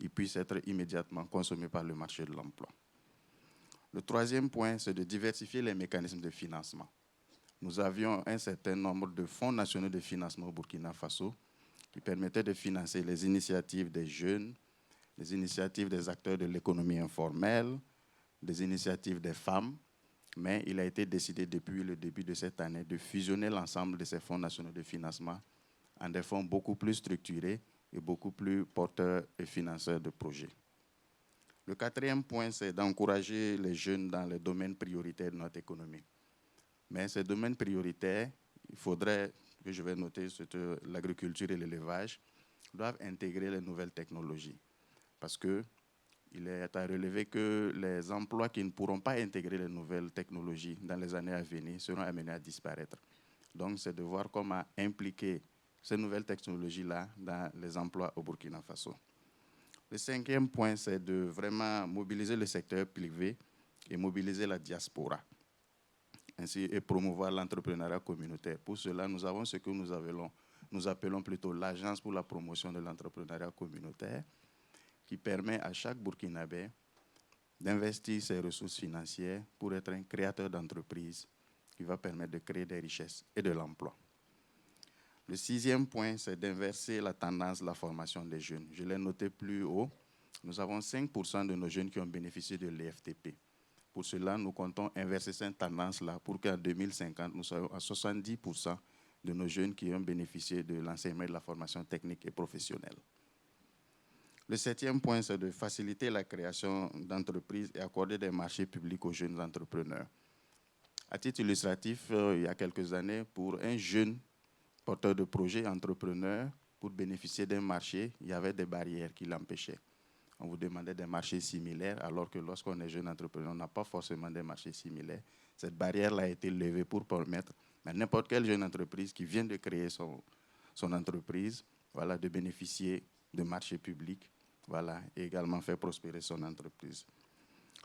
il puisse être immédiatement consommé par le marché de l'emploi. Le troisième point, c'est de diversifier les mécanismes de financement. Nous avions un certain nombre de fonds nationaux de financement au Burkina Faso qui permettaient de financer les initiatives des jeunes, les initiatives des acteurs de l'économie informelle, des initiatives des femmes, mais il a été décidé depuis le début de cette année de fusionner l'ensemble de ces fonds nationaux de financement en des fonds beaucoup plus structurés et beaucoup plus porteurs et financeurs de projets. Le quatrième point, c'est d'encourager les jeunes dans les domaines prioritaires de notre économie. Mais ces domaines prioritaires, il faudrait que je vais noter, l'agriculture et l'élevage, doivent intégrer les nouvelles technologies. Parce qu'il est à relever que les emplois qui ne pourront pas intégrer les nouvelles technologies dans les années à venir seront amenés à disparaître. Donc, c'est de voir comment impliquer ces nouvelles technologies-là dans les emplois au Burkina Faso. Le cinquième point, c'est de vraiment mobiliser le secteur privé et mobiliser la diaspora, ainsi et promouvoir l'entrepreneuriat communautaire. Pour cela, nous avons ce que nous appelons plutôt l'Agence pour la promotion de l'entrepreneuriat communautaire, qui permet à chaque Burkinabé d'investir ses ressources financières pour être un créateur d'entreprise qui va permettre de créer des richesses et de l'emploi. Le sixième point, c'est d'inverser la tendance de la formation des jeunes. Je l'ai noté plus haut, nous avons 5% de nos jeunes qui ont bénéficié de l'EFTP. Pour cela, nous comptons inverser cette tendance-là pour qu'en 2050, nous soyons à 70% de nos jeunes qui ont bénéficié de l'enseignement et de la formation technique et professionnelle. Le septième point, c'est de faciliter la création d'entreprises et accorder des marchés publics aux jeunes entrepreneurs. À titre illustratif, il y a quelques années, pour un jeune porteur de projet entrepreneur, pour bénéficier d'un marché, il y avait des barrières qui l'empêchaient. On vous demandait des marchés similaires, alors que lorsqu'on est jeune entrepreneur, on n'a pas forcément des marchés similaires. Cette barrière-là a été levée pour permettre à n'importe quelle jeune entreprise qui vient de créer son entreprise, voilà, de bénéficier de marchés publics, voilà, et également faire prospérer son entreprise.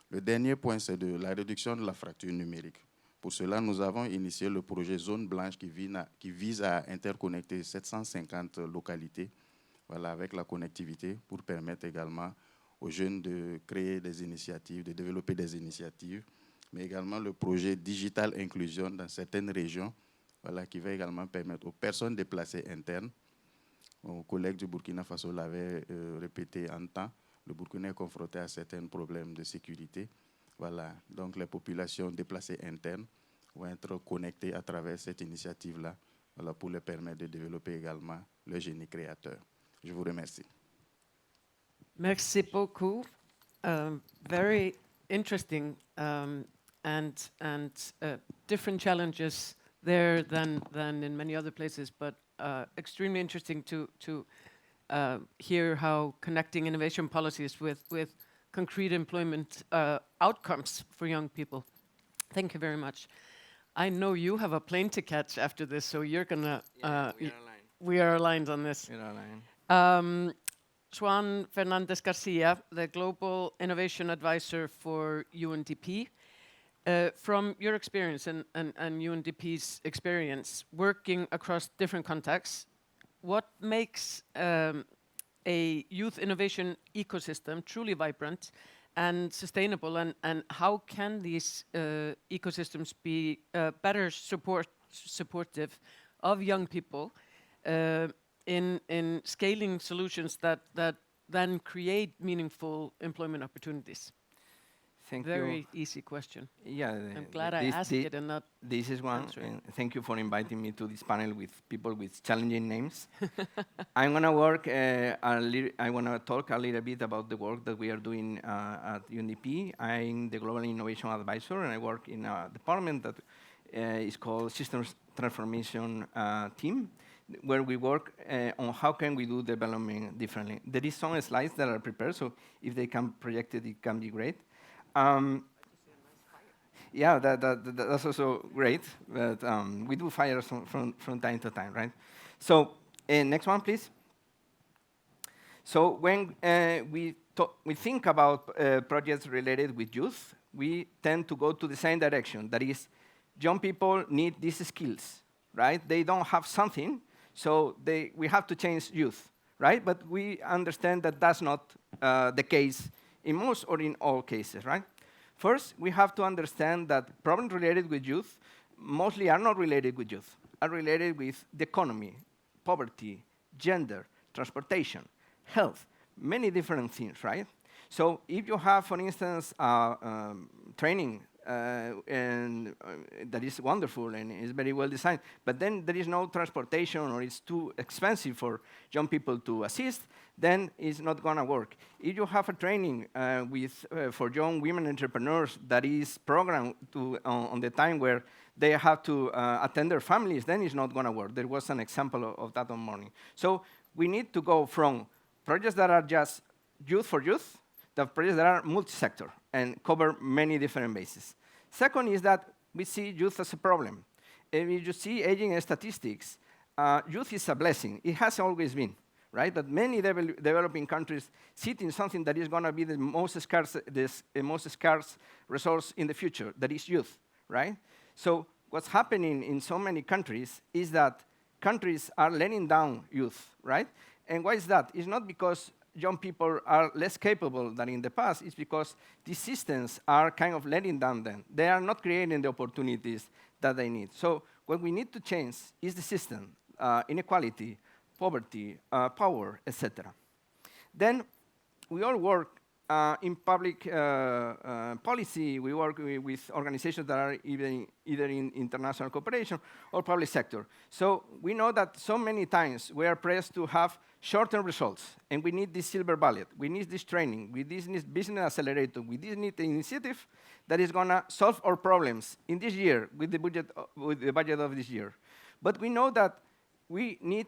Le dernier point, c'est de la réduction de la fracture numérique. Pour cela, nous avons initié le projet Zone Blanche qui vise à interconnecter 750 localités, voilà, avec la connectivité pour permettre également aux jeunes de créer des initiatives, de développer des initiatives, mais également le projet Digital Inclusion dans certaines régions, voilà, qui va également permettre aux personnes déplacées internes. Mon collègue du Burkina Faso l'avait répété en temps, le Burkina est confronté à certains problèmes de sécurité. Voilà, donc les populations déplacées internes vont être connectées à travers cette initiative-là, voilà, pour leur permettre de développer également le génie créateur. Je vous remercie. Merci beaucoup. Very interesting and different challenges there than in many other places, but extremely interesting to hear how connecting innovation policies with concrete employment outcomes for young people. Thank you very much. I know you have a plane to catch after this, so you're gonna. We are aligned on this. We are aligned. Juan Fernandez Garcia, the Global Innovation Advisor for UNDP. From your experience and UNDP's experience working across different contexts, what makes a youth innovation ecosystem truly vibrant, and sustainable, and how can these ecosystems be better supportive of young people in scaling solutions that then create meaningful employment opportunities? Thank Very you. easy question. Yeah, I'm glad I asked it and not this is one, and thank you for inviting me to this panel with people with challenging names. I'm gonna work I wanna talk a little bit about the work that we are doing at UNDP. I'm the Global Innovation Advisor, and I work in a department that is called Systems Transformation Team, where we work on how can we do development differently. There is some slides that are prepared, so if they can project it, it can be great. Yeah, that's also great, but we do fire from time to time, right? So next one, please. So when we think about projects related with youth, we tend to go to the same direction. That is, young people need these skills, right? They don't have something, so we have to change youth, right? But we understand that that's not the case in most or in all cases, right? First, we have to understand that problems related with youth mostly are not related with youth, are related with the economy, poverty, gender, transportation, health, many different things, right? So if you have, for instance, training and that is wonderful and is very well designed, but then there is no transportation or it's too expensive for young people to assist, then it's not gonna work. If you have a training for young women entrepreneurs that is programmed on the time where they have to attend their families, then it's not gonna work. There was an example of that on morning. So we need to go from projects that are just youth for youth, to projects that are multi-sector and cover many different bases. Second is that we see youth as a problem. If you see aging statistics, youth is a blessing. It has always been, right? That many developing countries sit in something that is going to be the most scarce resource in the future, that is youth, right? So what's happening in so many countries is that countries are letting down youth, right? And why is that? It's not because young people are less capable than in the past, it's because these systems are kind of letting down them. They are not creating the opportunities that they need. So what we need to change is the system, inequality, poverty, power, etc. Then we all work in public policy. We work with organizations that are either in international cooperation or public sector. So we know that so many times we are pressed to have short-term results, and we need this silver bullet. We need this training. We need this business accelerator. We need the initiative that is going to solve our problems in this year with the budget of this year. But we know that we need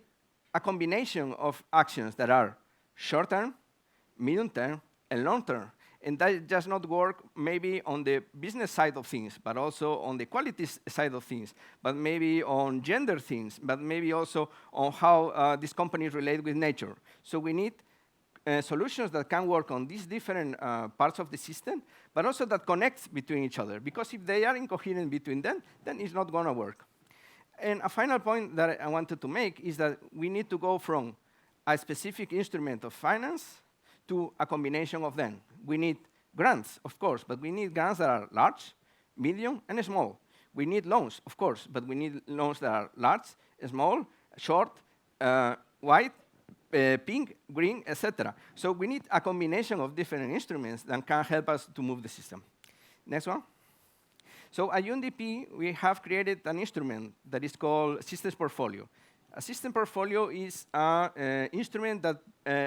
a combination of actions that are short-term, medium-term, and long-term. And that does not work maybe on the business side of things, but also on the quality side of things, but maybe on gender things, but maybe also on how these companies relate with nature. So we need solutions that can work on these different parts of the system, but also that connects between each other. Because if they are incoherent between them, then it's not going to work. And a final point that I wanted to make is that we need to go from a specific instrument of finance to a combination of them. We need grants, of course, but we need grants that are large, medium, and small. We need loans, of course, but we need loans that are large, small, short, white, pink, green, etc. So we need a combination of different instruments that can help us to move the system. Next one. So at UNDP, we have created an instrument that is called Systems Portfolio. A system portfolio is an instrument that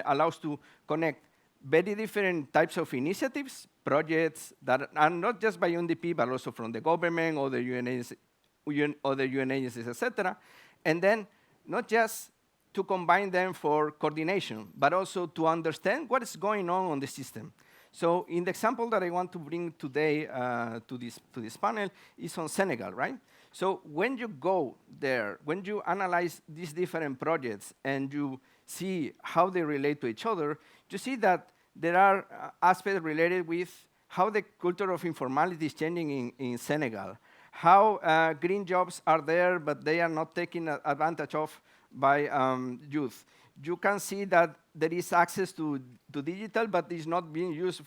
allows to connect very different types of initiatives, projects that are not just by UNDP, but also from the government, other UN agencies, etc. And then not just to combine them for coordination, but also to understand what is going on the system. So in the example that I want to bring today to this panel is on Senegal, right? So when you go there, when you analyze these different projects and you see how they relate to each other, you see that there are aspects related with how the culture of informality is changing in Senegal, how green jobs are there, but they are not taking advantage of youth. You can see that there is access to digital, but it's not being used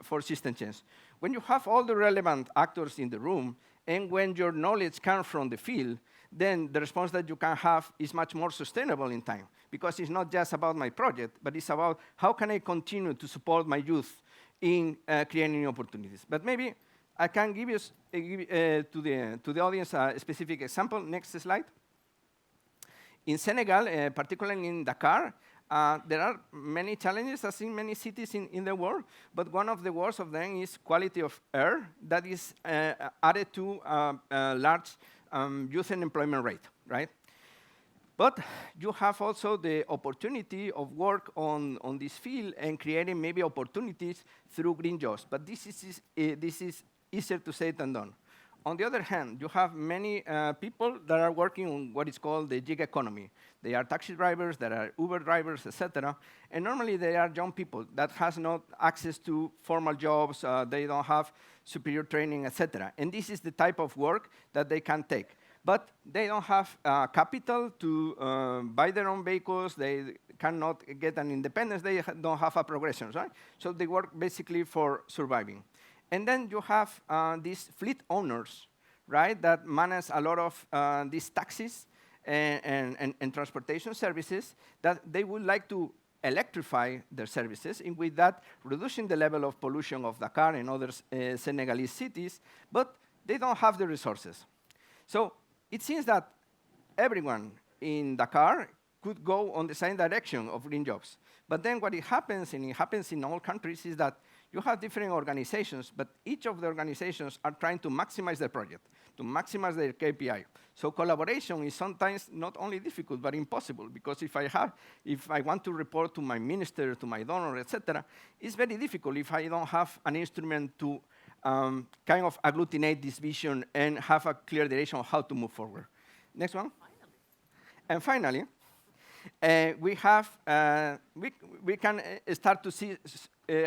for system change. When you have all the relevant actors in the room, and when your knowledge comes from the field, then the response that you can have is much more sustainable in time, because it's not just about my project, but it's about how can I continue to support my youth in creating new opportunities. But maybe I can give you to the audience a specific example. Next slide. In Senegal, particularly in Dakar, there are many challenges, as in many cities in the world, but one of the worst of them is quality of air that is added to a large youth unemployment rate, right? But you have also the opportunity of work on this field and creating maybe opportunities through green jobs. But this is easier to say than done. On the other hand, you have many people that are working on what is called the gig economy. They are taxi drivers, there are Uber drivers, etc. And normally they are young people that has not access to formal jobs, they don't have superior training, etc. And this is the type of work that they can take. But they don't have capital to buy their own vehicles, they cannot get an independence, they don't have a progression, right? So they work basically for surviving. And then you have these fleet owners, right, that manage a lot of these taxis and transportation services that they would like to electrify their services, and with that, reducing the level of pollution of Dakar and other Senegalese cities, but they don't have the resources. So it seems that everyone in Dakar could go on the same direction of green jobs. But then what it happens, and it happens in all countries, is that you have different organizations, but each of the organizations are trying to maximize their project, to maximize their KPI. So collaboration is sometimes not only difficult, but impossible, because if I want to report to my minister, to my donor, etc., it's very difficult if I don't have an instrument to kind of agglutinate this vision and have a clear direction of how to move forward. Next one. And finally, we can start to see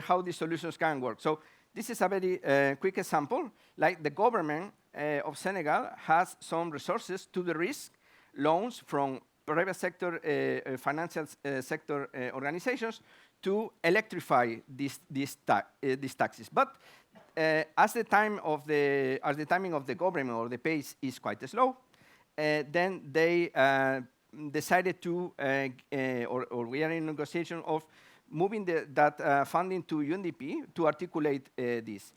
how these solutions can work. So this is a very quick example. Like the government of Senegal has some resources to the risk loans from private sector, financial sector organizations to electrify these taxis. But as the timing of the government or the pace is quite slow, then they decided to, or we are in negotiation of moving that funding to UNDP to articulate this.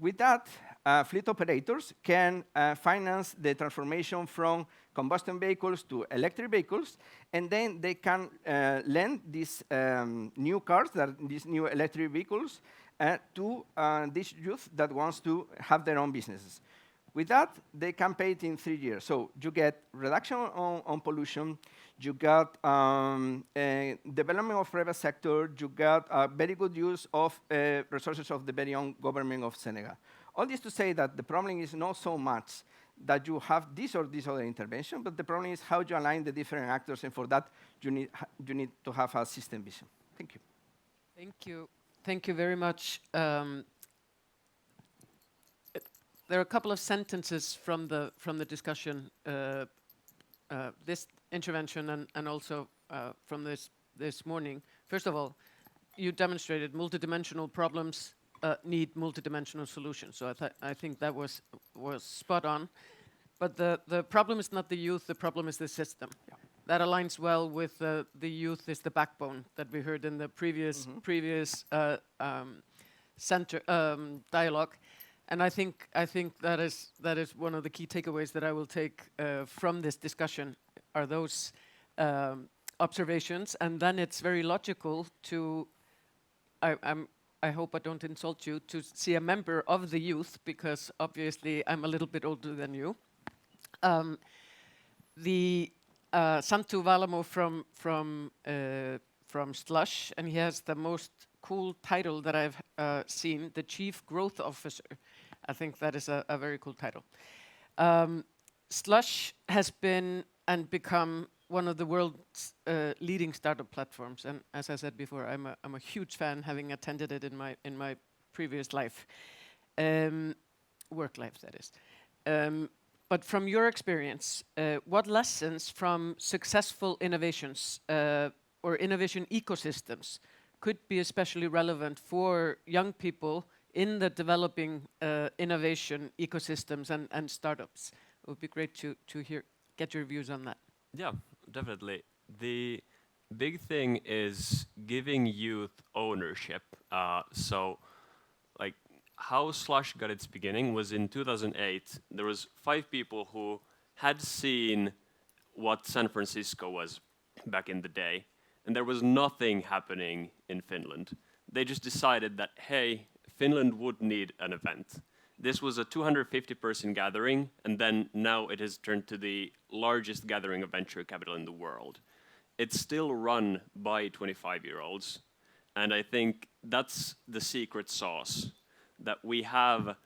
With that, fleet operators can finance the transformation from combustion vehicles to electric vehicles, and then they can lend these new cars, these new electric vehicles, to this youth that wants to have their own businesses. With that, they can pay it in 3 years. So you get reduction on pollution, you got development of private sector, you got very good use of resources of the very young government of Senegal. All this to say that the problem is not so much that you have this or this other intervention, but the problem is how you align the different actors, and for that, you need to have a system vision. Thank you. Thank you. Thank you very much. There are a couple of sentences from the discussion, this intervention, and also from this morning. First of all, you demonstrated multidimensional problems need multidimensional solutions. So I think that was spot on. But the problem is not the youth. The problem is the system. Yeah. That aligns well with the youth is the backbone that we heard in the previous dialogue. And I think that is one of the key takeaways that I will take from this discussion are those observations, and then it's very logical to. I hope I don't insult you to see a member of the youth, because obviously I'm a little bit older than you. Santu Valamo from Slush, and he has the most cool title that I've seen, the Chief Growth Officer. I think that is a very cool title. Slush has been and become one of the world's leading startup platforms, and as I said before, I'm a huge fan, having attended it in my previous life, work life, that is. But from your experience, what lessons from successful innovations or innovation ecosystems could be especially relevant for young people in the developing innovation ecosystems and startups? It would be great to get your views on that. Yeah, definitely. The big thing is giving youth ownership. So, like, how Slush got its beginning was in 2008. There was 5 people who had seen what San Francisco was back in the day, and there was nothing happening in Finland. They just decided that, hey, Finland would need an event. This was a 250-person gathering, and then now it has turned to the largest gathering of venture capital in the world. It's still run by 25-year-olds, and I think that's the secret sauce, that we have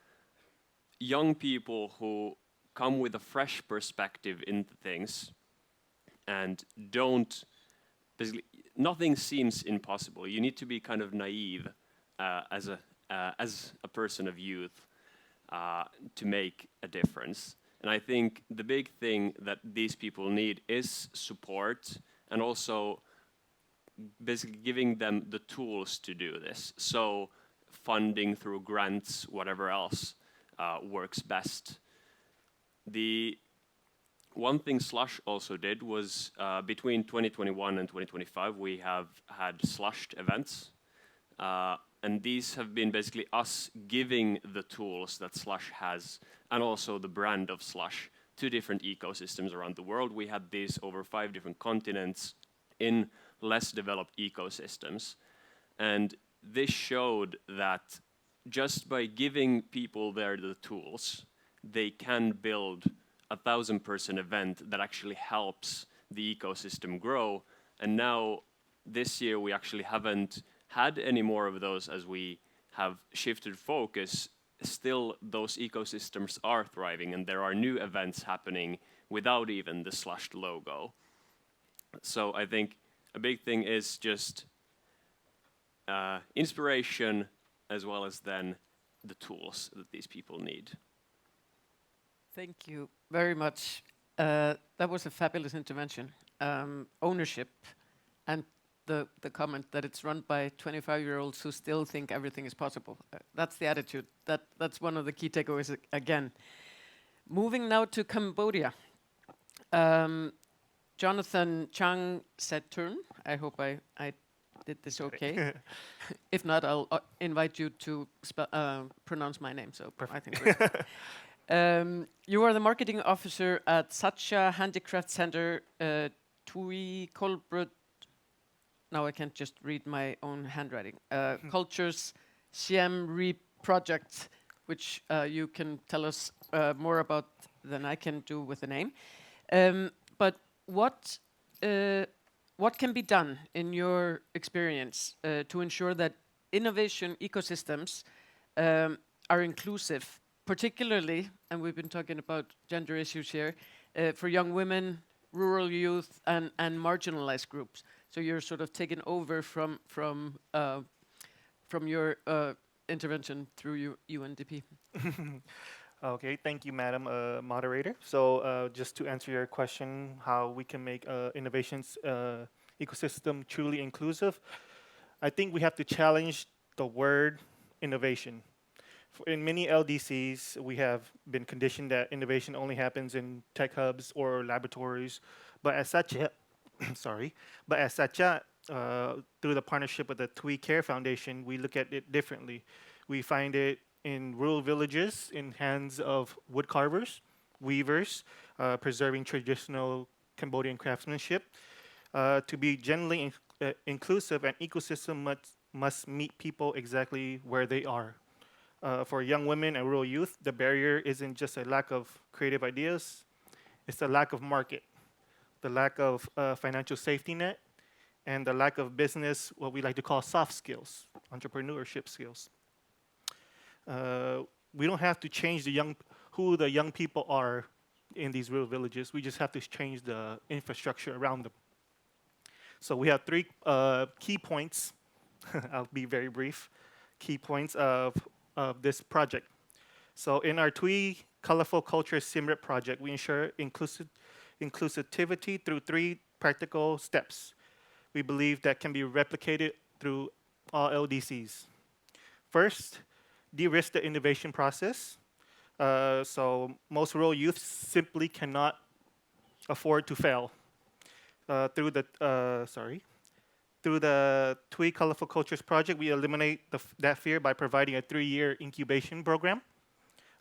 young people who come with a fresh perspective into things and don't, basically, nothing seems impossible. You need to be kind of naive as a person of youth to make a difference. And I think the big thing that these people need is support, and also basically giving them the tools to do this. So funding through grants, whatever else works best. The one thing Slush also did was between 2021 and 2025, we have had Slushed events. And these have been basically us giving the tools that Slush has, and also the brand of Slush, to different ecosystems around the world. We had these over 5 different continents in less developed ecosystems. And this showed that just by giving people there the tools, they can build a 1,000-person event that actually helps the ecosystem grow. And now, this year, we actually haven't had any more of those as we have shifted focus. Still, those ecosystems are thriving, and there are new events happening without even the Slushed logo. So I think a big thing is just inspiration, as well as then the tools that these people need. Thank you very much. That was a fabulous intervention. Ownership, and the comment that it's run by 25-year-olds who still think everything is possible. That's the attitude. That's one of the key takeaways again. Moving now to Cambodia. Jonathan Chang Saturn. I hope I did this okay. If not, I'll invite you to pronounce my name. So perfect. I think you are the marketing officer at Satcha Handicraft Center, Tui Kolbrud. Now I can't just read my own handwriting. Cultures Siem Reap project, which you can tell us more about than I can do with the name. But what can be done, in your experience, to ensure that innovation ecosystems are inclusive, particularly, and we've been talking about gender issues here, for young women, rural youth, and marginalized groups? So you're sort of taken over from your intervention through UNDP. Okay, thank you, Madam Moderator. So just to answer your question, how we can make innovations ecosystem truly inclusive, I think we have to challenge the word innovation. In many LDCs, we have been conditioned that innovation only happens in tech hubs or laboratories, but as such, through the partnership with the Tui Care Foundation, we look at it differently. We find it in rural villages, in hands of wood carvers, weavers, preserving traditional Cambodian craftsmanship. To be genuinely inclusive, an ecosystem must meet people exactly where they are. For young women and rural youth, the barrier isn't just a lack of creative ideas, it's the lack of market, the lack of financial safety net, and the lack of business, what we like to call soft skills, entrepreneurship skills. We don't have to change who the young people are in these rural villages. We just have to change the infrastructure around them. So we have 3 key points. I'll be very brief. Key points of this project. So in our Tui Colorful Culture SIMRIP project, we ensure inclusivity through 3 practical steps. We believe that can be replicated through all LDCs. First, de-risk the innovation process. So most rural youth simply cannot afford to fail. Through the TWE Colorful Cultures project, we eliminate that fear by providing a 3-year incubation program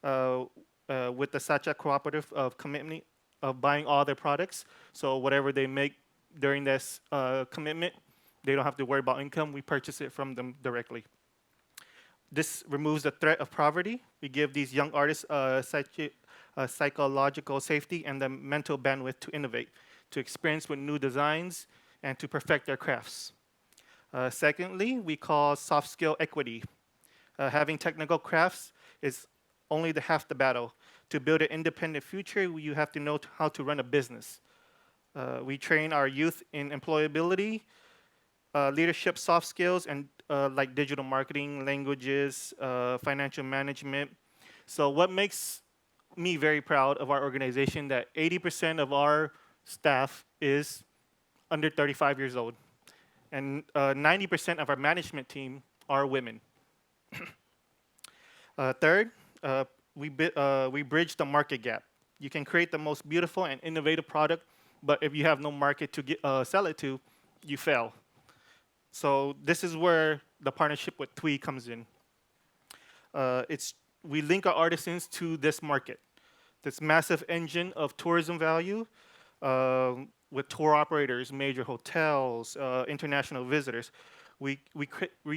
with the Sacha cooperative of commitment of buying all their products. So whatever they make during this commitment, they don't have to worry about income. We purchase it from them directly. This removes the threat of poverty. We give these young artists psychological safety and the mental bandwidth to innovate, to experience with new designs, and to perfect their crafts. Secondly, we call soft skill equity. Having technical crafts is only the half the battle. To build an independent future, you have to know how to run a business. We train our youth in employability, leadership soft skills, and like digital marketing, languages, financial management. So what makes me very proud of our organization that 80% of our staff is under 35 years old. And 90% of our management team are women. Third, we bridge the market gap. You can create the most beautiful and innovative product, but if you have no market to sell it to, you fail. So this is where the partnership with TWE comes in. We link our artisans to this market, this massive engine of tourism value with tour operators, major hotels, international visitors. We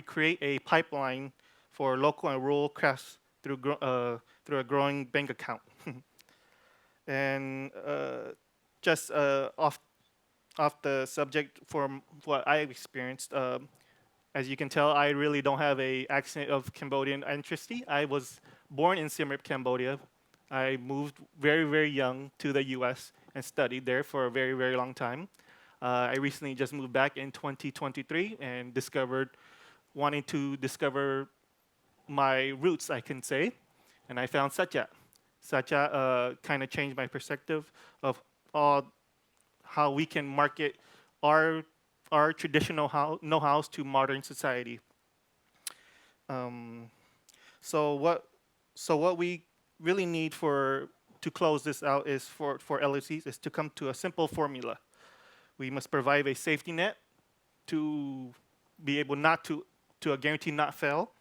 create a pipeline for local and rural crafts through a growing bank account. And just off the subject from what I experienced, as you can tell, I really don't have an accent of Cambodian ancestry. I was born in Siem Reap, Cambodia. I moved very, very young to the US and studied there for a very, very long time. I recently just moved back in 2023 and wanting to discover my roots, I can say, and I found Sacha. Sacha kind of changed my perspective of how we can market our traditional know-hows to modern society. So what we really need to close this out is for LDCs is to come to a simple formula. We must provide a safety net to be able to guarantee not fail,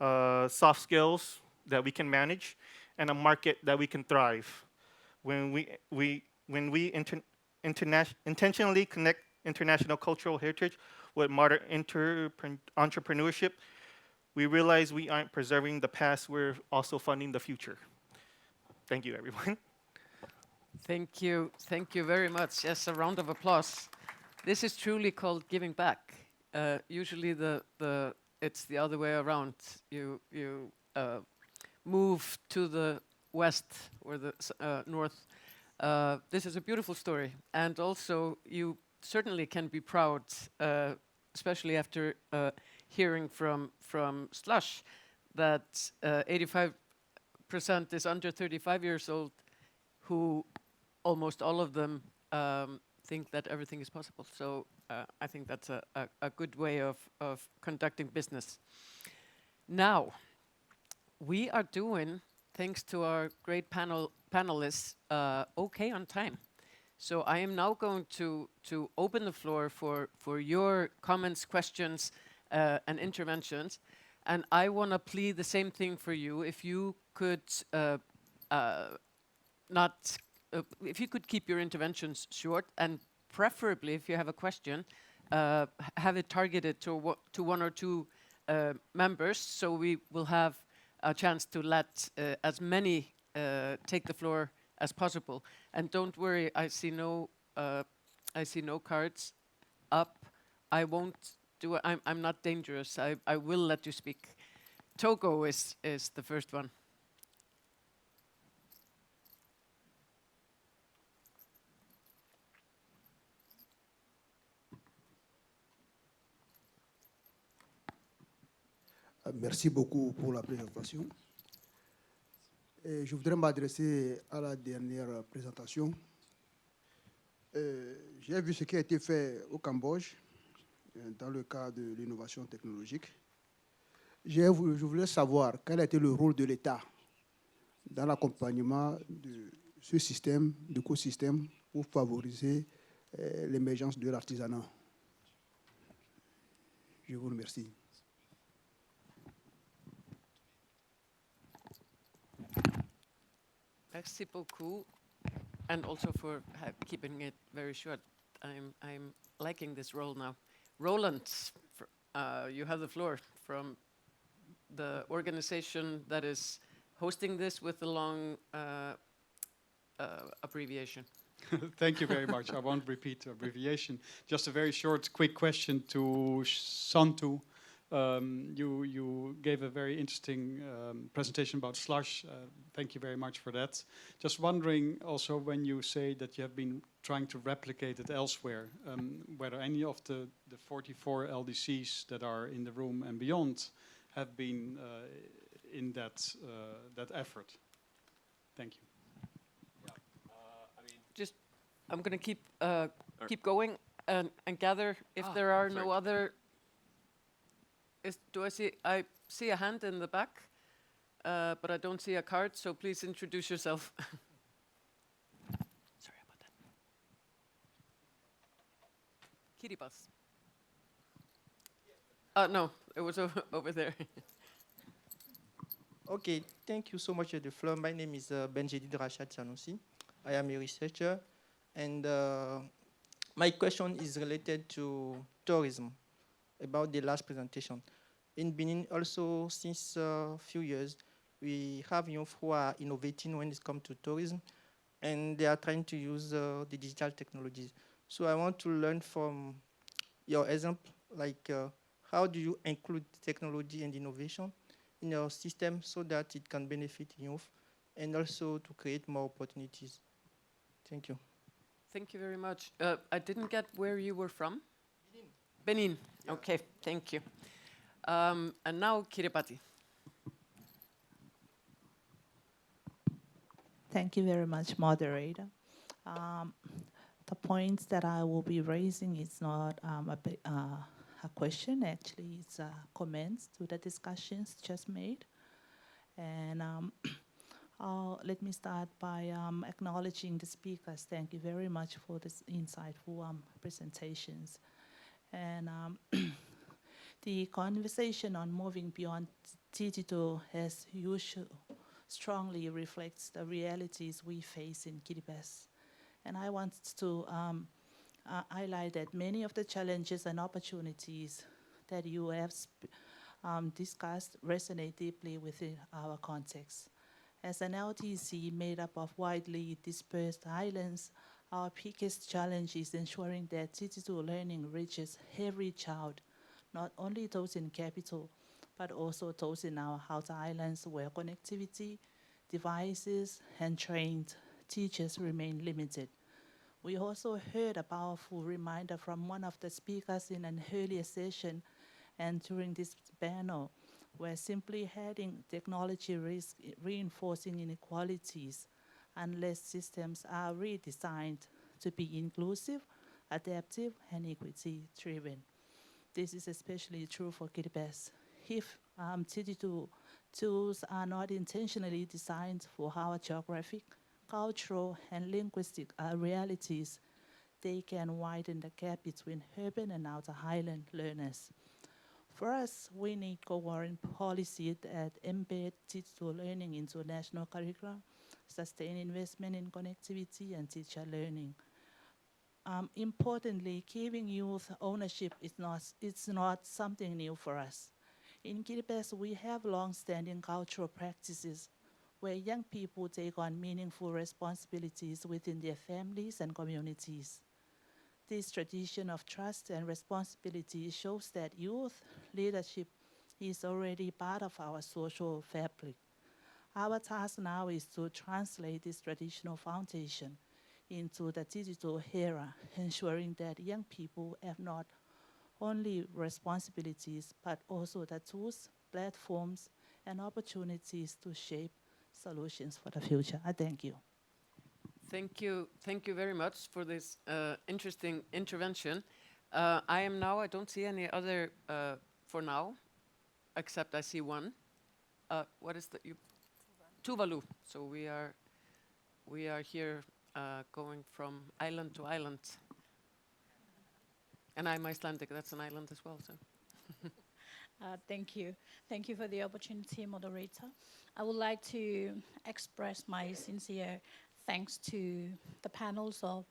soft skills that we can manage, and a market that we can thrive. When we intentionally connect international cultural heritage with modern entrepreneurship, we realize we aren't preserving the past, we're also funding the future. Thank you, everyone. Thank you very much. Yes, a round of applause. This is truly called giving back. Usually it's the other way around. You move to the west or the north. This is a beautiful story, and also you certainly can be proud, especially after hearing from Slush that 85% is under 35 years old, who almost all of them think that everything is possible. So I think that's a good way of conducting business. Now, we are doing, thanks to our great panelists, okay on time. So I am now going to open the floor for your comments, questions, and interventions. And I want to plead the same thing for you. If you could if you could keep your interventions short, and preferably, if you have a question, have it targeted to 1 or 2 members, so we will have a chance to let as many take the floor as possible. And don't worry, I see no cards up. I won't do it. I'm not dangerous. I will let you speak. Togo is the first one. Merci beaucoup pour la présentation. Et je voudrais m'adresser à la dernière présentation. J'ai vu ce qui a été fait au Cambodge dans le cadre de l'innovation technologique. Je voulais savoir quel a été le rôle de l'État dans l'accompagnement de ce système, d'écosystème, pour favoriser l'émergence de l'artisanat. Je vous remercie. Merci beaucoup, and also for keeping it very short. I'm liking this role now. Roland, you have the floor from the organization that is hosting this with the long abbreviation. Thank you very much. I won't repeat the abbreviation. Just a very short, quick question to Santu. You gave a very interesting presentation about slush. Thank you very much for that. Just wondering also, when you say that you have been trying to replicate it elsewhere, whether any of the 44 LDCs that are in the room and beyond have been in that effort. Thank you. I'm going to keep going and gather if there are no other. I see a hand in the back, but I don't see a card. So please introduce yourself. Sorry about that. Kiribati. No, it was over there. Okay, thank you so much for the floor. My name is Benjedid Rashad Sanusi. I am a researcher, and my question is related to tourism, about the last presentation. In Benin, also, since a few years, we have youth who are innovating when it comes to tourism, and they are trying to use the digital technologies. So I want to learn from your example, like how do you include technology and innovation in your system so that it can benefit youth and also to create more opportunities? Thank you. Thank you very much. I didn't get where you were from. Benin. Yeah. Okay, thank you. And now Kiribati. Thank you very much, moderator. The points that I will be raising is not a question, actually it's comments to the discussions just made. And let me start by acknowledging the speakers. Thank you very much for this insightful presentations. And the conversation on moving beyond digital as usual strongly reflects the realities we face in Kiribati. And I want to highlight that many of the challenges and opportunities that you have discussed resonate deeply within our context. As an LDC made up of widely dispersed islands, our biggest challenge is ensuring that digital learning reaches every child, not only those in capital, but also those in our outer islands where connectivity, devices, and trained teachers remain limited. We also heard a powerful reminder from one of the speakers in an earlier session and during this panel, where simply having technology risk reinforcing inequalities unless systems are redesigned to be inclusive, adaptive, and equity-driven. This is especially true for Kiribati. If digital tools are not intentionally designed for our geographic, cultural, and linguistic realities, they can widen the gap between urban and outer island learners. For us, we need coherent policy that embed digital learning into national curricula, sustain investment in connectivity and teacher learning. Importantly, giving youth ownership is not something new for us. In Kiribati, we have long-standing cultural practices where young people take on meaningful responsibilities within their families and communities. This tradition of trust and responsibility shows that youth leadership is already part of our social fabric. Our task now is to translate this traditional foundation into the digital era, ensuring that young people have not only responsibilities, but also the tools, platforms, and opportunities to shape solutions for the future. I thank you. Thank you very much for this interesting intervention. I don't see any other for now, except I see one. What is the, Tuvalu. So we are here going from island to island. And I'm Icelandic, that's an island as well. So. Thank you. Thank you for the opportunity, moderator. I would like to express my sincere thanks to the panels of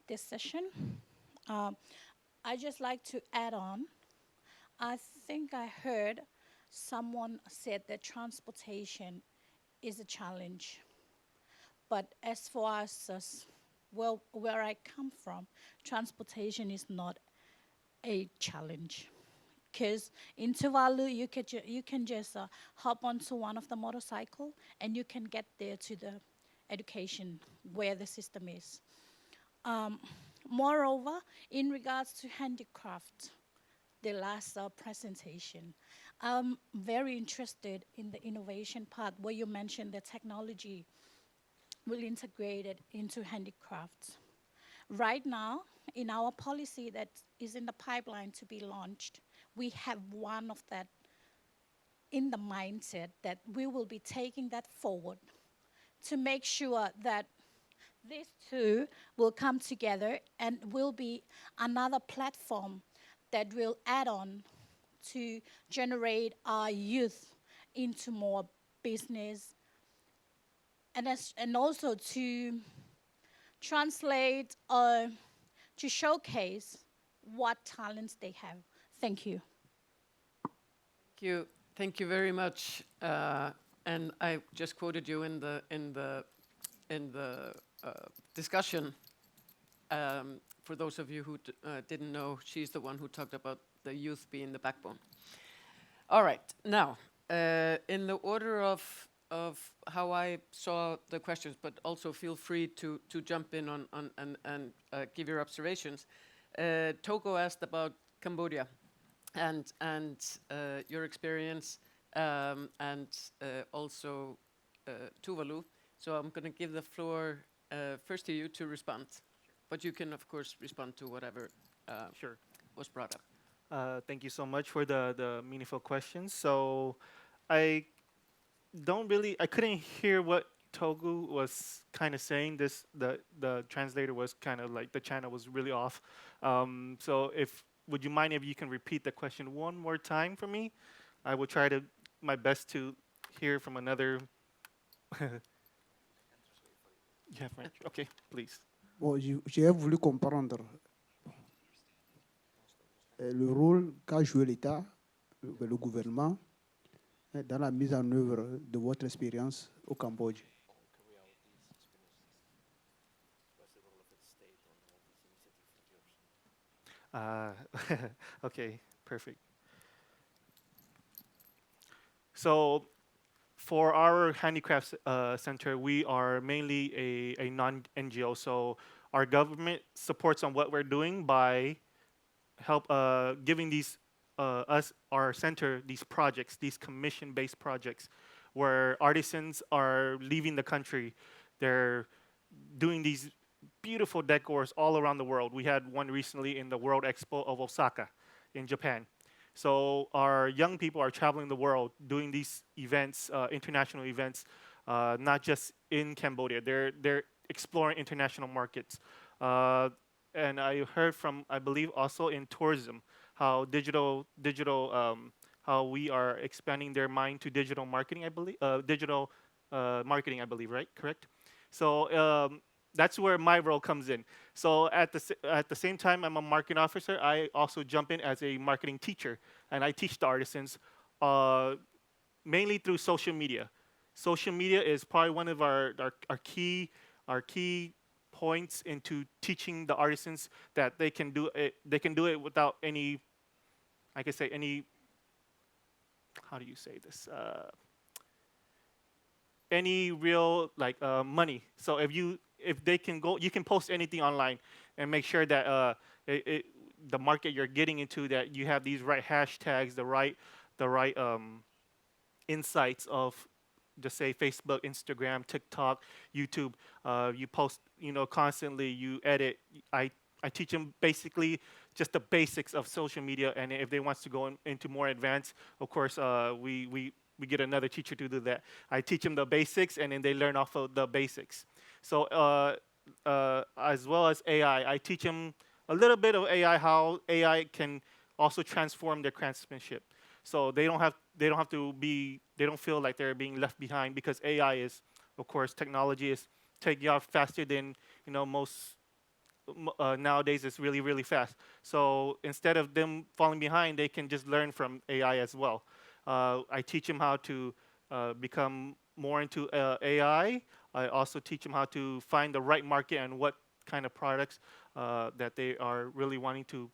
this session. I just like to add on. I think I heard someone said that transportation is a challenge. But as for us, well, where I come from, transportation is not a challenge. Because in Tuvalu, you can just hop onto one of the motorcycle and you can get there to the education where the system is. Moreover, in regards to handicraft, the last presentation, I'm very interested in the innovation part where you mentioned the technology will integrate it into handicrafts. Right now, in our policy that is in the pipeline to be launched, we have one of that in the mindset that we will be taking that forward to make sure that these two will come together and will be another platform that will add on to generate our youth into more business and also to translate or to showcase what talents they have. Thank you. Thank you very much. And I just quoted you in the discussion. For those of you who didn't know, she's the one who talked about the youth being the backbone. All right, now in the order of how I saw the questions, but also feel free to jump in on and give your observations. Togo asked about Cambodia and your experience, and also Tuvalu. So I'm going to give the floor first to you to respond, but you can of course respond to whatever was brought up. Thank you so much for the meaningful questions. So I couldn't hear what Togu was kind of saying. The translator was kind of like the channel was really off. So would you mind if you can repeat the question one more time for me? I will try my best to hear from another. Yeah, French. Okay, please. Bon, j'ai voulu comprendre le rôle qu'a joué l'État, le gouvernement, dans la mise en œuvre de votre expérience au Cambodge. Okay, perfect. So for our handicrafts center, we are mainly a non-NGO. So our government supports on what we're doing by giving our center these projects, these commission-based projects, where artisans are leaving the country. They're doing these beautiful decors all around the world. We had one recently in the World Expo of Osaka in Japan. So our young people are traveling the world doing these events, international events, not just in Cambodia. They're exploring international markets. And I heard from, I believe, also in tourism, how how we are expanding their mind to digital marketing, I believe, marketing, I believe, right? Correct? So that's where my role comes in. So at the same time, I'm a marketing officer. I also jump in as a marketing teacher, and I teach the artisans mainly through social media. Social media is probably one of our key points into teaching the artisans that they can do it. They can do it without any, I could say any. How do you say this? Any real money. So if they can go, you can post anything online and make sure that the market you're getting into, that you have these right hashtags, the right insights of just say Facebook, Instagram, TikTok, YouTube. You post, constantly. You edit. I teach them basically just the basics of social media, and if they want to go into more advanced, of course, we get another teacher to do that. I teach them the basics, and then they learn off of the basics. So as well as AI, I teach them a little bit of AI, how AI can also transform their craftsmanship. So they don't feel like they're being left behind, because AI is, of course, technology is taking off faster than most. Nowadays it's really, really fast. So instead of them falling behind, they can just learn from AI as well. I teach them how to become more into AI. I also teach them how to find the right market and what kind of products that they are really wanting to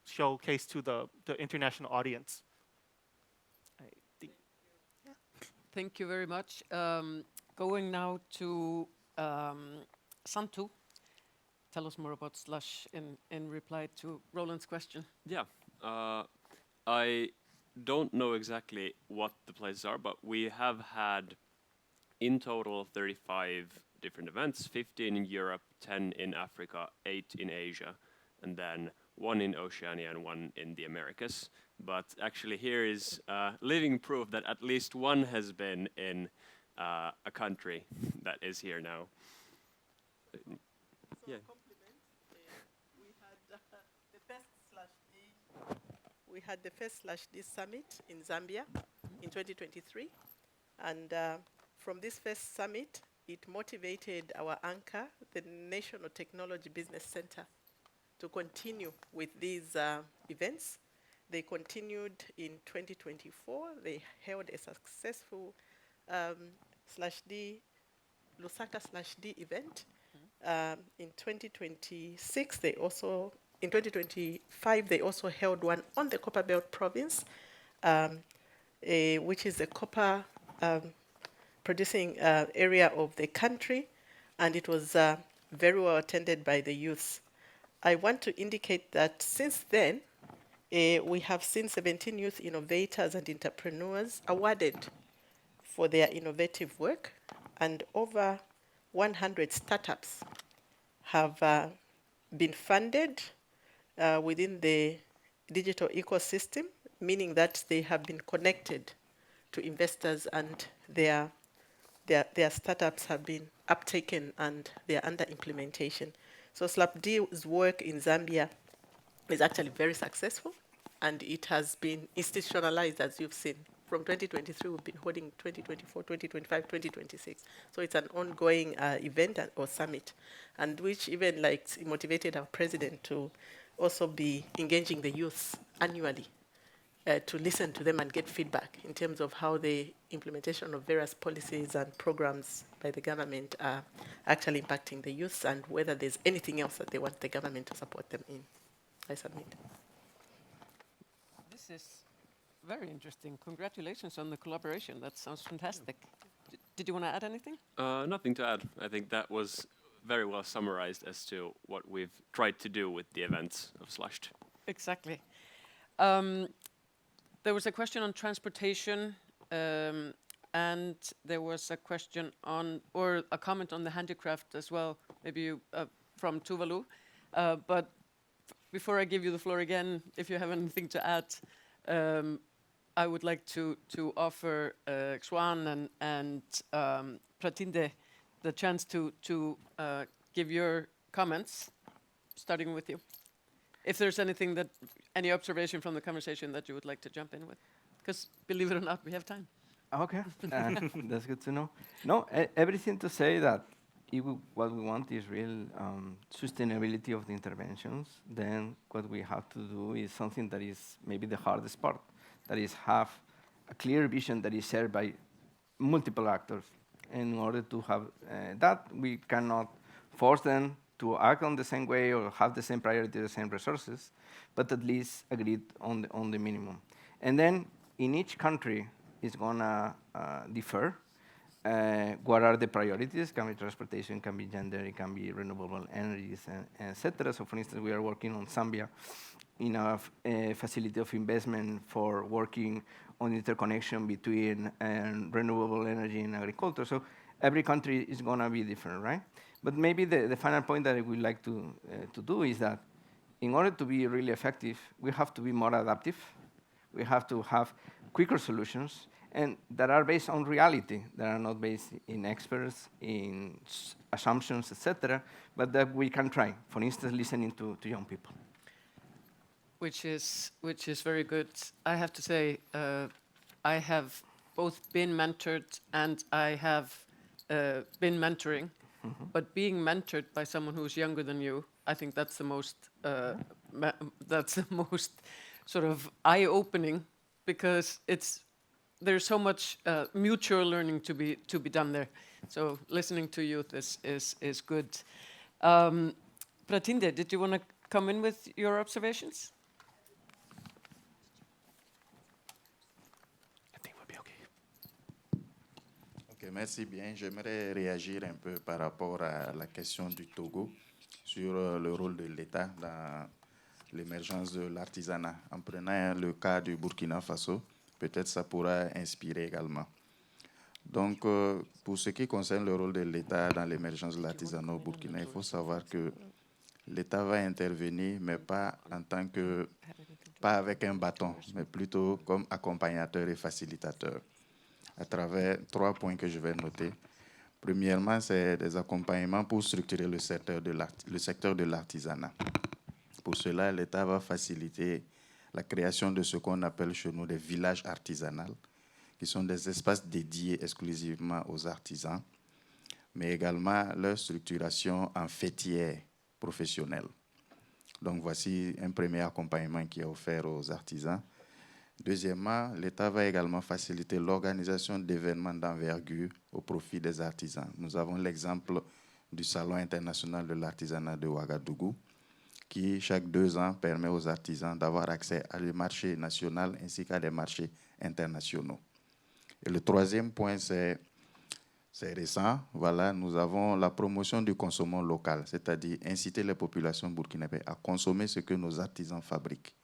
showcase to the international audience. Thank you very much. Going now to Santu. Tell us more about Slush in reply to Roland's question. Yeah, I don't know exactly what the places are, but we have had in total 35 different events, 15 in Europe, 10 in Africa, 8 in Asia, and then 1 in Oceania and 1 in the Americas. But actually here is living proof that at least one has been in a country that is here now. Yeah. We had the first /D summit in Zambia in 2023. And from this first summit, it motivated our anchor, the National Technology Business Center, to continue with these events. They continued in 2024. They held a successful /D, Lusaka /D event. In 2026, in 2025, they also held one on the Copperbelt province, which is a copper producing area of the country, and it was very well attended by the youth. I want to indicate that since then, we have seen 17 youth innovators and entrepreneurs awarded for their innovative work, and over 100 startups have been funded within the digital ecosystem, meaning that they have been connected to investors, and their startups have been uptaken and they are under implementation. So /D's work in Zambia is actually very successful, and it has been institutionalized, as you've seen. From 2023, we've been holding 2024, 2025, 2026. So it's an ongoing event or summit, and which even motivated our president to also be engaging the youth annually to listen to them and get feedback in terms of how the implementation of various policies and programs by the government are actually impacting the youth, and whether there's anything else that they want the government to support them in. I submit. This is very interesting. Congratulations on the collaboration. That sounds fantastic. Did you want to add anything? Nothing to add. I think that was very well summarized as to what we've tried to do with the events of Slushed. Exactly. There was a question on transportation, and there was a question on, or a comment on the handicraft as well, maybe from Tuvalu. But before I give you the floor again, if you have anything to add, I would like to offer Xuan and Pratinde the chance to give your comments, starting with you. If there's anything any observation from the conversation that you would like to jump in with, because believe it or not, we have time. Okay, that's good to know. No, everything to say that what we want is real sustainability of the interventions. Then what we have to do is something that is maybe the hardest part, that is have a clear vision that is shared by multiple actors. In order to have that, we cannot force them to act on the same way or have the same priority, the same resources, but at least agreed on the minimum. And then in each country is gonna differ. What are the priorities? Can be transportation, can be gender, it can be renewable energies, etc. So for instance, we are working on Zambia enough facility of investment for working on interconnection between renewable energy and agriculture. So every country is going to be different, right? But maybe the final point that I would like to do is that in order to be really effective, we have to be more adaptive. We have to have quicker solutions, and that are based on reality, that are not based in experts, in assumptions, etc., but that we can try. For instance, listening to young people. Which is very good. I have to say, I have both been mentored and I have been mentoring. But being mentored by someone who's younger than you, I think that's the most sort of eye-opening, because there's so much mutual learning to be done there. So listening to youth is good. Pratinde, did you want to come in with your observations? Ok, merci bien. J'aimerais réagir un peu par rapport à la question du Togo sur le rôle de l'État dans l'émergence de l'artisanat. En prenant le cas du Burkina Faso, peut-être ça pourra inspirer également. Donc, pour ce qui concerne le rôle de l'État dans l'émergence de l'artisanat au Burkina, il faut savoir que l'État va intervenir, mais pas avec un bâton, mais plutôt comme accompagnateur et facilitateur, à travers 3 points que je vais noter. Premièrement, c'est des accompagnements pour structurer le secteur de l'artisanat. Pour cela, l'État va faciliter la création de ce qu'on appelle chez nous des villages artisanaux, qui sont des espaces dédiés exclusivement aux artisans, mais également leur structuration en fêtière professionnelle. Donc voici un premier accompagnement qui est offert aux artisans. Deuxièmement, l'État va également faciliter l'organisation d'événements d'envergure au profit des artisans. Nous avons l'exemple du Salon international de l'artisanat de Ouagadougou, qui chaque 2 ans permet aux artisans d'avoir accès à des marchés nationaux ainsi qu'à des marchés internationaux. Et le troisième point, c'est récent. Voilà, nous avons la promotion du consommation local, c'est-à-dire inciter les populations burkinabées à consommer ce que nos artisans fabriquent.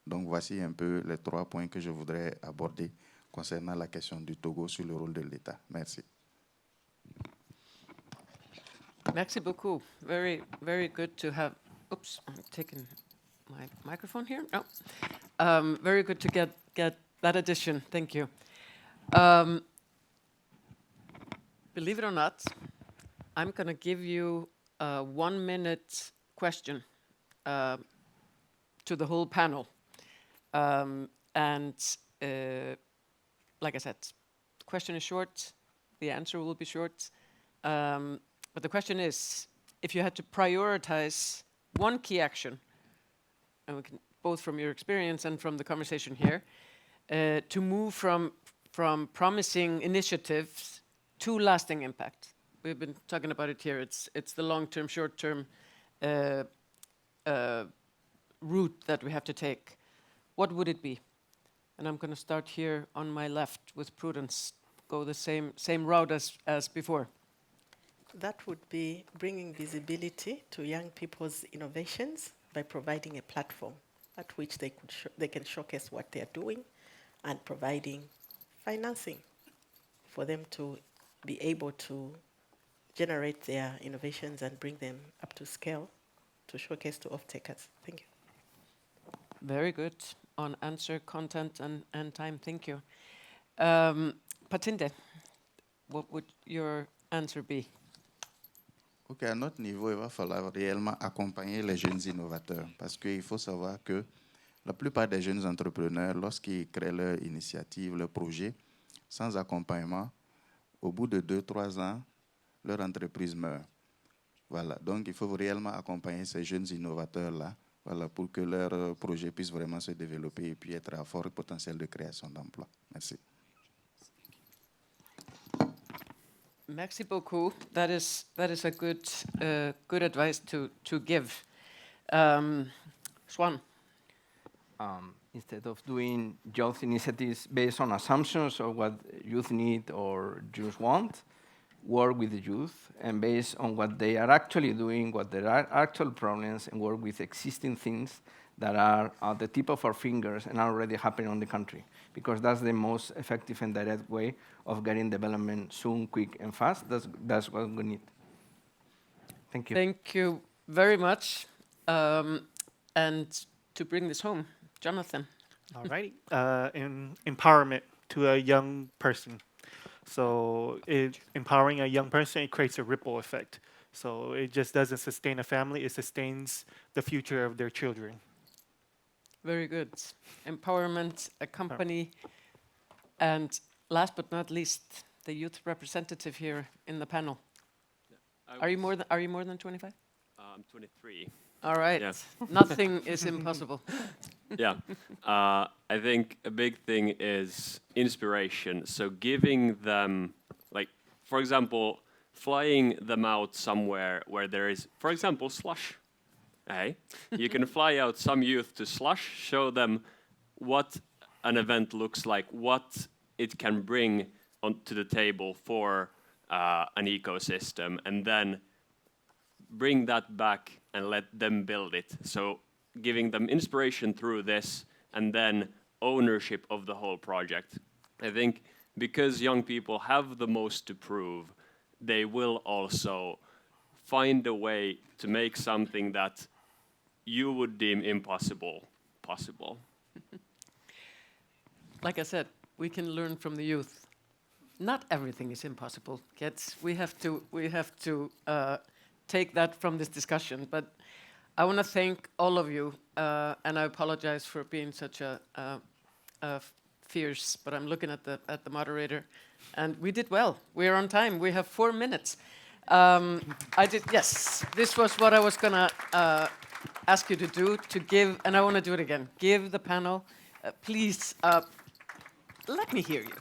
Donc voici un peu les 3 points que je voudrais aborder concernant la question du Togo sur le rôle de l'État. Merci. Merci beaucoup. Very, very good to have. Oops, I'm taking my microphone here. No. Very good to get that addition. Thank you. Believe it or not, I'm going to give you a 1-minute question to the whole panel. Like I said, the question is short, the answer will be short. But the question is, if you had to prioritize one key action, and we can, both from your experience and from the conversation here, to move from promising initiatives to lasting impact. We've been talking about it here. It's the long-term, short-term route that we have to take. What would it be? And I'm going to start here on my left with Prudence. Go the same route as before. That would be bringing visibility to young people's innovations by providing a platform at which they can showcase what they are doing, and providing financing for them to be able to generate their innovations and bring them up to scale to showcase to off-takers. Thank you. Very good on answer, content, and time. Thank you. Patinde, what would your answer be? Ok, à notre niveau, il va falloir réellement accompagner les jeunes innovateurs, parce qu'il faut savoir que la plupart des jeunes entrepreneurs, lorsqu'ils créent leur initiative, leur projet, sans accompagnement, au bout de 2-3 ans, leur entreprise meurt. Voilà, donc il faut réellement accompagner ces jeunes innovateurs-là, voilà, pour que leur projet puisse vraiment se développer et puis être à fort potentiel de création d'emplois. Merci. Merci beaucoup. That is a good advice to give. Swan. Instead of doing youth initiatives based on assumptions of what youth need or youth want, work with the youth and based on what they are actually doing, what their actual problems, and work with existing things that are at the tip of our fingers and are already happening on the country, because that's the most effective and direct way of getting development soon, quick, and fast. That's what we need. Thank you. Thank you very much. And to bring this home, Jonathan. All righty. Empowerment to a young person. So empowering a young person, it creates a ripple effect. So it just doesn't sustain a family, it sustains the future of their children. Very good. Empowerment, a company, and last but not least, the youth representative here in the panel. Are you more than 25? I'm 23. All right. Yeah. Nothing is impossible. Yeah. I think a big thing is inspiration. So giving them, like, for example, flying them out somewhere where there is, for example, slush. Hey, you can fly out some youth to slush, show them what an event looks like, what it can bring onto the table for an ecosystem, and then bring that back and let them build it. So giving them inspiration through this and then ownership of the whole project. I think because young people have the most to prove, they will also find a way to make something that you would deem impossible possible. Like I said, we can learn from the youth. Not everything is impossible, kids. We have to take that from this discussion. But I want to thank all of you, and I apologize for being such a fierce. But I'm looking at the moderator, and we did well. We are on time. We have 4 minutes. Yes. This was what I was gonna ask you to do, to give, and I want to do it again. Give the panel, please. Let me hear you.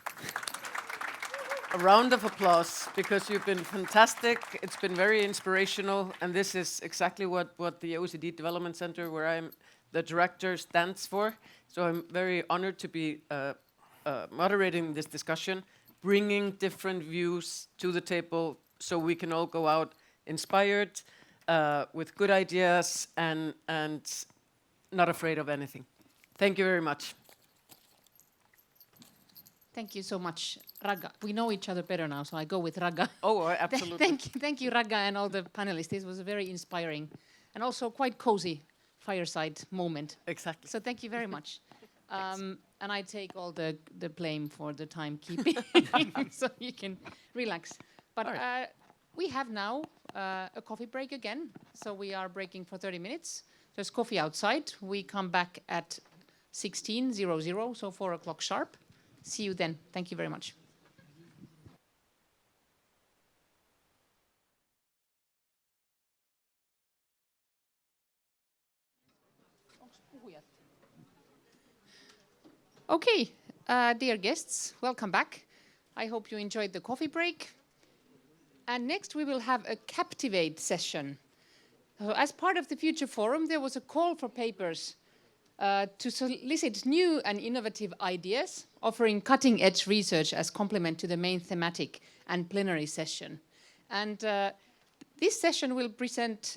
A round of applause, because you've been fantastic. It's been very inspirational, and this is exactly what the OECD Development Center, where I'm the director, stands for. So I'm very honored to be moderating this discussion, bringing different views to the table so we can all go out inspired, with good ideas, and not afraid of anything. Thank you very much. Thank you so much, Ragga. We know each other better now, so I go with Ragga. Oh, absolutely. Thank you, Ragga, and all the panelists. This was a very inspiring and also quite cozy fireside moment. Exactly. So thank you very much. And I take all the blame for the timekeeping, so you can relax. But we have now a coffee break again, so we are breaking for 30 minutes. There's coffee outside. We come back at 16:00, so 4 o'clock sharp. See you then. Thank you very much. Okay, dear guests, welcome back. I hope you enjoyed the coffee break. And next we will have a Captivate session. As part of the Future Forum, there was a call for papers to solicit new and innovative ideas, offering cutting-edge research as complement to the main thematic and plenary session. And this session will present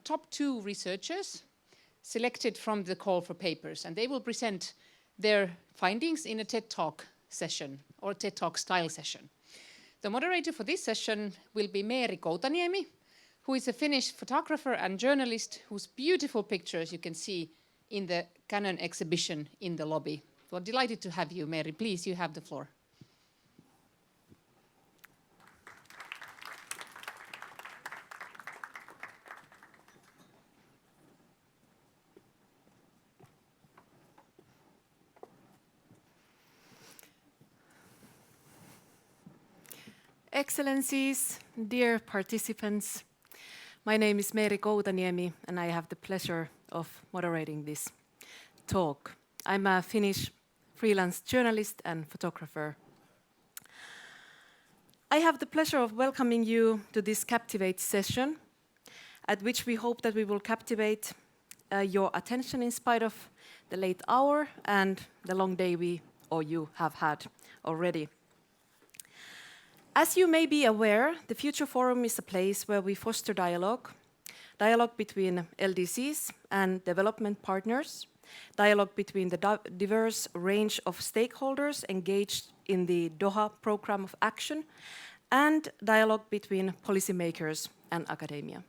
top 2 researchers selected from the call for papers, and they will present their findings in a TED Talk session, or TED Talk style session. The moderator for this session will be Meeri Koutaniemi, who is a Finnish photographer and journalist whose beautiful pictures you can see in the Canon exhibition in the lobby. We're delighted to have you, Meeri. Please, you have the floor. Excellencies, dear participants, my name is Meeri Koutaniemi, and I have the pleasure of moderating this talk. I'm a Finnish freelance journalist and photographer. I have the pleasure of welcoming you to this Captivate session, at which we hope that we will captivate your attention in spite of the late hour and the long day we or you have had already. As you may be aware, the Future Forum is a place where we foster dialogue dialogue between LDCs and development partners, dialogue between the diverse range of stakeholders engaged in the Doha Programme of Action, and dialogue between policymakers and academia.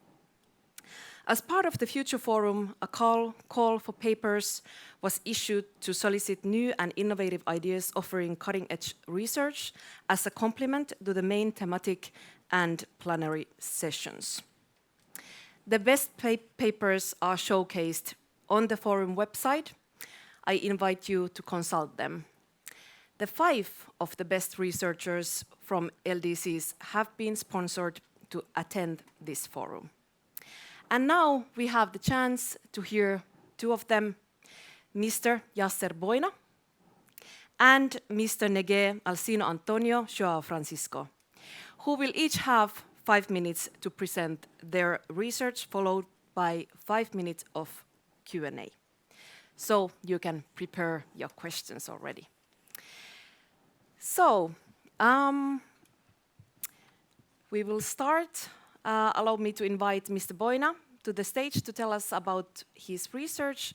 As part of the Future Forum, a call for papers was issued to solicit new and innovative ideas offering cutting-edge research as a complement to the main thematic and plenary sessions. The best papers are showcased on the forum website. I invite you to consult them. The 5 of the best researchers from LDCs have been sponsored to attend this forum. And now we have the chance to hear 2 of them, Mr. Yasser Boina and Mr. Negue Alcino Antonio Joao Francisco, who will each have 5 minutes to present their research, followed by 5 minutes of Q&A. So you can prepare your questions already. So we will start. Allow me to invite Mr. Boina to the stage to tell us about his research,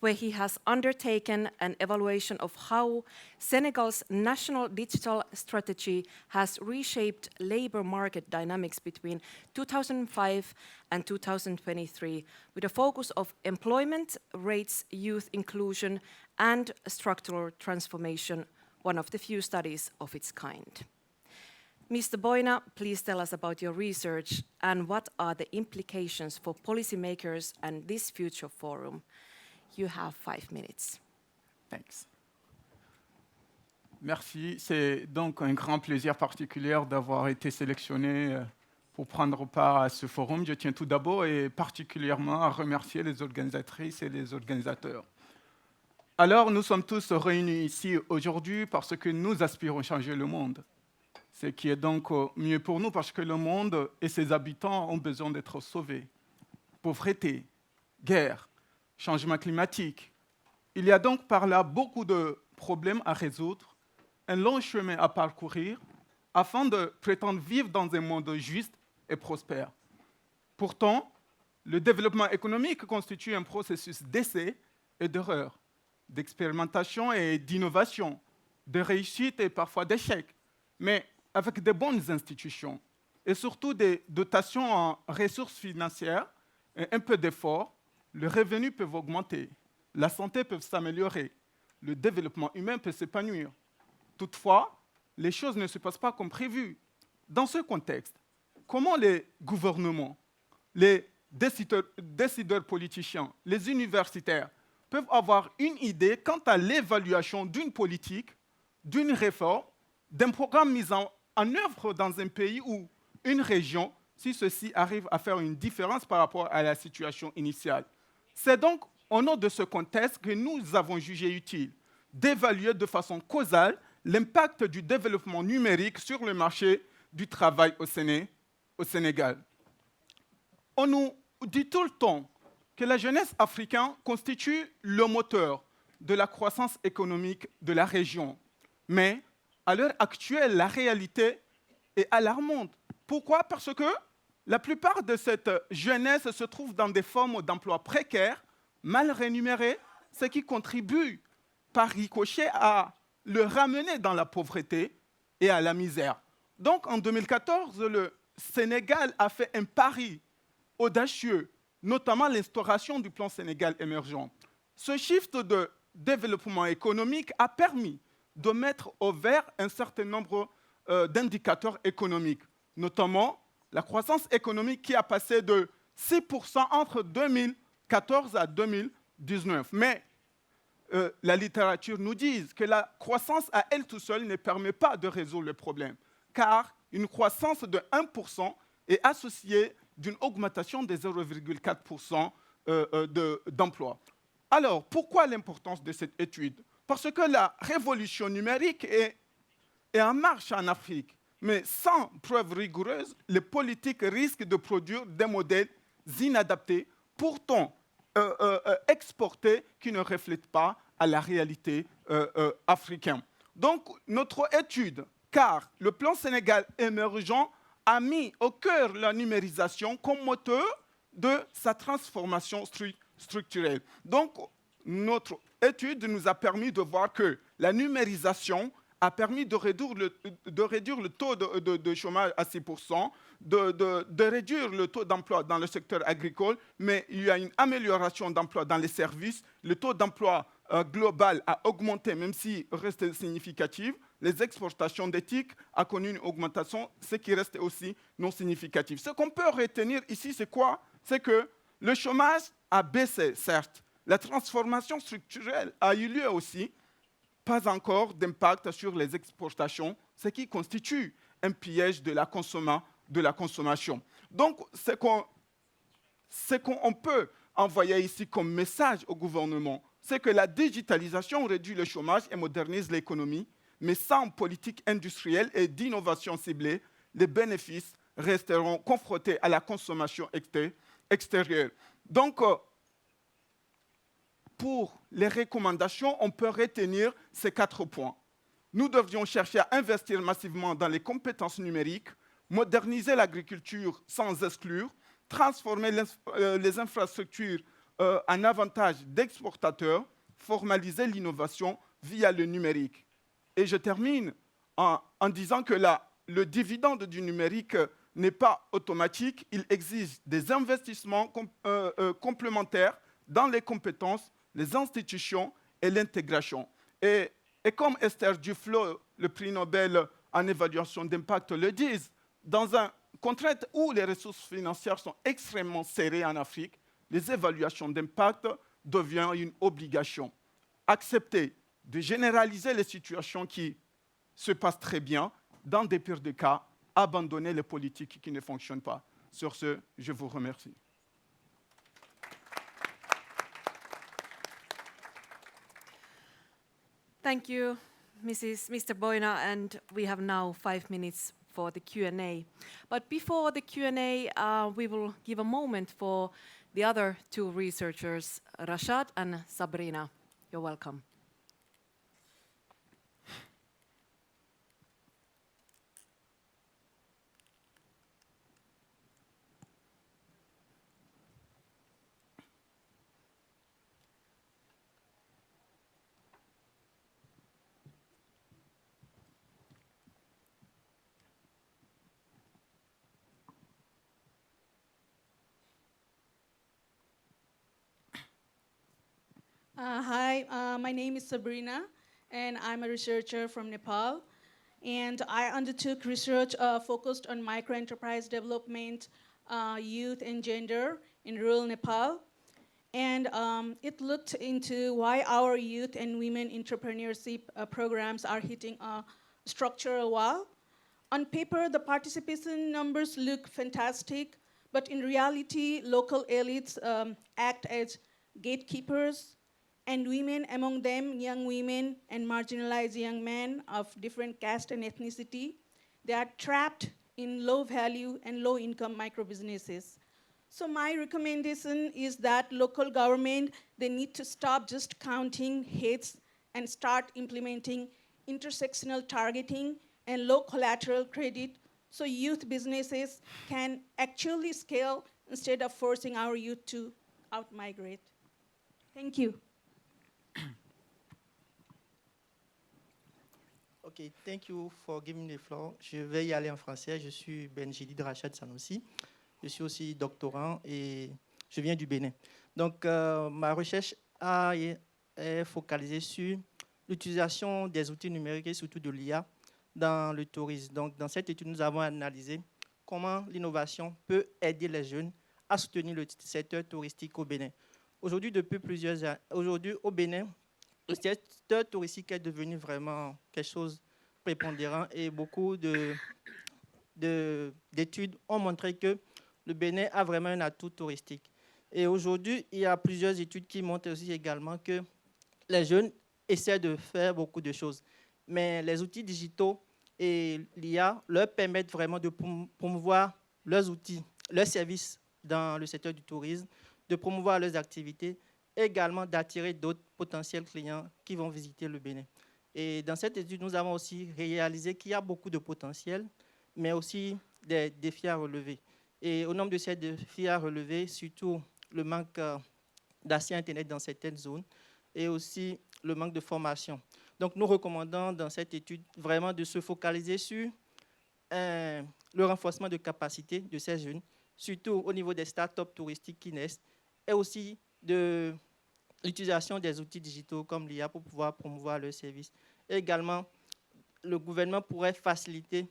where he has undertaken an evaluation of how Senegal's national digital strategy has reshaped labor market dynamics between 2005 and 2023, with a focus of employment rates, youth inclusion, and structural transformation, one of the few studies of its kind. Mr. Boina, please tell us about your research and what are the implications for policymakers and this Future Forum. You have 5 minutes. Thanks. Merci. C'est donc un grand plaisir particulier d'avoir été sélectionné pour prendre part à ce forum. Je tiens tout d'abord et particulièrement à remercier les organisatrices et les organisateurs. Alors, nous sommes tous réunis ici aujourd'hui parce que nous aspirons à changer le monde. Ce qui est donc mieux pour nous parce que le monde et ses habitants ont besoin d'être sauvés. Pauvreté, guerre, changement climatique. Il y a donc par là beaucoup de problèmes à résoudre, un long chemin à parcourir afin de prétendre vivre dans un monde juste et prospère. Pourtant, le développement économique constitue un processus d'essai et d'erreur, d'expérimentation et d'innovation, de réussite et parfois d'échec, mais avec de bonnes institutions et surtout des dotations en ressources financières et un peu d'effort, les revenus peuvent augmenter, la santé peut s'améliorer, le développement humain peut s'épanouir. Toutefois, les choses ne se passent pas comme prévu. Dans ce contexte, comment les gouvernements, les décideurs politiciens, les universitaires peuvent avoir une idée quant à l'évaluation d'une politique, d'une réforme, d'un programme mis en œuvre dans un pays ou une région, si ceci arrive à faire une différence par rapport à la situation initiale. C'est donc au nom de ce contexte que nous avons jugé utile d'évaluer de façon causale l'impact du développement numérique sur le marché du travail au Sénégal. On nous dit tout le temps que la jeunesse africaine constitue le moteur de la croissance économique de la région. Mais à l'heure actuelle, la réalité est alarmante. Pourquoi? Parce que la plupart de cette jeunesse se trouve dans des formes d'emploi précaires, mal rémunérées, ce qui contribue par ricochet à le ramener dans la pauvreté et à la misère. Donc en 2014, le Sénégal a fait un pari audacieux, notamment l'instauration du plan Sénégal émergent. Ce shift de développement économique a permis de mettre au vert un certain nombre d'indicateurs économiques, notamment la croissance économique qui a passé de 6% entre 2014 à 2019. Mais la littérature nous dit que la croissance à elle toute seule ne permet pas de résoudre le problème, car une croissance de 1% est associée d'une augmentation de 0,4% d'emploi. Alors, pourquoi l'importance de cette étude? Parce que la révolution numérique est en marche en Afrique, mais sans preuve rigoureuse, les politiques risquent de produire des modèles inadaptés, pourtant exportés, qui ne reflètent pas à la réalité africaine. Donc, notre étude, car le plan Sénégal émergent a mis au cœur la numérisation comme moteur de sa transformation structurelle. Donc, notre étude nous a permis de voir que la numérisation a permis de réduire le taux de chômage à 6%, de réduire le taux d'emploi dans le secteur agricole, mais il y a une amélioration d'emploi dans les services. Le taux d'emploi global a augmenté, même s'il reste significatif. Les exportations d'éthiques ont connu une augmentation, ce qui reste aussi non significatif. Ce qu'on peut retenir ici, c'est quoi? C'est que le chômage a baissé, certes. La transformation structurelle a eu lieu aussi, pas encore d'impact sur les exportations, ce qui constitue un piège de la consommation. Donc, ce qu'on peut envoyer ici comme message au gouvernement, c'est que la digitalisation réduit le chômage et modernise l'économie, mais sans politique industrielle et d'innovation ciblée, les bénéfices resteront confrontés à la consommation extérieure. Donc, pour les recommandations, on peut retenir ces 4 points. Nous devrions chercher à investir massivement dans les compétences numériques, moderniser l'agriculture sans exclure, transformer les infrastructures en avantage d'exportateurs, formaliser l'innovation via le numérique. Et je termine en disant que le dividende du numérique n'est pas automatique, il exige des investissements complémentaires dans les compétences, les institutions et l'intégration. Et comme Esther Duflo, le prix Nobel en évaluation d'impact, le disent, dans un contexte où les ressources financières sont extrêmement serrées en Afrique, les évaluations d'impact deviennent une obligation. Accepter de généraliser les situations qui se passent très bien, dans des pires de cas, abandonner les politiques qui ne fonctionnent pas. Sur ce, je vous remercie. Thank you, Mr. Boina, and we have now 5 minutes for the Q&A. But before the Q&A, we will give a moment for the other 2 researchers, Rashad and Sabrina. You're welcome. Hi, my name is Sabrina, and I'm a researcher from Nepal. And I undertook research focused on microenterprise development, youth and gender in rural Nepal. And it looked into why our youth and women entrepreneurship programs are hitting a structural wall. On paper, the participation numbers look fantastic, but in reality, local elites act as gatekeepers, and women, among them young women and marginalized young men of different caste and ethnicity, they are trapped in low value and low income micro businesses. So my recommendation is that local government, they need to stop just counting heads and start implementing intersectional targeting and low collateral credit so youth businesses can actually scale instead of forcing our youth to out-migrate. Thank you. OK, thank you for giving me the floor. Je vais y aller en français. Je suis Benjidi Rachad Sanoussi. Je suis aussi doctorant et je viens du Bénin. Donc, ma recherche est focalisée sur l'utilisation des outils numériques et surtout de l'IA dans le tourisme. Donc, dans cette étude, nous avons analysé comment l'innovation peut aider les jeunes à soutenir le secteur touristique au Bénin. Aujourd'hui, depuis plusieurs années, au Bénin, le secteur touristique est devenu vraiment quelque chose de prépondérant et beaucoup d'études ont montré que le Bénin a vraiment un atout touristique. Et aujourd'hui, il y a plusieurs études qui montrent aussi également que les jeunes essaient de faire beaucoup de choses. Mais les outils digitaux et l'IA leur permettent vraiment de promouvoir leurs outils, leurs services dans le secteur du tourisme, de promouvoir leurs activités, et également d'attirer d'autres potentiels clients qui vont visiter le Bénin. Et dans cette étude, nous avons aussi réalisé qu'il y a beaucoup de potentiel, mais aussi des défis à relever. Et au nombre de ces défis à relever, surtout le manque d'accès Internet dans certaines zones et aussi le manque de formation. Donc nous recommandons dans cette étude vraiment de se focaliser sur le renforcement de capacité de ces jeunes, surtout au niveau des startups touristiques qui naissent, et aussi de l'utilisation des outils digitaux comme l'IA pour pouvoir promouvoir leurs services. Et également, le gouvernement pourrait faciliter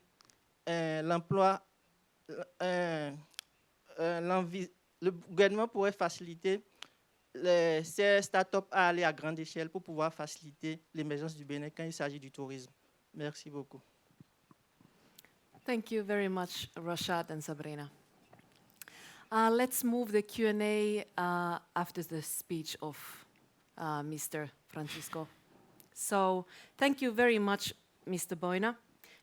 l'emploi, le gouvernement pourrait faciliter ces startups à aller à grande échelle pour pouvoir faciliter l'émergence du Bénin quand il s'agit du tourisme. Merci beaucoup. Thank you very much, Rashad and Sabrina. Let's move the Q&A after the speech of Mr. Francisco. So thank you very much, Mr. Boina.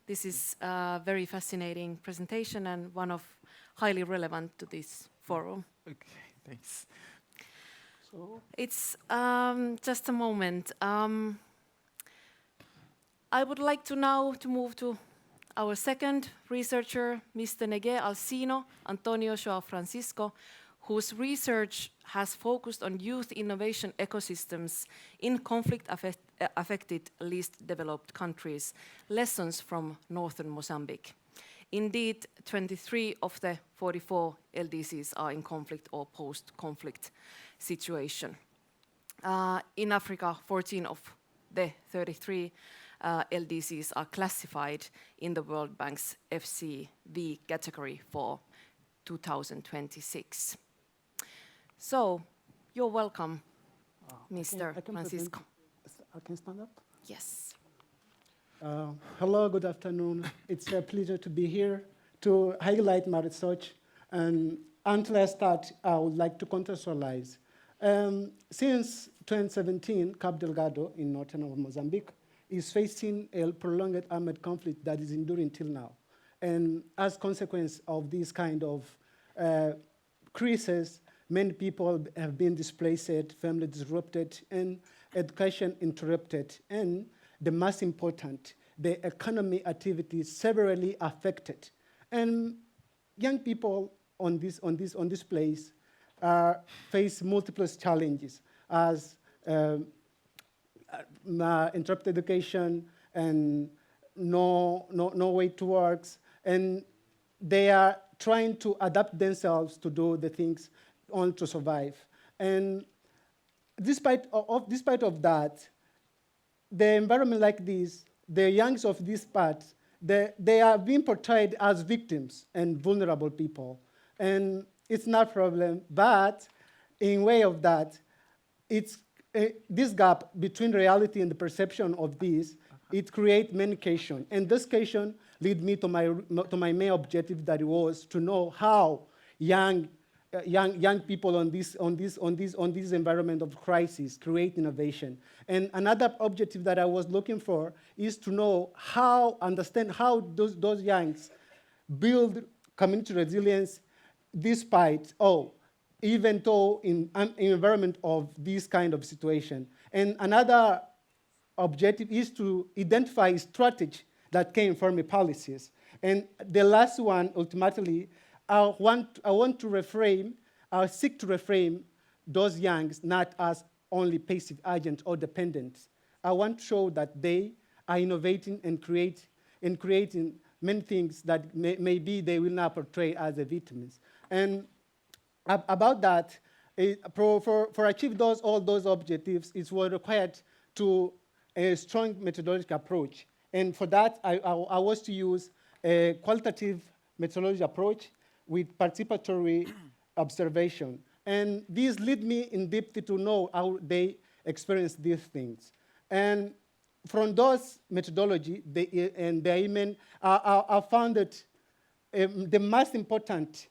This is a very fascinating presentation and one of highly relevant to this forum. Okay, thanks. So It's just a moment. I would like to now to move to our second researcher, Mr. Negue Alcino Antonio Joao Francisco, whose research has focused on youth innovation ecosystems in conflict-affected least developed countries, lessons from northern Mozambique. Indeed, 23 of the 44 LDCs are in conflict or post-conflict situation. In Africa, 14 of the 33 LDCs are classified in the World Bank's FCV category for 2026. So, you're welcome, Mr. Francisco. I can stand up? Yes. Hello, good afternoon. It's a pleasure to be here to highlight my research. And until I start, I would like to contextualize. Since 2017, Cabo Delgado in northern Mozambique is facing a prolonged armed conflict that is enduring till now. And as a consequence of this kind of crisis, many people have been displaced, family disrupted, and education interrupted. And the most important, the economy activity severely affected. And young people on this place face multiple challenges as interrupted education and no way to work, and they are trying to adapt themselves to do the things on to survive. And despite of that, the environment like this, the youngs of this part, they are being portrayed as victims and vulnerable people. And it's not a problem, but in way of that, it's this gap between reality and the perception of this, it creates many questions. And this question lead me to my main objective, that was to know how young people on this environment of crisis create innovation. And another objective that I was looking for is to know understand how those youngs build community resilience despite, even though in an environment of this kind of situation. And another objective is to identify strategy that can inform the policies. And the last one, ultimately, I want to reframe, I seek to reframe those youngs not as only passive agents or dependents. I want to show that they are innovating and creating many things that maybe they will not portray as the victims. And about that, for achieve all those objectives, it was required to a strong methodological approach. And for that, I was to use a qualitative methodology approach with participatory observation. And these lead me in depth to know how they experience these things. And from those methodology, I found that the most important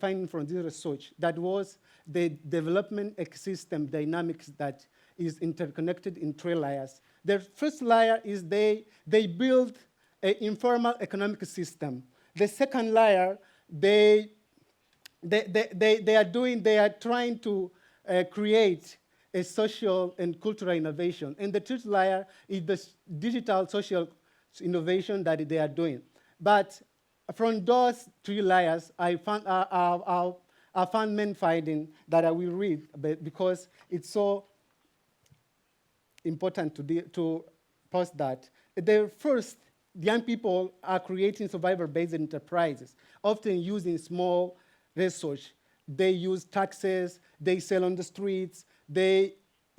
finding from this research, that was the development ecosystem dynamics that is interconnected in 3 layers. The first layer is they build an informal economic system. The second layer, they are trying to create a social and cultural innovation. And the third layer is the digital social innovation that they are doing. But from those 3 layers, I found main finding that I will read because it's so important to post that. The first, young people are creating survivor-based enterprises, often using small research. They use taxes, they sell on the streets, they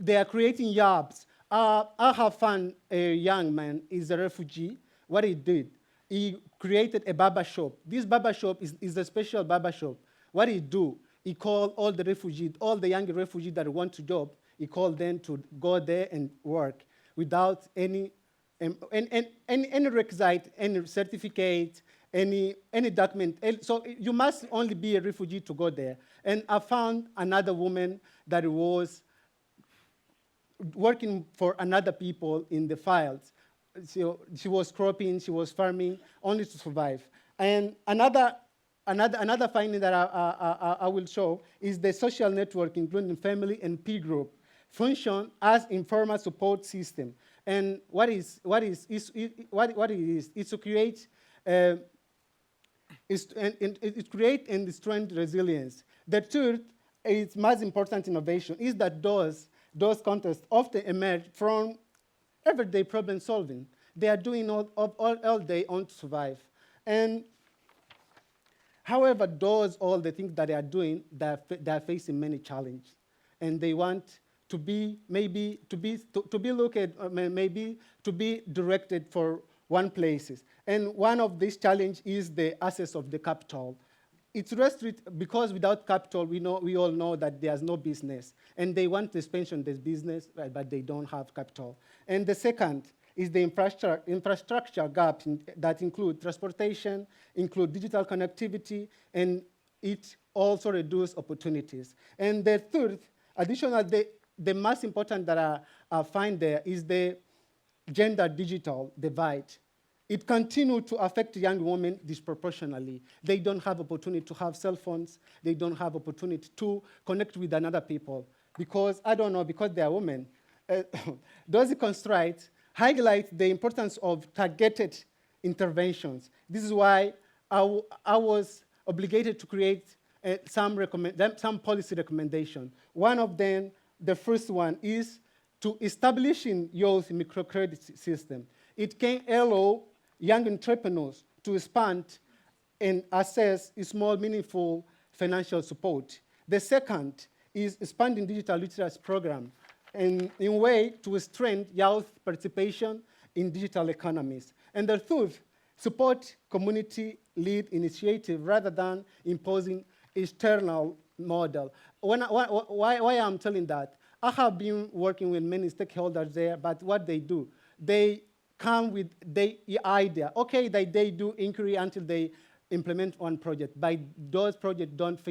are creating jobs. I have found a young man, he's a refugee. What he did, he created a barber shop. This barber shop is a special barber shop. What he do, he called all the refugees, all the young refugees that want to job, he called them to go there and work without any requisite, any certificate, any document. So you must only be a refugee to go there. And I found another woman that was working for another people in the fields. So she was cropping, she was farming, only to survive. And another finding that I will show is the social network, including family and peer group, function as informal support system. And what it is to create it create and strengthen resilience. The third, is most important innovation, is that those contests often emerge from everyday problem solving. They are doing all day on to survive. And however, all the things that they are doing, they are facing many challenges. And they want to be directed for one places. And one of these challenges is the access of the capital. It's restricted because without capital, we all know that there's no business. And they want to expansion this business, but they don't have capital. And the second is the infrastructure gap that include transportation, include digital connectivity, and it also reduces opportunities. And the third, additional, the most important that I find there is the gender-digital divide. It continues to affect young women disproportionately. They don't have opportunity to have cell phones. They don't have opportunity to connect with another people because, I don't know, because they are women. Those constraints highlight the importance of targeted interventions. This is why I was obligated to create some policy recommendations. One of them, the first one, is to establishing youth microcredit system. It can allow young entrepreneurs to expand and access small, meaningful financial support. The second is expanding digital literacy program in a way to strengthen youth participation in digital economies. And the third, support community-led initiative rather than imposing external model. Why I'm telling that? I have been working with many stakeholders there, but what they do, they come with the idea. Okay, they do inquiry until they implement one project, but those projects don't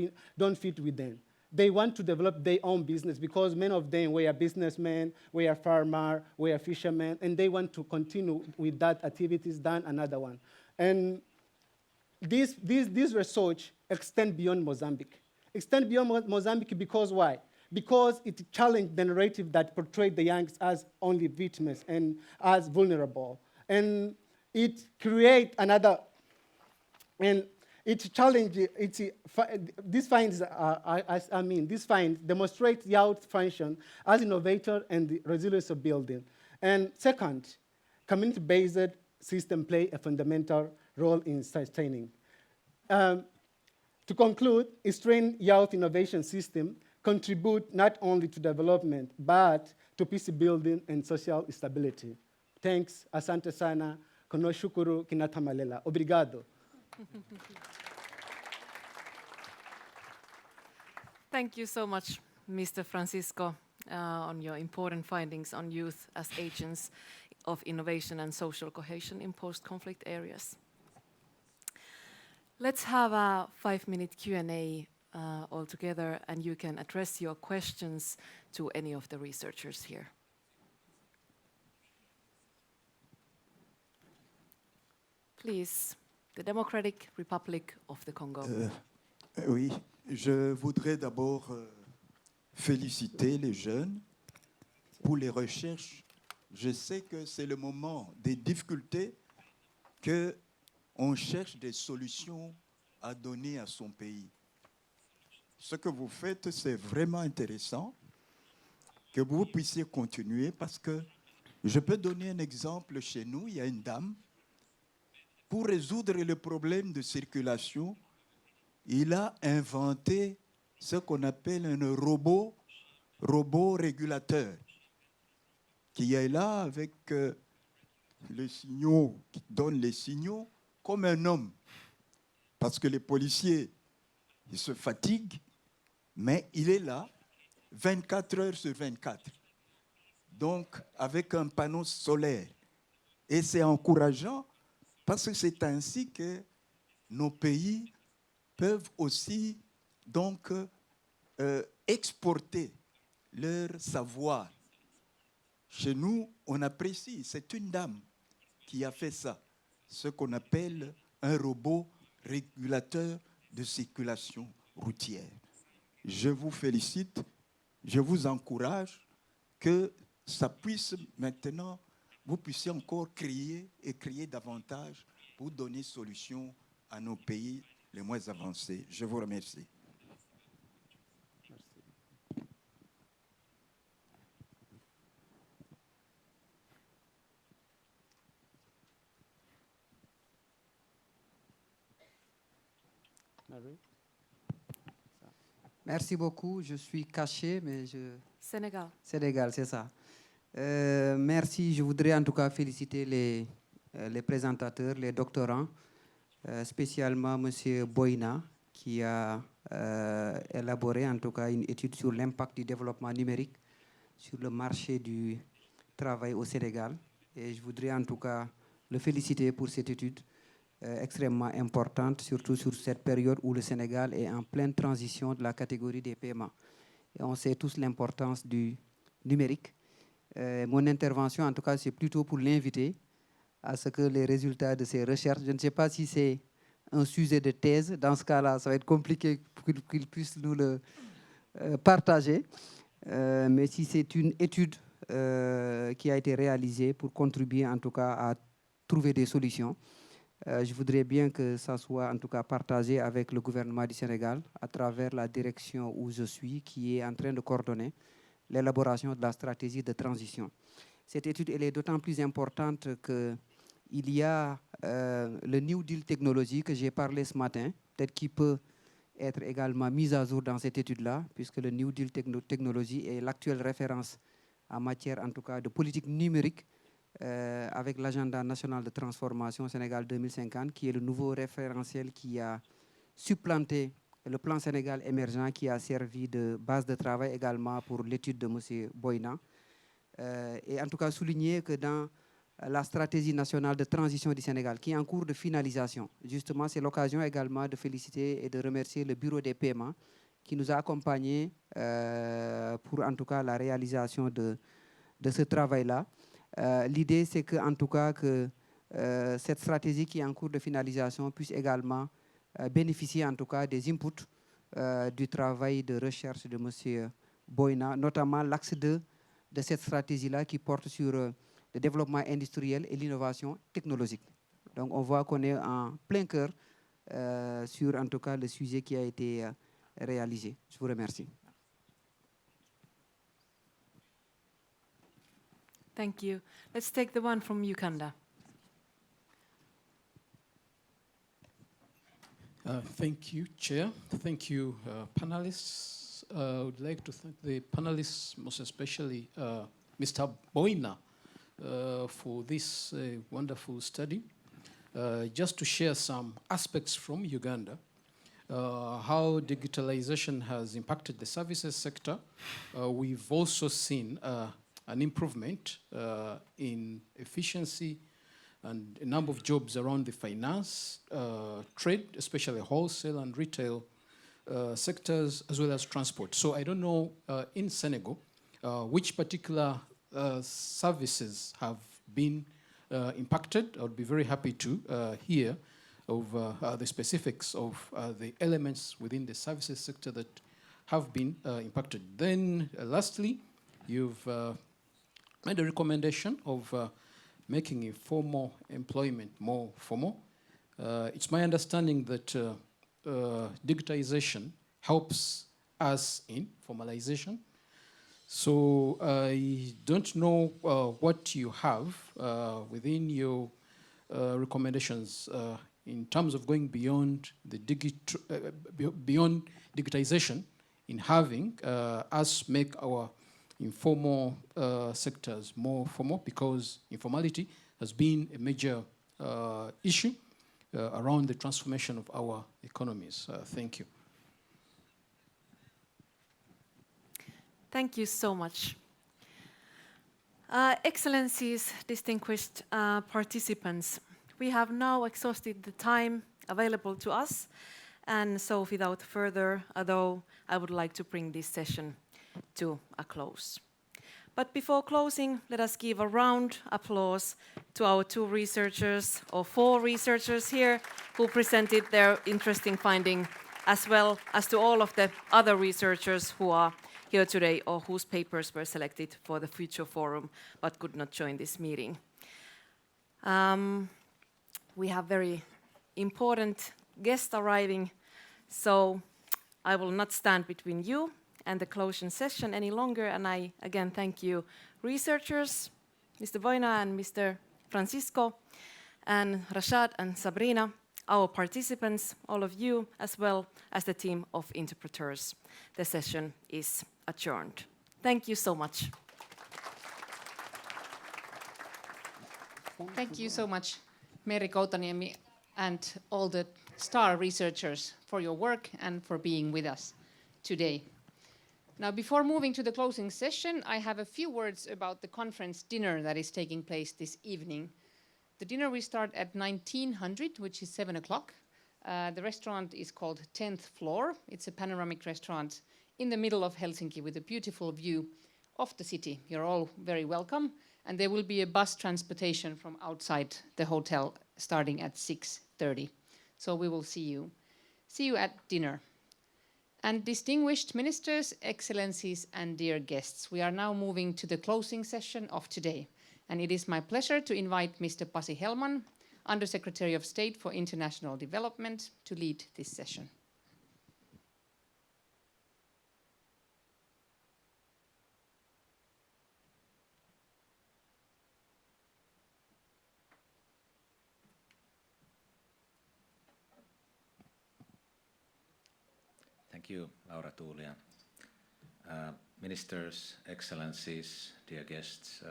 fit with them. They want to develop their own business because many of them were businessmen, were farmers, were fishermen, and they want to continue with that activities than another one. And this research extends beyond Mozambique. Extend beyond Mozambique because why? Because it challenged the narrative that portrayed the young as only victims and as vulnerable. And it creates another, and it challenges, these finds demonstrate youth function as innovator and the resilience of building. And second, community-based system play a fundamental role in sustaining. To conclude, a strained youth innovation system contribute not only to development, but to peace building and social stability. Thanks, asante sana, kono shukuru kinatamalela. Obrigado. Thank you so much, Mr. Francisco, on your important findings on youth as agents of innovation and social cohesion in post-conflict areas. Let's have a 5-minute Q&A all together, and you can address your questions to any of the researchers here. Please, the Democratic Republic of the Congo. Oui, je voudrais d'abord féliciter les jeunes pour les recherches. Je sais que c'est le moment des difficultés que on cherche des solutions à donner à son pays. Ce que vous faites, c'est vraiment intéressant, que vous puissiez continuer, parce que je peux donner un exemple. Chez nous, il y a une dame, pour résoudre le problème de circulation, il a inventé ce qu'on appelle un robot régulateur, qui est là avec les signaux, qui donne les signaux comme un homme. Parce que les policiers, ils se fatiguent, mais il est là 24 heures sur 24. Donc, avec un panneau solaire. Et c'est encourageant parce que c'est ainsi que nos pays peuvent aussi donc exporter leur savoir. Chez nous, on apprécie. C'est une dame qui a fait ça, ce qu'on appelle un robot régulateur de circulation routière. Je vous félicite, je vous encourage que ça puisse maintenant, vous puissiez encore créer et créer davantage pour donner solution à nos pays les moins avancés. Je vous remercie. Merci beaucoup. Je suis caché, mais je... Sénégal. Sénégal, c'est ça. Merci. Je voudrais en tout cas féliciter les présentateurs, les doctorants, spécialement M. Boina, qui a élaboré en tout cas une étude sur l'impact du développement numérique sur le marché du travail au Sénégal. Et je voudrais en tout cas le féliciter pour cette étude extrêmement importante, surtout sur cette période où le Sénégal est en pleine transition de la catégorie des paiements. Et on sait tous l'importance du numérique. Mon intervention, en tout cas, c'est plutôt pour l'inviter à ce que les résultats de ces recherches, je ne sais pas si c'est un sujet de thèse, dans ce cas-là, ça va être compliqué pour qu'il puisse nous le partager, mais si c'est une étude qui a été réalisée pour contribuer en tout cas à trouver des solutions, je voudrais bien que ça soit en tout cas partagé avec le gouvernement du Sénégal à travers la direction où je suis, qui est en train de coordonner l'élaboration de la stratégie de transition. Cette étude elle est d'autant plus importante qu'il y a le New Deal technologie que j'ai parlé ce matin, peut-être qu'il peut être également mis à jour dans cette étude-là, puisque le New Deal technologie est l'actuelle référence en matière en tout cas de politique numérique, avec l'agenda national de transformation Sénégal 2050, qui est le nouveau référentiel qui a supplanté le plan Sénégal émergent, qui a servi de base de travail également pour l'étude de M. Boina. Et en tout cas souligner que dans la stratégie nationale de transition du Sénégal, qui est en cours de finalisation, justement c'est l'occasion également de féliciter et de remercier le Bureau des paiements qui nous a accompagnés pour en tout cas la réalisation de ce travail-là. L'idée, c'est que, en tout cas, que cette stratégie qui est en cours de finalisation puisse également bénéficier, en tout cas, des inputs du travail de recherche de M. Boina, notamment l'axe 2 de cette stratégie-là qui porte sur le développement industriel et l'innovation technologique. Donc, on voit qu'on est en plein cœur sur, en tout cas, le sujet qui a été réalisé. Je vous remercie. Thank you. Let's take the one from Uganda. Thank you, Chair. Thank you, panelists. I would like to thank the panelists, most especially Mr. Boina, for this wonderful study. Just to share some aspects from Uganda, how digitalization has impacted the services sector. We've also seen an improvement in efficiency and a number of jobs around the finance, trade, especially wholesale and retail sectors, as well as transport. So I don't know in Senegal which particular services have been impacted. I would be very happy to hear of the specifics of the elements within the services sector that have been impacted. Then lastly, you've made a recommendation of making informal employment more formal. It's my understanding that digitization helps us in formalization. So I don't know what you have within your recommendations in terms of going beyond the beyond digitization in having us make our informal sectors more formal, because informality has been a major issue around the transformation of our economies. Thank you. Thank you so much. Excellencies, distinguished participants, we have now exhausted the time available to us, and so without further ado, I would like to bring this session to a close. But before closing, let us give a round applause to our two researchers, or four researchers here, who presented their interesting finding, as well as to all of the other researchers who are here today or whose papers were selected for the Future Forum but could not join this meeting. We have very important guests arriving, so I will not stand between you and the closing session any longer, and I again thank you researchers, Mr. Boina and Mr. Francisco, and Rashad and Sabrina, our participants, all of you, as well as the team of interpreters. The session is adjourned. Thank you so much. Thank you so much, Meri Koutaniemi, and all the star researchers for your work and for being with us today. Now, before moving to the closing session, I have a few words about the conference dinner that is taking place this evening. The dinner will start at 1900, which is 7 o'clock. The restaurant is called 10th Floor. It's a panoramic restaurant in the middle of Helsinki with a beautiful view of the city. You're all very welcome. And there will be a bus transportation from outside the hotel starting at 6:30. So we will see you at dinner. And distinguished ministers, excellencies, and dear guests, we are now moving to the closing session of today. And it is my pleasure to invite Mr. Pasi Helman, Undersecretary of State for International Development, to lead this session. Thank you, Laura Tuulia. Ministers, excellencies, dear guests,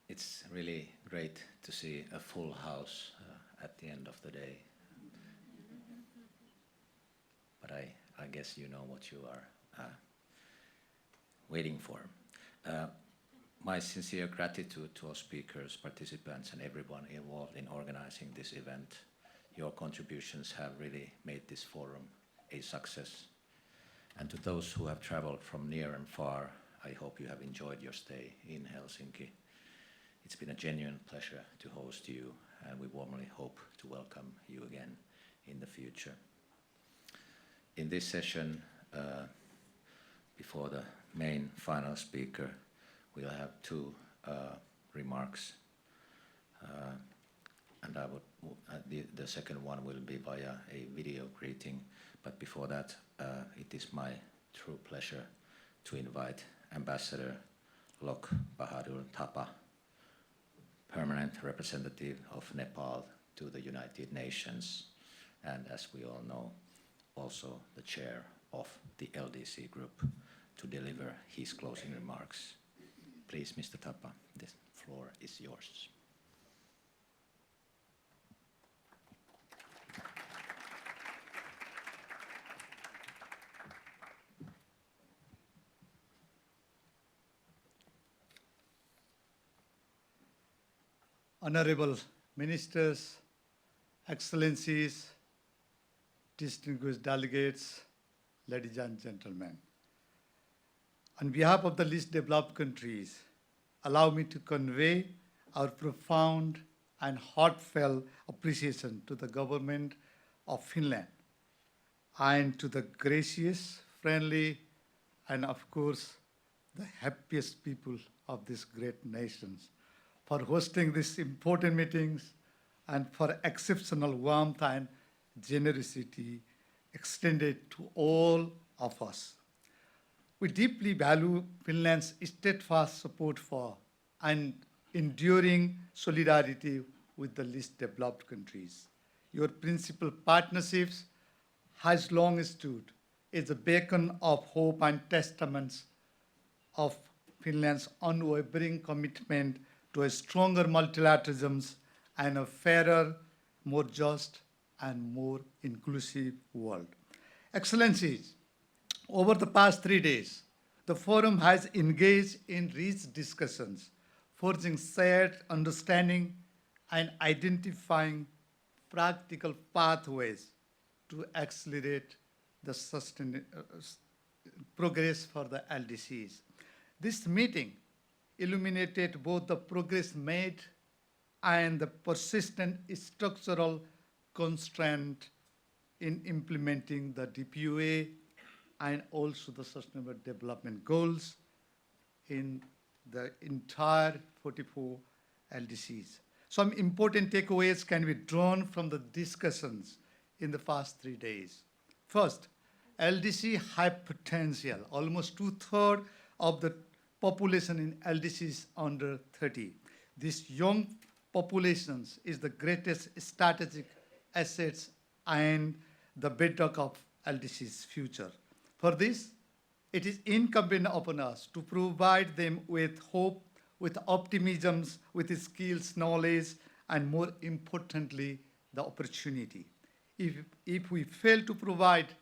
it's really great to see a full house at the end of the day. But I guess you know what you are waiting for. My sincere gratitude to all speakers, participants, and everyone involved in organizing this event. Your contributions have really made this forum a success. And to those who have traveled from near and far, I hope you have enjoyed your stay in Helsinki. It's been a genuine pleasure to host you, and we warmly hope to welcome you again in the future. In this session, before the main final speaker, we'll have two remarks. And the second one will be via a video greeting. But before that, it is my true pleasure to invite Ambassador Lok Bahadur Thapa, Permanent Representative of Nepal to the United Nations, and as we all know, also the chair of the LDC group, to deliver his closing remarks. Please, Mr. Thapa, the floor is yours. Honorable ministers, excellencies, distinguished delegates, ladies and gentlemen. On behalf of the least developed countries, allow me to convey our profound and heartfelt appreciation to the government of Finland and to the gracious, friendly, and of course, the happiest people of this great nation for hosting these important meetings and for exceptional warmth and generosity extended to all of us. We deeply value Finland's steadfast support for and enduring solidarity with the least developed countries. Your principal partnerships has long stood as a beacon of hope and testaments of Finland's unwavering commitment to a stronger multilateralism and a fairer, more just, and more inclusive world. Excellencies, over the past 3 days, the Forum has engaged in rich discussions, forging shared understanding and identifying practical pathways to accelerate the progress for the LDCs. This meeting illuminated both the progress made and the persistent structural constraint in implementing the DPUA and also the Sustainable Development Goals in the entire 44 LDCs. Some important takeaways can be drawn from the discussions in the past 3 days. First, LDC high potential. Almost 2/3 of the population in LDCs under 30. This young populations is the greatest strategic assets and the bedrock of LDC's future. For this, it is incumbent upon us to provide them with hope, with optimism, with skills, knowledge, and more importantly, the opportunity. If we fail to provide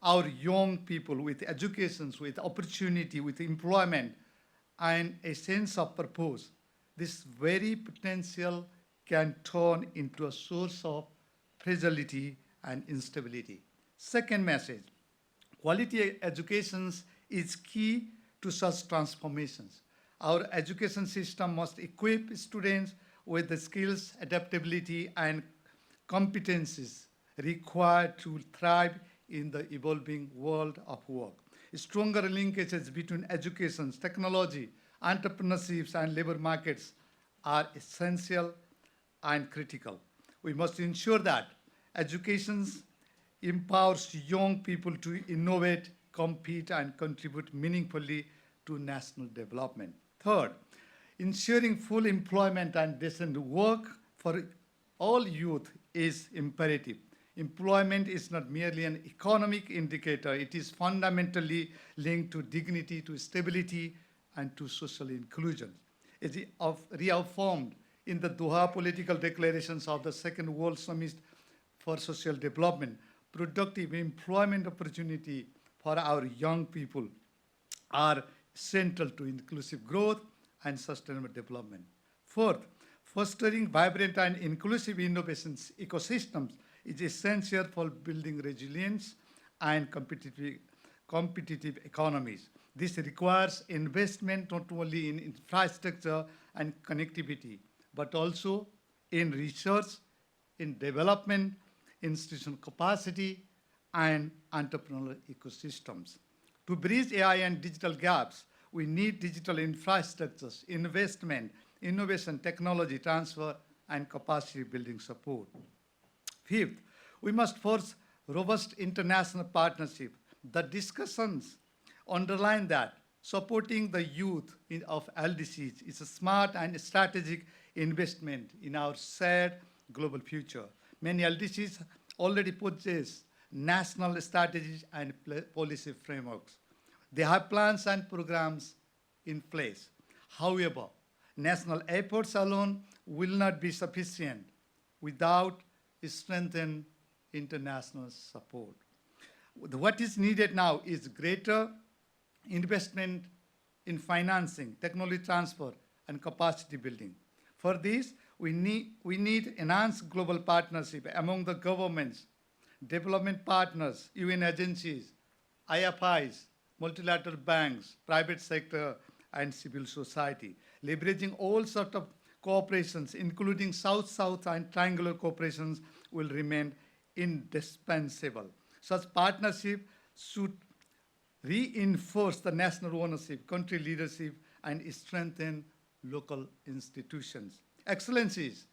our young people with education, with opportunity, with employment, and a sense of purpose, this very potential can turn into a source of fragility and instability. Second message, quality education is key to such transformations. Our education system must equip students with the skills, adaptability, and competencies required to thrive in the evolving world of work. Stronger linkages between education, technology, entrepreneurships, and labor markets are essential and critical. We must ensure that education empowers young people to innovate, compete, and contribute meaningfully to national development. Third, ensuring full employment and decent work for all youth is imperative. Employment is not merely an economic indicator, it is fundamentally linked to dignity, to stability, and to social inclusion. It is reaffirmed in the Doha political declarations of the Second World Summit for Social Development. Productive employment opportunity for our young people are central to inclusive growth and sustainable development. Fourth, fostering vibrant and inclusive innovations ecosystems is essential for building resilience and competitive economies. This requires investment not only in infrastructure and connectivity, but also in research, in development, institutional capacity, and entrepreneurial ecosystems. To bridge AI and digital gaps, we need digital infrastructures, investment, innovation, technology transfer, and capacity building support. Fifth, we must force robust international partnership. The discussions underline that supporting the youth of LDCs is a smart and strategic investment in our shared global future. Many LDCs already possess national strategies and policy frameworks. They have plans and programs in place. However, national efforts alone will not be sufficient without strengthened international support. What is needed now is greater investment in financing, technology transfer, and capacity building. For this, we need enhanced global partnership among the governments, development partners, UN agencies, IFIs, multilateral banks, private sector, and civil society, leveraging all sorts of cooperations, including South-South and triangular cooperations, will remain indispensable. Such partnership should reinforce the national ownership, country leadership, and strengthen local institutions. Excellencies,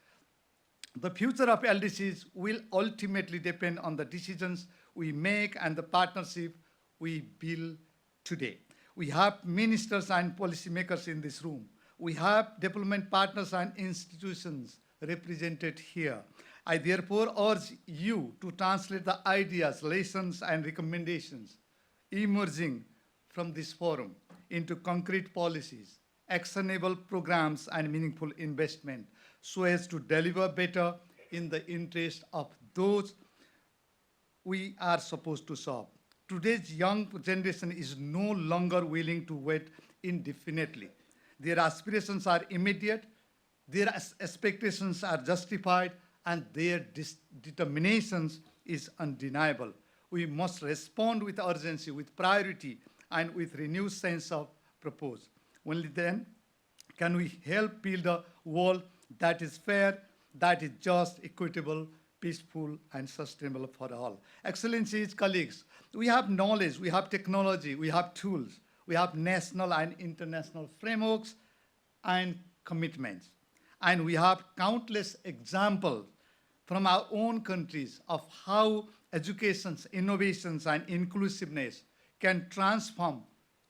The future of LDCs will ultimately depend on the decisions we make and the partnership we build today. We have ministers and policymakers in this room. We have development partners and institutions represented here. I therefore urge you to translate the ideas, lessons, and recommendations emerging from this forum into concrete policies, actionable programs, and meaningful investment so as to deliver better in the interest of those we are supposed to serve. Today's young generation is no longer willing to wait indefinitely. Their aspirations are immediate, their expectations are justified, and their determinations is undeniable. We must respond with urgency, with priority, and with renewed sense of purpose. Only then can we help build a world that is fair, that is just, equitable, peaceful, and sustainable for all. Excellencies, colleagues, we have knowledge, we have technology, we have tools, we have national and international frameworks and commitments. And we have countless examples from our own countries of how education, innovations, and inclusiveness can transform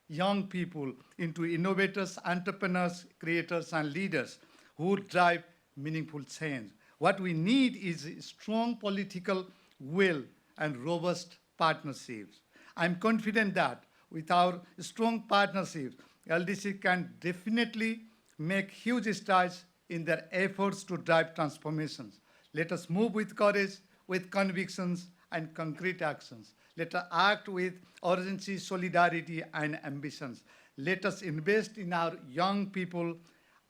young people into innovators, entrepreneurs, creators, and leaders who drive meaningful change. What we need is strong political will and robust partnerships. I'm confident that with our strong partnerships, LDC can definitely make huge strides in their efforts to drive transformations. Let us move with courage, with convictions, and concrete actions. Let us act with urgency, solidarity, and ambitions. Let us invest in our young people,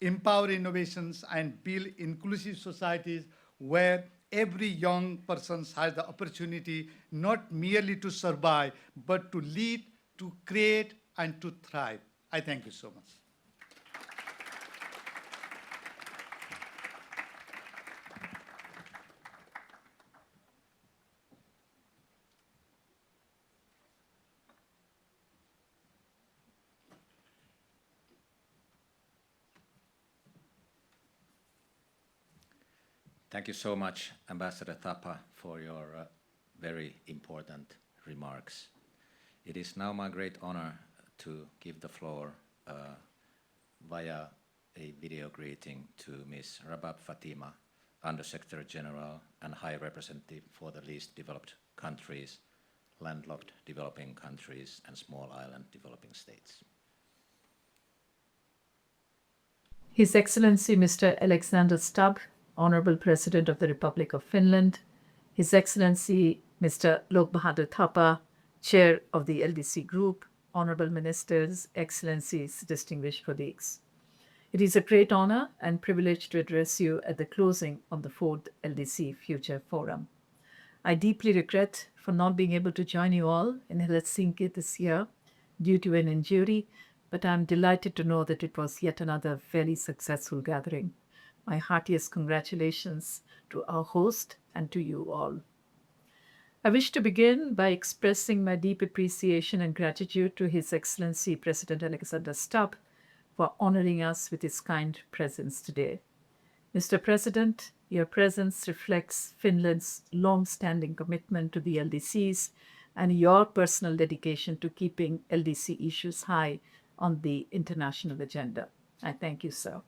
empower innovations, and build inclusive societies where every young person has the opportunity not merely to survive, but to lead, to create, and to thrive. I thank you so much. Thank you so much, Ambassador Thapa, for your very important remarks. It is now my great honor to give the floor via a video greeting to Ms. Rabab Fatima, Under-Secretary General and High Representative for the Least Developed Countries, Landlocked Developing Countries, and Small Island Developing States. His Excellency Mr. Alexander Stubb, Honorable President of the Republic of Finland, His Excellency Mr. Lok Bahadur Thapa, Chair of the LDC Group, Honorable Ministers, Excellencies, distinguished colleagues. It is a great honor and privilege to address you at the closing of the Fourth LDC Future Forum. I deeply regret for not being able to join you all in Helsinki this year due to an injury, but I'm delighted to know that it was yet another very successful gathering. My heartiest congratulations to our host and to you all. I wish to begin by expressing my deep appreciation and gratitude to His Excellency President Alexander Stubb for honoring us with his kind presence today. Mr. President, your presence reflects Finland's long-standing commitment to the LDCs and your personal dedication to keeping LDC issues high on the international agenda. I thank you, sir.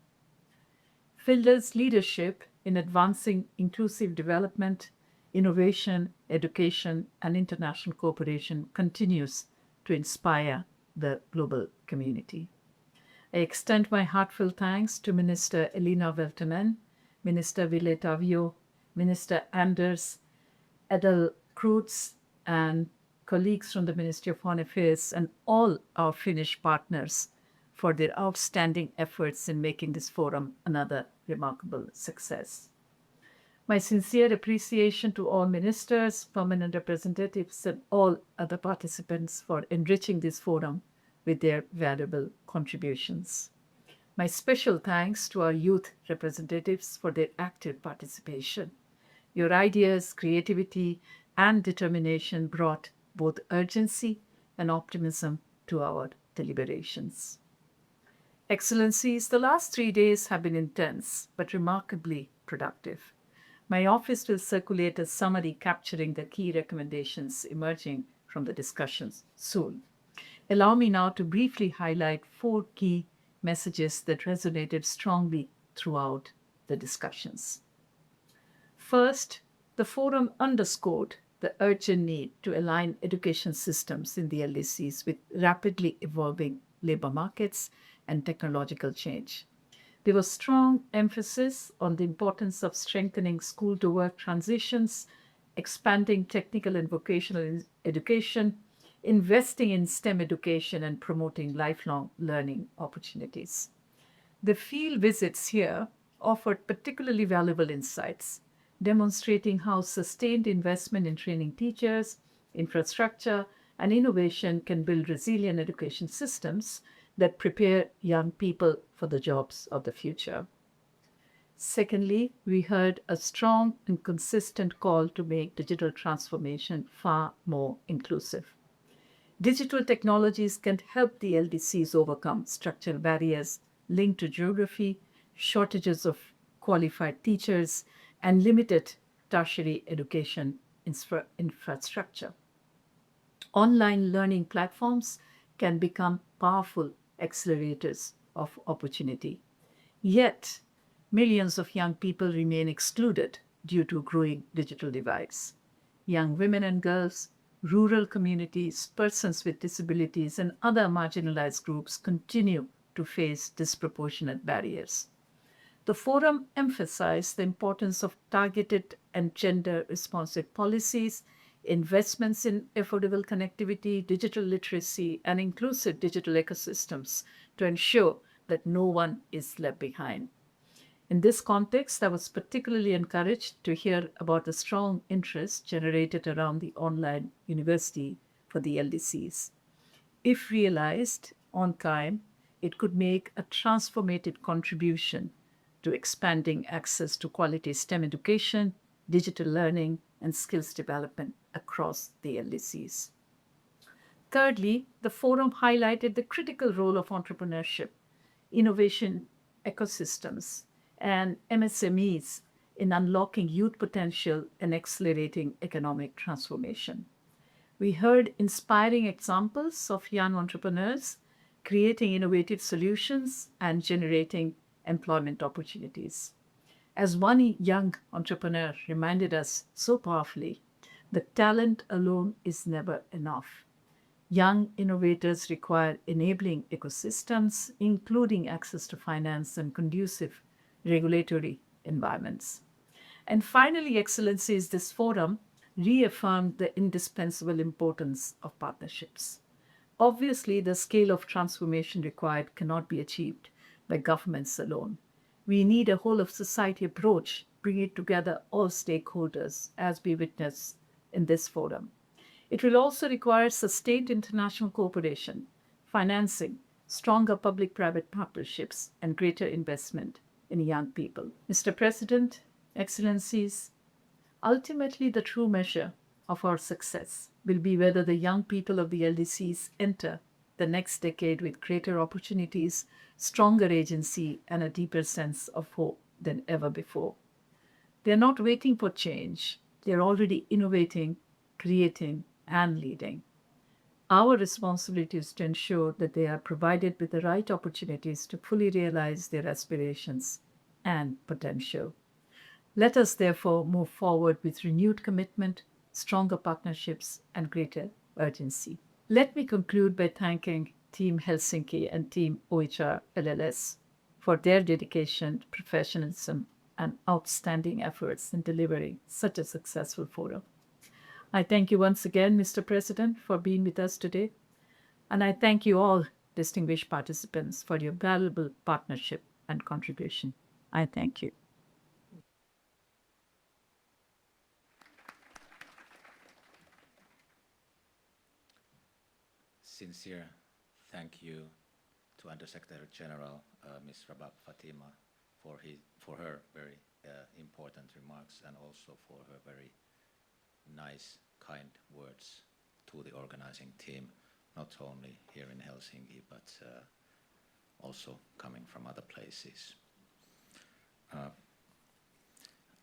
Finland's leadership in advancing inclusive development, innovation, education, and international cooperation continues to inspire the global community. I extend my heartfelt thanks to Minister Elina Veltonen, Minister Ville Tavio, Minister Anders Edelkreuts, and colleagues from the Ministry of Foreign Affairs and all our Finnish partners for their outstanding efforts in making this forum another remarkable success. My sincere appreciation to all ministers, permanent representatives, and all other participants for enriching this forum with their valuable contributions. My special thanks to our youth representatives for their active participation. Your ideas, creativity, and determination brought both urgency and optimism to our deliberations. Excellencies, the last 3 days have been intense but remarkably productive. My office will circulate a summary capturing the key recommendations emerging from the discussions soon. Allow me now to briefly highlight 4 key messages that resonated strongly throughout the discussions. First, the forum underscored the urgent need to align education systems in the LDCs with rapidly evolving labor markets and technological change. There was strong emphasis on the importance of strengthening school-to-work transitions, expanding technical and vocational education, investing in STEM education, and promoting lifelong learning opportunities. The field visits here offered particularly valuable insights, demonstrating how sustained investment in training teachers, infrastructure, and innovation can build resilient education systems that prepare young people for the jobs of the future. Secondly, we heard a strong and consistent call to make digital transformation far more inclusive. Digital technologies can help the LDCs overcome structural barriers linked to geography, shortages of qualified teachers, and limited tertiary education infrastructure. Online learning platforms can become powerful accelerators of opportunity. Yet, millions of young people remain excluded due to growing digital divides. Young women and girls, rural communities, persons with disabilities, and other marginalized groups continue to face disproportionate barriers. The forum emphasized the importance of targeted and gender-responsive policies, investments in affordable connectivity, digital literacy, and inclusive digital ecosystems to ensure that no one is left behind. In this context, I was particularly encouraged to hear about the strong interest generated around the online university for the LDCs. If realized on time, it could make a transformative contribution to expanding access to quality STEM education, digital learning, and skills development across the LDCs. Thirdly, the forum highlighted the critical role of entrepreneurship, innovation ecosystems, and MSMEs in unlocking youth potential and accelerating economic transformation. We heard inspiring examples of young entrepreneurs creating innovative solutions and generating employment opportunities. As one young entrepreneur reminded us so powerfully, the talent alone is never enough. Young innovators require enabling ecosystems, including access to finance and conducive regulatory environments. And finally, Excellencies, this forum reaffirmed the indispensable importance of partnerships. Obviously, the scale of transformation required cannot be achieved by governments alone. We need a whole-of-society approach, bringing together all stakeholders, as we witness in this forum. It will also require sustained international cooperation, financing, stronger public-private partnerships, and greater investment in young people. Mr. President, Excellencies, ultimately the true measure of our success will be whether the young people of the LDCs enter the next decade with greater opportunities, stronger agency, and a deeper sense of hope than ever before. They're not waiting for change. They're already innovating, creating, and leading. Our responsibility is to ensure that they are provided with the right opportunities to fully realize their aspirations and potential. Let us therefore move forward with renewed commitment, stronger partnerships, and greater urgency. Let me conclude by thanking Team Helsinki and Team OHR LLS for their dedication, professionalism, and outstanding efforts in delivering such a successful forum. I thank you once again, Mr. President, for being with us today. And I thank you all, distinguished participants, for your valuable partnership and contribution. I thank you. Sincere thank you to Undersecretary General Ms. Rabab Fatima for her very important remarks and also for her very nice, kind words to the organizing team, not only here in Helsinki, but also coming from other places.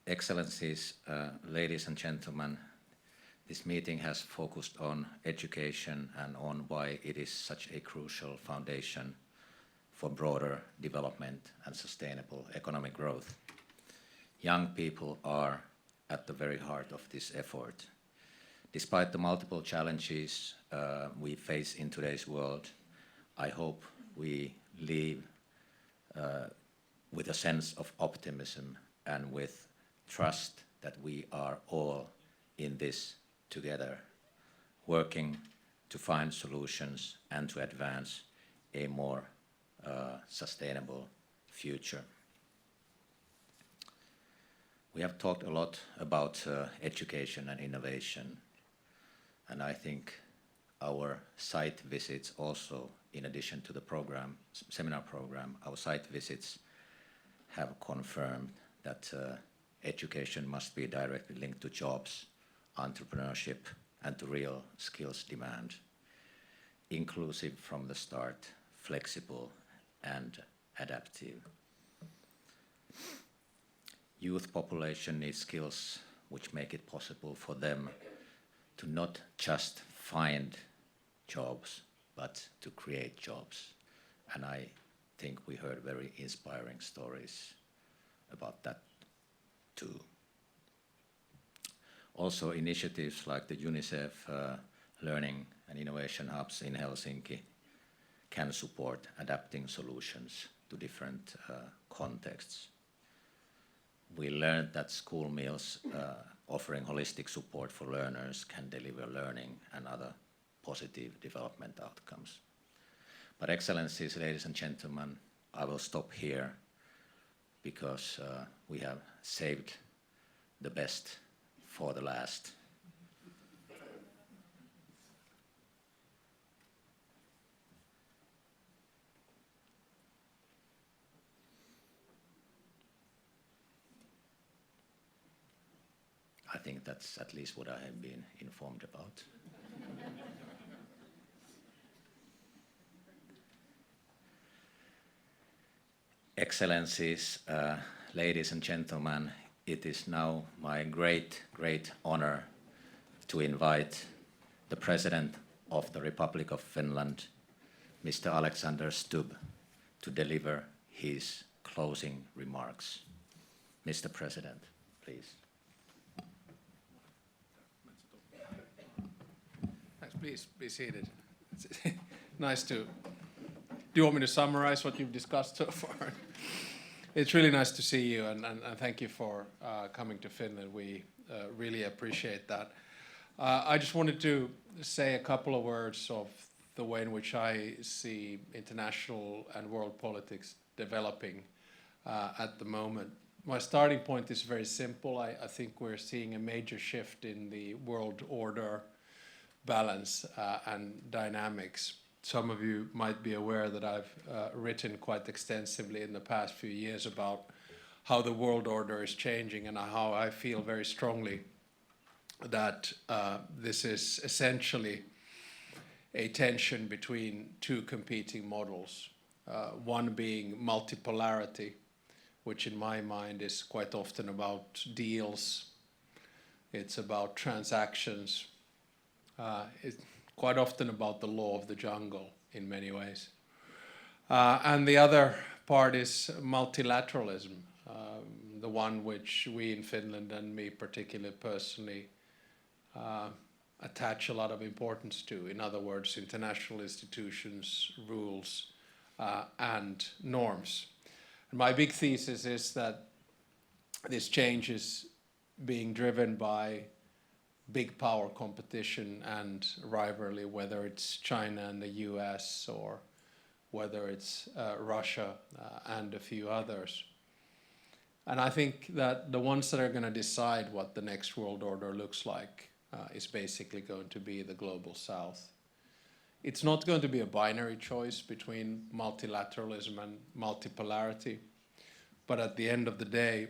Excellencies, ladies and gentlemen, this meeting has focused on education and on why it is such a crucial foundation for broader development and sustainable economic growth. Young people are at the very heart of this effort. Despite the multiple challenges we face in today's world, I hope we leave with a sense of optimism and with trust that we are all in this together, working to find solutions and to advance a more sustainable future. We have talked a lot about education and innovation, and I think our site visits also, in addition to the program, seminar program, our site visits have confirmed that education must be directly linked to jobs, entrepreneurship, and to real skills demand. Inclusive from the start, flexible, and adaptive. Youth population needs skills which make it possible for them to not just find jobs, but to create jobs. And I think we heard very inspiring stories about that too. Also, initiatives like the UNICEF Learning and Innovation Hubs in Helsinki can support adapting solutions to different contexts. We learned that school meals offering holistic support for learners can deliver learning and other positive development outcomes. But Excellencies, ladies and gentlemen, I will stop here because we have saved the best for the last. I think that's at least what I have been informed about. Excellencies, ladies and gentlemen, it is now my great honor to invite the President of the Republic of Finland, Mr. Alexander Stubb, to deliver his closing remarks. Mr. President, please. Thanks, please be seated. It's nice to. Do you want me to summarize what you've discussed so far? It's really nice to see you, and thank you for coming to Finland. We really appreciate that. I just wanted to say a couple of words of the way in which I see international and world politics developing at the moment. My starting point is very simple. I think we're seeing a major shift in the world order balance and dynamics. Some of you might be aware that I've written quite extensively in the past few years about how the world order is changing and how I feel very strongly that this is essentially a tension between two competing models. One being multipolarity, which in my mind is quite often about deals. It's about transactions. It's quite often about the law of the jungle in many ways. And the other part is multilateralism, the one which we in Finland and me particularly personally attach a lot of importance to. In other words, international institutions, rules, and norms. And my big thesis is that this change is being driven by big power competition and rivalry, whether it's China and the US or whether it's Russia and a few others. And I think that the ones that are going to decide what the next world order looks like is basically going to be the global south. It's not going to be a binary choice between multilateralism and multipolarity, but at the end of the day,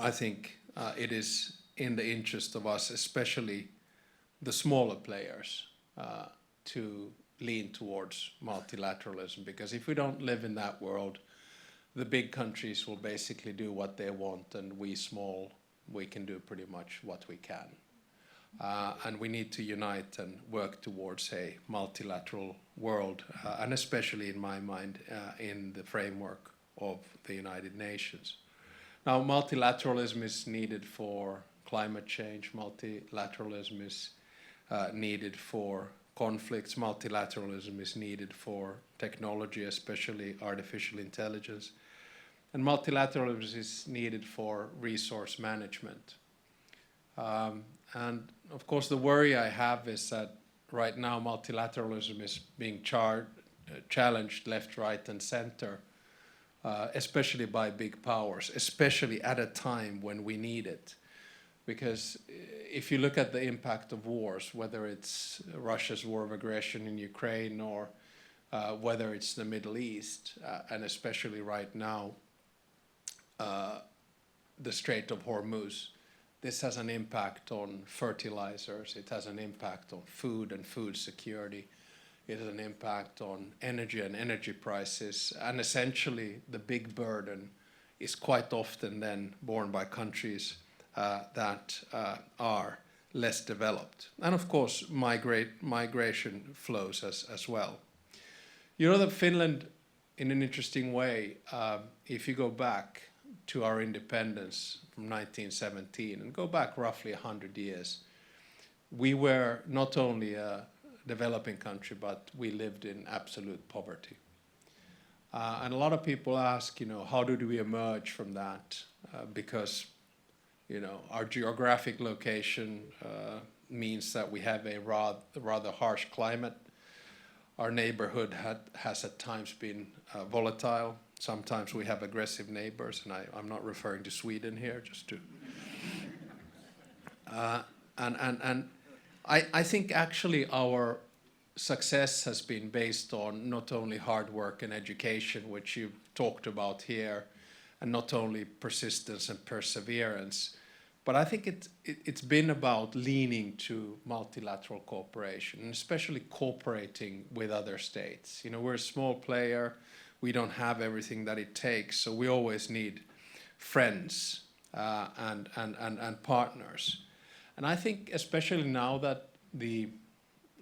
I think it is in the interest of us, especially the smaller players, to lean towards multilateralism. Because if we don't live in that world, the big countries will basically do what they want, and we small, we can do pretty much what we can. And we need to unite and work towards a multilateral world, and especially in my mind, in the framework of the United Nations. Now, multilateralism is needed for climate change. Multilateralism is needed for conflicts. Multilateralism is needed for technology, especially artificial intelligence. And multilateralism is needed for resource management. And of course, the worry I have is that right now multilateralism is being challenged left, right, and center, especially by big powers, especially at a time when we need it. Because if you look at the impact of wars, whether it's Russia's war of aggression in Ukraine or whether it's the Middle East, and especially right now, the Strait of Hormuz, this has an impact on fertilizers, it has an impact on food and food security, it has an impact on energy and energy prices, and essentially the big burden is quite often then borne by countries that are less developed. And of course, migration flows as well. You know that Finland, in an interesting way, if you go back to our independence from 1917 and go back roughly 100 years, we were not only a developing country, but we lived in absolute poverty. And a lot of people ask, you know, how did we emerge from that? Because, you know, our geographic location means that we have a rather harsh climate. Our neighborhood has at times been volatile. Sometimes we have aggressive neighbors, and I'm not referring to Sweden here, just to. And I think actually our success has been based on not only hard work and education, which you've talked about here, and not only persistence and perseverance, but I think it's been about leaning to multilateral cooperation, and especially cooperating with other states. You know, we're a small player. We don't have everything that it takes, so we always need friends and partners. And I think especially now that the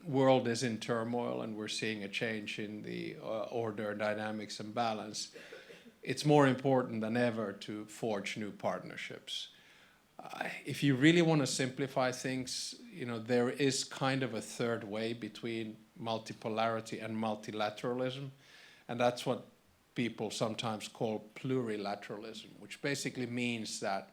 world is in turmoil and we're seeing a change in the order, dynamics, and balance, it's more important than ever to forge new partnerships. If you really want to simplify things, you know, there is kind of a third way between multipolarity and multilateralism, and that's what people sometimes call plurilateralism, which basically means that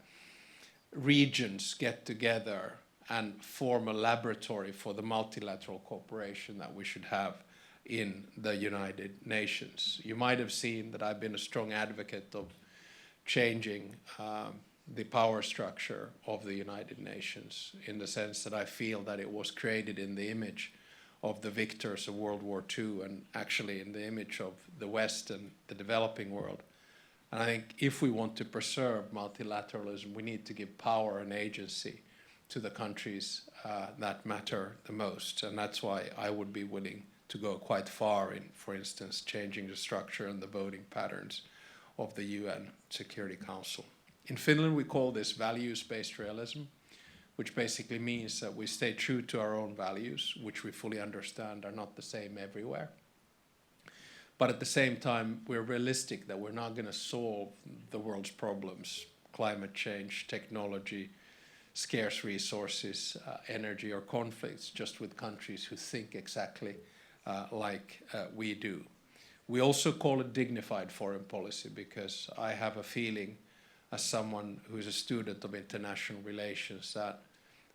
regions get together and form a laboratory for the multilateral cooperation that we should have in the United Nations. You might have seen that I've been a strong advocate of changing the power structure of the United Nations, in the sense that I feel that it was created in the image of the victors of World War II, and actually in the image of the West and the developing world. And I think if we want to preserve multilateralism, we need to give power and agency to the countries that matter the most. And that's why I would be willing to go quite far in, for instance, changing the structure and the voting patterns of the UN Security Council. In Finland, we call this values-based realism, which basically means that we stay true to our own values, which we fully understand are not the same everywhere. But at the same time, we're realistic that we're not going to solve the world's problems, climate change, technology, scarce resources, energy, or conflicts, just with countries who think exactly like we do. We also call it dignified foreign policy, because I have a feeling, as someone who is a student of international relations, that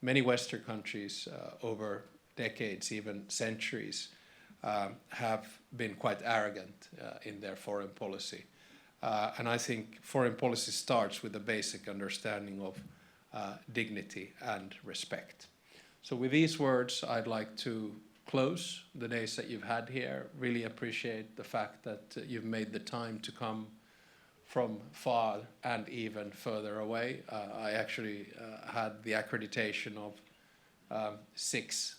many Western countries over decades, even centuries, have been quite arrogant in their foreign policy. And I think foreign policy starts with a basic understanding of dignity and respect. So with these words, I'd like to close the days that you've had here. Really appreciate the fact that you've made the time to come from far and even further away. I actually had the accreditation of 6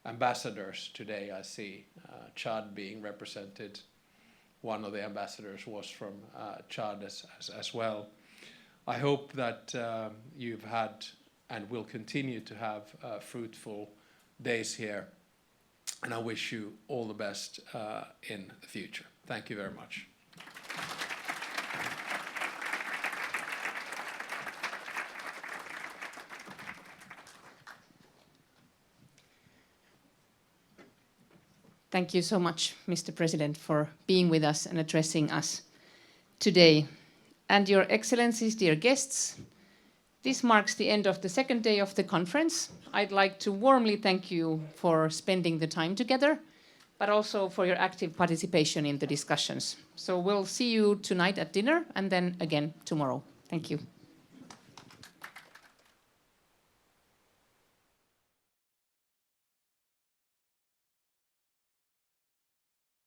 ambassadors today. I see Chad being represented, one of the ambassadors was from Chad as well. I hope that you've had and will continue to have fruitful days here, and I wish you all the best in the future. Thank you very much. Thank you so much, Mr. President, for being with us and addressing us today. And Your Excellencies, dear guests, this marks the end of the second day of the conference. I'd like to warmly thank you for spending the time together, but also for your active participation in the discussions. So we'll see you tonight at dinner and then again tomorrow. Thank you.